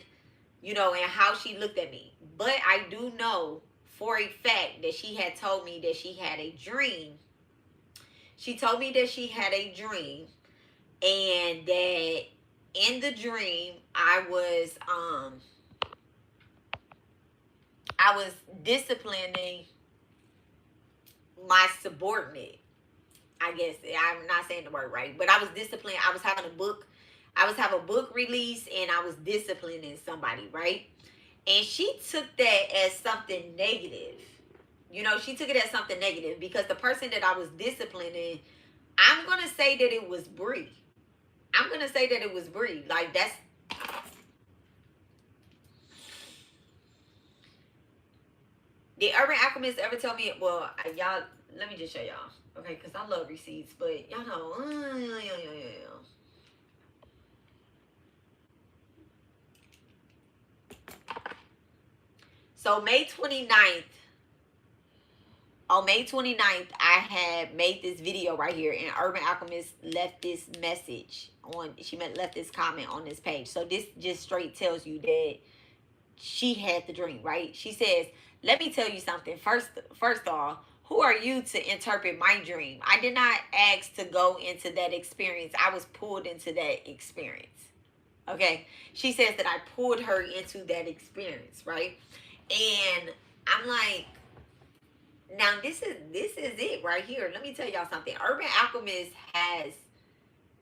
you know, and how she looked at me. But I do know for a fact that she had told me that she had a dream. She told me that she had a dream, and that in the dream I was disciplining my subordinate. I guess I'm not saying the word right, but I was disciplining. I was having a book release, and I was disciplining somebody, right? And she took that as something negative. You know, she took it as something negative because the person that I was disciplining, I'm going to say that it was Bri. Like, that's... Did Urban Alchemist ever tell me... Well, y'all, let me just show y'all. Okay, because I love receipts, but y'all know... So May 29th, on May 29th, I had made this video right here, and Urban Alchemist left this message on, left this comment on this page. So this just straight tells you that she had the dream, right? She says, let me tell you something. First off, who are you to interpret my dream? I did not ask to go into that experience. I was pulled into that experience. Okay? She says that I pulled her into that experience, right? And I'm like, now this is it right here. Let me tell y'all something. Urban Alchemist has,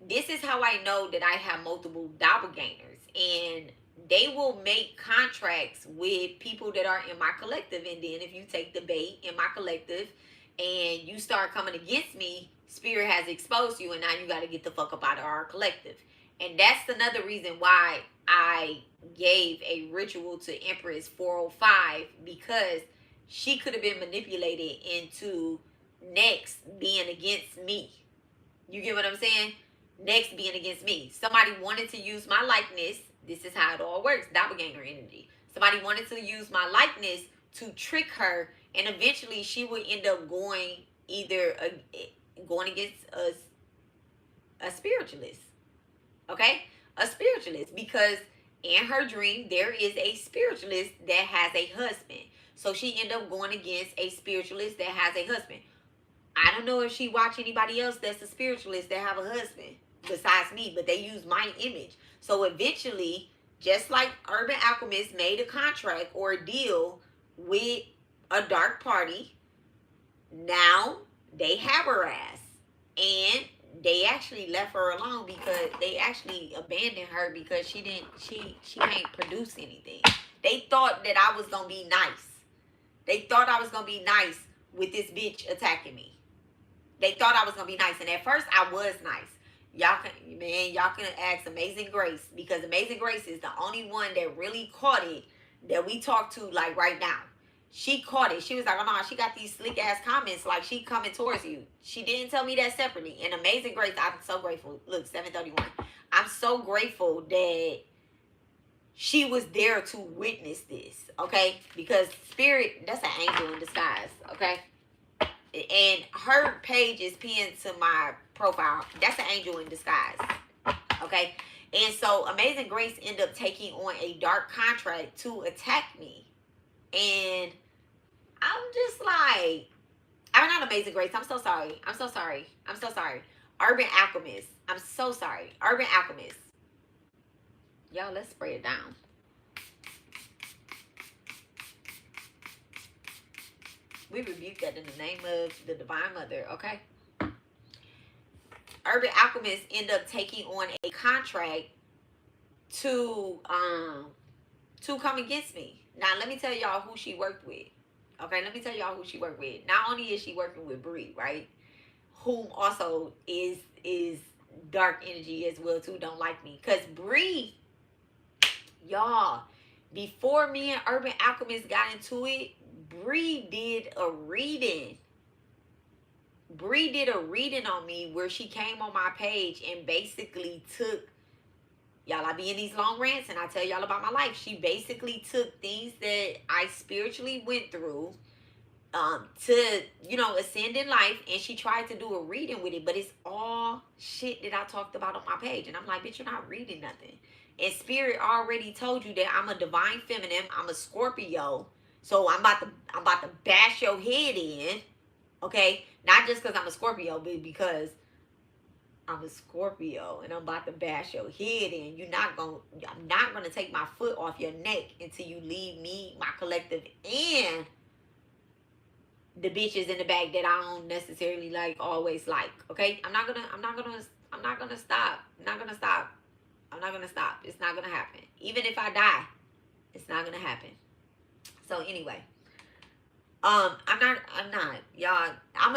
this is how I know that I have multiple doppelgangers. And they will make contracts with people that are in my collective. And then if you take the bait in my collective and you start coming against me, Spirit has exposed you, and now you got to get the fuck up out of our collective. And that's another reason why I gave a ritual to Empress 405, because she could have been manipulated into next being against me. You get what I'm saying? Next being against me. Somebody wanted to use my likeness. This is how it all works. Doppelganger energy. Somebody wanted to use my likeness to trick her, and eventually she would end up going going against a spiritualist. Okay? A spiritualist. Because in her dream, there is a spiritualist that has a husband. So she ended up going against a spiritualist that has a husband. I don't know if she watched anybody else that's a spiritualist that have a husband besides me, but they use my image. So eventually, just like Urban Alchemist made a contract or a deal with a dark party, now they have her ass. And they actually left her alone because they actually abandoned her because she can't produce anything. They thought that I was going to be nice. They thought I was going to be nice with this bitch attacking me. They thought I was going to be nice. And at first, I was nice. Y'all can ask Amazing Grace, because Amazing Grace is the only one that really caught it that we talk to, like, right now. She caught it. She was like, oh, no, she got these slick-ass comments, like, she coming towards you. She didn't tell me that separately. And Amazing Grace, I'm so grateful. Look, 731. I'm so grateful that she was there to witness this, okay? Because spirit, that's an angel in disguise, okay? And her page is pinned to my profile. That's an angel in disguise, okay? And so Amazing Grace ended up taking on a dark contract to attack me. And I'm just like, I'm not Amazing Grace. I'm so sorry. I'm so sorry. I'm so sorry. Urbanalchemist. I'm so sorry. Urbanalchemist. Y'all, let's spray it down. We rebuke that in the name of the Divine Mother, okay? Urbanalchemist end up taking on a contract to come against me. Now, let me tell y'all who she worked with. Okay, let me tell y'all who she worked with. Not only is she working with Bri, right? Whom also is dark energy as well too. Don't like me. Because Bri, y'all, before me and Urbanalchemist got into it, Bri did a reading. Bri did a reading on me where she came on my page and basically took, y'all, I be in these long rants and I tell y'all about my life. She basically took things that I spiritually went through to, you know, ascend in life, and she tried to do a reading with it, but it's all shit that I talked about on my page. And I'm like, bitch, you're not reading nothing. And Spirit already told you that I'm a divine feminine, I'm a Scorpio. So I'm about to bash your head in, okay? Not just because I'm a Scorpio, but because I'm a Scorpio and I'm about to bash your head in. I'm not gonna take my foot off your neck until you leave me, my collective, and the bitches in the back that I don't necessarily always like. Okay? I'm not gonna stop. I'm not gonna stop. I'm not gonna stop. It's not gonna happen. Even if I die, it's not gonna happen. So anyway, I'm not, y'all. I'm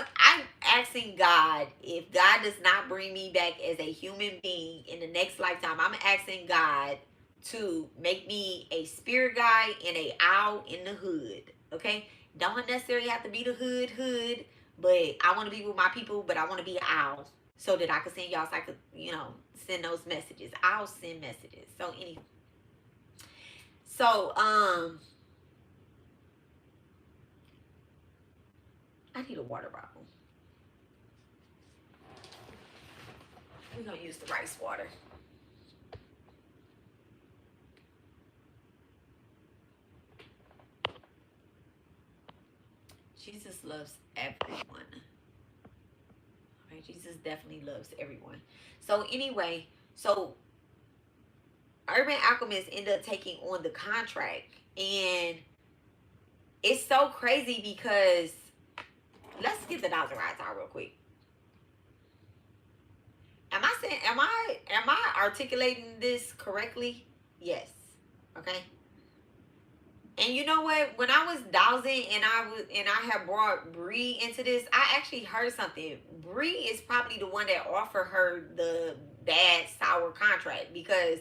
asking God, if God does not bring me back as a human being in the next lifetime, I'm asking God to make me a spirit guide and a owl in the hood. Okay? Don't necessarily have to be the hood, but I want to be with my people, but I want to be an owl so that I can send y'all, so I could, you know, send those messages. I'll send messages. So anyway. So, I need a water bottle. We're going to use the rice water. Jesus loves everyone. Right? Jesus definitely loves everyone. So anyway, so Urbanalchemist ended up taking on the contract. And it's so crazy because, let's get the NaZayiah out real quick. Am I articulating this correctly? Yes. Okay. And you know what? When I was dowsing and I had brought Bri into this, I actually heard something. Bri is probably the one that offered her the bad sour contract, because,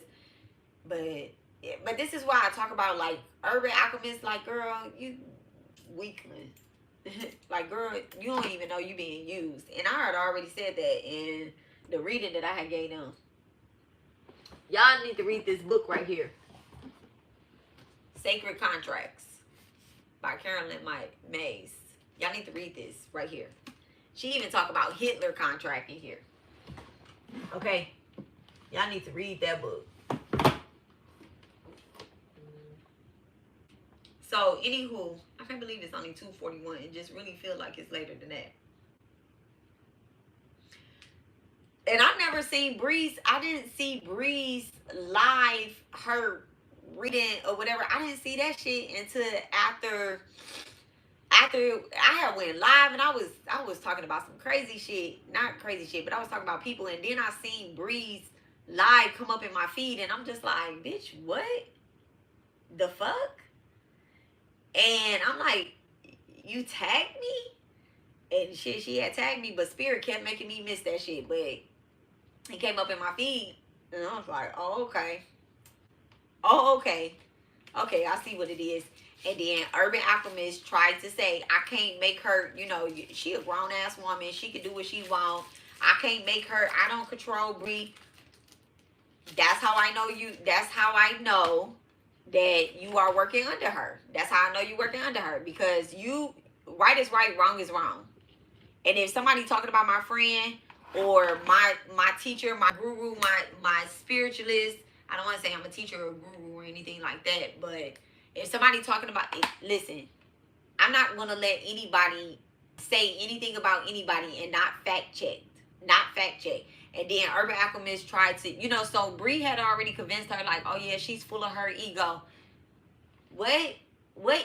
but this is why I talk about Urbanalchemist, girl, you weakling. Like, girl, you don't even know you being used. And I had already said that in the reading that I had gave them. Y'all need to read this book right here. Sacred Contracts by Carolyn Mays. Y'all need to read this right here. She even talk about Hitler contract in here. Okay? Y'all need to read that book. So, anywho, I can't believe it's only 2:41. It just really feels like it's later than that. And I've never seen Bri's. I didn't see Bri's live, her reading or whatever. I didn't see that shit until after I had went live, and I was talking about some crazy shit. Not crazy shit, but I was talking about people. And then I seen Bri's live come up in my feed, and I'm just like, bitch, what the fuck? And I'm like, you tagged me? And shit, she had tagged me, but Spirit kept making me miss that shit. But it came up in my feed, and I was like, oh, okay. Oh, okay. Okay, I see what it is. And then Urbanalchemist tried to say, I can't make her, you know, she a grown-ass woman. She can do what she want. I can't make her. I don't control Bri. That's how I know you. That's how I know that you are working under her. That's how I know you're working under her, because you, right is right, wrong is wrong. And if somebody talking about my friend or my teacher, my guru, my spiritualist, I don't want to say I'm a teacher or a guru or anything like that, but if somebody talking about it, listen, I'm not going to let anybody say anything about anybody and not fact check. And then Urban Alchemist tried to, you know, so Bri had already convinced her, like, oh yeah, she's full of her ego. What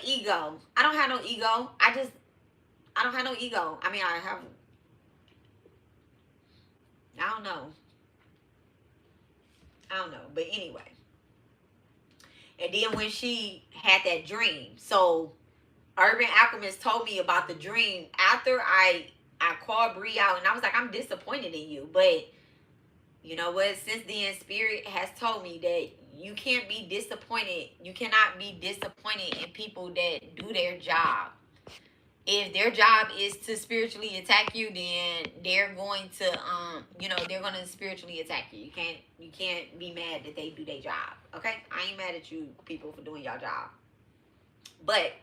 ego? I don't have no ego. I don't have no ego. I mean, I don't know. But anyway. And then when she had that dream, so Urban Alchemist told me about the dream after I called Bri out, and I was like, I'm disappointed in you. But you know what? Since then, Spirit has told me that you can't be disappointed. You cannot be disappointed in people that do their job. If their job is to spiritually attack you, then they're going to they're going to spiritually attack you. You can't be mad that they do their job. Okay? I ain't mad at you people for doing your job. But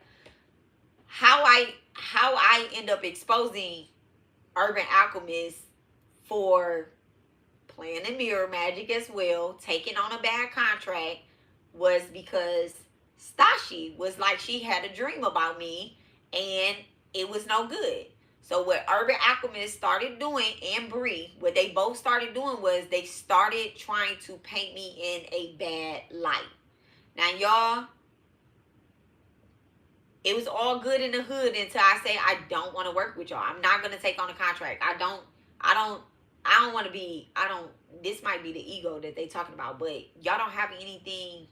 how I end up exposing Urban Alchemist for playing in mirror magic as well, taking on a bad contract, was because Stassi was like, she had a dream about me and it was no good. So what Urban Alchemist started doing, and Bri, what they both started doing was they started trying to paint me in a bad light. Now y'all, it was all good in the hood until I say I don't want to work with y'all. I'm not gonna take on a contract. I don't want to be, this might be the ego that they talking about, but y'all don't have anything.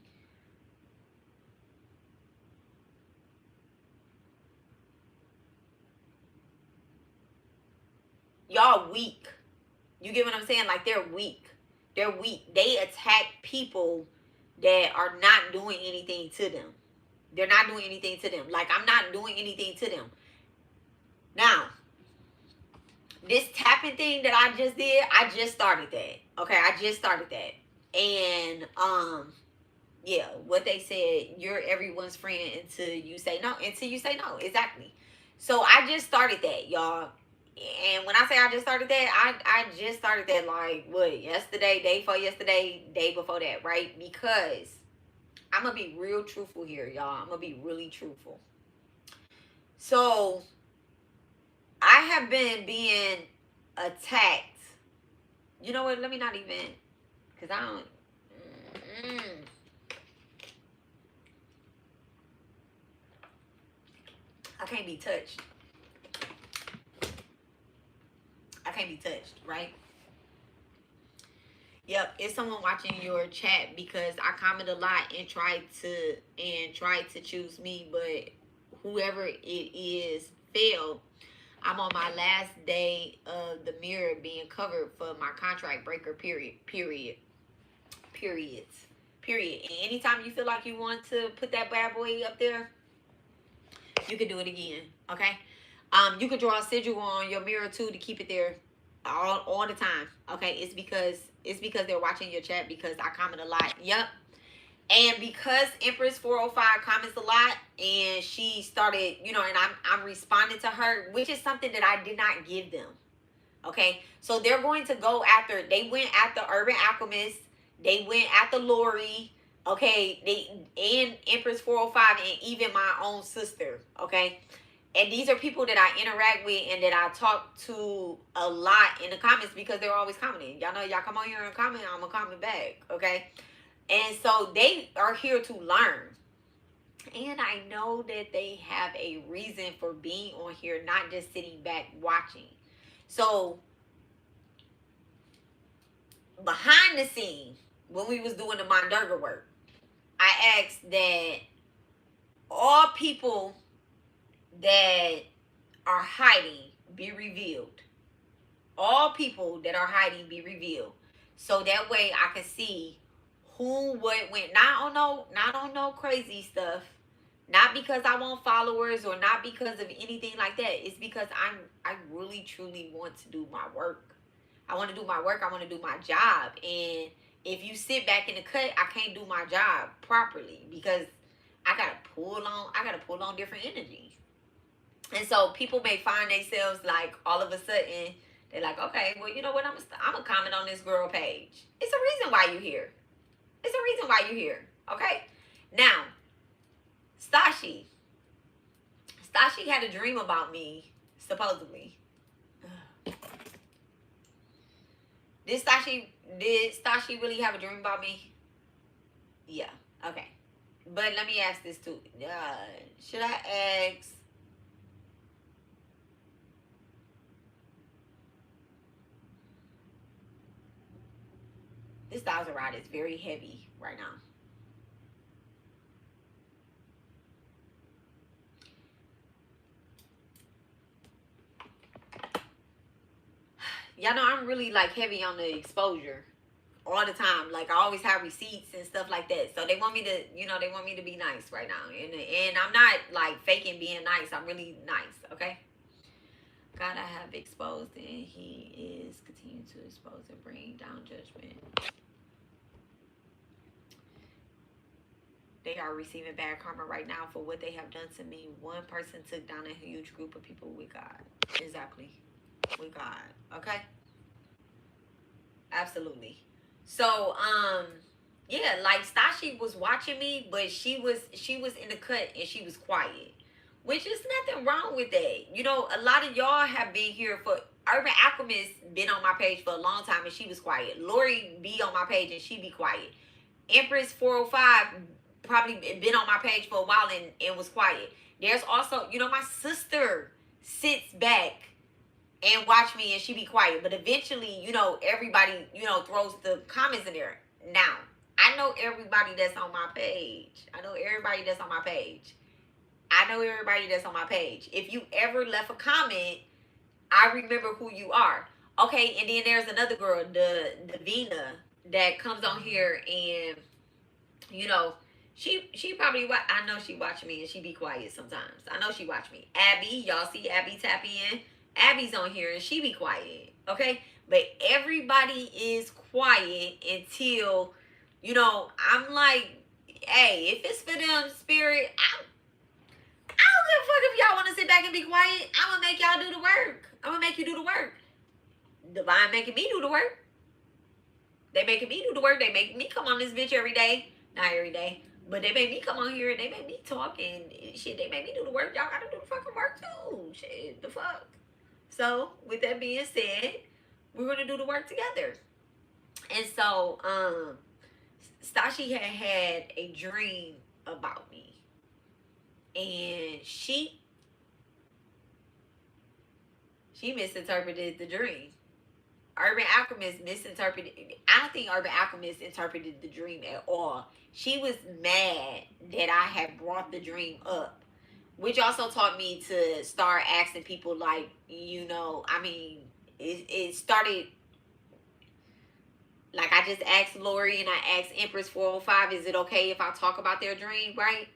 Y'all weak. You get what I'm saying? Like, they're weak. They're weak. They attack people that are not doing anything to them. They're not doing anything to them. Like, I'm not doing anything to them. Now, this tapping thing that I just did, I just started that. Okay, I just started that. And, yeah, what they said, you're everyone's friend until you say no. Until you say no, exactly. So I just started that, y'all. And when I say I just started that, I just started that, like, what, yesterday, day before yesterday, day before that, right? Because I'm going to be real truthful here, y'all. I'm going to be really truthful. So I have been being attacked. You know what? Let me not even, because I don't. I can't be touched. I can't be touched, right? Yep, it's someone watching your chat because I comment a lot and try to choose me, but whoever it is failed. I'm on my last day of the mirror being covered for my contract breaker periods. And anytime you feel like you want to put that bad boy up there, you can do it again. Okay. You can draw a sigil on your mirror too to keep it there all the time. Okay. It's because they're watching your chat because I comment a lot. Yep. And because Empress 405 comments a lot, and she started, and I'm responding to her, which is something that I did not give them. Okay, so they're going to go after. They went after Urban Alchemist. They went after Lori. Okay, and Empress 405, and even my own sister. Okay, and these are people that I interact with and that I talk to a lot in the comments because they're always commenting. Y'all know, y'all come on here and comment, I'm gonna comment back. Okay. And so they are here to learn. And I know that they have a reason for being on here, not just sitting back watching. So behind the scenes, when we was doing the Mandurga work, I asked that all people that are hiding be revealed. All people that are hiding be revealed. So that way I can see who what went, not on no crazy stuff, not because I want followers or not because of anything like that. It's because I really truly want to do my work. I want to do my work. I want to do my job. And if you sit back in the cut, I can't do my job properly because I gotta pull on different energies. And so people may find themselves like all of a sudden they're like, okay, well, you know what? I'm gonna comment on this girl page. It's a reason why you're here. It's a reason why you're here. Okay. Now, Stassi had a dream about me, supposedly. Did Stassi really have a dream about me? Yeah. Okay. But let me ask this too. Should I ask? This thousand rod is very heavy right now. Y'all know I'm really like heavy on the exposure all the time. Like I always have receipts and stuff like that. So they want me to, you know, they want me to be nice right now. And I'm not like faking being nice. I'm really nice, okay? God, I have exposed and he is continuing to expose and bring down judgment. They are receiving bad karma right now for what they have done to me. One person took down a huge group of people with God. Exactly. With God. Okay? Absolutely. So, yeah, like Stassi was watching me, but she was in the cut and she was quiet. Which is nothing wrong with that. You know, a lot of y'all have been here for Urbanalchemist been on my page for a long time and she was quiet. Lori be on my page and she be quiet. Empress 405 probably been on my page for a while and was quiet. There's also, you know, my sister sits back and watch me and she be quiet. But eventually, you know, everybody, you know, throws the comments in there. Now, I know everybody that's on my page. I know everybody that's on my page. If you ever left a comment, I remember who you are. Okay, and then there's another girl, the Vina, that comes on here and, you know, she probably, I know she watch me and she be quiet sometimes. I know she watch me. Abby, y'all see Abby tap in? Abby's on here and she be quiet, okay? But everybody is quiet until, you know, I'm like, hey, if it's for them, spirit, I don't give a fuck if y'all want to sit back and be quiet. I'm going to make y'all do the work. I'm going to make you do the work. Divine making me do the work. They making me do the work. They make me come on this bitch every day. Not every day. But they make me come on here and they make me talk and shit. They make me do the work. Y'all got to do the fucking work too. Shit, the fuck. So, with that being said, we're going to do the work together. And so, Stassi had a dream about me. And she misinterpreted the dream. Urbanalchemist misinterpreted. I don't think Urbanalchemist interpreted the dream at all. She was mad that I had brought the dream up, which also taught me to start asking people, like, you know, I mean, it started, like, I just asked Lori and I asked Empress 405, is it okay if I talk about their dream, right?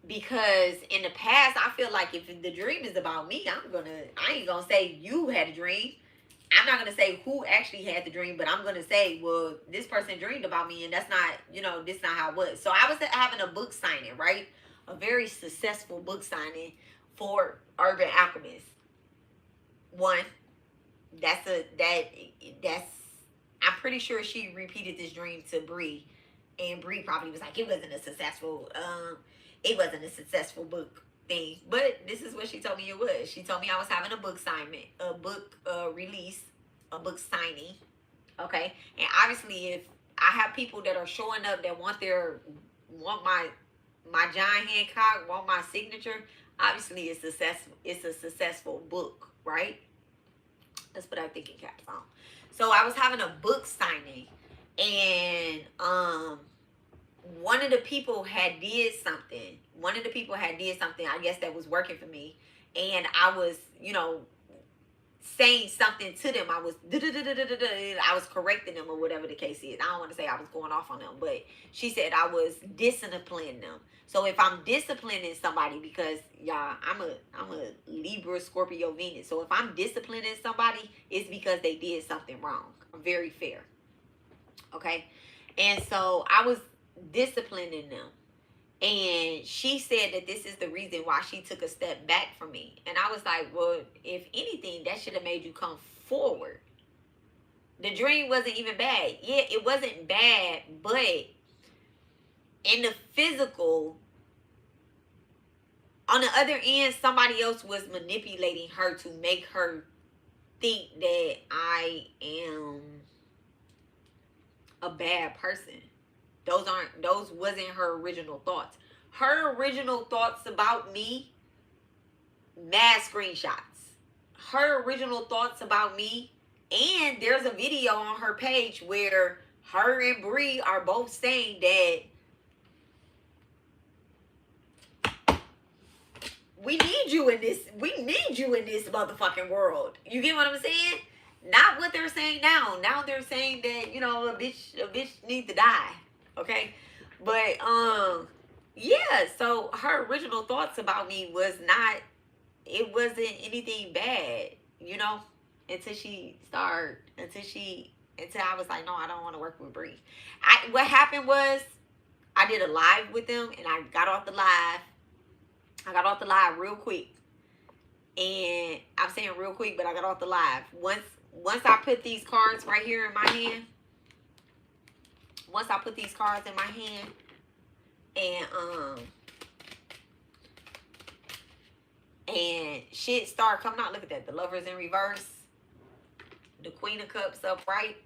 Because in the past, I feel like if the dream is about me, I ain't gonna say you had a dream. I'm not gonna say who actually had the dream, but I'm gonna say, well, this person dreamed about me, and that's not, you know, this not how it was. So I was having a book signing, right? A very successful book signing for Urbanalchemist. One, I'm pretty sure she repeated this dream to Bri, and Bri probably was like, it wasn't a successful book thing, but this is what she told me it was. She told me I was having a book assignment, a book release, a book signing. Okay, and obviously, if I have people that are showing up that want my John Hancock, want my signature, obviously it's a successful book, right? Let's put our thinking caps on. So I was having a book signing, and one of the people had did something. I guess that was working for me, and I was, you know, saying something to them. I was correcting them or whatever the case is. I don't want to say I was going off on them, but she said I was disciplining them. So if I'm disciplining somebody, because y'all, I'm a Libra, Scorpio, Venus. So if I'm disciplining somebody, it's because they did something wrong. I'm very fair. Okay. And so I was disciplining them. And she said that this is the reason why she took a step back from me. And I was like, well, if anything, that should have made you come forward. The dream wasn't even bad. Yeah, it wasn't bad, but in the physical, on the other end, somebody else was manipulating her to make her think that I am a bad person. Those wasn't her original thoughts. Her original thoughts about me, mad screenshots. Her original thoughts about me, and there's a video on her page where her and Bri are both saying that we need you in this motherfucking world. You get what I'm saying? Not what they're saying now. Now they're saying that, you know, a bitch needs to die. Okay? But yeah, so her original thoughts about me was not, it wasn't anything bad, you know, until I was like, no, I don't want to work with Bri. What happened was I did a live with them, and I got off the live real quick. And I'm saying real quick, but I got off the live. Once I put these cards right here in my hand, and shit start coming out. Look at that. The Lovers in reverse. The Queen of Cups upright.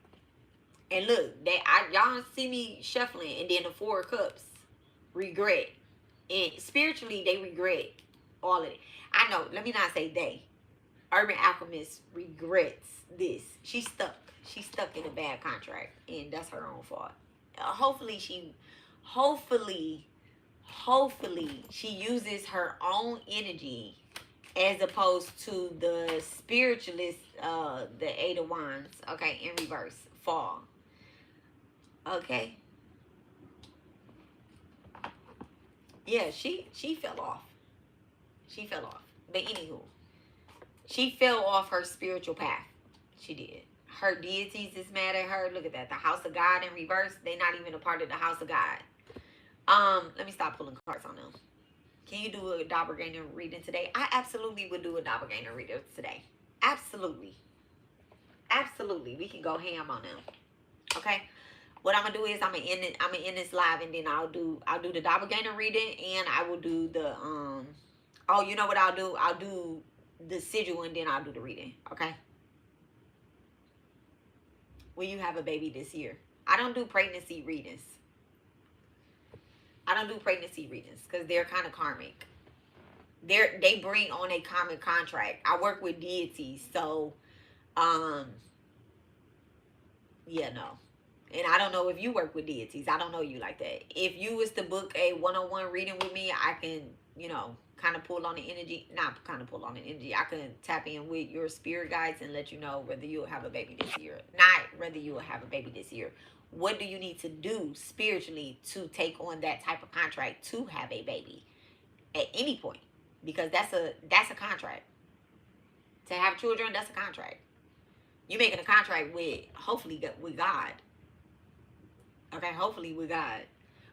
And look, y'all see me shuffling, and then the Four of Cups. Regret. And spiritually, they regret all of it. I know, let me not say they. Urbanalchemist regrets this. She's stuck in a bad contract, and that's her own fault. Hopefully she uses her own energy as opposed to the spiritualist, the Eight of Wands, okay, in reverse, fall. Okay. Yeah, she fell off. But anywho, she fell off her spiritual path. She did. Her deities is mad at her. Look at that. The House of God in reverse. They not even a part of the House of God. Let me stop pulling cards on them. Can you do a doppelganger reading today? I absolutely would do a doppelganger reading today. Absolutely. We can go ham on them. Okay. What I'm gonna do is I'm gonna end this live, and then I'll do the doppelganger reading, and I will do the oh, you know what I'll do? I'll do the sigil, and then I'll do the reading. Okay. Will you have a baby this year? I don't do pregnancy readings. Because they're kind of karmic. They bring on a karmic contract. I work with deities, so yeah, no. And I don't know if you work with deities. I don't know you like that. If you was to book a one-on-one reading with me, I can, you know, kind of pull on the energy. Not kind of pull on the energy. I can tap in with your spirit guides and let you know whether you'll have a baby this year. Not whether you will have a baby this year. What do you need to do spiritually to take on that type of contract to have a baby at any point? Because that's a contract. To have children, that's a contract. You're making a contract with, hopefully, with God. Okay, hopefully with God.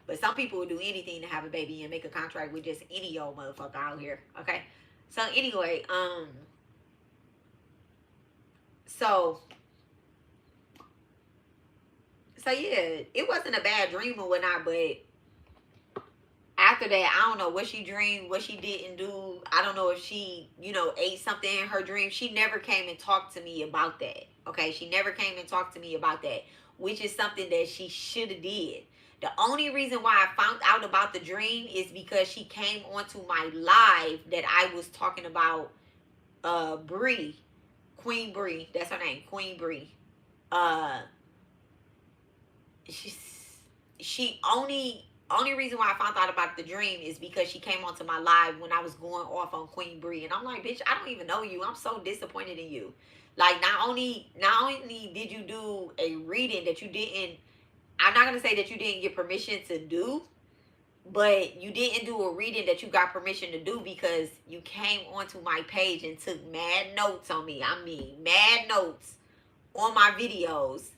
But some people will do anything to have a baby and make a contract with just any old motherfucker out here. Okay. So anyway, so yeah, it wasn't a bad dream or whatnot, but after that, I don't know what she dreamed, what she didn't do. I don't know if she, you know, ate something in her dream. She never came and talked to me about that. Okay, she never came and talked to me about that, which is something that she should have did. The only reason why I found out about the dream is because she came onto my live that I was talking about Bri, QweenBri, that's her name, QweenBri. She only reason why I found out about the dream is because she came onto my live when I was going off on QweenBri, and I'm like, bitch, I don't even know you. I'm so disappointed in you. Like, not only did you do a reading that you didn't, I'm not going to say that you didn't get permission to do, but you didn't do a reading that you got permission to do because you came onto my page and took mad notes on me. I mean, mad notes on my videos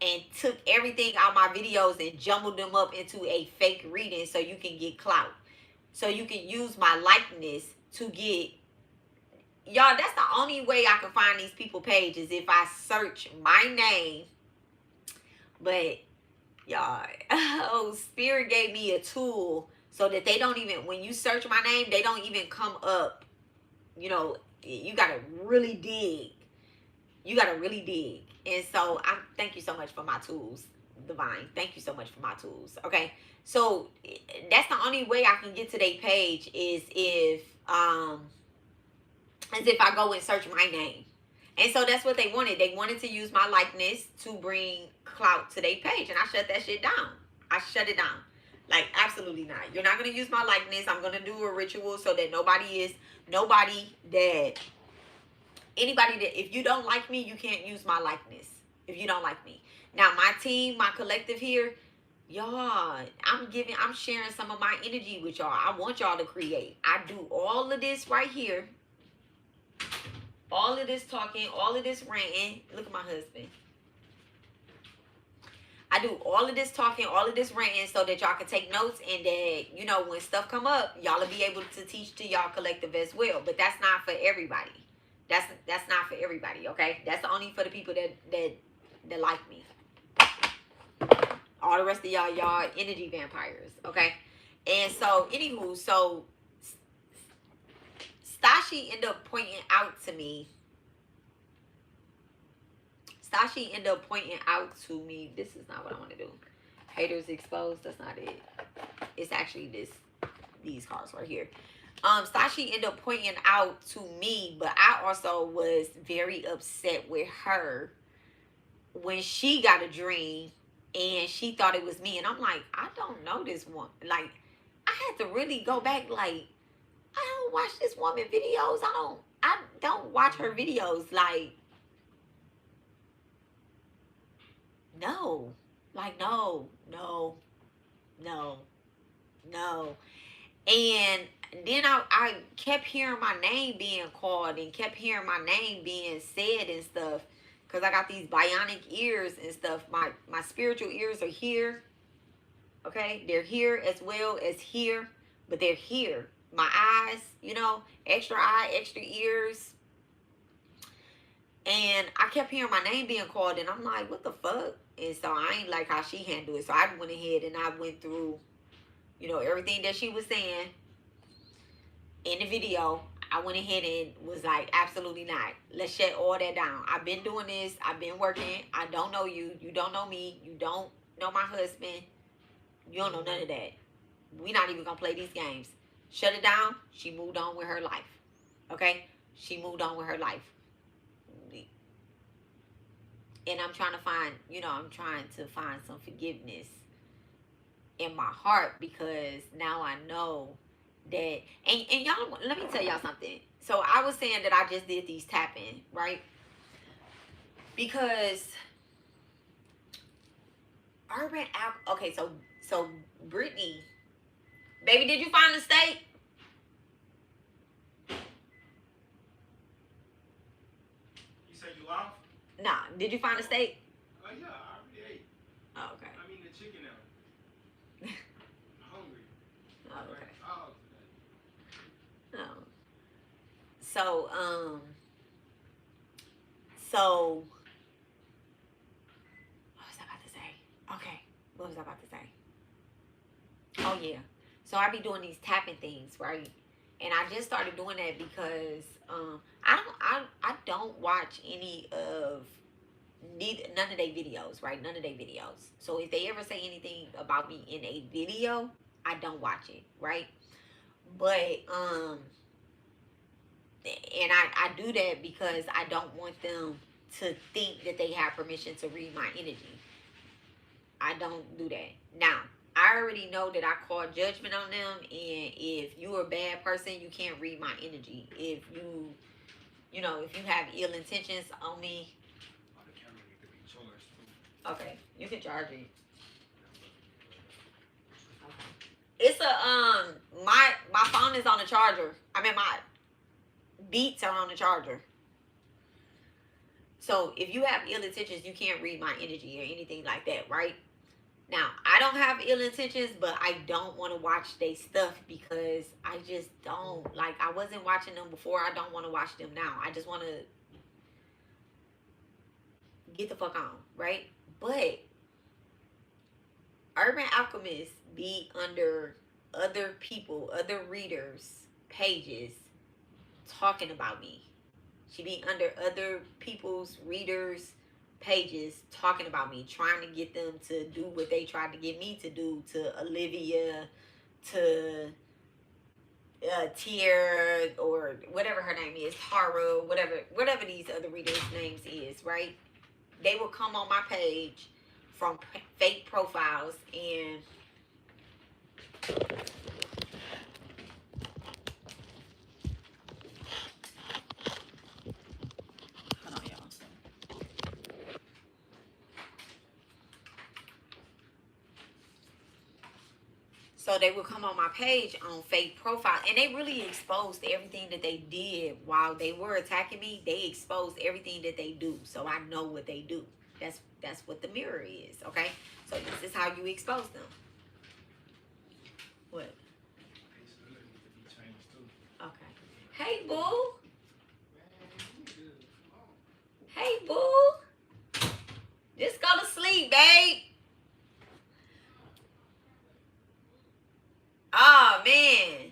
and took everything out my videos and jumbled them up into a fake reading so you can get clout. So you can use my likeness to get... Y'all, that's the only way I can find these people pages, if I search my name. But y'all, oh, Spirit gave me a tool so that they don't even, when you search my name, they don't even come up. You know, you gotta really dig. You gotta really dig. And so thank you so much for my tools, Divine. Thank you so much for my tools. Okay, so that's the only way I can get to their page is if I go and search my name. And so that's what they wanted. They wanted to use my likeness to bring clout to their page. And I shut that shit down. I shut it down. Like, absolutely not. You're not going to use my likeness. I'm going to do a ritual so that anybody that, if you don't like me, you can't use my likeness. If you don't like me. Now, my team, my collective here, y'all, I'm sharing some of my energy with y'all. I want y'all to create. I do all of this right here. All of this talking, all of this ranting. Look at my husband. I do all of this talking, all of this ranting so that y'all can take notes and that, you know, when stuff come up, y'all will be able to teach to y'all collective as well. But that's not for everybody. That's not for everybody, okay? That's only for the people that like me. All the rest of y'all energy vampires, okay? And so, anywho, so Stassi ended up pointing out to me. This is not what I want to do. Haters exposed. That's not it. It's actually these cards right here. Stassi ended up pointing out to me, but I also was very upset with her when she got a dream and she thought it was me. And I'm like, I don't know this one. Like, I had to really go back, like, I don't watch this woman videos. I don't watch her videos. Like, no. Like, no. And then I kept hearing my name being called and kept hearing my name being said and stuff. Because I got these bionic ears and stuff. My spiritual ears are here. Okay? They're here as well as here. But they're here. My eyes, you know, extra eye, extra ears. And I kept hearing my name being called. And I'm like, what the fuck? And so I ain't like how she handled it. So I went ahead and I went through, you know, everything that she was saying in the video. I went ahead and was like, absolutely not. Let's shut all that down. I've been doing this. I've been working. I don't know you. You don't know me. You don't know my husband. You don't know none of that. We're not even going to play these games. Shut it down. She moved on with her life. Okay? She moved on with her life. And I'm trying to find, you know, some forgiveness in my heart because now I know that, and y'all, let me tell y'all something. So I was saying that I just did these tapping, right? Because okay, so Brittany, baby, did you find the steak? You said you off? Nah, did you find the steak? Oh, yeah, I already ate. Oh, okay. I mean, the chicken now. I'm hungry. Oh, okay. Oh, Oh. So, what was I about to say? Okay, what was I about to say? Oh, yeah. So I be doing these tapping things, right? And I just started doing that because I don't watch none of their videos, right? None of their videos. So if they ever say anything about me in a video, I don't watch it, right? But and I do that because I don't want them to think that they have permission to read my energy. I don't do that. Now, I already know that I call judgment on them, and if you're a bad person, you can't read my energy. If you know, if you have ill intentions on me. On the camera, it could be charged too. Okay, you can charge it. Okay. It's my phone is on the charger. I mean, my beats are on the charger. So if you have ill intentions, you can't read my energy or anything like that, right? Now, I don't have ill intentions, but I don't want to watch their stuff because I just don't. Like, I wasn't watching them before. I don't want to watch them now. I just want to get the fuck on, right? But Urban Alchemist be under other people, other readers' pages talking about me. She be under other people's readers' pages talking about me, trying to get them to do what they tried to get me to do to Olivia, to Tier, or whatever her name is, Taro, whatever these other readers' names is, right? They will come on my page from fake profiles and hold on, y'all. So they would come on my page on fake profile, and they really exposed everything that they did while they were attacking me. They exposed everything that they do, so I know what they do. That's what the mirror is, okay? So this is how you expose them. What? Okay. Hey, boo. Hey, boo. Just go to sleep, babe. Oh, man.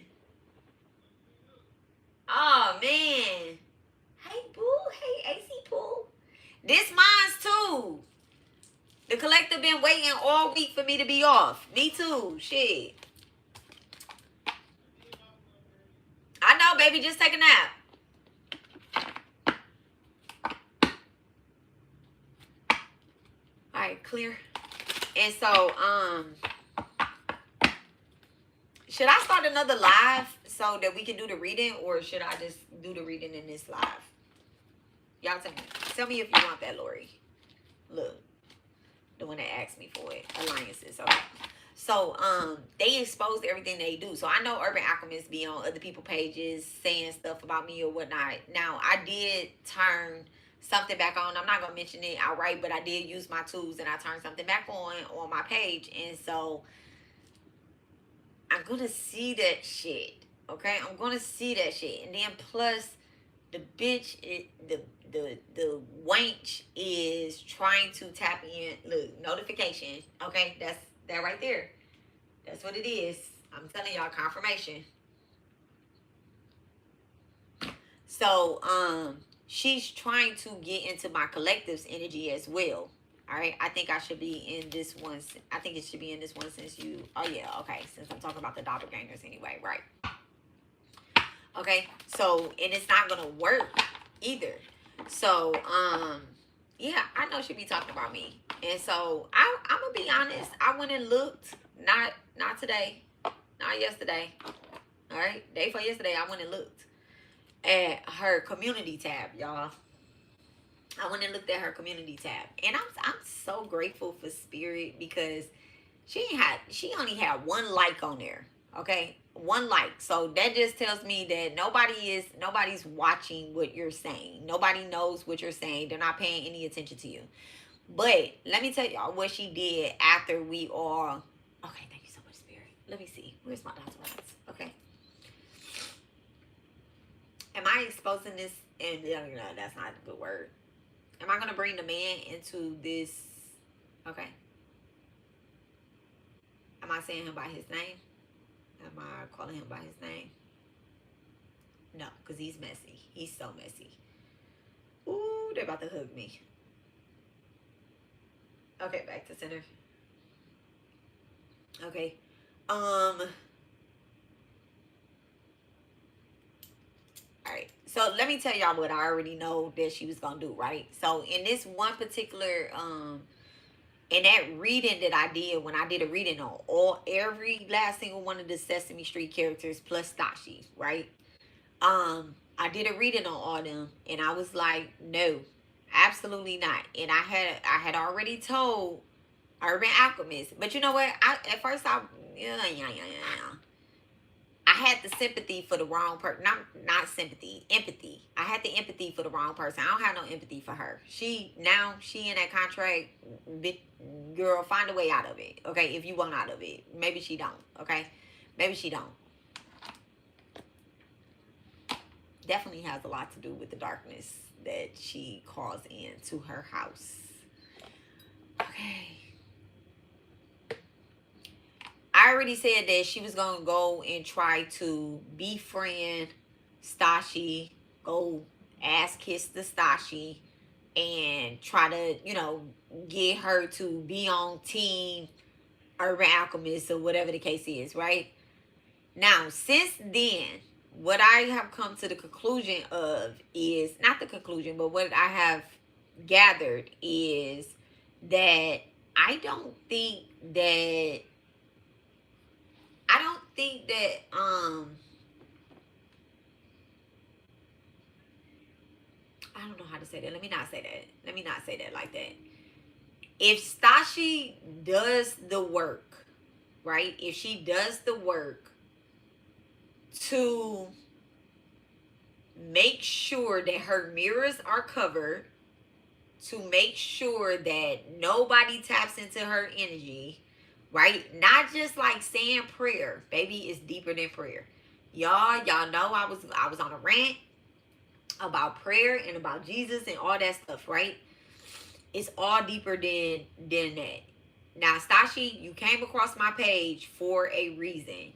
Oh, man. Hey, boo. Hey, AC Pooh. This mine's too. The collective been waiting all week for me to be off. Me too. Shit. I know, baby. Just take a nap. All right, clear. And so, should I start another live so that we can do the reading, or should I just do the reading in this live? Y'all tell me. Tell me if you want that, Lori. Look, the one that asked me for it. Alliances. Okay. So, they exposed everything they do. So I know Urban Alchemists be on other people's pages saying stuff about me or whatnot. Now, I did turn something back on. I'm not gonna mention it outright, but I did use my tools and I turned something back on my page. And so I'm gonna see that shit. Okay, I'm gonna see that shit. And then plus the bitch, the wench is trying to tap in. Look, notification. Okay, that's that right there. That's what it is. I'm telling y'all, confirmation. So she's trying to get into my collective's energy as well. All right, I think I should be in this one. I think it should be in this one since you. Oh yeah, okay. Since I'm talking about the doppelgangers anyway, right? Okay, so and it's not gonna work either. So yeah, I know she'll be talking about me, and so I'm gonna be honest. I went and looked, not today, not yesterday. All right, day before yesterday, I went and looked at her community tab, y'all. I went and looked at her community tab, and I'm so grateful for Spirit because she only had one like on there. Okay, one like. So that just tells me that nobody's watching what you're saying. Nobody knows what you're saying. They're not paying any attention to you. But let me tell y'all what she did after we all. Okay, thank you so much, Spirit. Let me see. Where's my dots? Okay. Am I exposing this? And no, that's not a good word. Am I gonna bring the man into this? Okay. Am I saying him by his name? Am I calling him by his name? No, because he's messy. He's so messy. Ooh, they're about to hug me. Okay, back to center. Okay. Alright. So let me tell y'all what I already know that she was gonna do, right? So in this one particular in that reading that I did, when I did a reading on every last single one of the Sesame Street characters plus Stashi, right? I did a reading on all them, and I was like, no, absolutely not. And I had already told Urban Alchemist, but you know what? At first I had the sympathy for the wrong person. Not sympathy, empathy. I had the empathy for the wrong person. I don't have no empathy for her. She in that contract. Girl, find a way out of it. Okay, if you want out of it. Maybe she don't. Okay, maybe she don't. Definitely has a lot to do with the darkness that she calls into her house. Okay. I already said that she was going to go and try to befriend Stassi, go ass kiss the Stassi, and try to, get her to be on team Urbanalchemist or whatever the case is, right? Now, since then, what I have come to the conclusion of is, not the conclusion, but what I have gathered is that I don't think that I don't know how to say that. Let me not say that like that. If Stassi does the work, right? If she does the work to make sure that her mirrors are covered, to make sure that nobody taps into her energy, right? Not just like saying prayer. Baby, it's deeper than prayer. Y'all know I was on a rant about prayer and about Jesus and all that stuff, right? It's all deeper than that. Now, Stassi, you came across my page for a reason.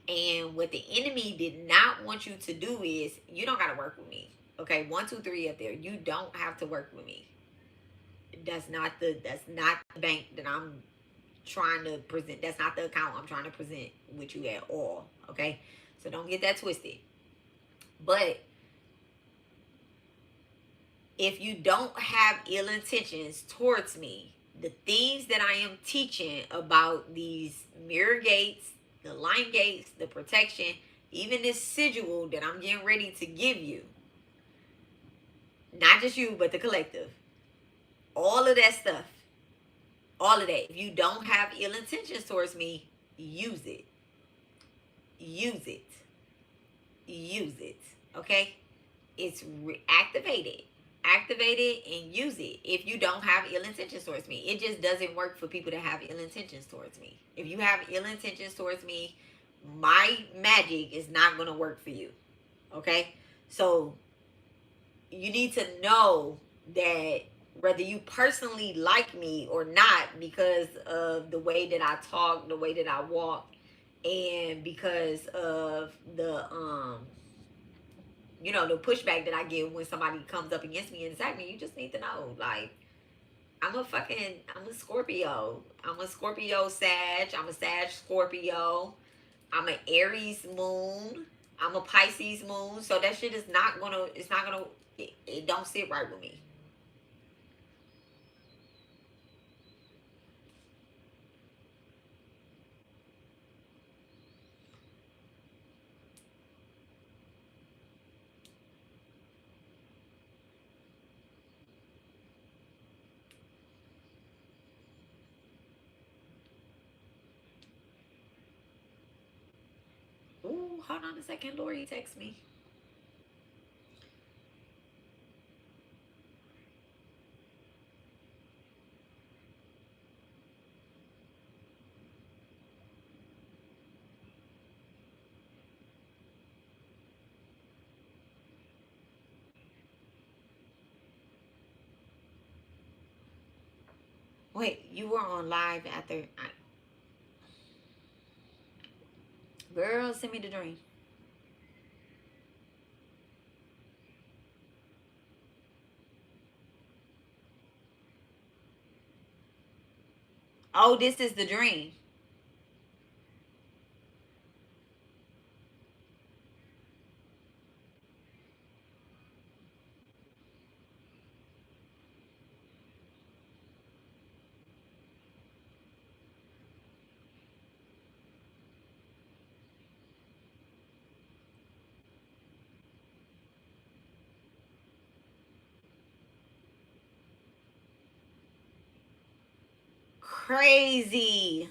And what the enemy did not want you to do is, you don't got to work with me. Okay, 1, 2, 3 up there. You don't have to work with me. That's not the bank that I'm trying to present. That's not the account I'm trying to present with you at all. Okay, so don't get that twisted. But if you don't have ill intentions towards me, the things that I am teaching about these mirror gates, the line gates, the protection, even this sigil that I'm getting ready to give you, not just you, but the collective, all of that stuff, all of that, if you don't have ill intentions towards me, use it. Okay? It's activated and use it if you don't have ill intentions towards me. It just doesn't work for people that have ill intentions towards me. If you have ill intentions towards me, my magic is not going to work for you. Okay? So you need to know that whether you personally like me or not, because of the way that I talk, the way that I walk, and because of the the pushback that I get when somebody comes up against me and attack me, you just need to know, like, I'm a Scorpio. I'm a Scorpio Sag. I'm a Sag Scorpio. I'm an Aries moon. I'm a Pisces moon. So that shit is not gonna, it don't sit right with me. Ooh, hold on a second. Lori text me. Wait, you were on live after. Girl, send me the dream. Oh, this is the dream. Crazy.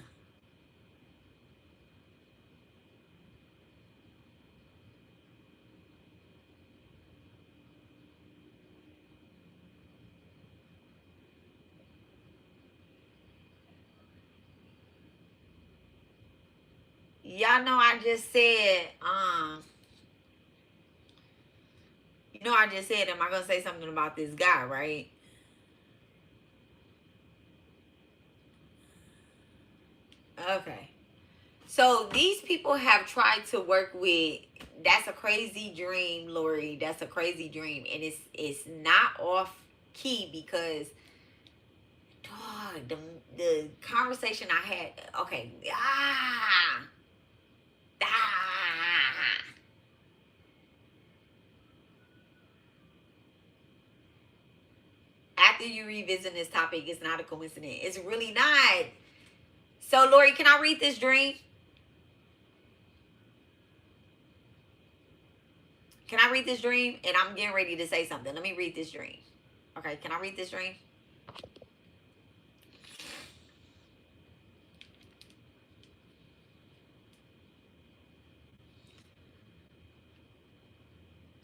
y'all know I just said, you know I just said, am I going to say something about this guy, right? Okay. So these people have tried to work with, that's a crazy dream, Lori. That's a crazy dream. And it's not off key because dog, the conversation I had, okay. After you revisit this topic, it's not a coincidence. It's really not. So Lori, can I read this dream? Can I read this dream? And I'm getting ready to say something. Let me read this dream. Okay, can I read this dream?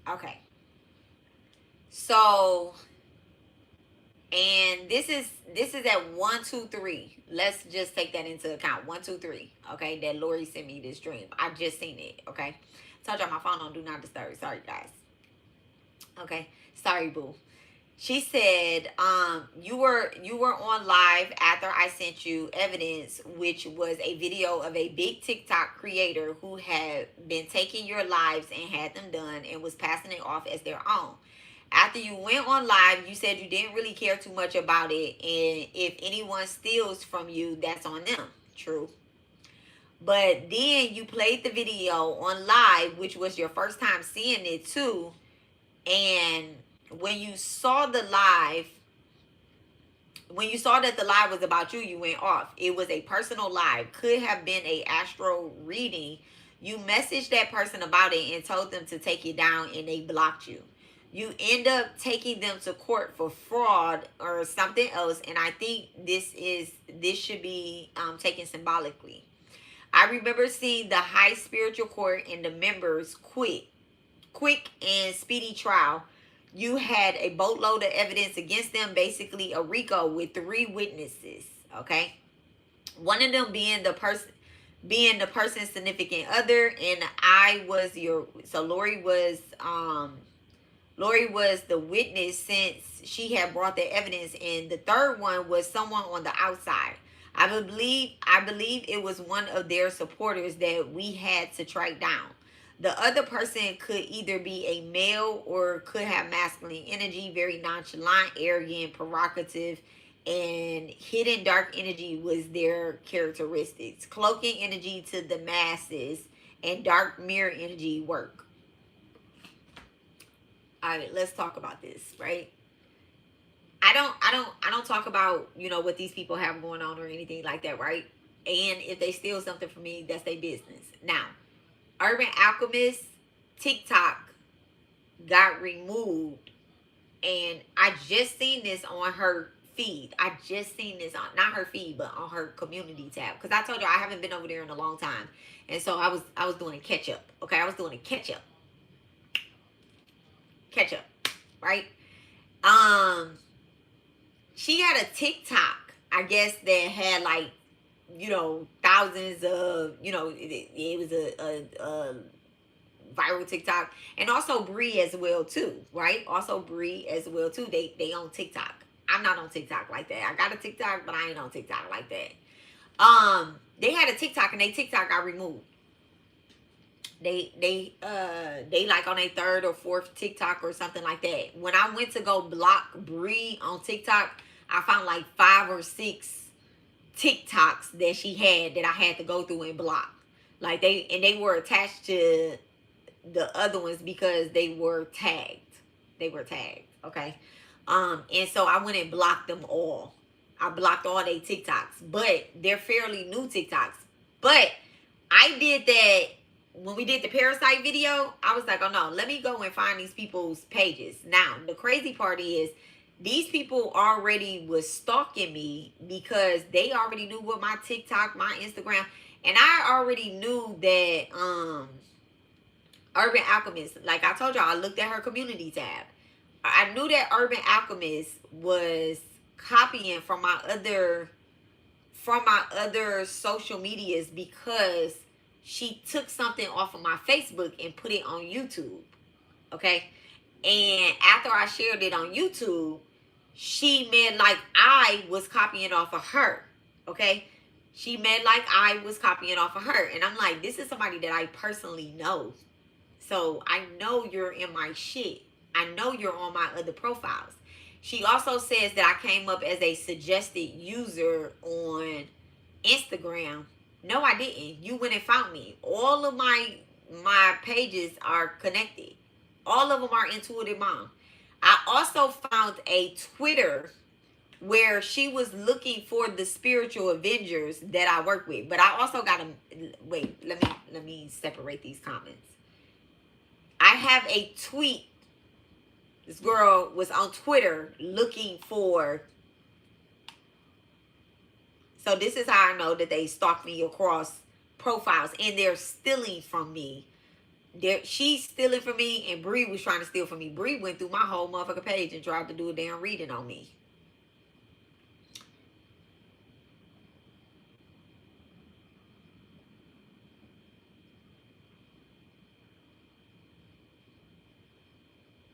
Okay. So, and this is at 1, 2, 3. Let's just take that into account. 1, 2, 3. Okay, that Lori sent me this dream. I just seen it. Okay, told y'all my phone on do not disturb. Sorry guys. Okay, sorry boo. She said, you were on live after I sent you evidence, which was a video of a big TikTok creator who had been taking your lives and had them done and was passing it off as their own. After you went on live, you said you didn't really care too much about it, and if anyone steals from you, that's on them. True. But then you played the video on live, which was your first time seeing it too, and when you saw the live, when you saw that the live was about you, you went off. It was a personal live. Could have been a astral reading. You messaged that person about it and told them to take it down, and they blocked you. You end up taking them to court for fraud or something else, and I think this should be taken symbolically. I remember seeing the high spiritual court and the members quick and speedy trial. You had a boatload of evidence against them, basically a RICO with 3 witnesses, okay? One of them being the person's significant other, and I was so Lori was the witness since she had brought the evidence, and the third one was someone on the outside. I believe it was one of their supporters that we had to track down. The other person could either be a male or could have masculine energy, very nonchalant, arrogant, provocative, and hidden dark energy was their characteristics. Cloaking energy to the masses and dark mirror energy work. All right, let's talk about this, right? I don't talk about, what these people have going on or anything like that, right? And if they steal something from me, that's their business. Now, Urbanalchemist TikTok got removed, and I just seen this on her feed. I just seen this on, not her feed, but on her community tab, because I told you I haven't been over there in a long time, and so I was doing a catch up. Okay, I was doing a catch up, right? She had a TikTok, I guess, that had like, thousands of, it was a viral TikTok, and also Bri as well too, right? Also Bri as well too. They on TikTok. I'm not on TikTok like that. I got a TikTok, but I ain't on TikTok like that. They had a TikTok, and they TikTok got removed. They like on a 3rd or 4th TikTok or something like that. When I went to go block Bri on TikTok, I found like 5 or 6 TikToks that she had that I had to go through and block. Like they were attached to the other ones because they were tagged. Okay. And so I went and blocked them all. I blocked all their TikToks, but they're fairly new TikToks. But I did that when we did the Parasite video. I was like, oh no, let me go and find these people's pages. Now, the crazy part is these people already was stalking me because they already knew what my TikTok, my Instagram, and I already knew that Urbanalchemist, like I told y'all, I looked at her community tab. I knew that Urbanalchemist was copying from my other social medias because she took something off of my Facebook and put it on YouTube. Okay? And after I shared it on YouTube, she made like I was copying off of her. Okay? She made like I was copying off of her. And I'm like, this is somebody that I personally know. So I know you're in my shit. I know you're on my other profiles. She also says that I came up as a suggested user on Instagram. No, I didn't. You went and found me. All of my pages are connected. All of them are Intuitive Mom. I also found a Twitter where she was looking for the spiritual Avengers that I work with. But I also got to wait. Let me separate these comments. I have a tweet. This girl was on Twitter looking for. So this is how I know that they stalked me across profiles and they're stealing from me. She's stealing from me and Bree was trying to steal from me. Bree went through my whole motherfucking page and tried to do a damn reading on me.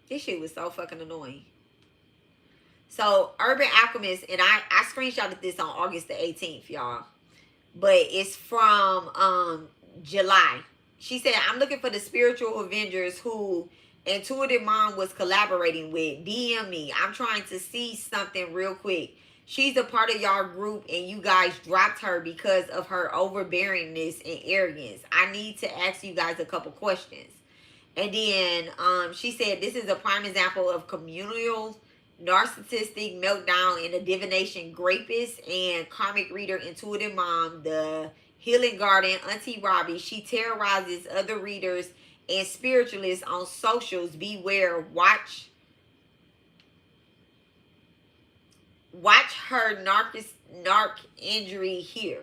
This shit was so fucking annoying. So Urbanalchemist, and I screenshotted this on August the 18th, y'all. But it's from July. She said, I'm looking for the spiritual Avengers who Intuitive Mom was collaborating with. DM me. I'm trying to see something real quick. She's a part of y'all group and you guys dropped her because of her overbearingness and arrogance. I need to ask you guys a couple questions. And then she said, this is a prime example of communal narcissistic meltdown in a divination grapist and karmic reader Intuitive Mom, the healing garden, Auntie Robbie. She terrorizes other readers and spiritualists on socials. Beware. Watch her narc injury here.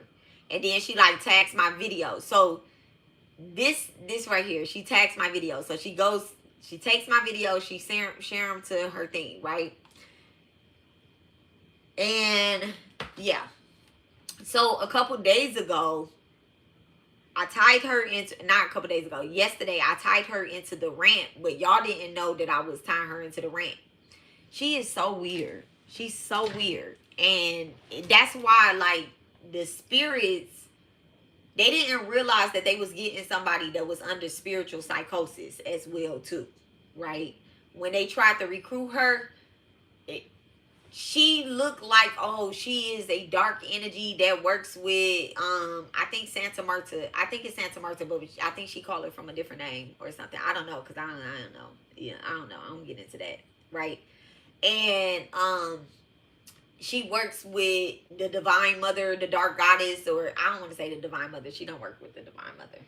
And then she like tags my video. So this right here, she tags my video. So she takes my video, she share them to her thing, right? And yeah. So a couple days ago, I tied her into, not a couple days ago, yesterday I tied her into the rant, but y'all didn't know that I was tying her into the rant. She is so weird. She's so weird. And that's why, like, the spirits, they didn't realize that they was getting somebody that was under spiritual psychosis as well, too. Right? When they tried to recruit her, she looked like, oh, she is a dark energy that works with, I think Santa Marta. I think it's Santa Marta, but I think she called it from a different name or something. I don't know, because I don't know. Yeah, I don't know. I don't get into that. Right? And, she works with the Divine Mother, the Dark Goddess, or I don't want to say the Divine Mother. She don't work with the Divine Mother.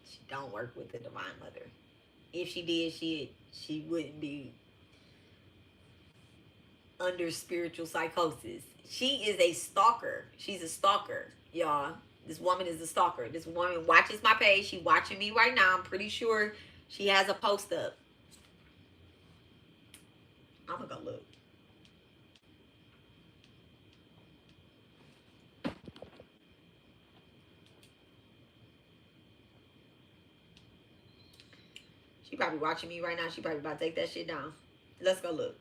She don't work with the Divine Mother. If she did, she wouldn't be under spiritual psychosis. She is a stalker. She's a stalker, y'all. This woman is a stalker. This woman watches my page. She watching me right now. I'm pretty sure she has a post up. I'm gonna go look. She probably watching me right now. She probably about to take that shit down. Let's go look.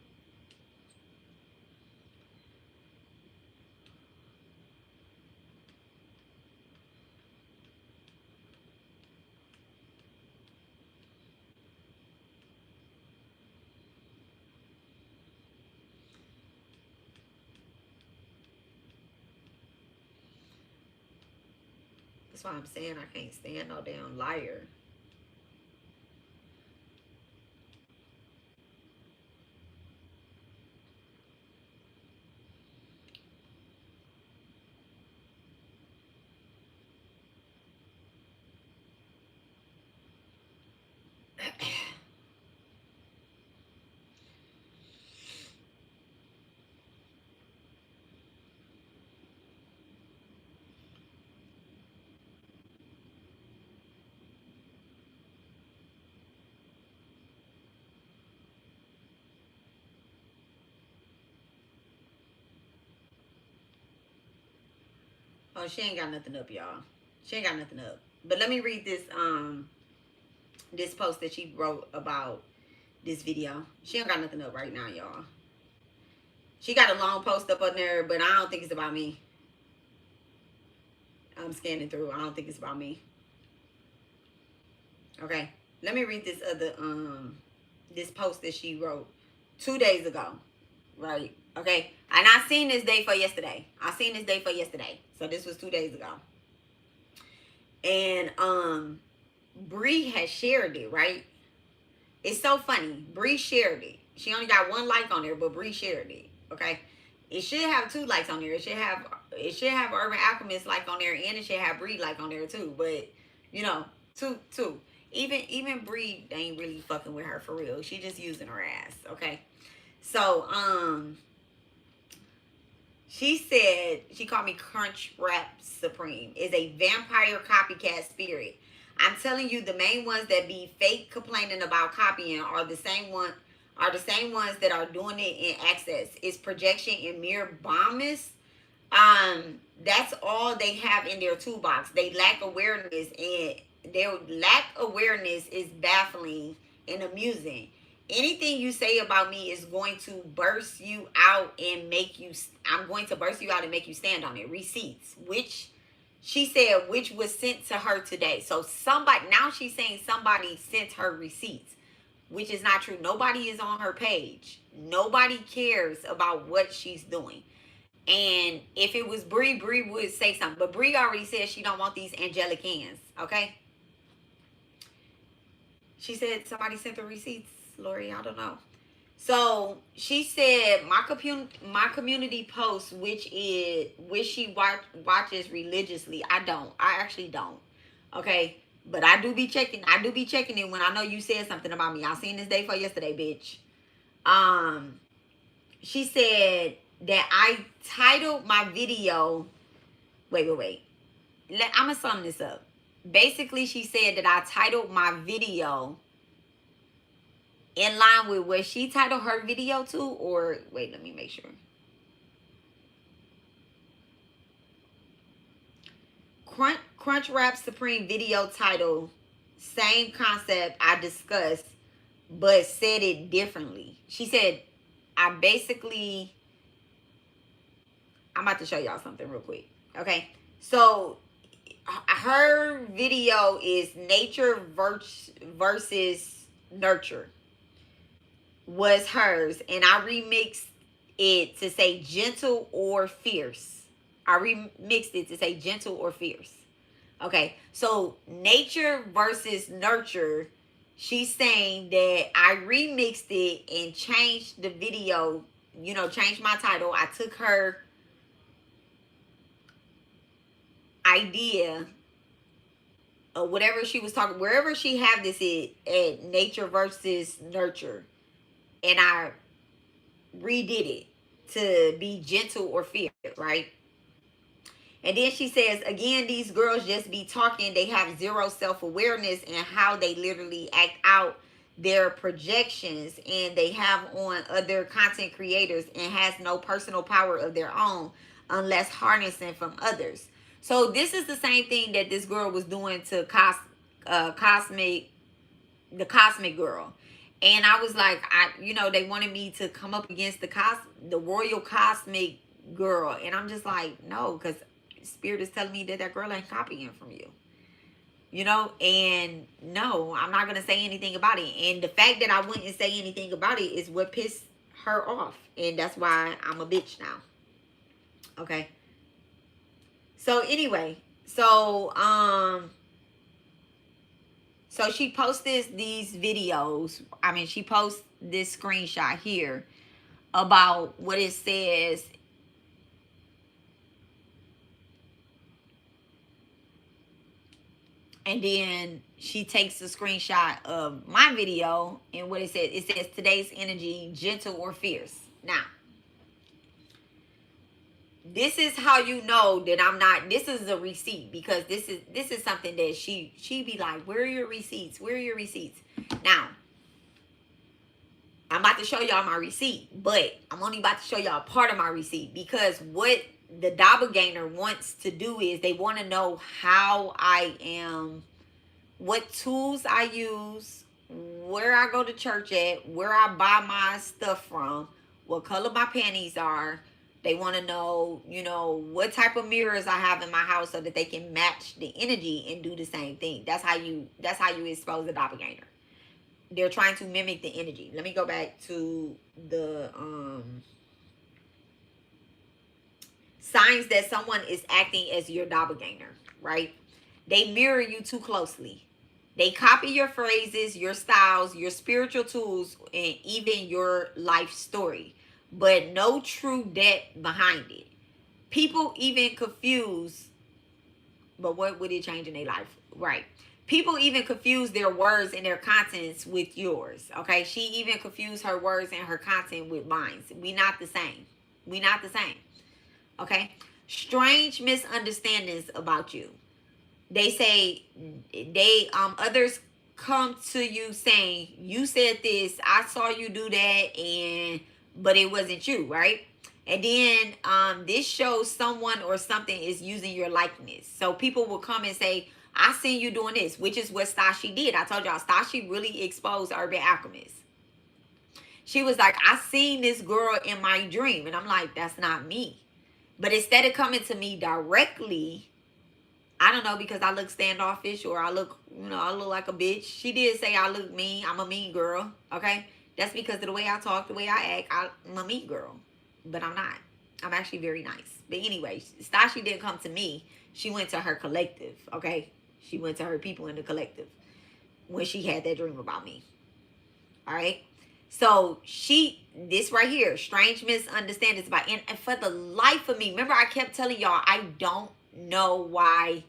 That's why I'm saying I can't stand no damn liar. Oh, she ain't got nothing up, y'all. She ain't got nothing up. But let me read this this post that she wrote about this video. She ain't got nothing up right now, y'all. She got a long post up on there, but I don't think it's about me. I'm scanning through. I don't think it's about me. Okay. Let me read this other this post that she wrote 2 days ago. Right. Okay. And I seen this day for yesterday. So this was 2 days ago. And Bree has shared it, right? It's so funny. Bree shared it. She only got 1 like on there, but Bree shared it. Okay. It should have 2 likes on there. It should have Urbanalchemist like on there, and it should have Bree like on there too. But you know, two. Even Bree ain't really fucking with her for real. She just using her ass. Okay. So she said, she called me Crunch Wrap Supreme, is a vampire copycat spirit. I'm telling you, the main ones that be fake complaining about copying are the same ones that are doing it in access. It's projection and mere bombness. That's all they have in their toolbox. They lack awareness, and their lack awareness is baffling and amusing. Anything you say about me is going to burst you out and make you, I'm going to burst you out and make you stand on it. Receipts, which she said, which was sent to her today. So somebody, now she's saying somebody sent her receipts, which is not true. Nobody is on her page. Nobody cares about what she's doing. And if it was Bree, Bree would say something. But Bree already said she don't want these angelic hands, okay? She said somebody sent the receipts, Lori, I don't know. So she said my community posts, which she watches religiously. I actually don't. Okay. But I do be checking it when I know you said something about me. I seen this day for yesterday, bitch. She said that I titled my video. Wait. I'm gonna sum this up. Basically, she said that I titled my video in line with what she titled her video to, or wait, let me make sure. Crunch Wrap Supreme video title, same concept I discussed, but said it differently. She said, I'm about to show y'all something real quick. Okay. So her video is nature versus nurture was hers, and I remixed it to say gentle or fierce. Okay, so nature versus nurture, she's saying that I remixed it and changed the video, changed my title. I took her idea of whatever she was talking, wherever she had this at nature versus nurture, and I redid it to be gentle or fierce, right? And then she says, again, these girls just be talking. They have zero self-awareness and how they literally act out their projections, and they have on other content creators and has no personal power of their own unless harnessing from others. So this is the same thing that this girl was doing to the Cosmic Girl. And I was like, they wanted me to come up against the Royal Cosmic Girl. And I'm just like, no, because Spirit is telling me that girl ain't copying from you. And no, I'm not going to say anything about it. And the fact that I wouldn't say anything about it is what pissed her off. And that's why I'm a bitch now. Okay. So anyway, so she posted these videos. I mean, she posts this screenshot here about what it says. And then she takes a screenshot of my video and what it says. It says today's energy, gentle or fierce. Now, this is how you know that I'm not, this is a receipt, because this is something that she be like, where are your receipts? Where are your receipts? Now, I'm about to show y'all my receipt, but I'm only about to show y'all part of my receipt, because what the doppelganger wants to do is they want to know how I am, what tools I use, where I go to church at, where I buy my stuff from, what color my panties are. They want to know, you know, what type of mirrors I have in my house so that they can match the energy and do the same thing. That's how you expose the doppelganger. They're trying to mimic the energy. Let me go back to the signs that someone is acting as your doppelganger, right? They mirror you too closely. They copy your phrases, your styles, your spiritual tools, and even your life story, but no true depth behind it. People even confuse, but what would it change in their life? Right. People even confuse their words and their contents with yours. Okay. She even confused her words and her content with mine. We not the same. We not the same. Okay. Strange misunderstandings about you. They say others come to you saying, you said this, I saw you do that, but it wasn't you, right? And then this shows someone or something is using your likeness. So people will come and say, I seen you doing this, which is what Stassi did. I told y'all, Stassi really exposed Urbanalchemist. She was like, I seen this girl in my dream. And I'm like, that's not me. But instead of coming to me directly, I don't know, because I look standoffish or I look, I look like a bitch. She did say I look mean. I'm a mean girl, okay? That's because of the way I talk, the way I act. I'm a mean girl. But I'm not. I'm actually very nice. But anyway, Stassi didn't come to me. She went to her collective, okay? She went to her people in the collective when she had that dream about me. All right? So this right here, strange misunderstandings about, and for the life of me, remember I kept telling y'all, I don't know why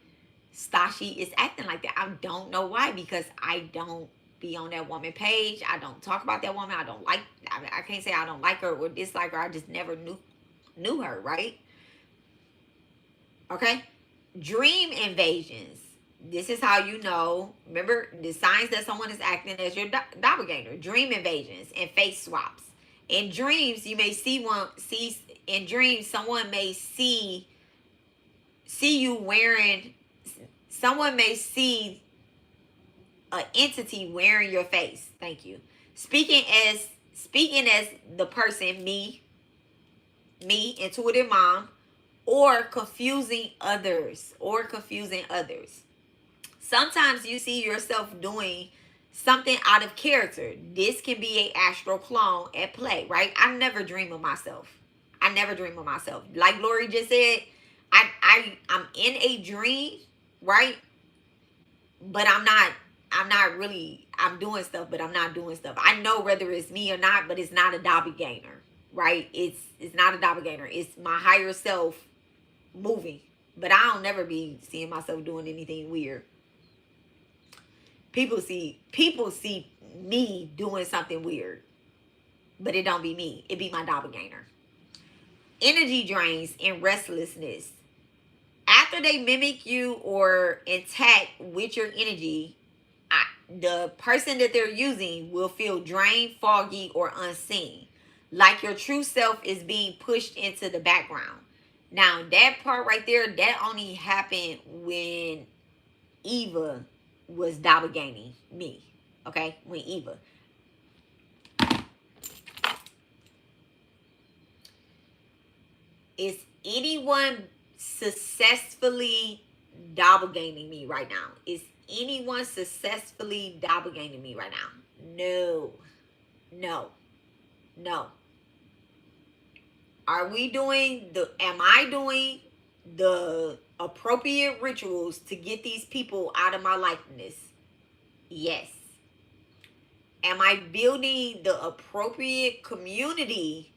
Stassi is acting like that. I don't know why, because I don't be on that woman page. I don't talk about that woman. I can't say I don't like her or dislike her. I just never knew her, right? Okay. Dream invasions. This is how you know. Remember the signs that someone is acting as your doppelganger. Dream invasions and face swaps. In dreams, you may in dreams, someone may see you wearing, someone may see an entity wearing your face. Thank you. Speaking as the person, me, intuitive mom, or confusing others. Sometimes you see yourself doing something out of character. This can be an astral clone at play, right? I never dream of myself. Like Lori just said, I'm in a dream, right? But I'm doing stuff, but I'm not doing stuff. I know whether it's me or not, but it's not a doppelganger, right? It's not a doppelganger. It's my higher self moving. But I don't never be seeing myself doing anything weird. People see me doing something weird, but it don't be me. It be my doppelganger. Energy drains and restlessness. After they mimic you or attack with your energy, the person that they're using will feel drained, foggy, or unseen. Like your true self is being pushed into the background. Now, that part right there, that only happened when Eva was doppelganging me. Okay? When Eva. Is anyone successfully doppelganging me right now? Is anyone successfully doppelganging me right now? No. Am I doing the appropriate rituals to get these people out of my likeness? Yes. Am I building the appropriate community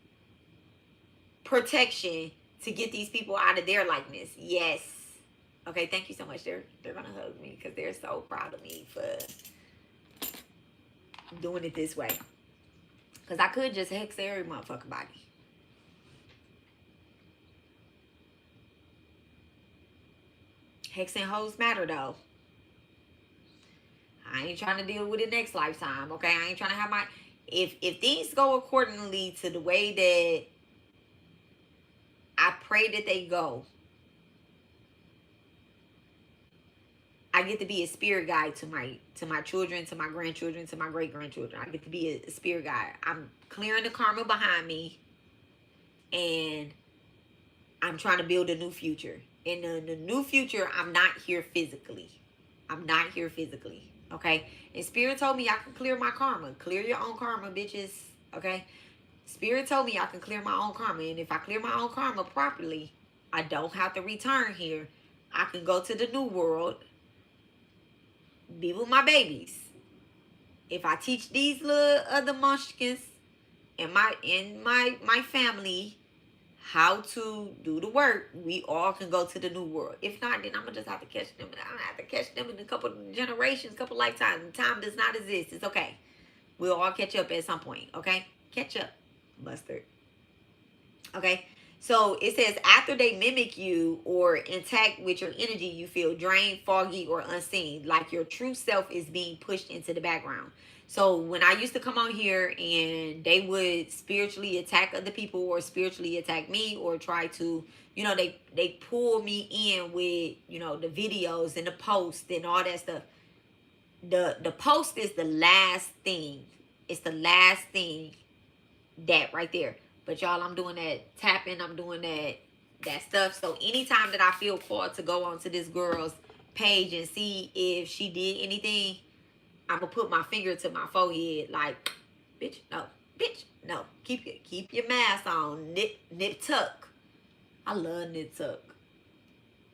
protection to get these people out of their likeness? Yes. Okay, thank you so much. They're gonna hug me because they're so proud of me for doing it this way. Because I could just hex every motherfucking body. Hexing hoes matter though. I ain't trying to deal with it next lifetime, okay? I ain't trying to have my... If things go accordingly to the way that I pray that they go. I get to be a spirit guide to my children, to my grandchildren, to my great-grandchildren. I get to be a spirit guide. I'm clearing the karma behind me, and I'm trying to build a new future. In the new future, I'm not here physically. I'm not here physically. Okay? And Spirit told me I can clear my karma. Clear your own karma, bitches. Okay? Spirit told me I can clear my own karma. And if I clear my own karma properly, I don't have to return here. I can go to the new world, be with my babies. If I teach these little other munchkins and my family how to do the work, we all can go to the new world. If not, then I'm gonna just have to catch them. I'm gonna have to catch them in a couple generations, couple lifetimes. Time does not exist. It's okay. We'll all catch up at some point. Okay, catch up, mustard. Okay. So it says, after they mimic you or intact with your energy, you feel drained, foggy, or unseen, like your true self is being pushed into the background. So when I used to come on here and they would spiritually attack other people or spiritually attack me or try to, you know, they pull me in with, you know, the videos and the posts and all that stuff. The post is the last thing. It's the last thing, that right there. But y'all, I'm doing that tapping. I'm doing that stuff. So anytime that I feel called to go onto this girl's page and see if she did anything, I'm going to put my finger to my forehead like, bitch, no. Bitch, no. Keep your mask on. Nip tuck. I love nip tuck.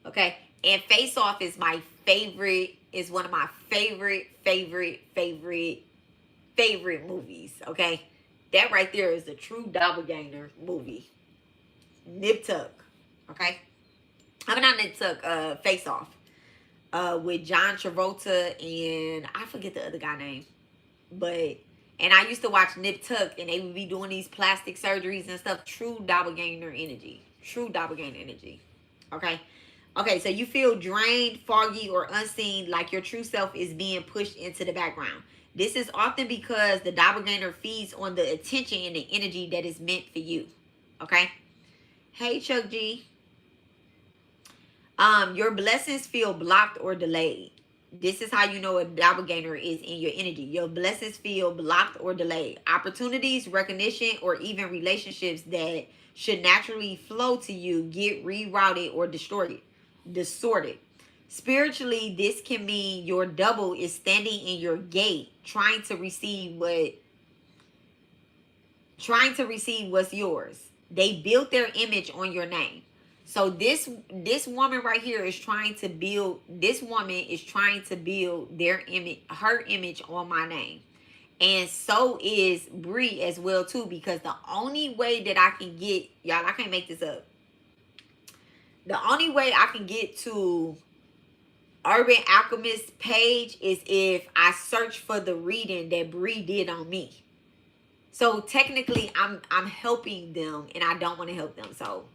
Okay? And Face Off is my favorite. Is one of my favorite movies. Okay? That right there is a true doppelganger movie. Nip Tuck. Okay? I'm not Nip Tuck, Face Off. With John Travolta and I forget the other guy name. And I used to watch Nip Tuck and they would be doing these plastic surgeries and stuff. True doppelganger energy. True doppelganger energy. Okay? Okay, so you feel drained, foggy, or unseen, like your true self is being pushed into the background. This is often because the doppelganger feeds on the attention and the energy that is meant for you. Okay? Hey, Chuck G. Your blessings feel blocked or delayed. This is how you know a doppelganger is in your energy. Your blessings feel blocked or delayed. Opportunities, recognition, or even relationships that should naturally flow to you get rerouted or distorted. Spiritually, this can mean your double is standing in your gate, trying to receive what's yours. They built their image on your name. So this woman right here is trying to build. This woman is trying to build their image, her image on my name, and so is Bri as well too. Because the only way that I can get, y'all, I can't make this up. The only way I can get to Urbanalchemist page is if I search for the reading that Bri did on me. So technically I'm helping them and I don't want to help them. So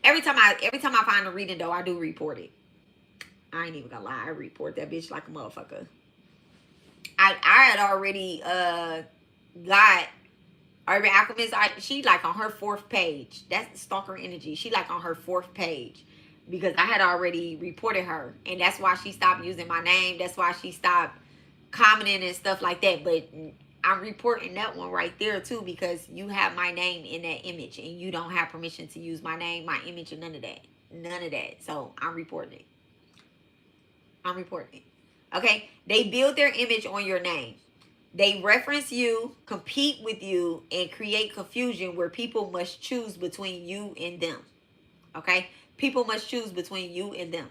every time I find a reading though, I do report it. I ain't even gonna lie, I report that bitch like a motherfucker. I had already got Urbanalchemist. She like on her 4th page. That's the stalker energy. She like on her 4th page. Because I had already reported her. And that's why she stopped using my name. That's why she stopped commenting and stuff like that. But I'm reporting that one right there too. Because you have my name in that image. And you don't have permission to use my name, my image, and none of that. None of that. So I'm reporting it. I'm reporting it. Okay? They build their image on your name. They reference you, compete with you, and create confusion where people must choose between you and them. Okay? People must choose between you and them.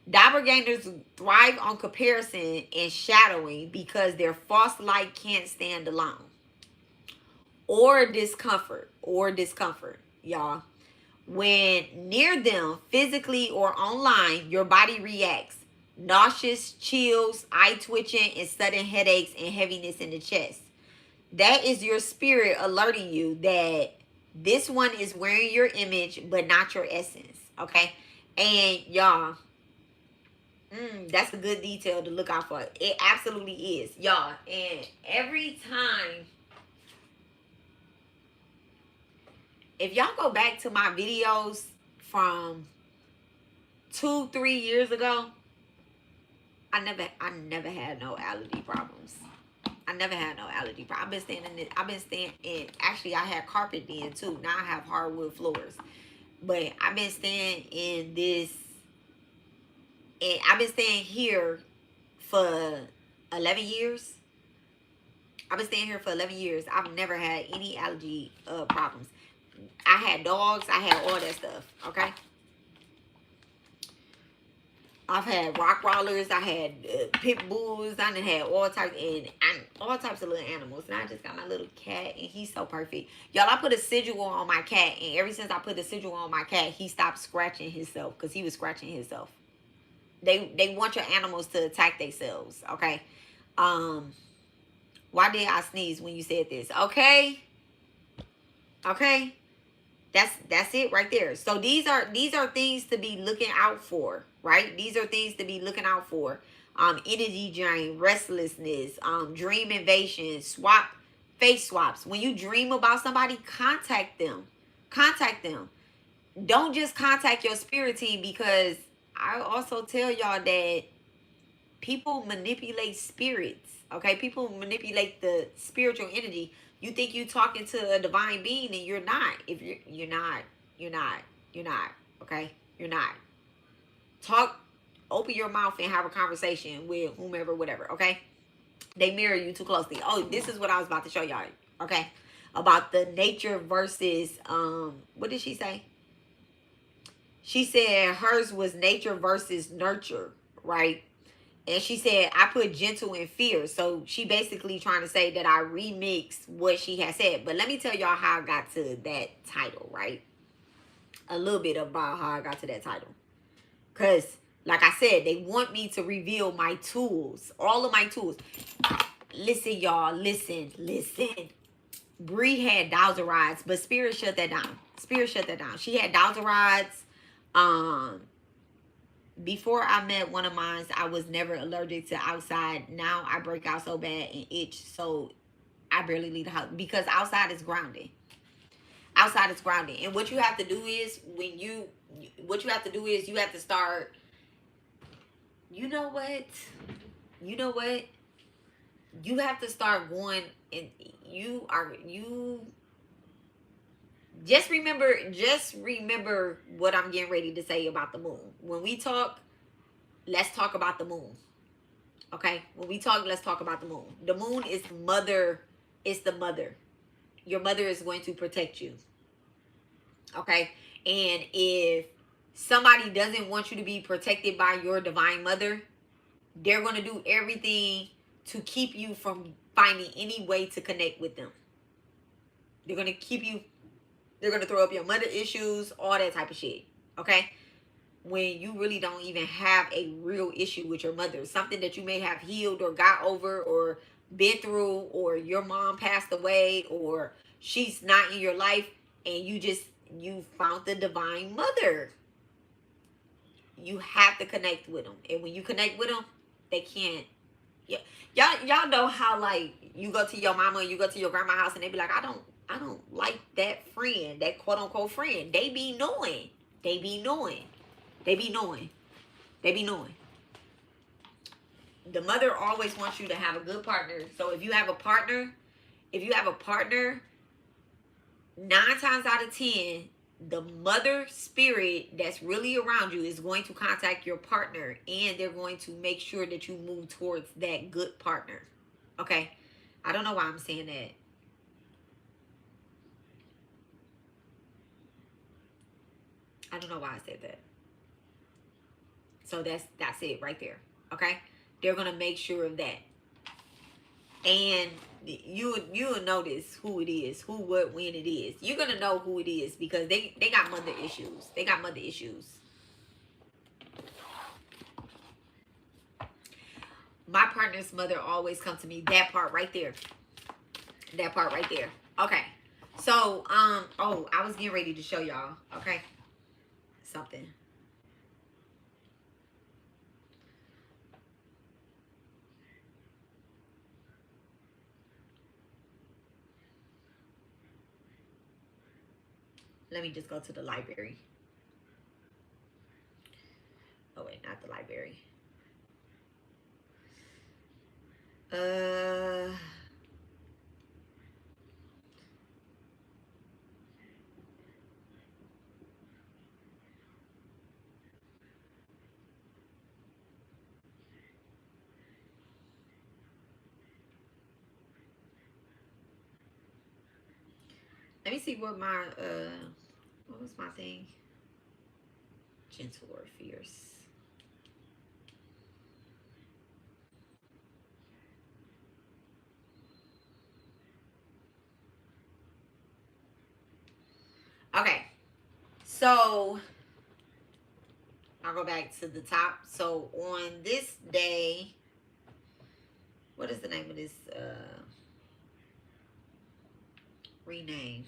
Doppelgangers thrive on comparison and shadowing because their false light can't stand alone. Or discomfort, y'all. When near them, physically or online, your body reacts. Nauseous, chills, eye twitching, and sudden headaches and heaviness in the chest. That is your spirit alerting you that this one is wearing your image, but not your essence. Okay? And y'all, that's a good detail to look out for. It absolutely is. Y'all, and every time If y'all go back to my videos from 2-3 years ago, I never had no allergy problems. I never had no allergy problems. I've been staying in, actually I had carpet then too. Now I have hardwood floors. But I've been staying in this, and I've been staying here for 11 years. I've been staying here for 11 years. I've never had any allergy problems. I had dogs. I had all that stuff. Okay. I've had rock rollers. I had pit bulls. I done had all types of little animals. And I just got my little cat, and he's so perfect. Y'all, I put a sigil on my cat, and ever since I put the sigil on my cat, he stopped scratching himself because he was scratching himself. They want your animals to attack themselves. Okay. Why did I sneeze when you said this? Okay. Okay. That's it right there. So these are things to be looking out for, right? These are things to be looking out for. Energy drain, restlessness, dream invasion, face swaps. When you dream about somebody, contact them. Contact them. Don't just contact your spirit team, because I also tell y'all that people manipulate spirits. Okay, people manipulate the spiritual energy. You think you talking to a divine being, and you're not. If you're not. Okay, you're not. Talk, open your mouth and have a conversation with whomever, whatever. Okay, they mirror you too closely. Oh, this is what I was about to show y'all. Okay, about the nature versus what did she say? She said hers was nature versus nurture, right? And she said, I put gentle and fierce. So she basically trying to say that I remixed what she had said. But let me tell y'all how I got to that title, right? A little bit about how I got to that title. Because, like I said, they want me to reveal my tools. All of my tools. Listen, y'all. Listen. Bri had dowser rods, but Spirit shut that down. She had dowser rods. Before I met one of mine, I was never allergic to outside. Now I break out so bad and itch, so I barely leave the house, because outside is grounding. Outside is grounding. And what you have to do is, you have to start, you know what? You have to start going, and just remember what I'm getting ready to say about the moon. When we talk, let's talk about the moon. Okay? When we talk, let's talk about the moon. The moon is mother. It's the mother. Your mother is going to protect you. Okay? And if somebody doesn't want you to be protected by your divine mother, they're going to do everything to keep you from finding any way to connect with them. They're going to throw up your mother issues, all that type of shit. Okay? When you really don't even have a real issue with your mother. Something that you may have healed or got over or been through, or your mom passed away, or she's not in your life, and you found the divine mother. You have to connect with them. And when you connect with them, they can't. Yeah. Y'all know how, like, you go to your mama, you go to your grandma's house, and they be like, I don't like that friend, that quote unquote friend. They be knowing. The mother always wants you to have a good partner. So if you have a partner, 9 times out of 10, the mother spirit that's really around you is going to contact your partner, and they're going to make sure that you move towards that good partner. Okay? I don't know why I'm saying that. I don't know why I said that. So that's it right there. Okay? They're going to make sure of that. And you'll notice who it is, who, what, when it is. You're going to know who it is, because they got mother issues. My partner's mother always comes to me. That part right there. Okay. So, oh, I was getting ready to show y'all. Okay. Something. Let me just go to the library. Oh wait, not the library. Let me see what my what was my thing? Gentle or fierce. Okay, so I'll go back to the top. So on this day, what is the name of this rename?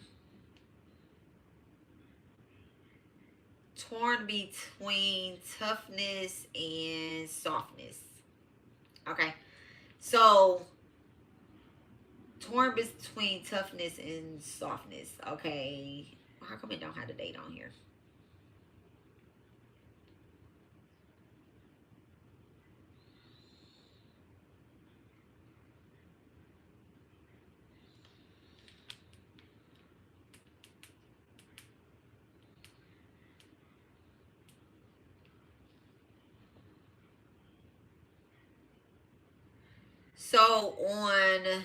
Torn between toughness and softness. Okay, so torn between toughness and softness. Okay, how come it don't have the date on here? So on,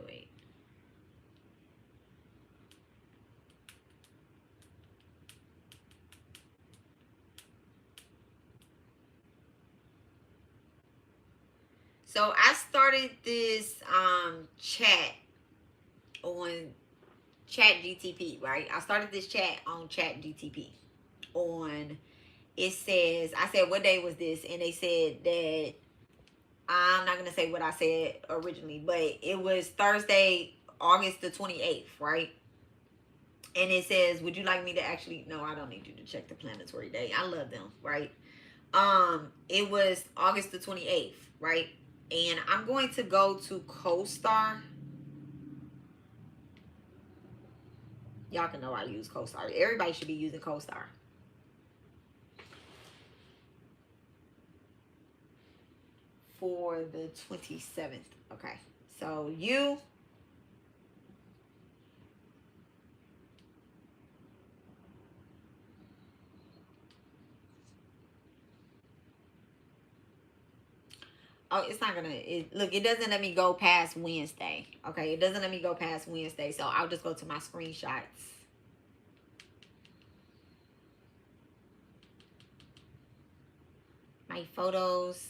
wait. So I started this chat on Chat GTP, right? I started this chat on Chat GTP. On, it says, I said, what day was this? And they said that, I'm not going to say what I said originally, but it was Thursday, August the 28th, right? And it says, would you like me to actually, no, I don't need you to check the planetary day. I love them, right? It was August the 28th, right? And I'm going to go to CoStar. Y'all can know I use CoStar. Everybody should be using CoStar. For the 27th. Okay. So you. Oh, it's not gonna, look, it doesn't let me go past Wednesday. Okay, it doesn't let me go past Wednesday. So I'll just go to my screenshots. My photos.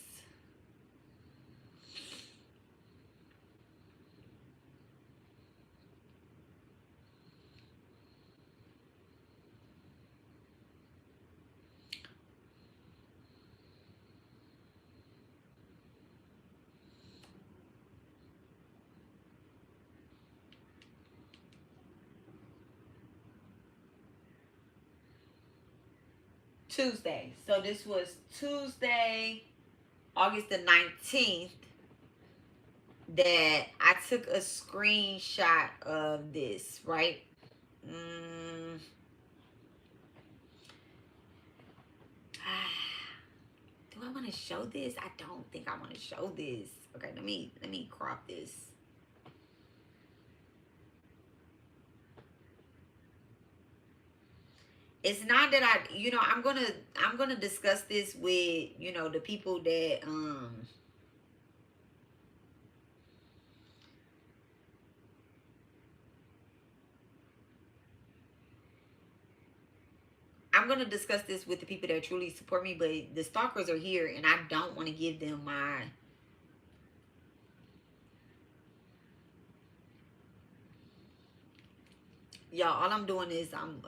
Tuesday. So this was Tuesday, August the 19th, that I took a screenshot of this, right? Do I want to show this? I don't think I want to show this. Okay, let me crop this. It's not that I'm gonna discuss this with, the people that I'm gonna discuss this with the people that truly support me, but the stalkers are here and I don't want to give them my y'all, all I'm doing is I'm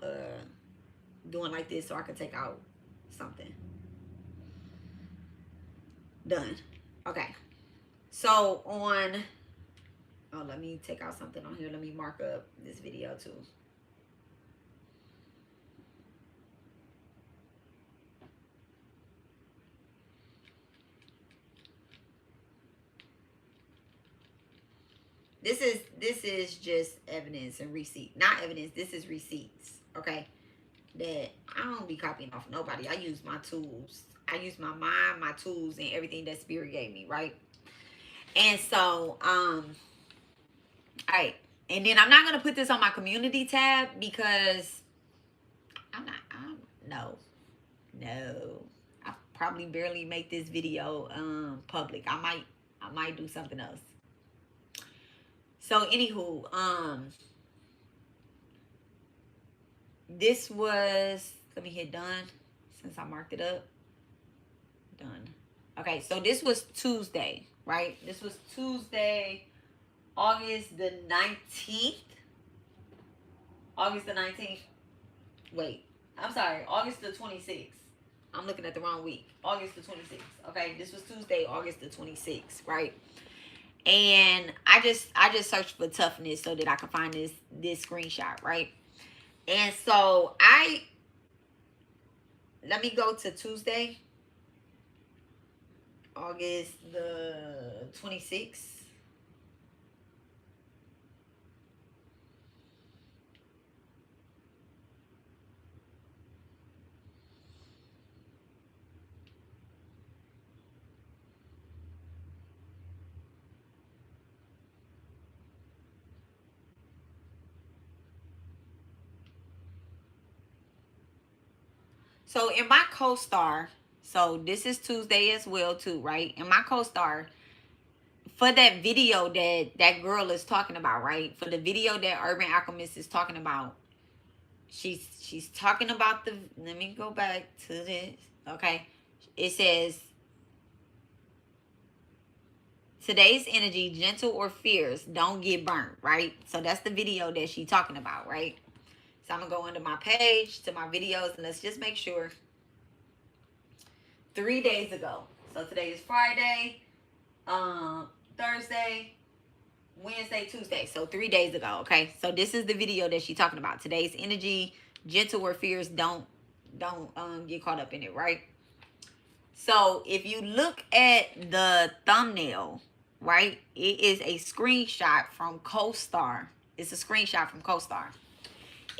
doing like this so I can take out something. Done. Okay. So on, oh, let me take out something on here. Let me mark up this video too. This is just evidence and receipt. Not evidence, this is receipts. Okay? That I don't be copying off nobody. I use my tools. I use my mind, my tools, and everything that Spirit gave me, right? And so, all right. And then I'm not gonna put this on my community tab because no. I probably barely make this video public. I might do something else. So anywho, this was, let me hit done since I marked it up. Done. Okay, so this was Tuesday, right? This was Tuesday, August the 19th. August the 19th. Wait, I'm sorry, August the 26th. I'm looking at the wrong week. August the 26th. Okay, this was Tuesday, August the 26th, right? And I just searched for toughness so that I could find this screenshot, right? And so let me go to Tuesday, August the 26th. So in my co-star, so this is Tuesday as well too, right? In my co-star, for that video that girl is talking about, right? For the video that Urbanalchemist is talking about, she's talking about the, let me go back to this, okay? It says, today's energy, gentle or fierce, don't get burnt, right? So that's the video that she's talking about, right? So I'm going to go into my page, to my videos, and let's just make sure. 3 days ago. So today is Friday, Thursday, Wednesday, Tuesday. So 3 days ago, okay? So this is the video that she's talking about. Today's energy, gentle or fierce, don't get caught up in it, right? So if you look at the thumbnail, right, it is a screenshot from CoStar. It's a screenshot from CoStar.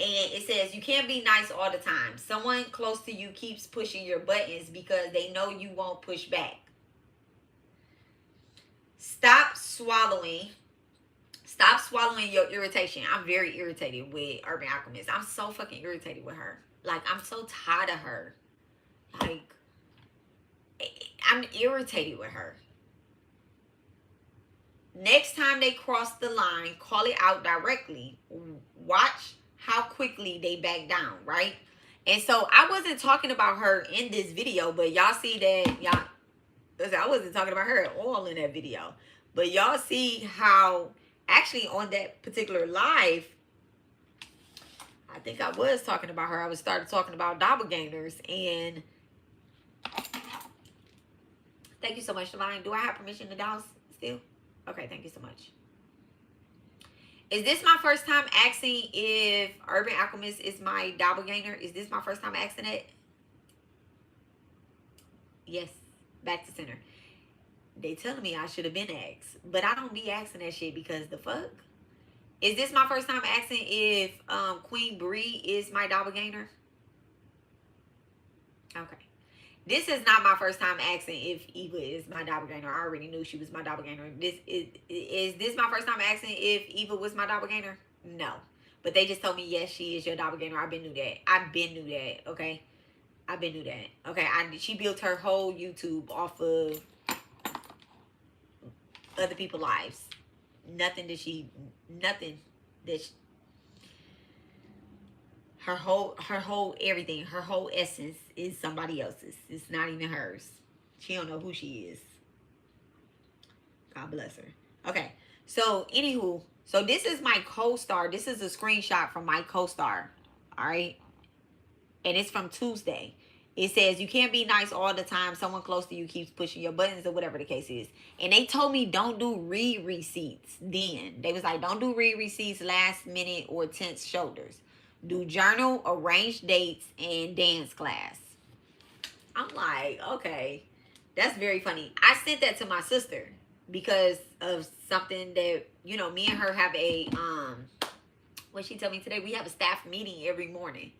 And it says, you can't be nice all the time. Someone close to you keeps pushing your buttons because they know you won't push back. Stop swallowing your irritation. I'm very irritated with Urbanalchemist. I'm so fucking irritated with her. Like, I'm so tired of her. Like, I'm irritated with her. Next time they cross the line, call it out directly. Watch how quickly they back down, right? And so I wasn't talking about her in this video, but y'all see that, I wasn't talking about her at all in that video. But y'all see how, actually on that particular live, I think I was talking about her. I started talking about doppelgangers. And thank you so much, Divine. Do I have permission to douse still? Okay, thank you so much. Is this my first time asking if Urbanalchemist is my doppelganger? Is this my first time asking it? Yes. Back to center. They telling me I should have been asked. But I don't be asking that shit because the fuck? Is this my first time asking if QweenBri is my doppelganger? Okay. This is not my first time asking if Eva is my doppelganger. I already knew she was my doppelganger. Is this my first time asking if Eva was my doppelganger? No. But they just told me, yes, she is your doppelganger. I've been knew that. Okay? I've been knew that. Okay? She built her whole YouTube off of other people's lives. Nothing that she... Her whole everything, her whole essence is somebody else's. It's not even hers. She don't know who she is. God bless her. Okay. So, anywho. So, this is my co-star. This is a screenshot from my co-star. Alright? And it's from Tuesday. It says, you can't be nice all the time. Someone close to you keeps pushing your buttons or whatever the case is. And they told me don't do read receipts then. They was like, don't do read receipts last minute or tense shoulders. Do journal, arrange dates, and dance class. I'm like, okay. That's very funny. I sent that to my sister. because of something that, you know, me and her have a, what she told me today, we have a staff meeting every morning.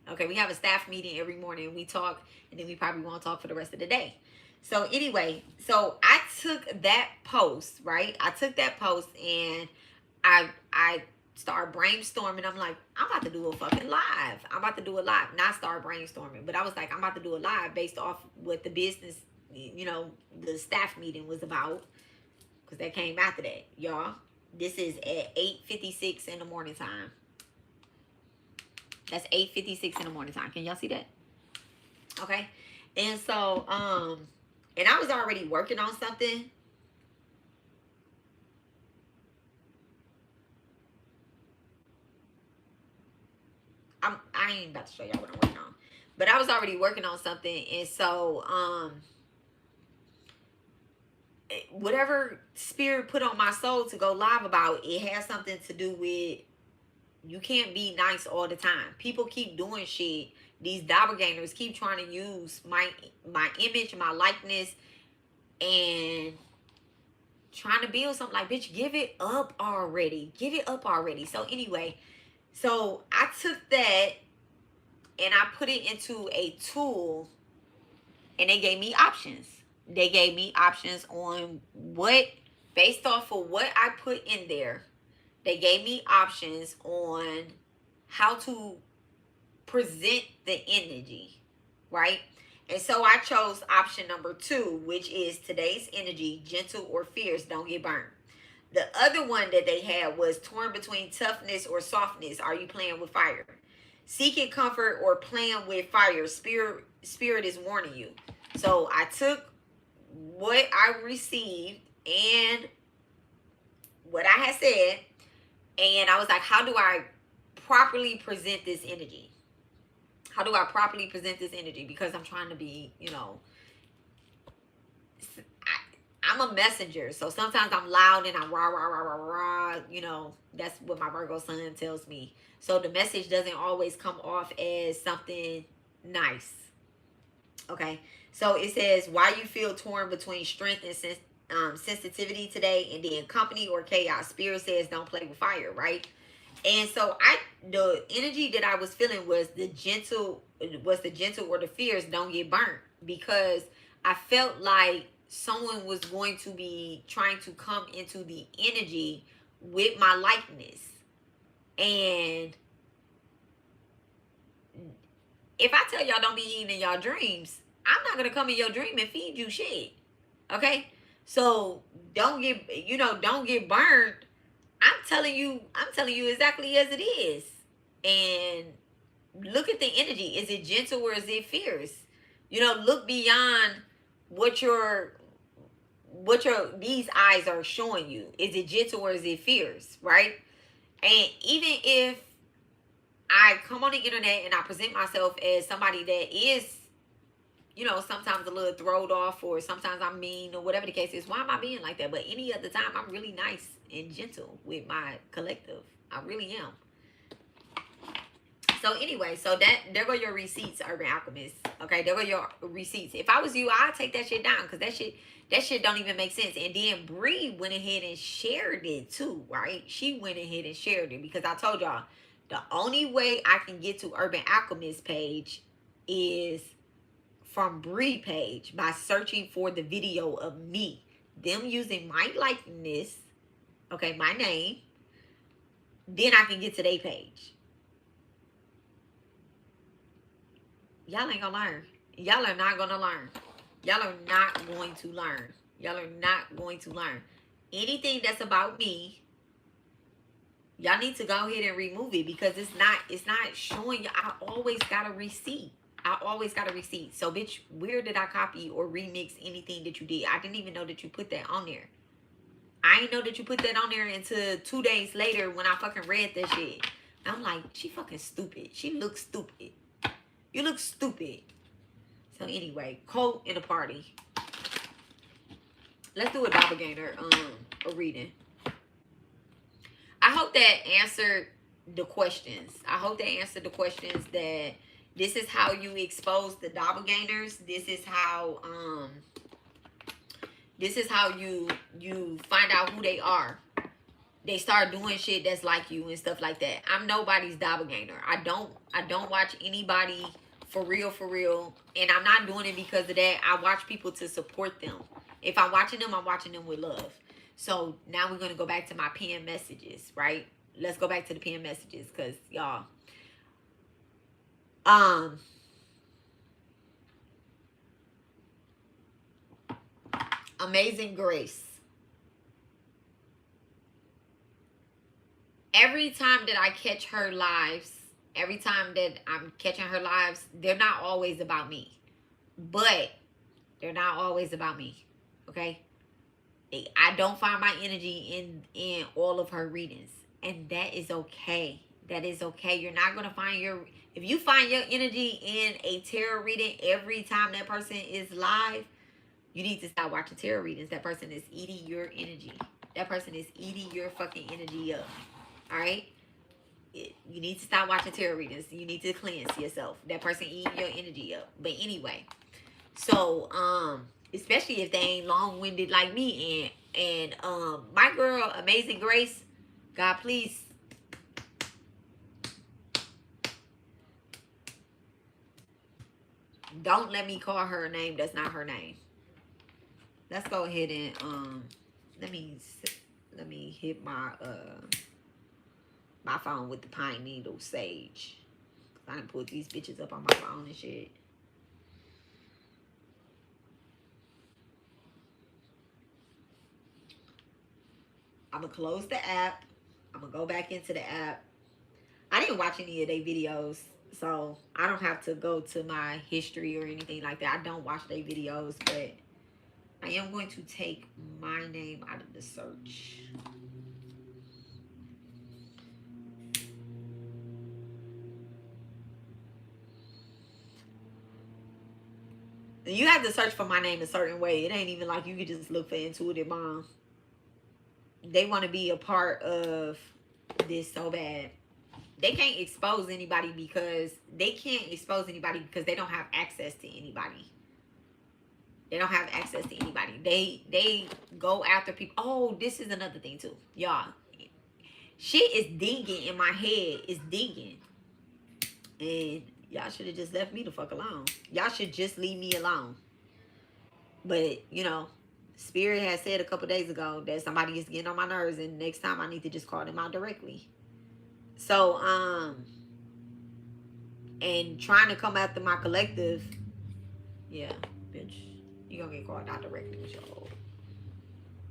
Okay, we have a staff meeting every morning. We talk, and then we probably won't talk for the rest of the day. So anyway, so I took that post, right? I took that post and I started brainstorming. I'm like, I'm about to do a fucking live. I'm about to do a live. Not start brainstorming, but I was like, I'm about to do a live based off what the business, you know, the staff meeting was about. Because that came after that, y'all. This is at 8:56 in the morning time. That's 8:56 in the morning time. Can y'all see that? Okay. And so, and I was already working on something. I ain't about to show y'all what I'm working on. But I was already working on something. And so, whatever spirit put on my soul to go live about, it has something to do with, you can't be nice all the time. People keep doing shit. These doppelgangers keep trying to use my image, my likeness, and trying to build something. Like, bitch, give it up already. Give it up already. So anyway, so I took that and I put it into a tool, and they gave me options. They gave me options on what, based off of what I put in there, they gave me options on how to present the energy, right? And so I chose option number 2, which is today's energy, gentle or fierce, don't get burned. The other one that they had was torn between toughness or softness. Are you playing with fire? Seeking comfort or playing with fire. Spirit is warning you. So I took what I received and what I had said, and I was like, how do I properly present this energy? How do I properly present this energy? Because I'm trying to be, you know, I'm a messenger. So sometimes I'm loud and I'm rah, rah, rah, rah, rah. You know, that's what my Virgo sun tells me. So the message doesn't always come off as something nice. Okay. So it says, why you feel torn between strength and sensitivity today, and then company or chaos. Spirit says, don't play with fire, right? And so the energy that I was feeling was the gentle or the fierce, don't get burnt, because I felt like someone was going to be trying to come into the energy with my likeness. And if I tell y'all don't be eating in y'all dreams, I'm not going to come in your dream and feed you shit. Okay? So don't get burned. I'm telling you exactly as it is. And look at the energy. Is it gentle or is it fierce? You know, look beyond what these eyes are showing you. Is it gentle or is it fierce, right? And even if I come on the internet and I present myself as somebody that is, you know, sometimes a little throwed off, or sometimes I'm mean, or whatever the case is, why am I being like that? But any other time, I'm really nice and gentle with my collective. I really am. So anyway, so there go your receipts, Urban Alchemist. Okay, there go your receipts. If I was you, I'd take that shit down, because that shit don't even make sense. And then Bree went ahead and shared it too, right? She went ahead and shared it, because I told y'all the only way I can get to Urban Alchemist page is from Bree page, by searching for the video of me, them using my likeness, okay, my name. Then I can get to their page. Y'all ain't gonna learn. Y'all are not gonna learn. Y'all are not going to learn. Y'all are not going to learn. Anything that's about me, y'all need to go ahead and remove it, because it's not showing you. I always got a receipt. So, bitch, where did I copy or remix anything that you did? I didn't even know that you put that on there. I didn't know that you put that on there until 2 days later when I fucking read that shit. I'm like, she fucking stupid. She looks stupid. You look stupid. So anyway, quote in the party. Let's do a doppelganger a reading. I hope that answered the questions. That this is how you expose the doppelgangers. This is how This is how you find out who they are. They start doing shit that's like you and stuff like that. I'm nobody's doppelganger. I don't watch anybody for real. And I'm not doing it because of that. I watch people to support them. If I'm watching them with love. So now we're gonna go back to my PM messages, right? Let's go back to the PM messages, because y'all. Amazing Grace. Every time that I catch her lives, every time that I'm catching her lives, they're not always about me. But they're not always about me. Okay? I don't find my energy in all of her readings. And that is okay. That is okay. You're not going to find if you find your energy in a tarot reading every time that person is live, you need to stop watching tarot readings. That person is eating your energy. That person is eating your fucking energy up. All right? You need to stop watching tarot readings. You need to cleanse yourself. That person eating your energy up. But anyway, so especially if they ain't long-winded like me, and my girl Amazing Grace, God please, don't let me call her a name that's not her name. Let's go ahead and let me hit my my phone with the pine needle sage. I done put these bitches up on my phone and shit. I'm gonna close the app. I'm gonna go back into the app. I didn't watch any of their videos, so I don't have to go to my history or anything like that. I don't watch their videos, but I am going to take my name out of the search. You have to search for my name a certain way. It ain't even like you could just look for Intuitive Mom. They want to be a part of this so bad. They can't expose anybody because they don't have access to anybody. They don't have access to anybody. They go after people. Oh, this is another thing too. Y'all, shit is dinging in my head. It's dinging. And y'all should have just left me the fuck alone. Y'all should just leave me alone. But, you know, Spirit has said a couple days ago that somebody is getting on my nerves, and next time I need to just call them out directly. So, and trying to come after my collective, yeah, bitch, you gonna get called out directly with your old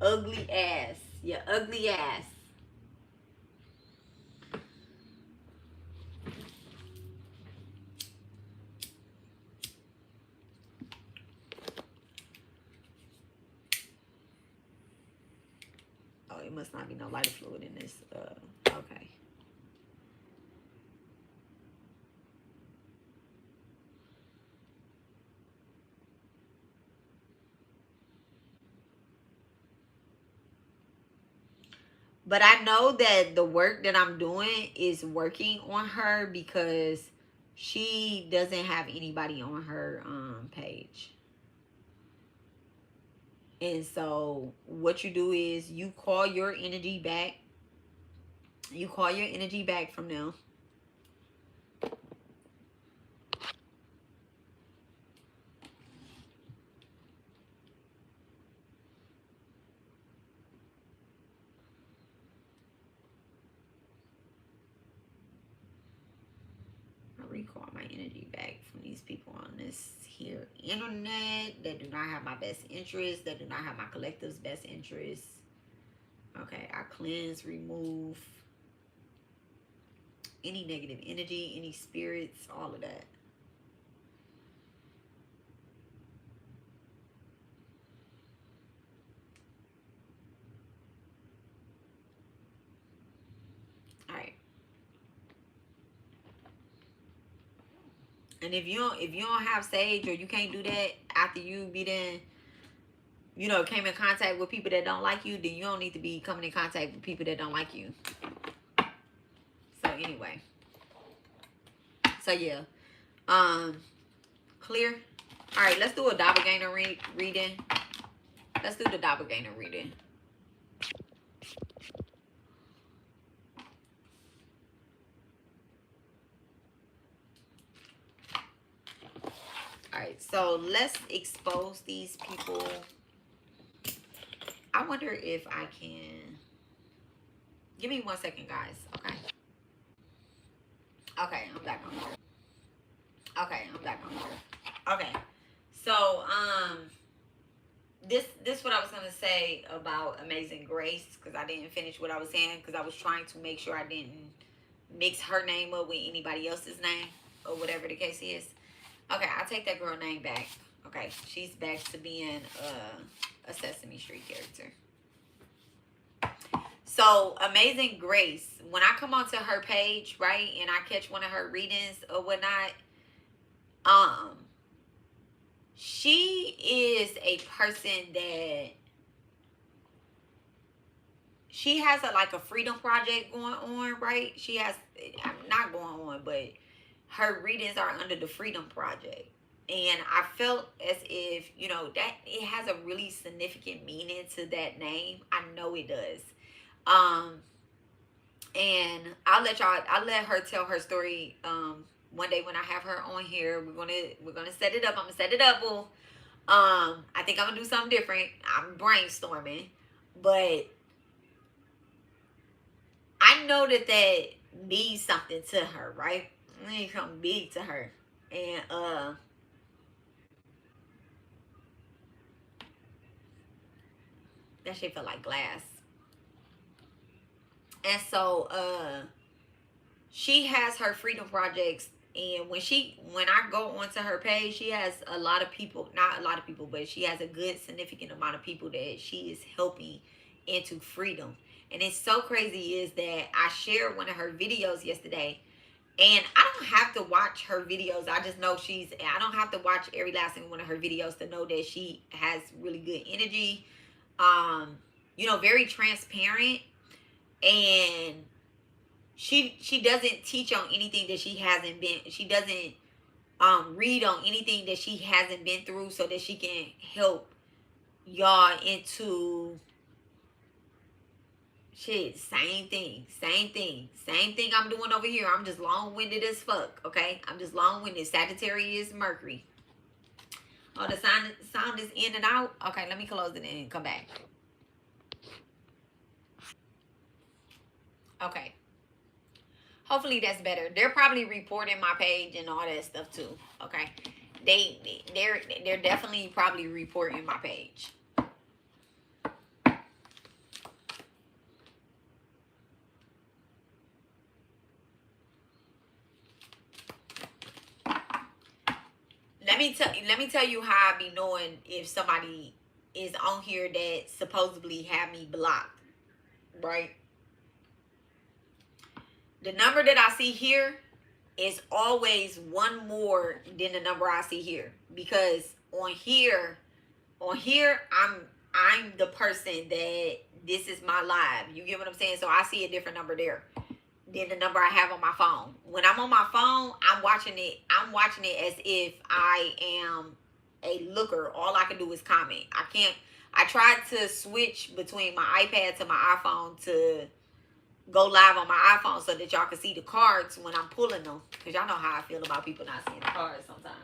ugly ass. Your ugly ass. Oh, it must not be no lighter fluid in this. Okay. But I know that the work that I'm doing is working on her because she doesn't have anybody on her page. And so what you do is you call your energy back. You call your energy back from them. Recall my energy back from these people on this here internet that do not have my best interest, that do not have my collective's best interest. Okay, I cleanse, remove any negative energy, any spirits, all of that. All right. And if you don't have sage, or you can't do that after you be then, you know, came in contact with people that don't like you, then you don't need to be coming in contact with people that don't like you. So anyway. So yeah. Clear? Alright, let's do a doppelganger reading. Let's do the doppelganger reading. Alright, so let's expose these people. I wonder if I can... Give me 1 second, guys. Okay. Okay, I'm back on here. Okay, I'm back on here. Okay. So, this what I was gonna say about Amazing Grace, because I didn't finish what I was saying, because I was trying to make sure I didn't mix her name up with anybody else's name, or whatever the case is. Okay, I'll take that girl name back. Okay, she's back to being a Sesame Street character. So, Amazing Grace, when I come onto her page, right, and I catch one of her readings or whatnot, she is a person that she has like a freedom project going on, right? She has, not going on, but her readings are under the Freedom Project. And I felt as if, you know, that it has a really significant meaning to that name. I know it does. And I'll let her tell her story one day when I have her on here. We're gonna set it up. I'm gonna set it up. Well, I think I'm gonna do something different. I'm brainstorming, but I know that means something to her, right? It means something big to her. And that shit felt like glass. And so she has her freedom projects, and when I go onto her page, she has a lot of people, not a lot of people, but she has a good significant amount of people that she is helping into freedom. And it's so crazy is that I shared one of her videos yesterday, and I don't have to watch her videos. I just know I don't have to watch every last single one of her videos to know that she has really good energy. You know, very transparent. And she doesn't teach on anything that she doesn't read on anything that she hasn't been through, so that she can help y'all into shit. Same thing I'm doing over here. I'm just long-winded as fuck, okay? I'm just long-winded. Sagittarius Mercury. Oh, the sound is in and out. Okay, let me close it and come back. Okay. Hopefully that's better. They're probably reporting my page and all that stuff too. Okay. They're definitely probably reporting my page. Let me tell you how I be knowing if somebody is on here that supposedly have me blocked. Right? The number that I see here is always one more than the number I see here, because on here I'm the person that this is my live. You get what I'm saying? So I see a different number there than the number I have on my phone. When I'm on my phone, I'm watching it as if I am a looker. All I can do is comment. I tried to switch between my iPad to my iPhone to go live on my iPhone so that y'all can see the cards when I'm pulling them, because y'all know how I feel about people not seeing the cards sometimes.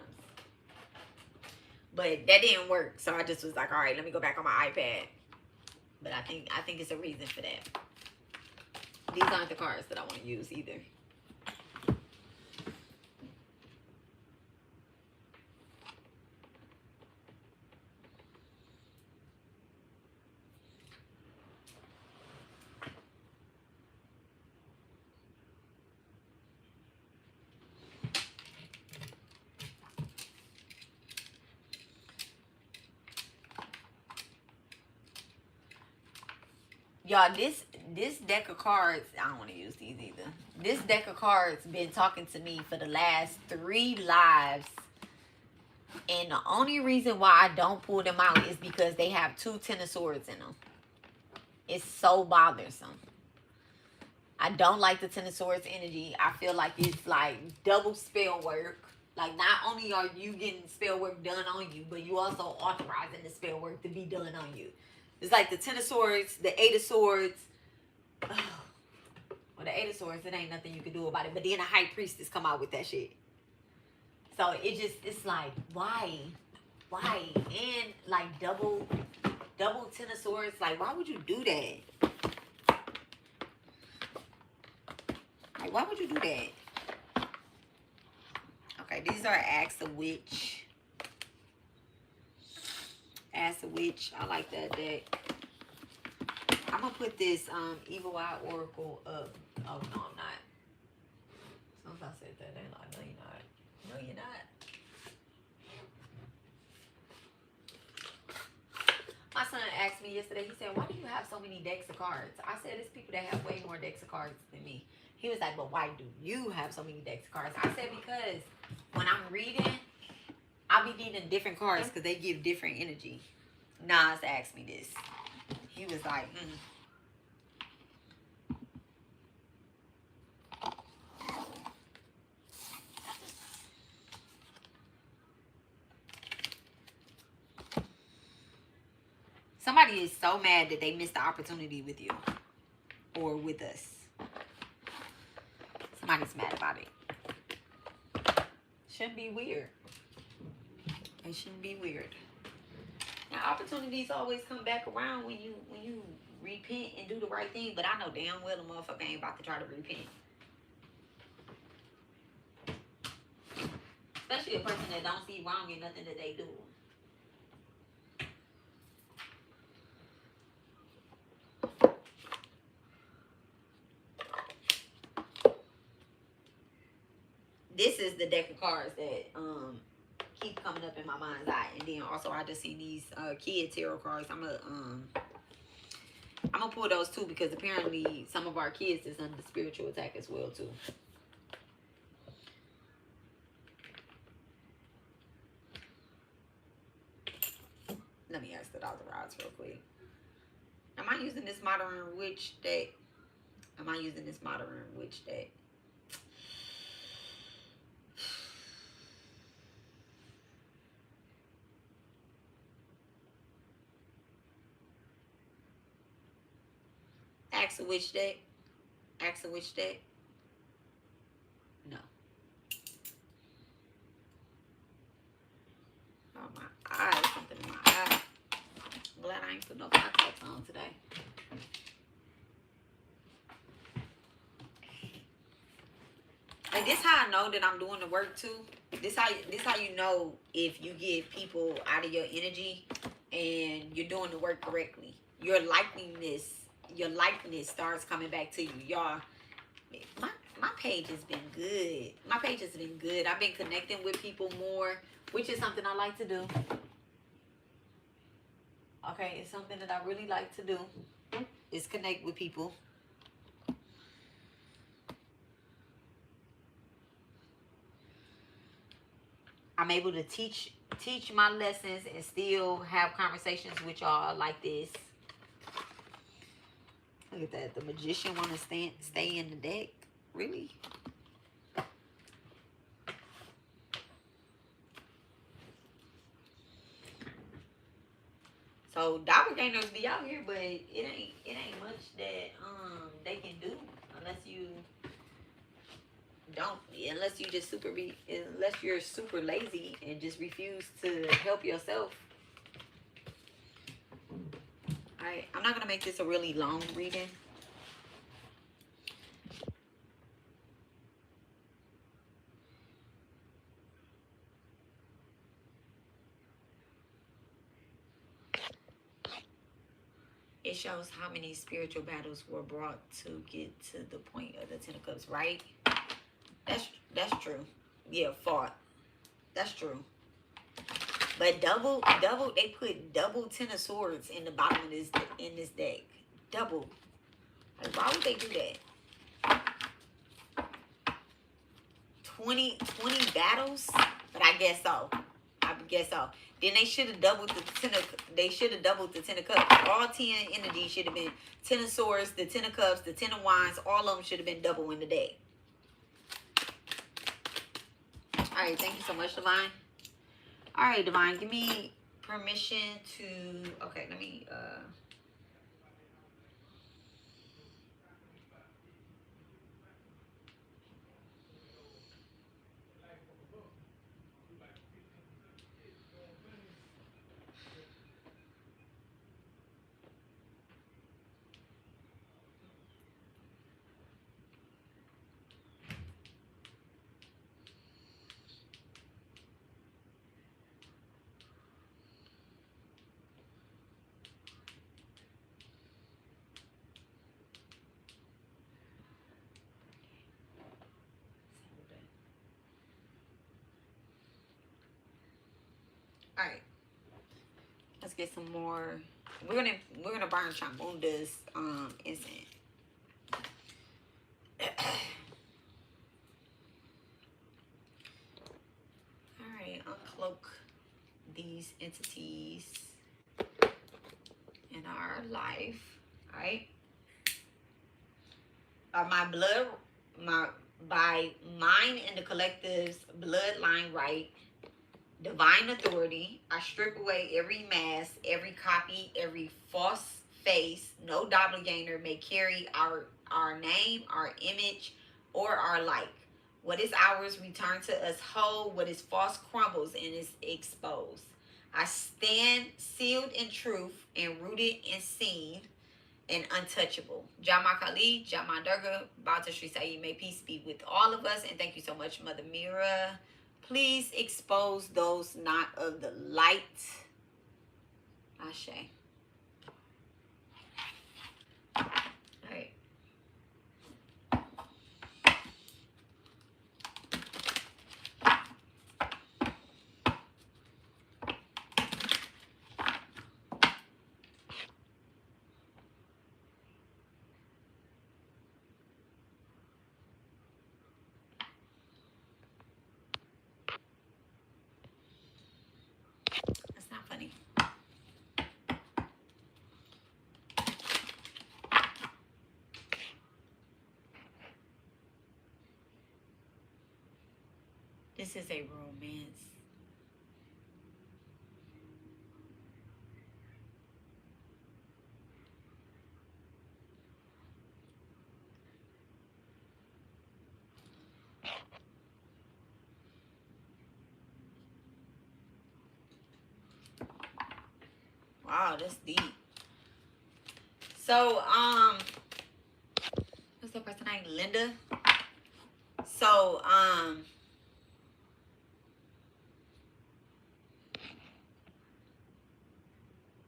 But that didn't work, so I just was like, all right, let me go back on my iPad. But I think it's a reason for that. These aren't the cards that I want to use either. Y'all, this deck of cards, I don't want to use these either. This deck of cards been talking to me for the last 3 lives. And the only reason why I don't pull them out is because they have 2 Ten of Swords in them. It's so bothersome. I don't like the Ten of Swords energy. I feel like it's like double spell work. Like, not only are you getting spell work done on you, but you also authorizing the spell work to be done on you. It's like the 10 of swords, the 8 of swords. Well, the 8 of swords, it ain't nothing you can do about it. But then the high priestess come out with that shit. So it's like, why? Why? And like double 10 of swords. Like, why would you do that? Like, why would you do that? Okay, these are Ask the Witch. Ask the Witch. I like that deck. I'm gonna put this Evil Eye Oracle up. Oh no, I'm not. As soon as I said that, they're like, no, you're not. No, you're not. My son asked me yesterday, he said, why do you have so many decks of cards? I said, it's people that have way more decks of cards than me. He was like, but why do you have so many decks of cards? I said, because when I'm reading, I'll be needing different cards because they give different energy. Nas asked me this. He was like, Somebody is so mad that they missed the opportunity with you or with us. Somebody's mad about it. Shouldn't be weird. It shouldn't be weird. Now, opportunities always come back around when you repent and do the right thing, but I know damn well the motherfucker ain't about to try to repent. Especially a person that don't see wrong in nothing that they do. This is the deck of cards that keep coming up in my mind's eye. And then also I just seen these kid tarot cards. I'm gonna pull those too because apparently some of our kids is under spiritual attack as well too. Let me ask the Dr. Rods real quick. Am I using this Modern Witch deck? Am I using this Modern Witch deck? Ask a Witch deck? Ask a Witch deck? No. Oh, my eye. Something in my eye. I'm glad I ain't put no contacts on today. Like, this how I know that I'm doing the work too. This how you know if you get people out of your energy and you're doing the work correctly. Your likeness starts coming back to you. Y'all, my page has been good. My page has been good. I've been connecting with people more, which is something I like to do. Okay, it's something that I really like to do, is connect with people. I'm able to teach my lessons and still have conversations with y'all like this. Look at that. The Magician want to stay in the deck. Really? So Doppelgängers be out here, but it ain't much that they can do unless you're super lazy and just refuse to help yourself. Alright, I'm not gonna make this a really long reading. It shows how many spiritual battles were brought to get to the point of the Ten of Cups, right? That's true. Yeah, fought. That's true. But double, they put double Ten of Swords in the bottom of this deck. Double. Like, why would they do that? 20 battles? But I guess so. Then they should have doubled the Ten of Cups. All 10 energies should have been Ten of Swords, the Ten of Cups, the Ten of Wands. All of them should have been double in the deck. All right, thank you so much, Divine. All right, Divine, give me permission to, okay, let me, all right, let's get some more. We're gonna burn Chambunda's incense. All right, uncloak these entities in our life. All right, by mine and the collective's bloodline right, divine authority, I strip away every mask, every copy, every false face. No doppelganger may carry our name, our image, or our like. What is ours return to us whole. What is false crumbles and is exposed. I stand sealed in truth and rooted in seen and untouchable. Jama Kali, Jama Durga, Bata Sri Sai, may peace be with all of us. And thank you so much, Mother Mira. Please expose those not of the light. Ashe. All right. That's not funny. This is a romance. Wow, that's deep. So, what's that person's name? Linda. So,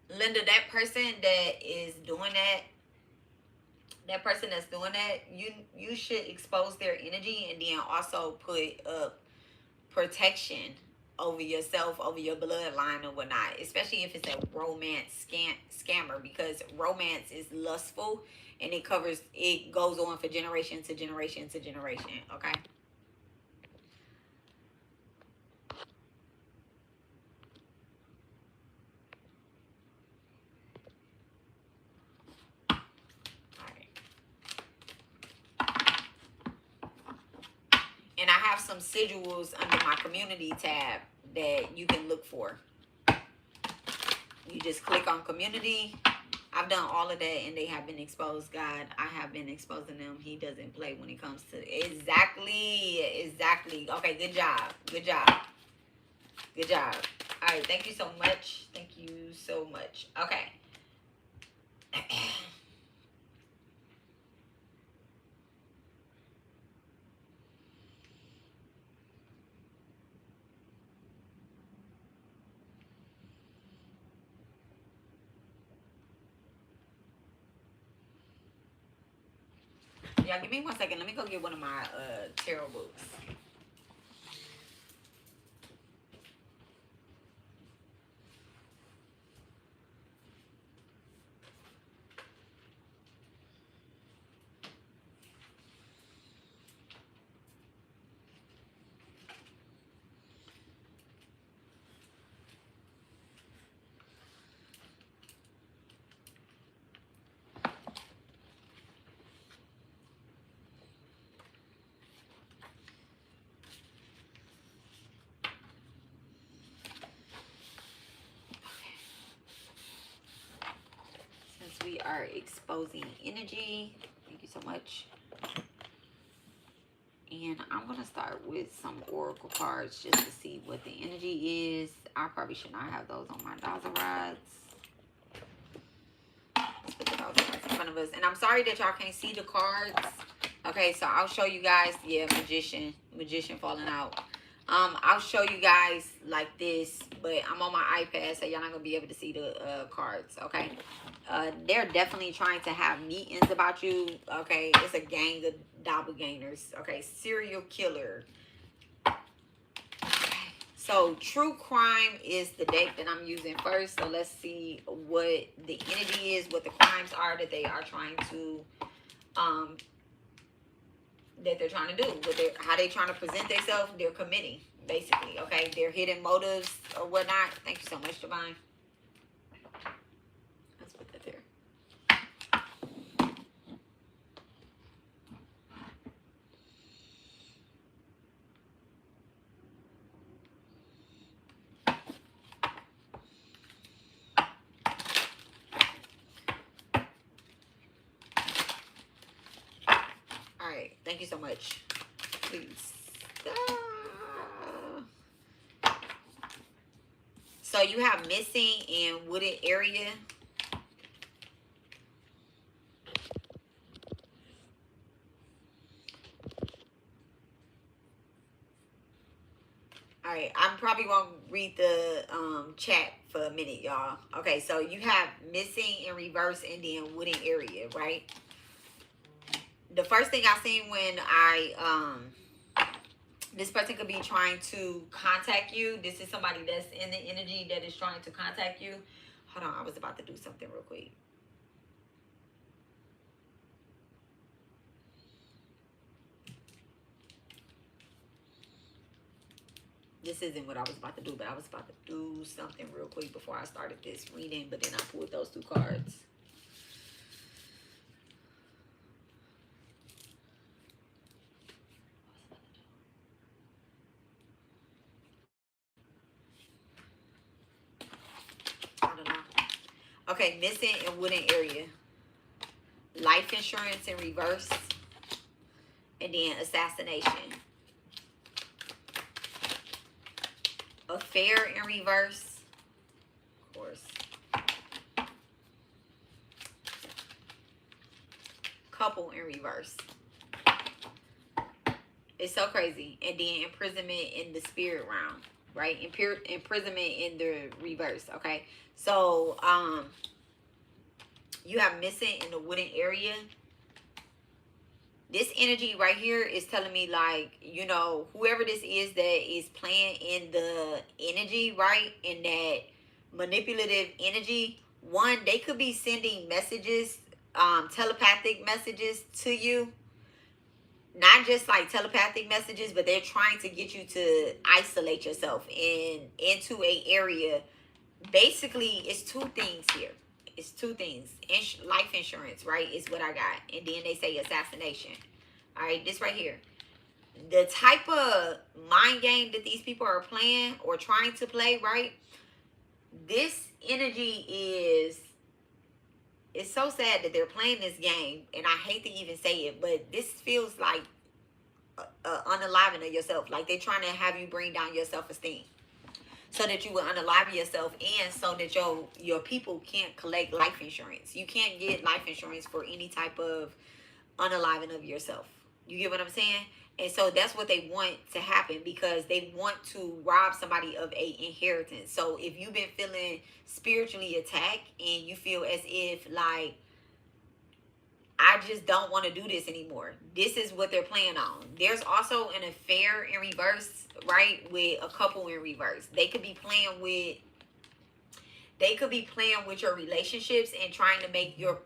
Linda, that person that is doing that person that's doing that, you should expose their energy and then also put up protection over yourself, over your bloodline or whatnot, especially if it's a romance scammer, because romance is lustful and it goes on for generation to generation to generation. Okay. And I have some sigils under my community tab that you can look for. You just click on community. I've done all of that and they have been exposed. God, I have been exposing them. He doesn't play when it comes to exactly. Okay, good job. Good job. Good job. All right, thank you so much. Thank you so much. Okay. Y'all give me 1 second. Let me go get one of my tarot books. are exposing energy. Thank you so much. And I'm going to start with some oracle cards just to see what the energy is. I probably should not have those on my Daza rods. Let's put the Daza rods in front of us. And I'm sorry that y'all can't see the cards. Okay, so I'll show you guys. Yeah, magician falling out. I'll show you guys like this, but I'm on my iPad, so y'all not gonna be able to see the cards. Okay, they're definitely trying to have meetings about you. Okay, it's a gang of doppelgangers. Okay, serial killer. Okay. So true crime is the deck that I'm using first. So let's see what the energy is, what the crimes are that they are trying to that they're trying to do, how they trying to present themselves, they're committing, basically, okay? Their hidden motives or whatnot. Thank you so much, Divine. Let's put that there. All right, thank you so much. Please. So you have missing in wooded area. All right, I'm probably won't read the chat for a minute, y'all. Okay, so you have missing in reverse and then wooded area, right? The first thing I seen when this person could be trying to contact you. This is somebody that's in the energy that is trying to contact you. Hold on, I was about to do something real quick. This isn't what I was about to do, but I was about to do something real quick before I started this reading, but then I pulled those two cards. Okay, missing in wooden area. Life insurance in reverse. And then assassination. Affair in reverse. Of course. Couple in reverse. It's so crazy. And then imprisonment in the spirit realm. Right? Imprisonment in the reverse. Okay. So, you have missing in the wooden area. This energy right here is telling me, like, you know, whoever this is that is playing in the energy, right? In that manipulative energy. One, they could be sending messages, telepathic messages to you. Not just like telepathic messages, but they're trying to get you to isolate yourself into a area. Basically, it's two things here. It's two things. Life insurance, right, is what I got. And then they say assassination. All right, this right here. The type of mind game that these people are playing or trying to play, right? This energy is... It's so sad that they're playing this game. And I hate to even say it, but this feels like unaliving of yourself. Like they're trying to have you bring down your self-esteem. So that you will unalive yourself, and so that your people can't collect life insurance. You can't get life insurance for any type of unaliving of yourself. You get what I'm saying? And so that's what they want to happen, because they want to rob somebody of a inheritance. So if you've been feeling spiritually attacked and you feel as if like, I just don't want to do this anymore, this is what they're playing on. There's also an affair in reverse, right, with a couple in reverse. They could be playing with your relationships and trying to make your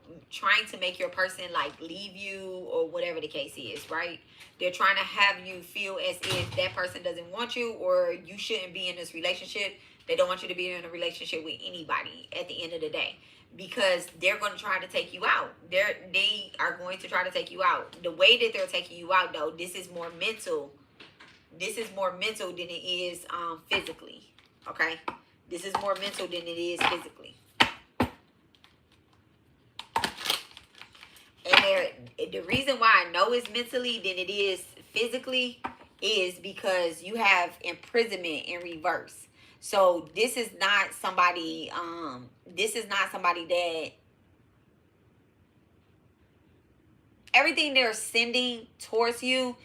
person like leave you or whatever the case is, right? They're trying to have you feel as if that person doesn't want you or you shouldn't be in this relationship. They don't want you to be in a relationship with anybody at the end of the day, because they're going to try to take you out. They are going to try to take you out. The way that they're taking you out, though, this is more mental. This is more mental than it is physically. Okay? This is more mental than it is physically. And the reason why I know it's mentally than it is physically is because you have imprisonment in reverse. So this is not somebody that everything they're sending towards you,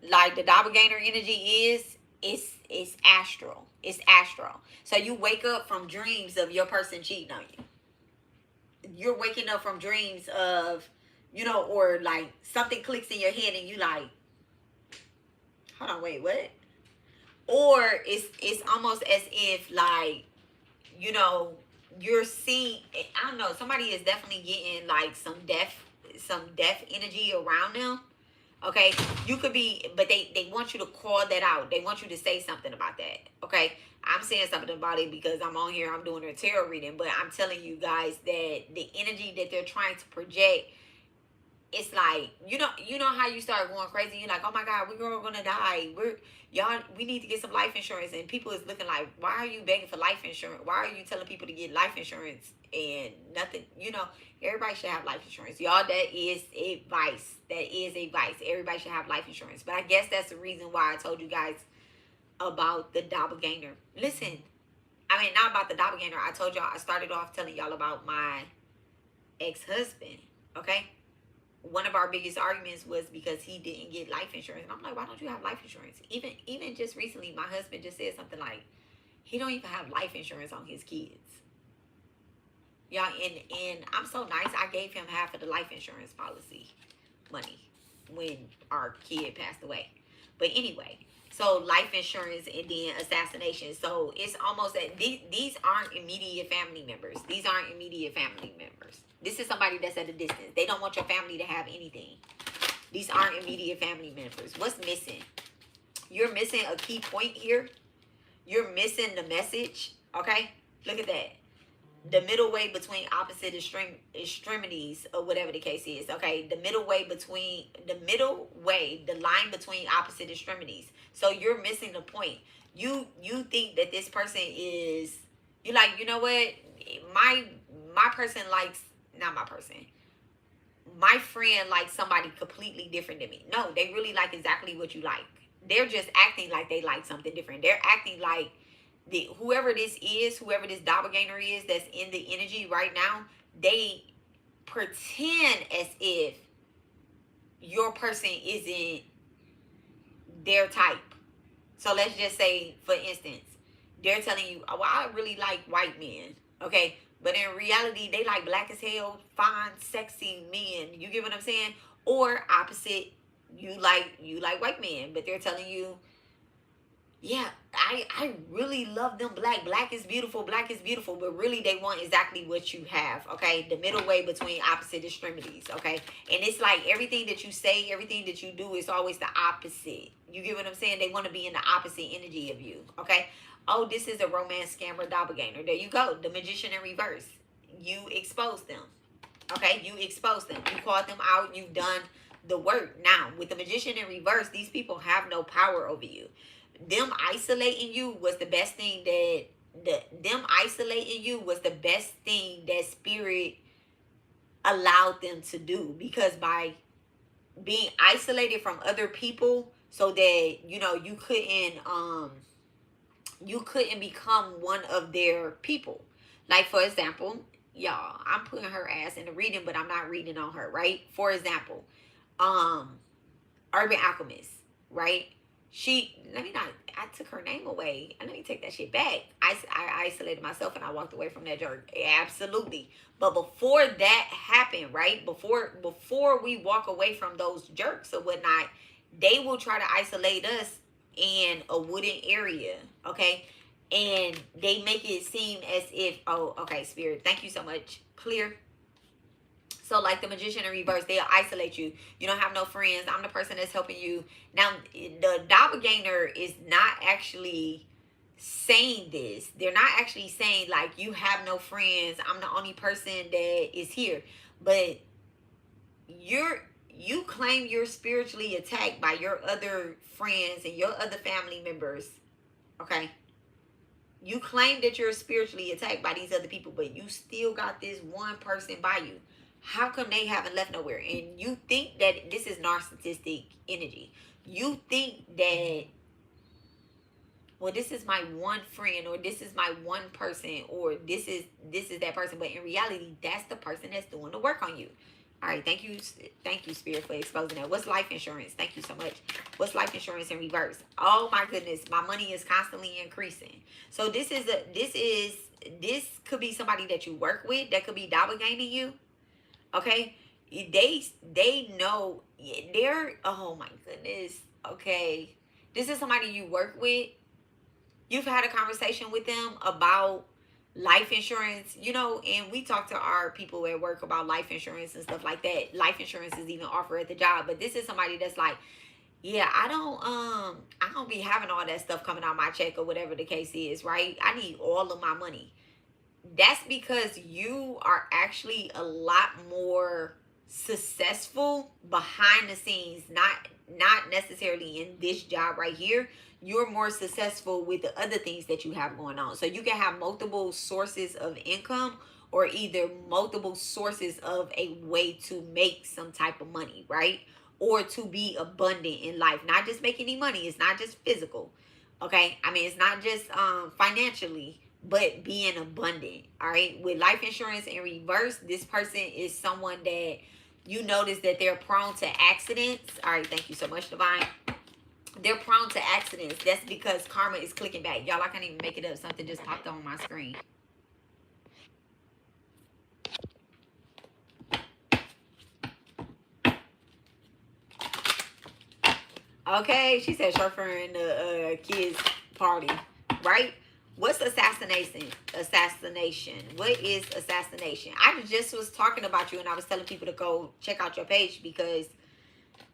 like the doppelganger energy is astral. It's astral. So you wake up from dreams of your person cheating on you. You're waking up from dreams of, or like something clicks in your head and you like, hold on, wait, what? Or it's almost as if like, you're seeing, I don't know, somebody is definitely getting like some death energy around them. Okay, you could be, but they want you to call that out. They want you to say something about that. Okay, I'm saying something about it because I'm on here, I'm doing a tarot reading, but I'm telling you guys that the energy that they're trying to project, it's like, you know how you start going crazy. You're like, oh my God, we're gonna die. We need to get some life insurance, and people is looking like, why are you begging for life insurance? Why are you telling people to get life insurance and nothing? Everybody should have life insurance, y'all. That is advice. Everybody should have life insurance. But I guess that's the reason why I told you guys about the doppelganger. Listen, I mean, not about the doppelganger. I told y'all, I started off telling y'all about my ex-husband. Okay. One of our biggest arguments was because he didn't get life insurance. And I'm like, why don't you have life insurance? Even just recently, my husband just said something like, he don't even have life insurance on his kids. Yeah, and I'm so nice. I gave him half of the life insurance policy money when our kid passed away. But anyway, so life insurance and then assassination. So it's almost that these aren't immediate family members. These aren't immediate family members. This is somebody that's at a distance. They don't want your family to have anything. These aren't immediate family members. What's missing? You're missing a key point here. You're missing the message. Okay? Look at that. The middle way between opposite extremities, or whatever the case is. Okay? The line between opposite extremities. So you're missing the point. You think that this person is, you're like, you know what? My person likes, not my person. My friend likes somebody completely different than me. No, they really like exactly what you like. They're just acting like they like something different. They're acting like whoever this doppelganger is that's in the energy right now, they pretend as if your person isn't their type. So let's just say, for instance, they're telling you, oh, well, I really like white men. Okay? But in reality, they like black as hell, fine, sexy men. You get what I'm saying? Or opposite, you like white men, but they're telling you, yeah, I really love them black. Black is beautiful. But really, they want exactly what you have, okay? The middle way between opposite extremities, okay? And it's like everything that you say, everything that you do is always the opposite. You get what I'm saying? They want to be in the opposite energy of you, okay? Oh, this is a romance scammer doppelganger. There you go. The magician in reverse. You exposed them, okay? You exposed them. You called them out. You've done the work. Now, with the magician in reverse, these people have no power over you. Them isolating you was the best thing that spirit allowed them to do, because by being isolated from other people, so that you couldn't become one of their people. Like, for example, y'all, I'm putting her ass in the reading, but I'm not reading on her, right? For example, Urbanalchemist, right? I took her name away. Let me take that shit back. I isolated myself and I walked away from that jerk. Absolutely. But before that happened, right? Before we walk away from those jerks or whatnot, they will try to isolate us in a wooden area, okay? And they make it seem as if, oh, okay, spirit, thank you so much. Clear. So like the magician in reverse, they'll isolate you. You don't have no friends. I'm the person that's helping you. Now, the doppelganger is not actually saying this. They're not actually saying like, you have no friends. I'm the only person that is here. But you claim you're spiritually attacked by your other friends and your other family members. Okay? You claim that you're spiritually attacked by these other people, but you still got this one person by you. How come they haven't left nowhere? And you think that this is narcissistic energy. You think that, well, this is my one friend, or this is my one person, or this is that person. But in reality, that's the person that's doing the work on you. All right, thank you, Spirit, for exposing that. What's life insurance? Thank you so much. What's life insurance in reverse? Oh my goodness, my money is constantly increasing. So this could be somebody that you work with that could be doppelganging you. Okay, they know they're, oh my goodness. Okay, this is somebody you work with. You've had a conversation with them about life insurance, you know, and we talk to our people at work about life insurance and stuff like that. Life insurance is even offered at the job, but this is somebody that's like, yeah, I don't be having all that stuff coming out my check or whatever the case is, right? I need all of my money. That's because you are actually a lot more successful behind the scenes, not necessarily in this job right here. You're more successful with the other things that you have going on. So you can have multiple sources of income, or either multiple sources of a way to make some type of money, right? Or to be abundant in life. Not just make any money. It's not just physical. Okay? I mean, it's not just financially, but being abundant. All right? With life insurance in reverse, this person is someone that you notice that they're prone to accidents. All right, thank you so much, Divine. They're prone to accidents. That's because karma is clicking back. Y'all, I can't even make it up. Something just popped on my screen. Okay, she said chauffeur in the kids' party, right? What's assassination? Assassination. What is assassination? I just was talking about you, and I was telling people to go check out your page, because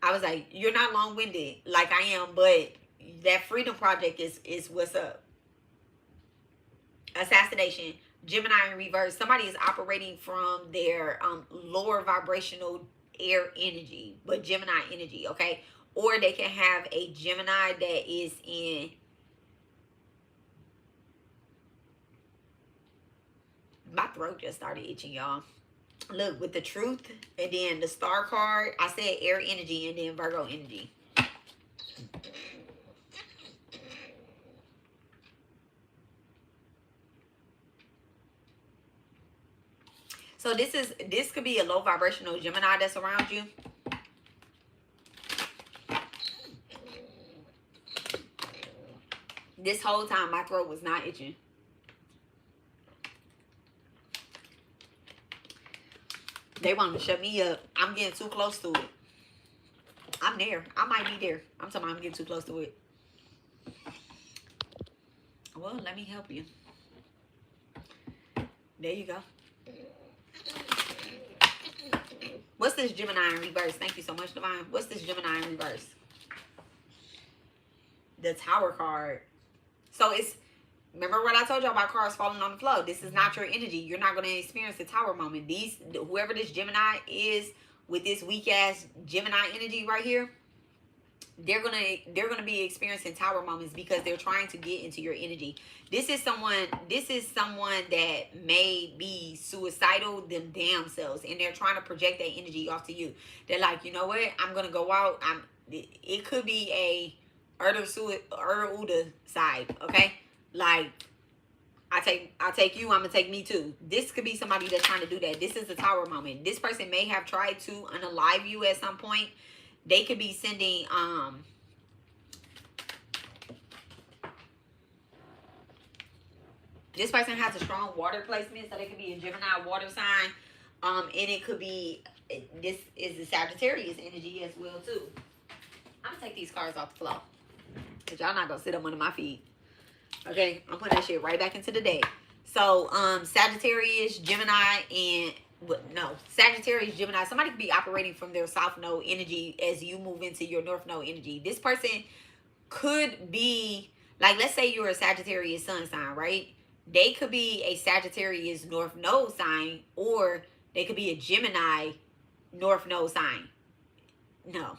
I was like, you're not long-winded like I am, but that Freedom Project is what's up. Assassination. Gemini in reverse. Somebody is operating from their lower vibrational air energy, but Gemini energy, okay? Or they can have a Gemini that is in... My throat just started itching, y'all. Look, with the Truth, and then the Star card, I said air energy, and then Virgo energy. So this could be a low vibrational Gemini that's around you. This whole time my throat was not itching. They want to shut me up. I'm getting too close to it. I'm there. I might be there. I'm talking about I'm getting too close to it. Well, let me help you. There you go. What's this Gemini in reverse? Thank you so much, Divine. What's this Gemini in reverse? The Tower card. So it's... Remember what I told y'all about cars falling on the floor? This is not your energy. You're not going to experience the Tower moment. Whoever this Gemini is with this weak ass Gemini energy right here, they're gonna be experiencing Tower moments because they're trying to get into your energy. This is someone that may be suicidal them damn selves, and they're trying to project that energy off to you. They're like, you know what? I'm gonna go out. It could be a Uda side, okay? Like, I take you, I'm gonna take me too. This could be somebody that's trying to do that. This is the Tower moment. This person may have tried to unalive you at some point. They could be sending this person has a strong water placement, so they could be a Gemini water sign. And it could be, this is the Sagittarius energy as well too. I'm gonna take these cards off the floor, because y'all not gonna sit up under my feet. Okay, I'm putting that shit right back into the deck. So, Sagittarius, Gemini, and... Sagittarius, Gemini. Somebody could be operating from their South Node energy as you move into your North Node energy. This person could be... Like, let's say you're a Sagittarius sun sign, right? They could be a Sagittarius North Node sign, or they could be a Gemini North Node sign. No.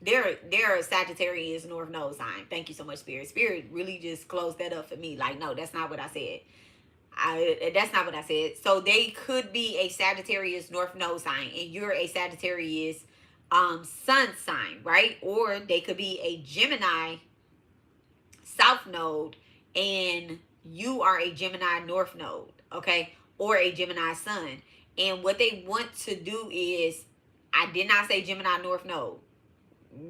They're a Sagittarius North Node sign. Thank you so much, Spirit. Spirit really just closed that up for me. Like, no, that's not what I said. That's not what I said. So they could be a Sagittarius North Node sign, and you're a Sagittarius Sun sign, right? Or they could be a Gemini South Node, and you are a Gemini North Node, okay? Or a Gemini Sun. And what they want to do is, I did not say Gemini North Node.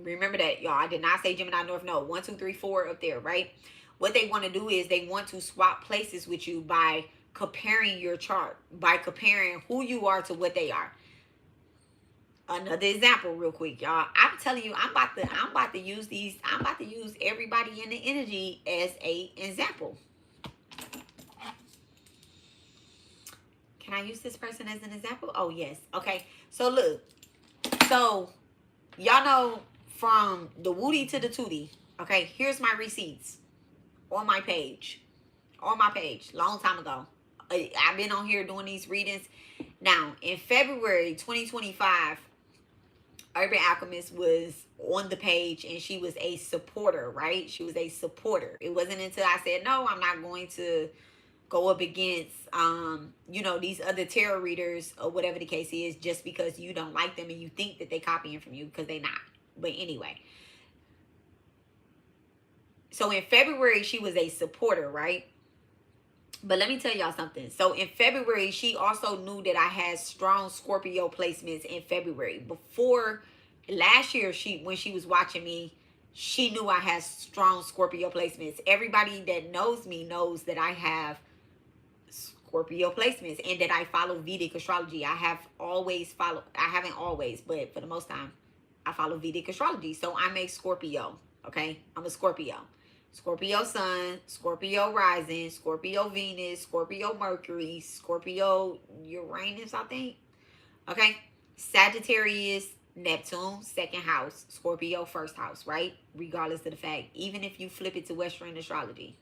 Remember that, y'all. I did not say Gemini North Node. 1, 2, 3, 4 up there, right? What they want to do is they want to swap places with you by comparing your chart, by comparing who you are to what they are. Another example real quick, y'all. I'm telling you, I'm about to use everybody in the energy as a example. Can I use this person as an example? Oh, yes. Okay. So look. So y'all know from the Woody to the Tootie. Okay, here's my receipts on my page. On my page, long time ago. I've been on here doing these readings. Now, in February 2025, Urbanalchemist was on the page and she was a supporter, right? She was a supporter. It wasn't until I said, no, I'm not going to go up against, you know, these other tarot readers or whatever the case is, just because you don't like them and you think that they copying from you, because they not. But anyway. So in February, she was a supporter, right? But let me tell y'all something. So in February, she also knew that I had strong Scorpio placements in February. Before last year, when she was watching me, she knew I had strong Scorpio placements. Everybody that knows me knows that I have Scorpio placements and that I follow Vedic astrology. I haven't always, but for the most time, I follow Vedic astrology. So I'm a Scorpio, okay? I'm a Scorpio. Scorpio Sun, Scorpio Rising, Scorpio Venus, Scorpio Mercury, Scorpio Uranus, I think. Okay? Sagittarius, Neptune, second house, Scorpio, first house, right? Regardless of the fact, even if you flip it to Western astrology.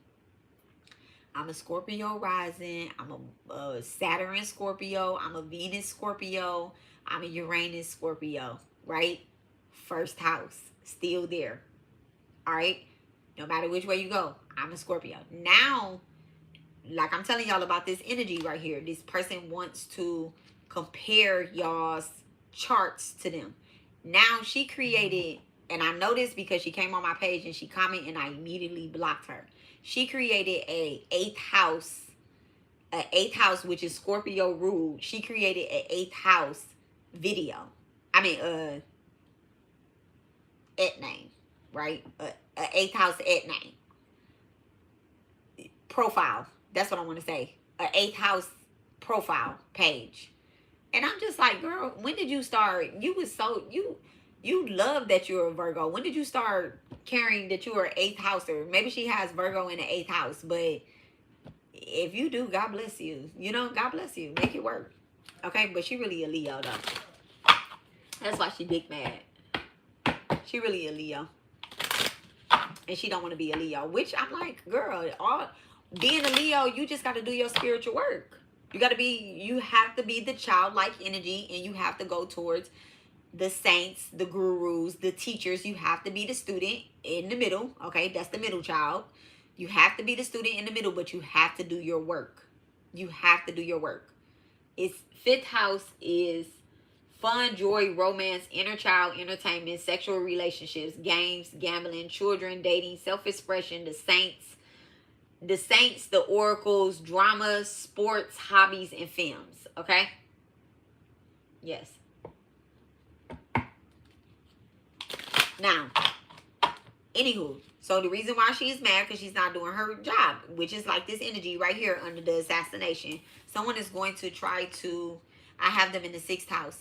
I'm a Scorpio Rising, I'm a Saturn Scorpio, I'm a Venus Scorpio, I'm a Uranus Scorpio, right? First house, still there, all right? No matter which way you go, I'm a Scorpio. Now, like I'm telling y'all about this energy right here. This person wants to compare y'all's charts to them. Now she created, and I know this because she came on my page and she commented and I immediately blocked her. She created a 8th house, which is Scorpio ruled. She created an 8th house video. I mean, at name, right? 8th house at name profile. That's what I want to say. An 8th house profile page. And I'm just like, girl, when did you start? You was so, you love that you're a Virgo. When did you start caring that you are 8th houser? Maybe she has Virgo in the 8th house, but if you do, God bless you. You know, God bless you. Make it work. Okay, but she really a Leo though. That's why she big mad. She really a Leo. And she don't want to be a Leo, which I'm like, girl, being a Leo, you just got to do your spiritual work. You have to be the childlike energy, and you have to go towards the saints, the gurus, the teachers. You have to be the student in the middle. Okay, that's the middle child. You have to be the student in the middle, but you have to do your work. You have to do your work. Its 5th house is fun, joy, romance, inner child, entertainment, sexual relationships, games, gambling, children, dating, self-expression, the saints, the oracles, drama, sports, hobbies, and films. Okay? Yes. Now, anywho, so the reason why she's mad because she's not doing her job, which is like this energy right here under the assassination. Someone is going to try to, I have them in the 6th house.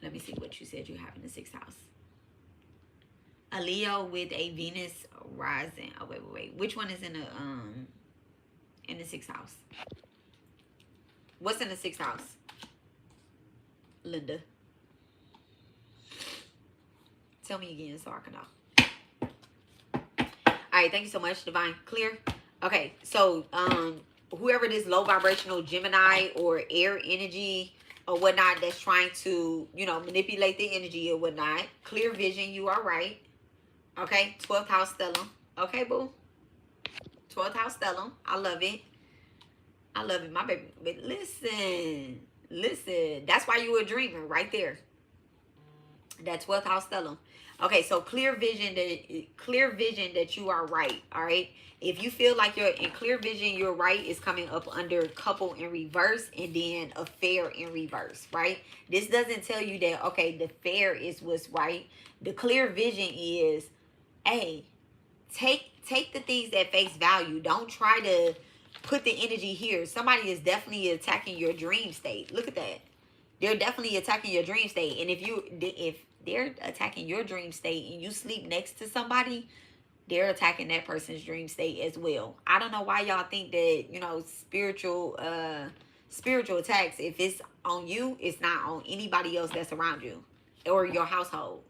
Let me see what you said you have in the 6th house. A Leo with a Venus rising. Oh, wait. Which one is in the 6th house? What's in the 6th house? Linda. Tell me again so I can know. All right, thank you so much, Divine. Clear? Okay, so whoever this low vibrational Gemini or air energy or whatnot that's trying to, you know, manipulate the energy or whatnot. Clear vision, you are right. Okay, 12th house stellum. Okay, boo. 12th house stellum. I love it. I love it, my baby. But listen. That's why you were dreaming right there. That 12th house stellar. Okay, so clear vision that you are right. All right. If you feel like you're in clear vision, you're right, is coming up under couple in reverse and then affair in reverse, right? This doesn't tell you that, okay, the fair is what's right. The clear vision is, hey, take the things at face value. Don't try to put the energy here. Somebody is definitely attacking your dream state. Look at that. They're definitely attacking your dream state. And if they're attacking your dream state and you sleep next to somebody, they're attacking that person's dream state as well. I don't know why y'all think that, you know, spiritual attacks, if it's on you, it's not on anybody else that's around you or your household.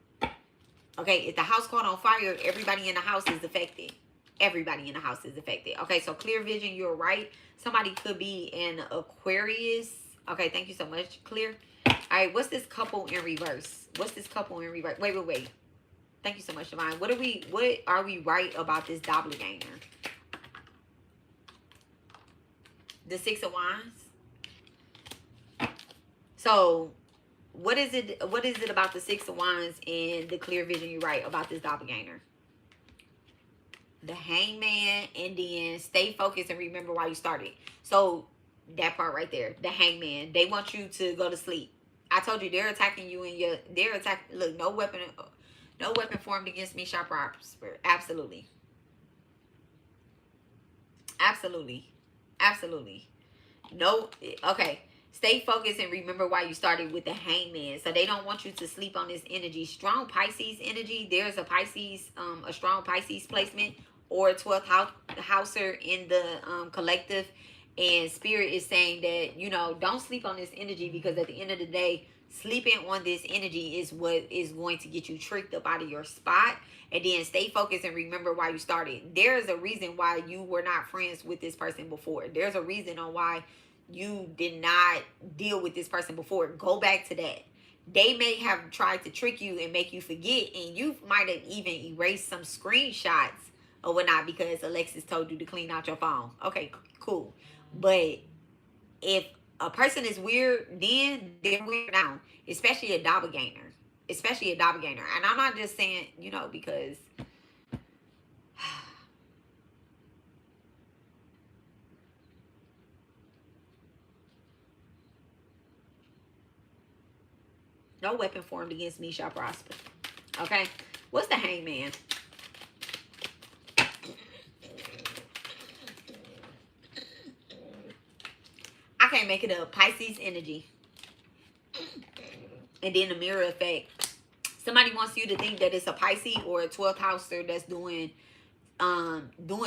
Okay, if the house caught on fire, everybody in the house is affected. Everybody in the house is affected. Okay, so clear vision, you're right. Somebody could be an Aquarius. Okay, thank you so much, Clear. All right, what's this couple in reverse? What's this couple in reverse? Wait. Thank you so much, Divine. What are we right about this Doppelgänger? The Six of Wands. So, what is it about the Six of Wands and the clear vision you right about this Doppelgänger? The Hangman, and then stay focused and remember why you started. So, that part right there, the Hangman, they want you to go to sleep. I told you they're attacking you and they're attacking. Look, no weapon formed against me shall prosper. Absolutely. No, okay. Stay focused and remember why you started with the Hangman. So they don't want you to sleep on this energy. Strong Pisces energy. There's a Pisces, a strong Pisces placement or a 12th houser in the collective. And Spirit is saying that, you know, don't sleep on this energy, because at the end of the day, sleeping on this energy is what is going to get you tricked up out of your spot. And then stay focused and remember why you started. There's a reason why you were not friends with this person before. There's a reason on why you did not deal with this person before. Go back to that. They may have tried to trick you and make you forget, and you might have even erased some screenshots or whatnot because Alexis told you to clean out your phone. Okay, cool. But if a person is weird, then they're weird now. Especially a Doppelganger. And I'm not just saying, you know, because no weapon formed against me shall prosper. Okay? What's the Hangman? I can't make it up. Pisces energy. And then the mirror effect. Somebody wants you to think that it's a Pisces or a 12th houser that's doing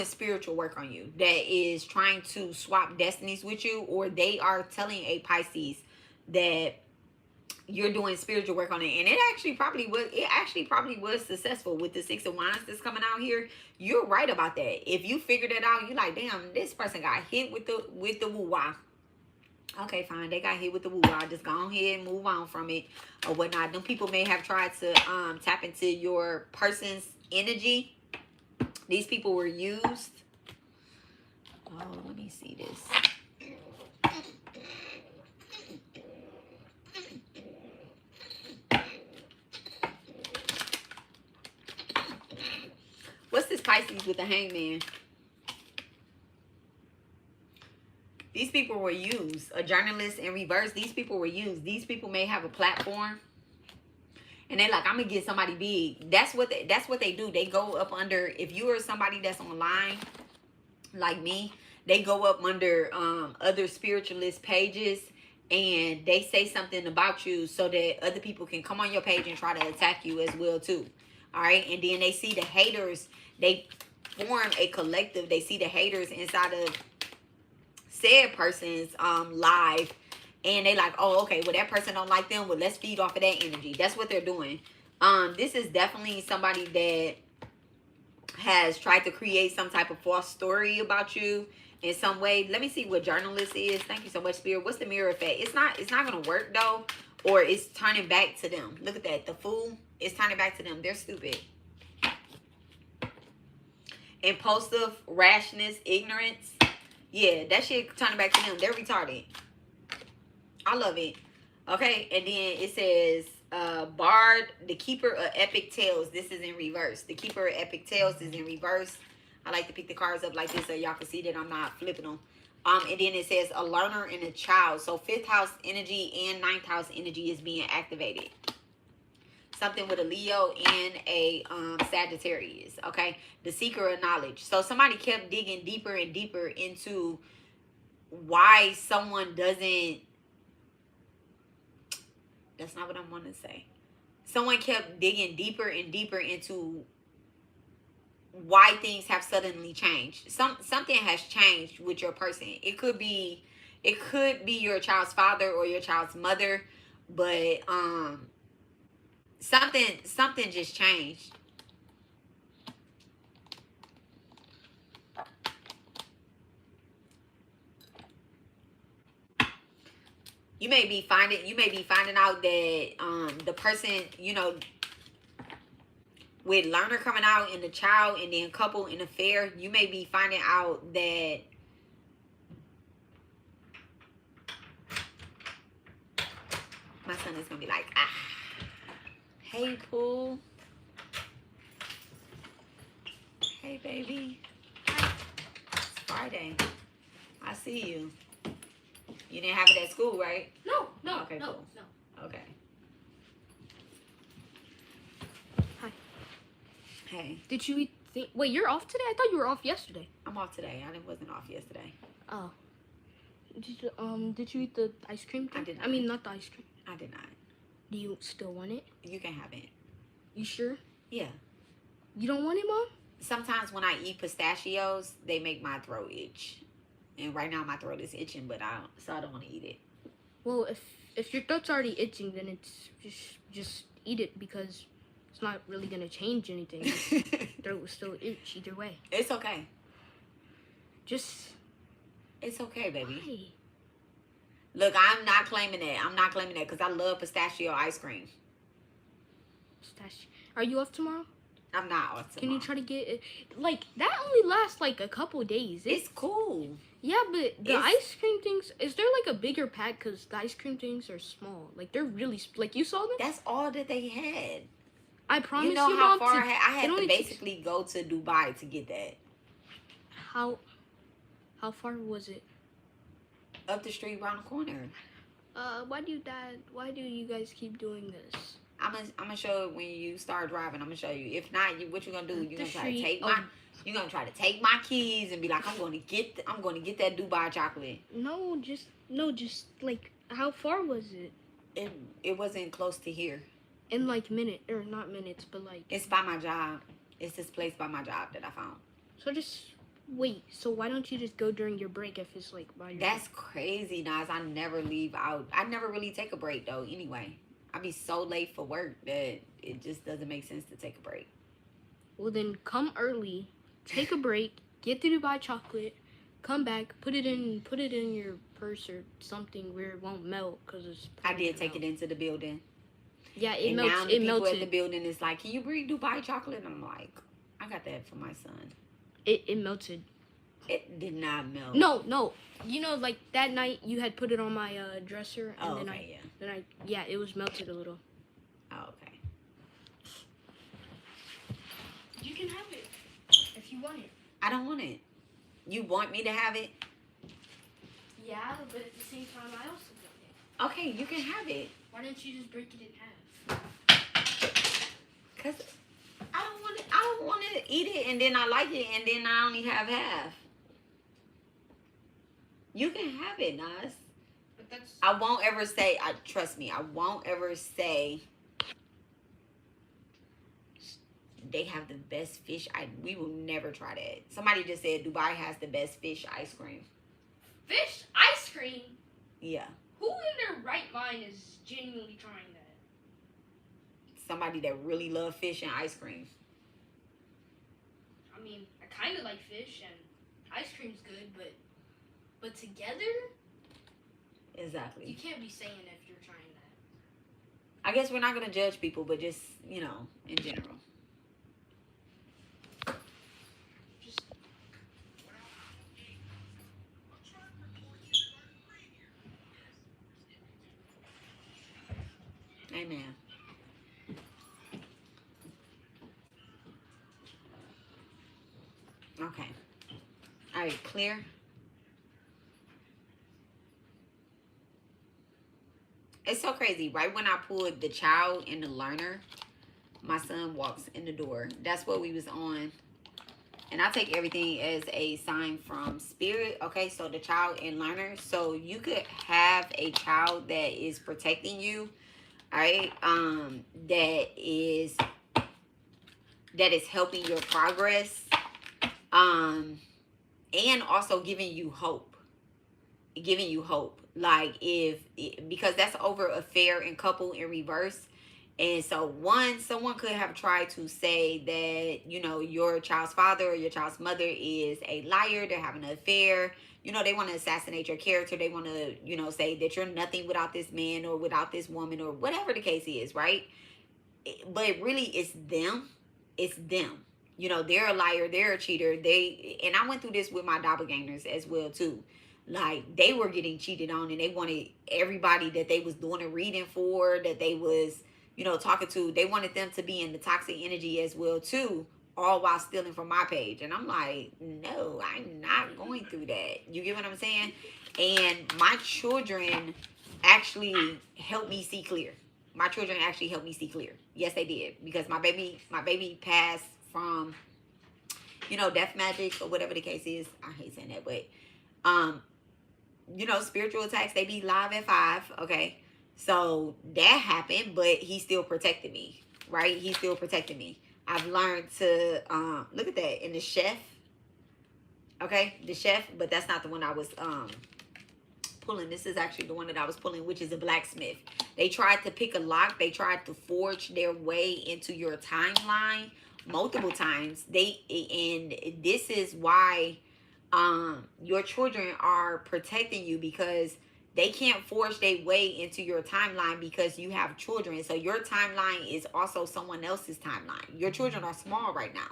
spiritual work on you, that is trying to swap destinies with you, or they are telling a Pisces that you're doing spiritual work on it. And it actually probably was successful with the Six of Wands that's coming out here. You're right about that. If you figured it out, you're like, damn, this person got hit with the woo-wah. Okay, fine. They got hit with the woo-wah. Just go ahead and move on from it or whatnot. Them people may have tried to tap into your person's energy. These people were used. Oh, let me see this. What's this Pisces with the Hangman? These people were used. A journalist in reverse. These people were used. These people may have a platform, and they're like, I'm gonna get somebody big. That's what they do. They go up under. If you are somebody that's online, like me, they go up under other spiritualist pages, and they say something about you so that other people can come on your page and try to attack you as well too. All right, and then they see the haters. They form a collective. They see the haters inside of said person's live, and they like, oh, okay, well, that person don't like them, well, let's feed off of that energy. That's what they're doing. This is definitely somebody that has tried to create some type of false story about you in some way. Let me see what journalist is. Thank you so much, Spirit. What's the mirror effect? It's not gonna work though, or it's turning back to them. Look at that. The Fool is turning back to them. They're stupid. Impulsive, rashness, ignorance. Yeah, that shit turning back to them. They're retarded. I love it. Okay, and then it says, Bard, the Keeper of Epic Tales. This is in reverse. The Keeper of Epic Tales is in reverse. I like to pick the cards up like this so y'all can see that I'm not flipping them. And then it says a learner and a child. So 5th house energy and 9th house energy is being activated. Something with a Leo and a Sagittarius. Okay, the seeker of knowledge. So somebody kept digging deeper and deeper into why someone doesn't. That's not what I want to say. Someone kept digging deeper and deeper into why things have suddenly changed. Something has changed with your person. It could be your child's father or your child's mother, but something just changed. You may be finding out that the person, you know, with learner coming out and the child and then couple and affair, you may be finding out that my son is gonna be like, hey Pooh, hey baby, it's Friday, I see you. You didn't have it at school, right? No. Okay, no, cool. no. Okay. Hi. Hey. Did you eat? Wait, you're off today? I thought you were off yesterday. I'm off today. I wasn't off yesterday. Oh. Did you eat the ice cream thing? I did not. I mean, not the ice cream. I did not. Do you still want it? You can have it. You sure? Yeah. You don't want it, Mom? Sometimes when I eat pistachios, they make my throat itch. And right now my throat is itching, but I don't want to eat it. Well, if your throat's already itching, then it's just eat it because it's not really gonna change anything. Your throat will still itch either way. It's okay. Just. It's okay, baby. Why? Look, I'm not claiming that. I'm not claiming that because I love pistachio ice cream. Pistachio. Are you off tomorrow? I'm not off tomorrow. Can you try to get it? Like, that only lasts like a couple days. It's cool. Yeah, but the ice cream things, is there like a bigger pack? Because the ice cream things are small. Like, they're really, like, you saw them? That's all that they had. I promise you. Know how Mom, far I had to only basically go to Dubai to get that. How far was it? Up the street, around the corner. Why do you guys keep doing this? I'm gonna show it when you start driving. I'm gonna show you. If not, what you gonna do? You're gonna try to take my keys and be like, I'm gonna get that Dubai chocolate. No, just like, how far was it? It wasn't close to here. In like not minutes, but like. It's by my job. It's this place by my job that I found. So just wait. So why don't you just go during your break if it's like by your. That's crazy, Naz. I never leave out. I never really take a break though. Anyway. I be so late for work that it just doesn't make sense to take a break. Well, then come early, take a break, get the Dubai chocolate, come back, put it in your purse or something where it won't melt because it's. I did take it into the building. Yeah, it and melts. Now the it people melted. at the building is like, "Can you bring Dubai chocolate?" And I'm like, "I got that for my son." It melted. It did not melt. No. You know, like that night you had put it on my dresser, and it was melted a little. Oh, okay. You can have it if you want it. I don't want it. You want me to have it? Yeah, but at the same time, I also want it. Okay, you can have it. Why don't you just break it in half? Cause I don't want to eat it, and then I like it, and then I only have half. You can have it, Nas. But that's. I won't ever say. Trust me. I won't ever say. They have the best fish. We will never try that. Somebody just said Dubai has the best fish ice cream. Fish ice cream? Yeah. Who in their right mind is genuinely trying that? Somebody that really love fish and ice cream. I mean, I kind of like fish and ice cream's good, but together? Exactly. You can't be saying if you're trying that. I guess we're not going to judge people, but just, in general. Amen. Okay. All right, clear. It's so crazy. Right when I pulled the child and the learner, my son walks in the door. That's what we was on. And I take everything as a sign from spirit. Okay, so the child and learner. So you could have a child that is protecting you. All right. That is helping your progress. And also giving you hope. Giving you hope. Like because that's over affair and couple in reverse. And so someone could have tried to say that, you know, your child's father or your child's mother is a liar. They're having an affair. You know, they want to assassinate your character. They want to, you know, say that you're nothing without this man or without this woman or whatever the case is, right? But really it's them. It's them. You know, they're a liar. They're a cheater. And I went through this with my doppelgangers as well, too. Like, they were getting cheated on and they wanted everybody that they was doing a reading for, that they was, you know, talking to, they wanted them to be in the toxic energy as well, too, all while stealing from my page. And I'm like, no, I'm not going through that. You get what I'm saying? And my children actually helped me see clear. My children actually helped me see clear. Yes, they did. Because my baby passed from, you know, death magic or whatever the case is. I hate saying that, but, you know, spiritual attacks, they be live at 5, okay? So that happened, but he still protected me, right? He still protected me. I've learned to, look at that, in the chef, okay? The chef, but that's not the one I was pulling. This is actually the one that I was pulling, which is a blacksmith. They tried to pick a lock. They tried to forge their way into your timeline multiple times. And this is why your children are protecting you, because they can't forge their way into your timeline because you have children. So your timeline is also someone else's timeline. Your children are small right now.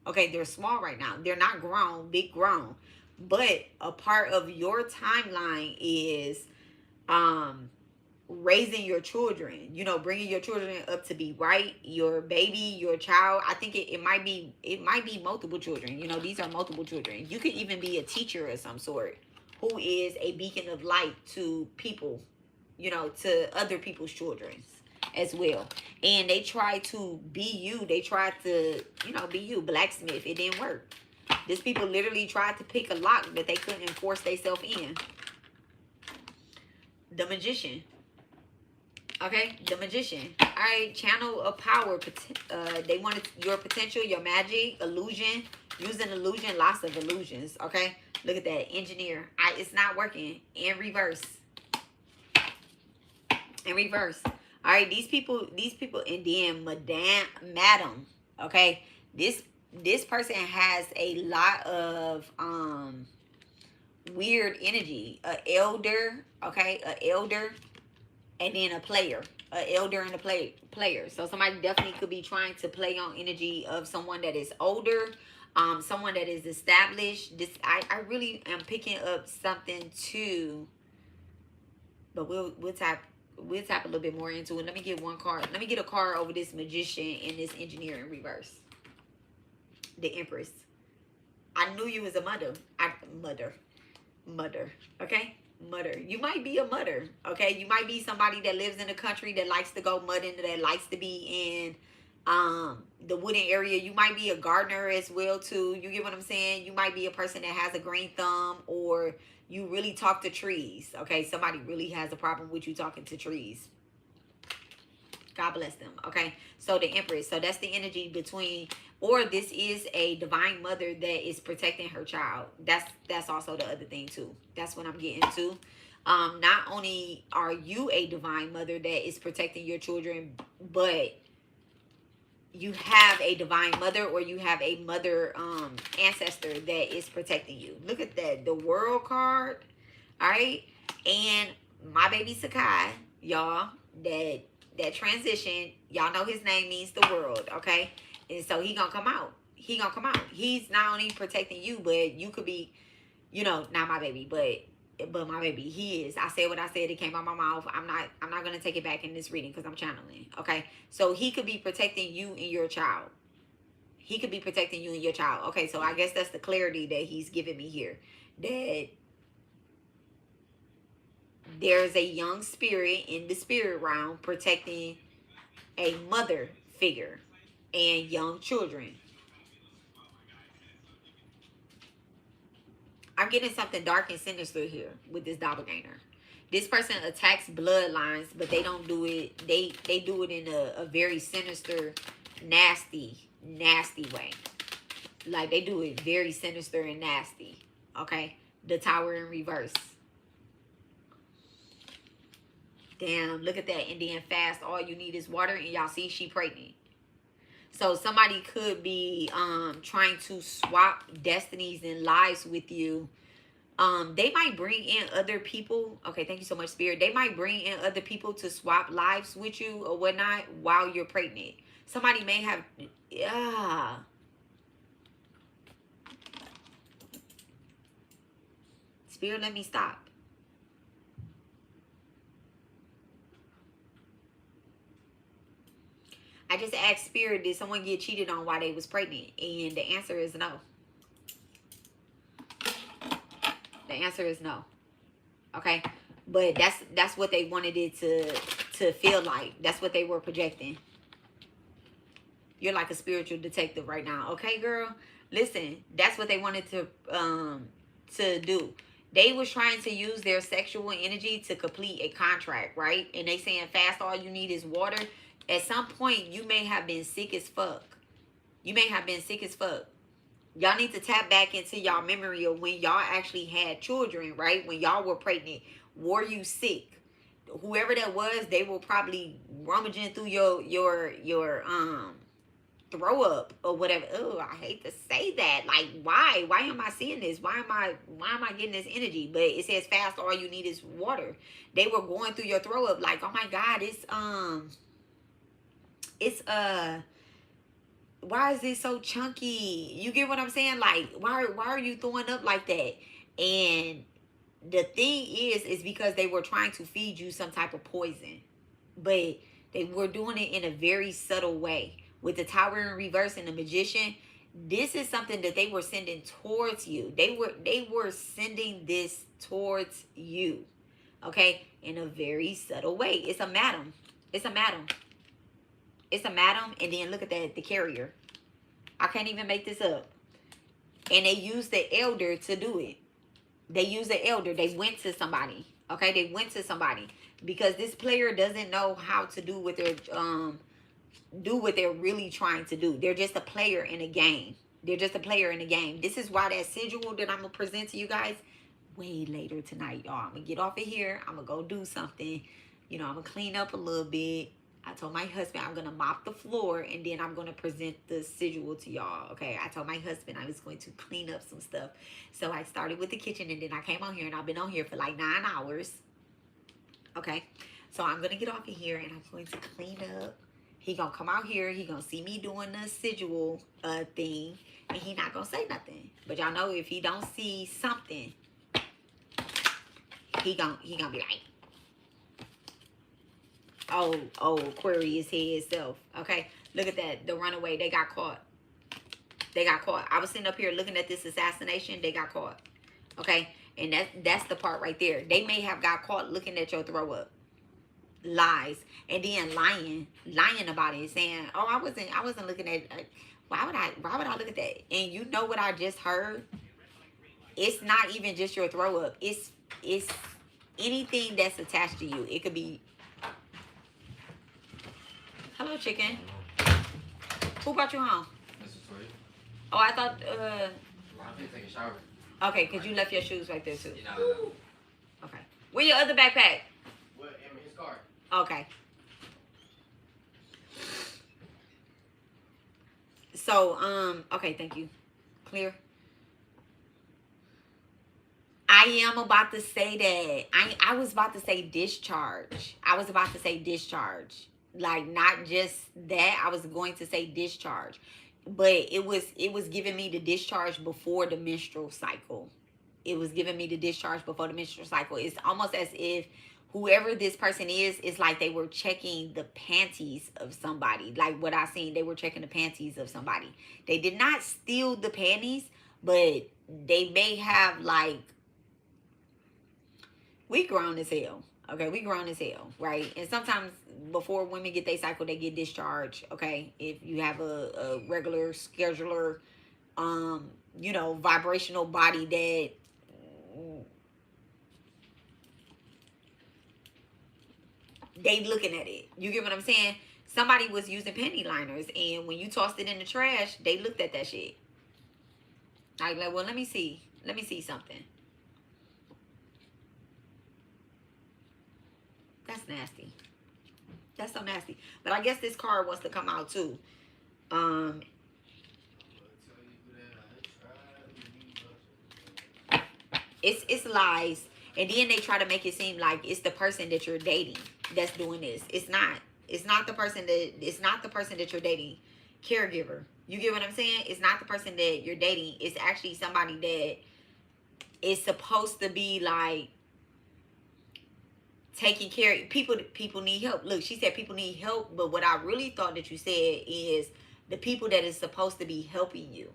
Okay, they're small right now. They're not grown, big grown. But a part of your timeline is raising your children, you know, bringing your children up to be right. Your baby, your child, I think it might be multiple children. You know, these are multiple children. You could even be a teacher of some sort who is a beacon of light to people, you know, to other people's children as well. And they try to be you. They tried to, you know, be you. Blacksmith, it didn't work. These people literally tried to pick a lock that they couldn't force themselves in. The magician. Okay, the magician. All right, channel of power. They wanted your potential, your magic, illusion. Using illusion, lots of illusions. Okay, look at that. Engineer. It's not working. In reverse. In reverse. All right, these people, and then madam. Okay, this person has a lot of weird energy. A elder. Okay, a elder. And then a player, an elder and a player. So somebody definitely could be trying to play on energy of someone that is older, someone that is established. I really am picking up something too, but we'll tap a little bit more into it. Let me get one card. Let me get a card over this magician and this engineer in reverse. The Empress. I knew you was a mother. Mother. Okay. Mother. You might be a mother, okay? You might be somebody that lives in the country that likes to go mudding, that likes to be in the wooden area. You might be a gardener as well too. You get what I'm saying? You might be a person that has a green thumb, or you really talk to trees, okay? Somebody really has a problem with you talking to trees. God bless them, okay? So the Empress. So that's the energy between, or this is a divine mother that is protecting her child. That's also the other thing too. That's what I'm getting to. Not only are you a divine mother that is protecting your children, but you have a divine mother, or you have a mother ancestor that is protecting you. Look at that. The World card. All right. And my baby Sekai, y'all, that transition, y'all know his name means the world, okay? And so he gonna come out. He's not only protecting you, but you could be, you know, not my baby, but but my baby, he is. I said what I said. It came out my mouth. I'm not gonna take it back in this reading because I'm channeling. Okay, so he could be protecting you and your child. He could be protecting you and your child. Okay, so I guess that's the clarity that he's giving me here. That there's a young spirit in the spirit realm protecting a mother figure and young children. I'm getting something dark and sinister here with this doppelganger. This person attacks bloodlines, but they don't do it. They do it in a very sinister, nasty way. Like, they do it very sinister and nasty. Okay? The Tower in reverse. Damn, look at that. And then fast, all you need is water. And y'all see she pregnant. So somebody could be trying to swap destinies and lives with you. They might bring in other people. Okay, thank you so much, Spirit. They might bring in other people to swap lives with you or whatnot while you're pregnant. Somebody may have, yeah. Spirit, let me stop. I just asked Spirit, did someone get cheated on while they was pregnant? And the answer is no. The answer is no. Okay? But that's what they wanted it to feel like. That's what they were projecting. You're like a spiritual detective right now. Okay, girl? Listen, that's what they wanted to do. They was trying to use their sexual energy to complete a contract, right? And they saying fast, all you need is water. At some point, you may have been sick as fuck. You may have been sick as fuck. Y'all need to tap back into y'all memory of when y'all actually had children, right? When y'all were pregnant. Were you sick? Whoever that was, they were probably rummaging through your throw up or whatever. Oh, I hate to say that. Like, why? Why am I seeing this? Why am I getting this energy? But it says fast, all you need is water. They were going through your throw up like, oh my God, why is this so chunky? You get what I'm saying? Like, why are you throwing up like that? And the thing is because they were trying to feed you some type of poison. But they were doing it in a very subtle way. With the Tower in reverse and the Magician, this is something that they were sending towards you. They were sending this towards you. Okay? In a very subtle way. It's a madam. It's a madam. It's a madam, and then look at that, the carrier. I can't even make this up. And they used the elder to do it. They used the elder. They went to somebody. Okay, they went to somebody. Because this player doesn't know how to do what they're really trying to do. They're just a player in a game. They're just a player in a game. This is why that sigil that I'm going to present to you guys way later tonight, y'all. I'm going to get off of here. I'm going to go do something. You know, I'm going to clean up a little bit. I told my husband I'm going to mop the floor and then I'm going to present the sigil to y'all. Okay, I told my husband I was going to clean up some stuff. So I started with the kitchen and then I came on here and I've been on here for like 9 hours. Okay, so I'm going to get off of here and I'm going to clean up. He going to come out here. He going to see me doing the sigil thing and he not going to say nothing. But y'all know if he don't see something, he gonna be like, oh, Aquarius head itself. Okay, look at that. The runaway, they got caught. They got caught. I was sitting up here looking at this assassination. They got caught. Okay, and that's the part right there. They may have got caught looking at your throw up. Lies. And then lying about it, saying, oh, I wasn't looking at why would I look at that? And you know what I just heard? It's not even just your throw up. It's anything that's attached to you. It could be. Hello, chicken. Who brought you home? This is for you. Oh, I thought, I'm gonna take a shower. okay, because you left your shoes right there, too. No. Okay. Where your other backpack? What? In his car. Okay. So, okay, thank you. Clear? I am about to say that. I was about to say discharge. I was about to say discharge. Like, not just that. I was going to say discharge. But it was giving me the discharge before the menstrual cycle. it was giving me the discharge before the menstrual cycle. It's almost as if whoever this person is like they were checking the panties of somebody. Like what I seen, they were checking the panties of somebody. They did not steal the panties, but they may have, like, we grown as hell. Okay, we grown as hell, right? And sometimes before women get their cycle, they get discharged. Okay, if you have a regular scheduler, you know, vibrational body that they looking at it. You get what I'm saying? Somebody was using panty liners, and when you tossed it in the trash, they looked at that shit. Like, well, let me see something. That's nasty. That's so nasty. But I guess this card wants to come out too. It's lies, and then they try to make it seem like it's the person that you're dating that's doing this. It's not. It's not the person that you're dating. Caregiver. You get what I'm saying? It's not the person that you're dating. It's actually somebody that is supposed to be like taking care of people. People need help. Look, she said people need help, but what I really thought that you said is the people that is supposed to be helping you.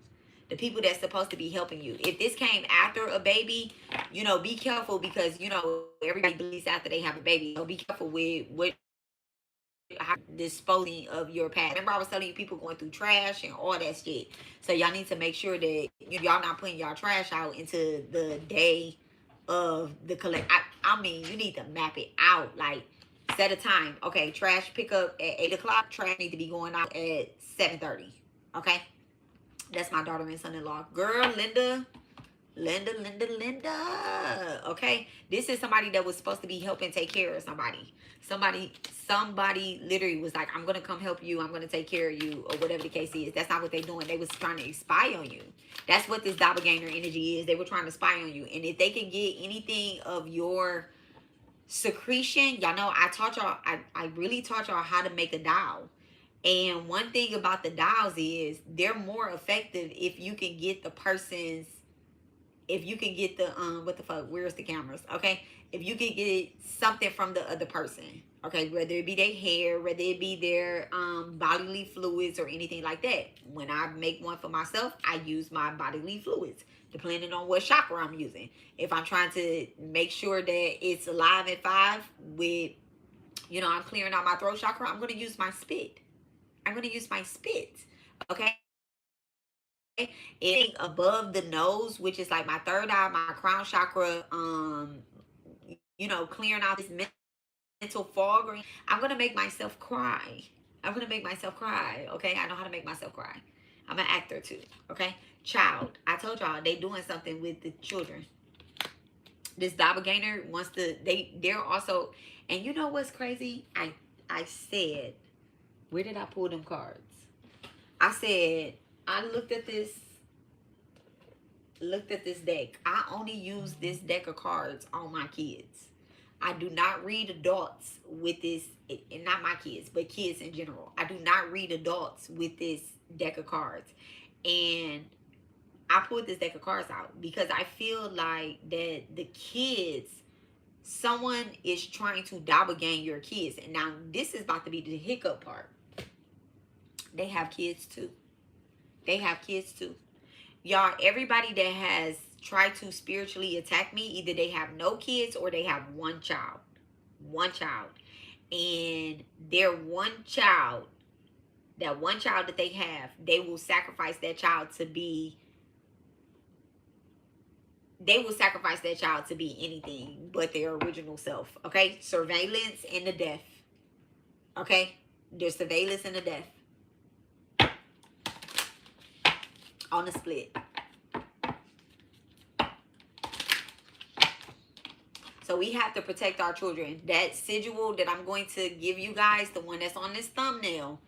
The people that's supposed to be helping you. If this came after a baby, you know, be careful, because, you know, everybody believes after they have a baby. So be careful with what disposing of your past. Remember I was telling you people going through trash and all that shit. So y'all need to make sure that y'all not putting y'all trash out into the day of the collect. I mean, you need to map it out. Like, set a time. Okay, trash pickup at 8 o'clock. Trash need to be going out at 7:30. Okay? That's my daughter and son-in-law. Girl, Linda. Okay? This is somebody that was supposed to be helping take care of somebody. Somebody literally was like, I'm going to come help you. I'm going to take care of you, or whatever the case is. That's not what they're doing. They was trying to spy on you. That's what this doppelganger energy is. They were trying to spy on you. And if they can get anything of your secretion, y'all know I taught y'all, I really taught y'all how to make a dial. And one thing about the dials is they're more effective if you can get the person's, if you can get the, what the fuck, where's the cameras? Okay. If you can get something from the other person, okay, whether it be their hair, whether it be their bodily fluids or anything like that. When I make one for myself, I use my bodily fluids, depending on what chakra I'm using. If I'm trying to make sure that it's alive at 5 with, you know, I'm clearing out my throat chakra, I'm going to use my spit. I'm going to use my spit, okay? Anything above the nose, which is like my third eye, my crown chakra, you know, clearing out this mental fog, I'm going to make myself cry. I'm going to make myself cry, okay? I know how to make myself cry. I'm an actor too, okay? Child. I told y'all, they doing something with the children. This doppelganger wants to, they're also, and you know what's crazy? I said, where did I pull them cards? I said, I looked at this deck. I only use this deck of cards on my kids. I do not read adults with this, and not my kids, but kids in general. I do not read adults with this deck of cards. And I pulled this deck of cards out because I feel like that the kids, someone is trying to doppelgang your kids. And now this is about to be the hiccup part. They have kids too. They have kids too. Y'all, everybody that has tried to spiritually attack me, either they have no kids or they have one child. One child. And their one child, that one child that they have, they will sacrifice that child to be, anything but their original self. Okay? Surveillance and the death. Okay? There's surveillance and the death. On the split. So we have to protect our children. That sigil that I'm going to give you guys, the one that's on this thumbnail,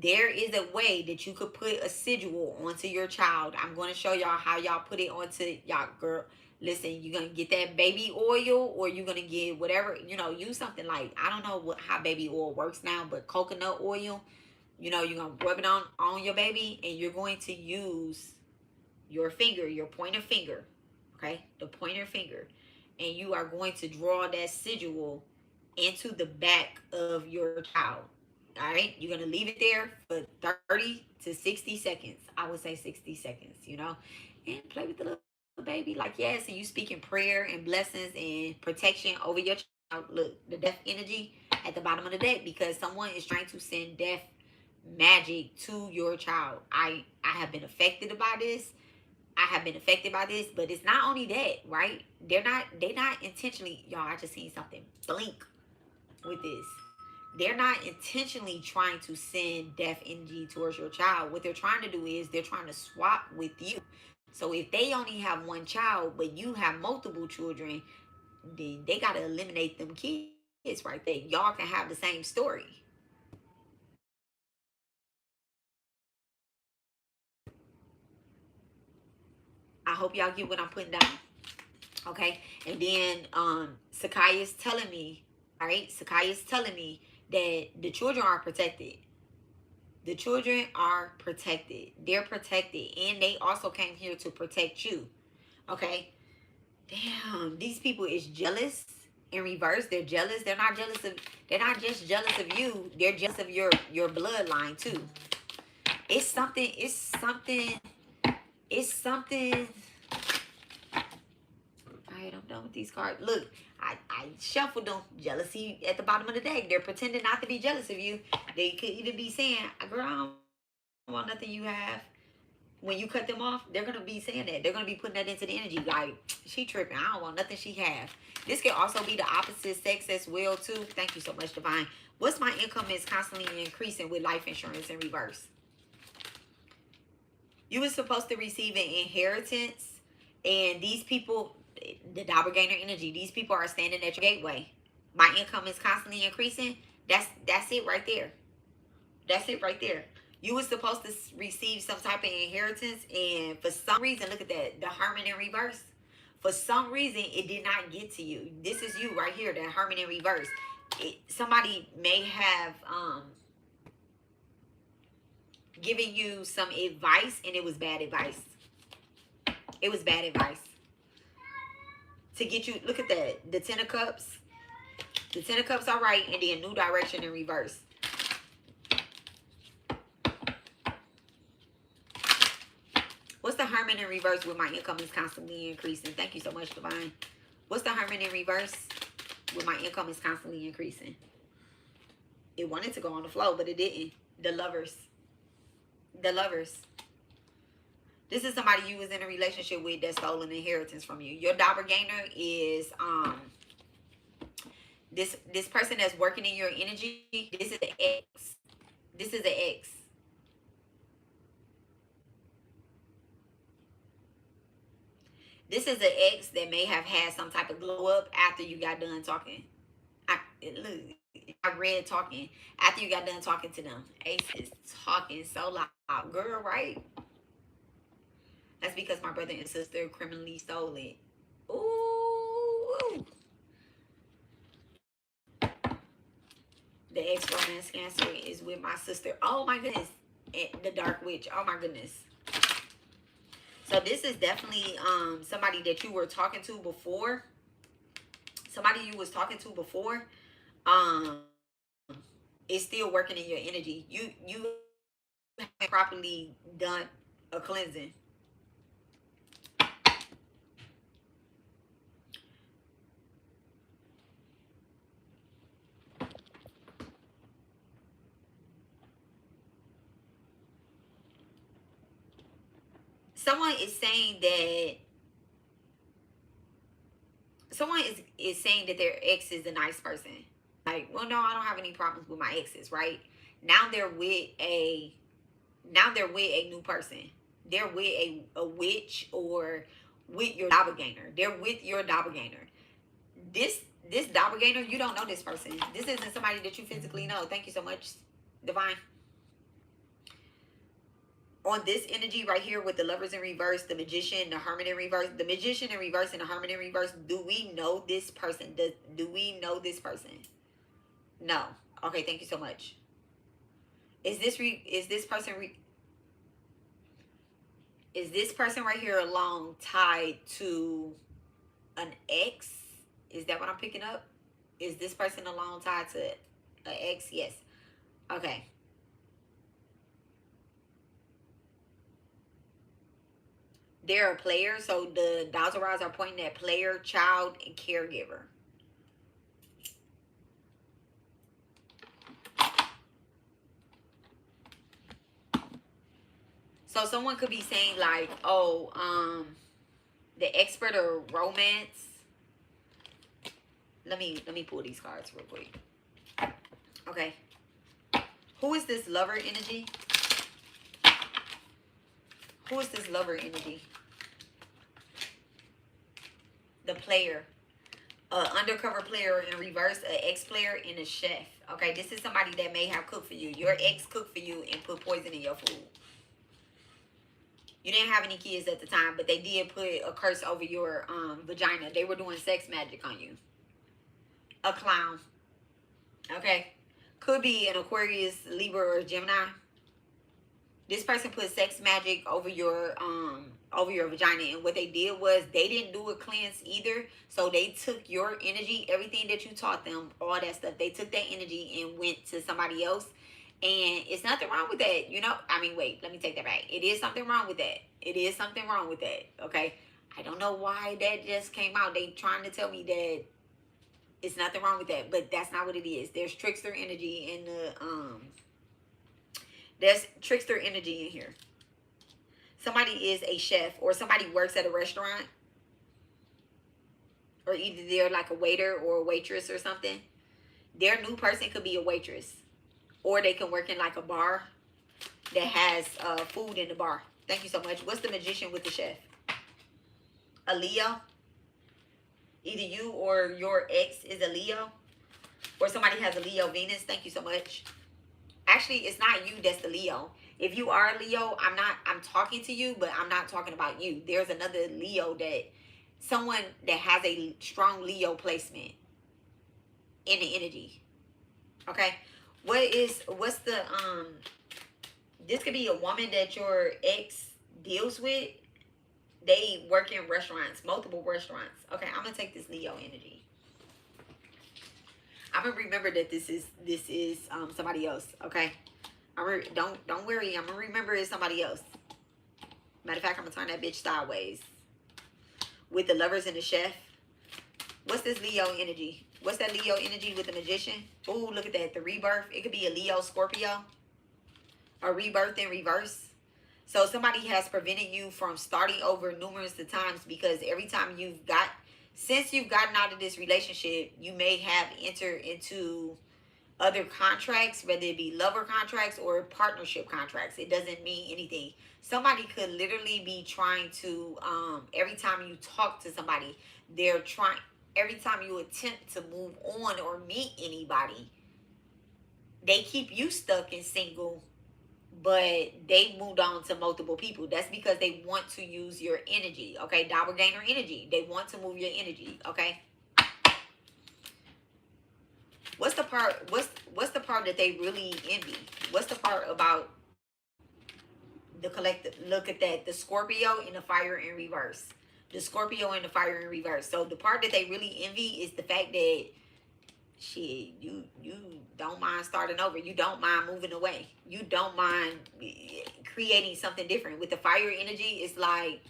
there is a way that you could put a sigil onto your child. I'm going to show y'all how y'all put it onto y'all. Girl, listen, you're going to get that baby oil, or you're going to get whatever, you know, use something like, I don't know how baby oil works now, but coconut oil. You know, you're going to rub it on your baby, and you're going to use your finger, your pointer finger, okay? The pointer finger. And you are going to draw that sigil into the back of your child. All right, you're gonna leave it there for 30 to 60 seconds. I would say 60 seconds, you know, and play with the little baby. Like, yes, and you speaking prayer and blessings and protection over your child. Look, the death energy at the bottom of the deck, because someone is trying to send death magic to your child. I have been affected by this. I have been affected by this, but it's not only that, right? They're not intentionally, y'all. I just seen something blink with this. They're not intentionally trying to send death energy towards your child. What they're trying to do is they're trying to swap with you. So if they only have one child, but you have multiple children, then they got to eliminate them kids right there. Y'all can have the same story. I hope y'all get what I'm putting down. Okay. And then Sekai is telling me, all right, Sekai is telling me that the children are protected. The children are protected. They're protected. And they also came here to protect you. Okay. Damn, these people is jealous in reverse. They're jealous. They're not just jealous of you. They're jealous of your bloodline too. It's something. Alright, I'm done with these cards. Look, I shuffled them. Jealousy at the bottom of the deck. They're pretending not to be jealous of you. They could even be saying, girl, I don't want nothing you have. When you cut them off, they're going to be saying that. They're going to be putting that into the energy. Like, she tripping. I don't want nothing she have. This can also be the opposite sex as well, too. Thank you so much, Divine. What's my income is constantly increasing with life insurance in reverse? You were supposed to receive an inheritance. And these people, the Doppelganger energy, these people are standing at your gateway. My income is constantly increasing. That's it right there. That's it right there. You were supposed to receive some type of inheritance, and for some reason, look at that, the Hermit in reverse. For some reason, it did not get to you. This is you right here, that Hermit in reverse. Somebody may have given you some advice, and it was bad advice. It was bad advice. To get you, look at that, the Ten of Cups. The Ten of Cups are right, and then new direction in reverse. What's the Hermit in reverse with my income is constantly increasing? Thank you so much, Divine. What's the Hermit in reverse with my income is constantly increasing? It wanted to go on the flow, but it didn't. The Lovers. The Lovers. This is somebody you was in a relationship with that stole an inheritance from you. Your Doppelganger is this person that's working in your energy. This is an ex. This is an ex. This is an ex that may have had some type of glow up after you got done talking. I read talking. After you got done talking to them. Ace is talking so loud. Girl, right? That's because my brother and sister criminally stole it. Ooh. The ex-romance cancer is with my sister. Oh my goodness. The Dark Witch. Oh my goodness. So this is definitely somebody that you were talking to before. Somebody you was talking to before is still working in your energy. You haven't properly done a cleansing. Someone is saying that saying that their ex is a nice person. Like, well, no, I don't have any problems with my exes, right? Now they're with a new person. They're with a witch or with your Doppelganger. They're with your Doppelganger. This Doppelganger, you don't know this person. This isn't somebody that you physically know. Thank you so much, Divine. On this energy right here with the Lovers in reverse, the Magician, the Hermit in reverse, the Magician in reverse and the Hermit in reverse, do we know this person? Do we know this person? No. Okay, thank you so much. Is this person Is this person right here alone tied to an ex? Is that what I'm picking up? Is this person alone tied to an ex? Yes. Okay. They're a player, so the NaZayiahs are pointing at player, child, and caregiver. So someone could be saying like, oh, the expert of romance. Let me pull these cards real quick. Okay. Who is this lover energy? Who is this lover energy? The player. Undercover player in reverse, an ex-player, and a chef. Okay, this is somebody that may have cooked for you. Your ex cooked for you and put poison in your food. You didn't have any kids at the time, but they did put a curse over your vagina. They were doing sex magic on you. A clown. Okay. Could be an Aquarius, Libra, or Gemini. This person put sex magic over your vagina, and what they did was they didn't do a cleanse either. So they took your energy, everything that you taught them, all that stuff. They took that energy and went to somebody else. And it's nothing wrong with that, you know. I mean, wait, let me take that back. It is something wrong with that. It is something wrong with that, okay? I don't know why that just came out. They trying to tell me that it's nothing wrong with that, but that's not what it is. There's trickster energy in the, there's trickster energy in here. Somebody is a chef, or somebody works at a restaurant, or either they're like a waiter or a waitress or something. Their new person could be a waitress. Or they can work in like a bar that has food in the bar. Thank you so much. What's the magician with the chef? A Leo. Either you or your ex is a Leo. Or somebody has a Leo Venus. Thank you so much. Actually, it's not you that's the Leo. If you are a Leo, I'm talking to you, but I'm not talking about you. There's another Leo someone that has a strong Leo placement in the energy. Okay? What's the this could be a woman that your ex deals with. They work in restaurants, multiple restaurants. Okay, I'm gonna take this Leo energy. I'm gonna remember that this is somebody else. Okay, don't worry. I'm gonna remember it's somebody else. Matter of fact, I'm gonna turn that bitch sideways with the lovers and the chef. What's this Leo energy? What's that Leo energy with the magician? Ooh, look at that. The rebirth. It could be a Leo Scorpio. A rebirth in reverse. So somebody has prevented you from starting over numerous of times, because every time since you've gotten out of this relationship, you may have entered into other contracts, whether it be lover contracts or partnership contracts. It doesn't mean anything. Somebody could literally be trying to, every time you talk to somebody, every time you attempt to move on or meet anybody, they keep you stuck and single, but they moved on to multiple people. That's because they want to use your energy, okay? Doppelganger energy. They want to move your energy, okay? What's the part that they really envy? What's the part about the collective? Look at that. The Scorpio and the fire in reverse. The Scorpio and the fire in reverse. So the part that they really envy is the fact that shit, you don't mind starting over. You don't mind moving away. You don't mind creating something different. With the fire energy, it's like,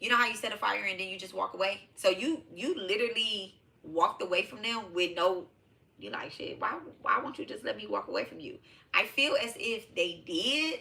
you know how you set a fire and then you just walk away? So you literally walked away from them with no, you're like, shit, why won't you just let me walk away from you? I feel as if they did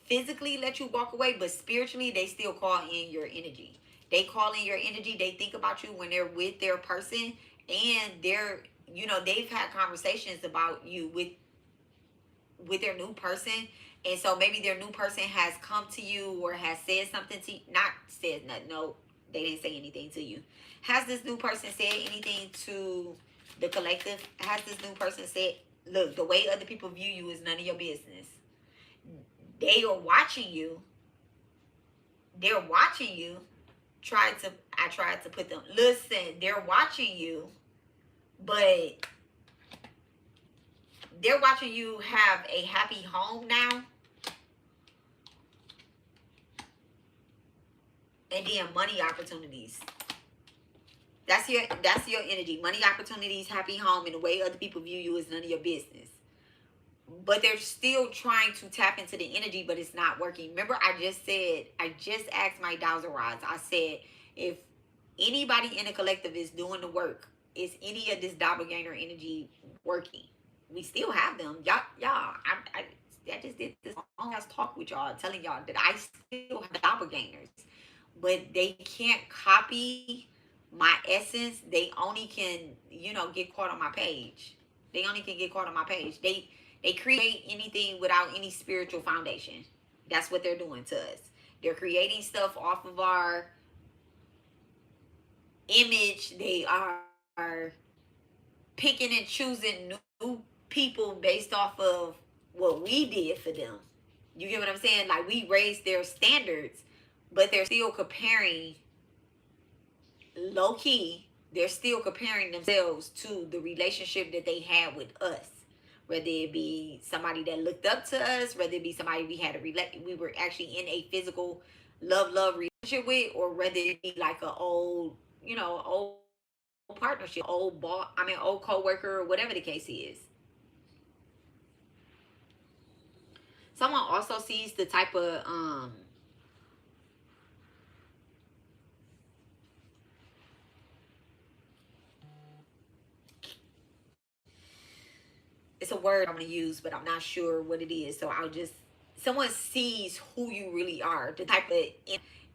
physically let you walk away, but spiritually they still call in your energy. They call in your energy. They think about you when they're with their person, and they've had conversations about you with their new person. And so maybe their new person has come to you or has said something to you. Not said nothing. No, they didn't say anything to you. Has this new person said anything to the collective? Has this new person said, look, the way other people view you is none of your business. They are watching you. They're watching you. I tried to put them. Listen, they're watching you, but they're watching you have a happy home now. And then money opportunities. That's your energy. Money opportunities, happy home, and the way other people view you is none of your business. But they're still trying to tap into the energy, but it's not working. Remember, I just asked my dowser rods. I said, if anybody in the collective is doing the work, is any of this doppelganger energy working? We still have them. I just did this long ass talk with y'all, telling y'all that I still have doppelgangers. But they can't copy my essence. They only can, get caught on my page. They only can get caught on my page. They create anything without any spiritual foundation. That's what they're doing to us. They're creating stuff off of our image. They are picking and choosing new people based off of what we did for them. You get what I'm saying? Like, we raised their standards, but they're still comparing, low key, they're still comparing themselves to the relationship that they had with us. Whether it be somebody that looked up to us, whether it be somebody we were actually in a physical love relationship with, or whether it be like an old partnership, old co-worker, or whatever the case is. Someone also sees the type of it's a word I'm going to use, but I'm not sure what it is. So someone sees who you really are, the type of,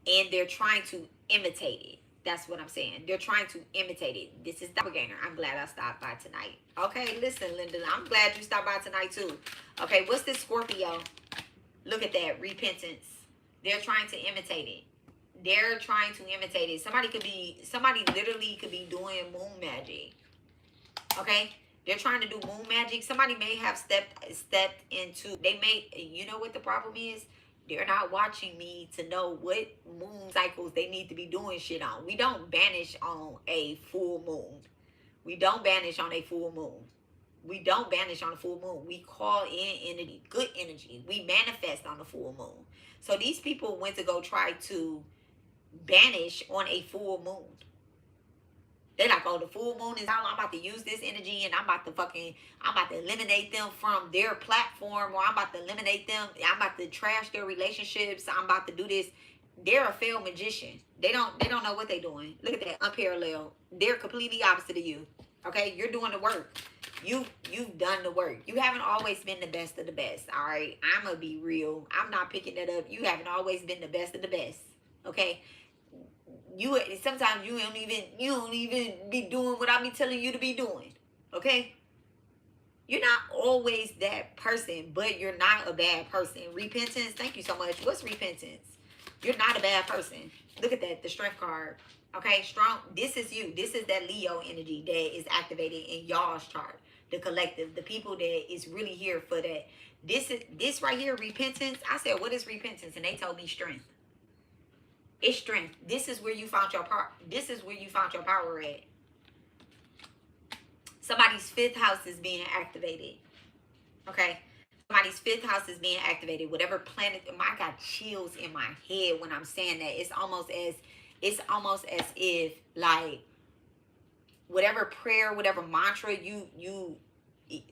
and they're trying to imitate it. That's what I'm saying. They're trying to imitate it. This is doppelganger. I'm glad I stopped by tonight. Okay, listen, Linda, I'm glad you stopped by tonight too. Okay, what's this Scorpio? Look at that, repentance. They're trying to imitate it. They're trying to imitate it. Somebody literally could be doing moon magic. Okay? They're trying to do moon magic. Somebody may have stepped into, you know what the problem is? They're not watching me to know what moon cycles they need to be doing shit on. We don't banish on a full moon. We don't banish on a full moon. We don't banish on a full moon. We call in energy, good energy. We manifest on the full moon. So these people went to go try to banish on a full moon. They're like, oh, the full moon is out. I'm about to use this energy, and I'm about to eliminate them from their platform, or I'm about to eliminate them. I'm about to trash their relationships. I'm about to do this. They're a failed magician. They don't know what they're doing. Look at that, unparalleled. They're completely opposite of you. Okay, you're doing the work. You've done the work. You haven't always been the best of the best. All right, I'm gonna be real. I'm not picking that up. You haven't always been the best of the best. Okay. Sometimes you don't even be doing what I be telling you to be doing. Okay? You're not always that person, but you're not a bad person. Repentance, thank you so much. What's repentance? You're not a bad person. Look at that, the strength card. Okay, strong. This is you. This is that Leo energy that is activated in y'all's chart. The collective, the people that is really here for that. This right here, repentance. I said, what is repentance? And they told me strength. It's strength. This is where you found your power. This is where you found your power at. Somebody's fifth house is being activated. Okay. Somebody's fifth house is being activated. Whatever planet. I got chills in my head when I'm saying that. It's almost as if, like, whatever prayer, whatever mantra you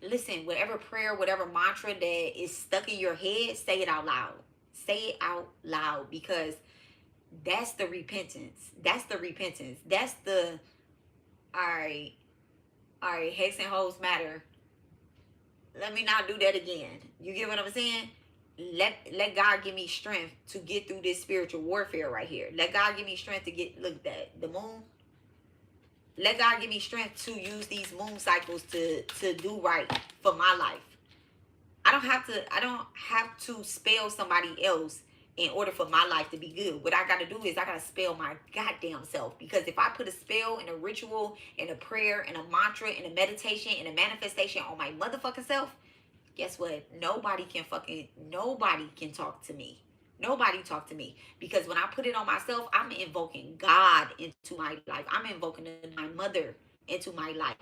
listen, whatever prayer, whatever mantra that is stuck in your head, say it out loud. Say it out loud, because that's the repentance. That's the repentance. That's the, all right, hex and hoes matter. Let me not do that again. You get what I'm saying? Let God give me strength to get through this spiritual warfare right here. Let God give me strength to look at that, the moon. Let God give me strength to use these moon cycles to do right for my life. I don't have to spell somebody else in order for my life to be good. What I got to do is I got to spell my goddamn self. Because if I put a spell and a ritual and a prayer and a mantra and a meditation and a manifestation on my motherfucking self, guess what? Nobody can talk to me. Nobody talk to me. Because when I put it on myself, I'm invoking God into my life. I'm invoking my mother into my life.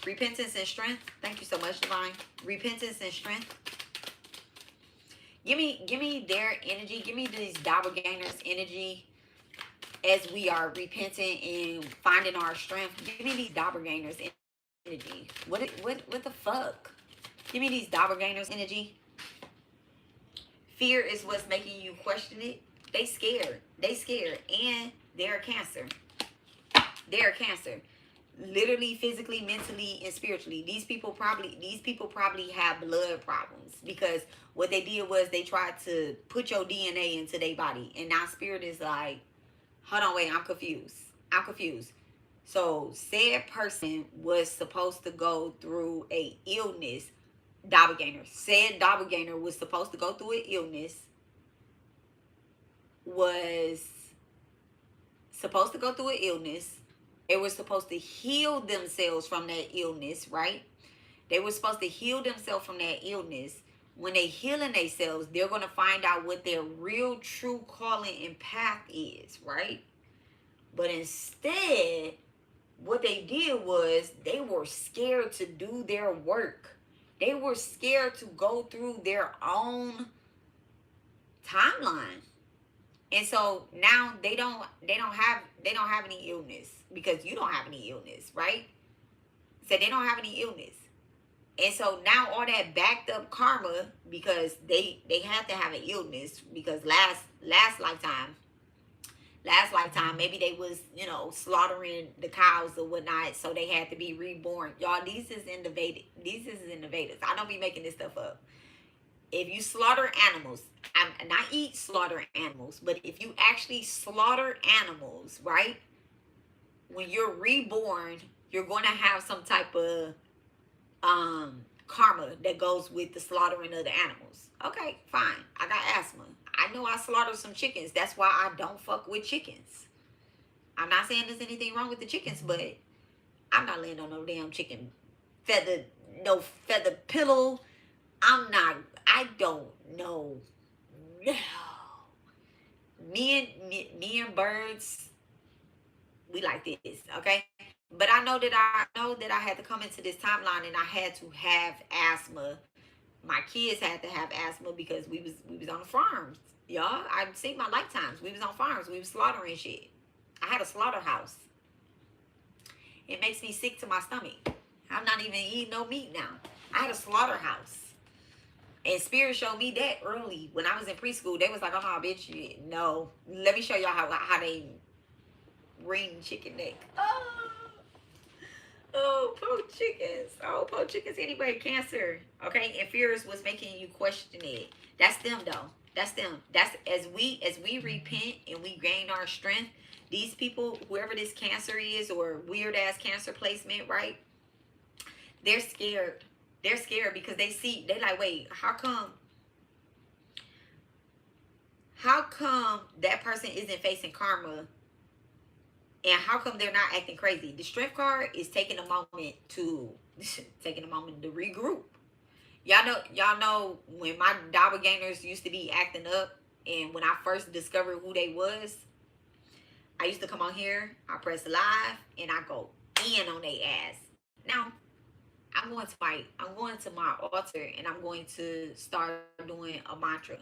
Repentance and strength. Thank you so much, Divine. Repentance and strength. Give me their energy. Give me these doppelgangers energy as we are repenting and finding our strength. Give me these doppelgangers energy. What the fuck? Give me these doppelgangers energy. Fear is what's making you question it. They scared. They scared. And they're Cancer. They're Cancer. Literally, physically, mentally, and spiritually. These people probably have blood problems, because what they did was they tried to put your DNA into their body. And now spirit is like, hold on, wait, I'm confused. I'm confused. So said person was supposed to go through a illness. Doppelganger. Said doppelganger was supposed to go through an illness. Was supposed to go through an illness. They were supposed to heal themselves from that illness, right? They were supposed to heal themselves from that illness. When they healing themselves, they're going to find out what their real true calling and path is, right? But instead, what they did was they were scared to do their work. They were scared to go through their own timeline. And so now they don't have any illness, because you don't have any illness, right? So they don't have any illness. And so now all that backed up karma, because they had to have an illness, because last lifetime, maybe they was, slaughtering the cows or whatnot, so they had to be reborn. Y'all, these is innovative. I don't be making this stuff up. If you slaughter animals, I'm not eat slaughter animals, but if you actually slaughter animals, right? When you're reborn, you're going to have some type of karma that goes with the slaughtering of the animals. Okay, fine. I got asthma. I know I slaughtered some chickens. That's why I don't fuck with chickens. I'm not saying there's anything wrong with the chickens, but I'm not laying on no damn chicken feather pillow. I don't know. No. Me and birds, we like this, okay? But I know that I had to come into this timeline and I had to have asthma. My kids had to have asthma because we was on the farms. Y'all, I've seen my lifetimes. We was on farms. We was slaughtering shit. I had a slaughterhouse. It makes me sick to my stomach. I'm not even eating no meat now. I had a slaughterhouse. And Spirit showed me that early. When I was in preschool, they was like, oh, no, bitch, no. Let me show y'all how they wring chicken neck. Oh, poor chickens. Oh, poor chickens. Anyway, Cancer. Okay, and fear is what's making you question it. That's them, though. That's them. That's as we repent and we gain our strength. These people, whoever this Cancer is, or weird ass Cancer placement, right? They're scared. They're scared because they like, wait, how come that person isn't facing karma? And how come they're not acting crazy? The Strength card is taking a moment to regroup. Y'all know when my doppelgangers used to be acting up, and when I first discovered who they was, I used to come on here, I press live, and I go in on their ass. Now, I'm going to my altar, and I'm going to start doing a mantra.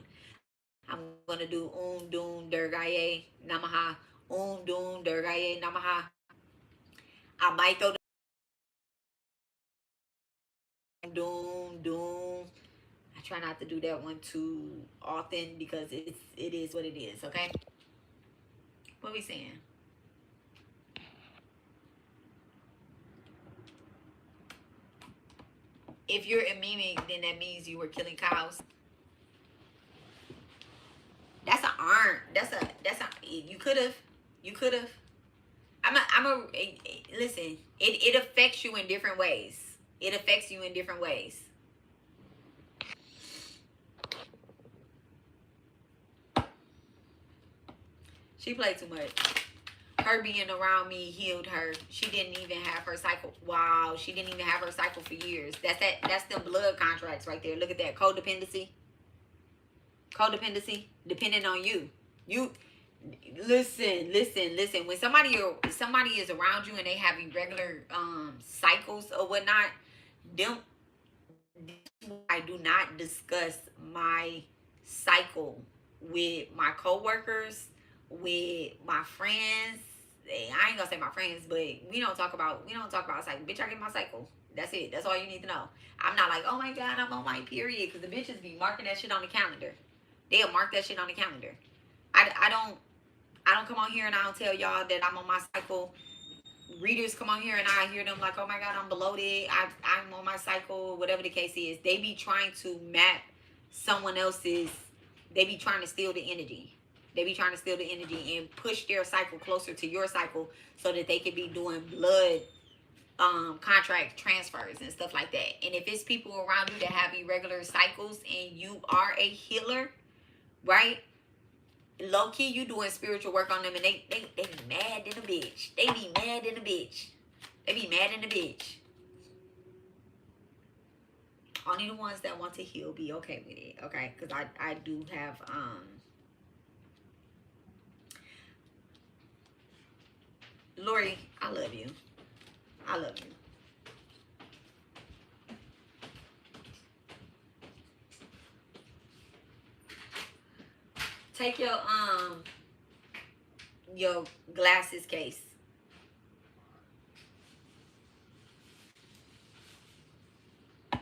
I'm going to do Doom Durgaye Namaha. Doom Durgaye Namaha. I might throw the Doom. I try not to do that one too often because it is what it is, okay? What we saying? If you're anemic, then that means you were killing cows. That's an arm. You could have. Listen, it affects you in different ways. It affects you in different ways. She played too much. Her being around me healed her. She didn't even have her cycle. Wow, she didn't even have her cycle for years. That's them blood contracts right there. Look at that. Codependency. Depending on you. You listen. When somebody is around you and they have irregular cycles or whatnot, I do not discuss my cycle with my coworkers, with my friends. I ain't gonna say my friends, but we don't talk about cycle. Bitch, I get my cycle. That's it. That's all you need to know. I'm not like, oh my God, I'm on my period, because the bitches be marking that shit on the calendar. They'll mark that shit on the calendar. I don't come on here and I don't tell y'all that I'm on my cycle. Readers come on here and I hear them like, oh my God, I'm bloated. I'm on my cycle, whatever the case is. They be trying to map someone else's, they be trying to steal the energy. They be trying to steal the energy and push their cycle closer to your cycle so that they can be doing blood contract transfers and stuff like that. And if it's people around you that have irregular cycles and you are a healer, right? Low key, you doing spiritual work on them, and they be mad in a bitch. They be mad in a bitch. They be mad in a bitch. Only the ones that want to heal be okay with it, okay? Because I do have Lori, I love you. I love you. Take your glasses case.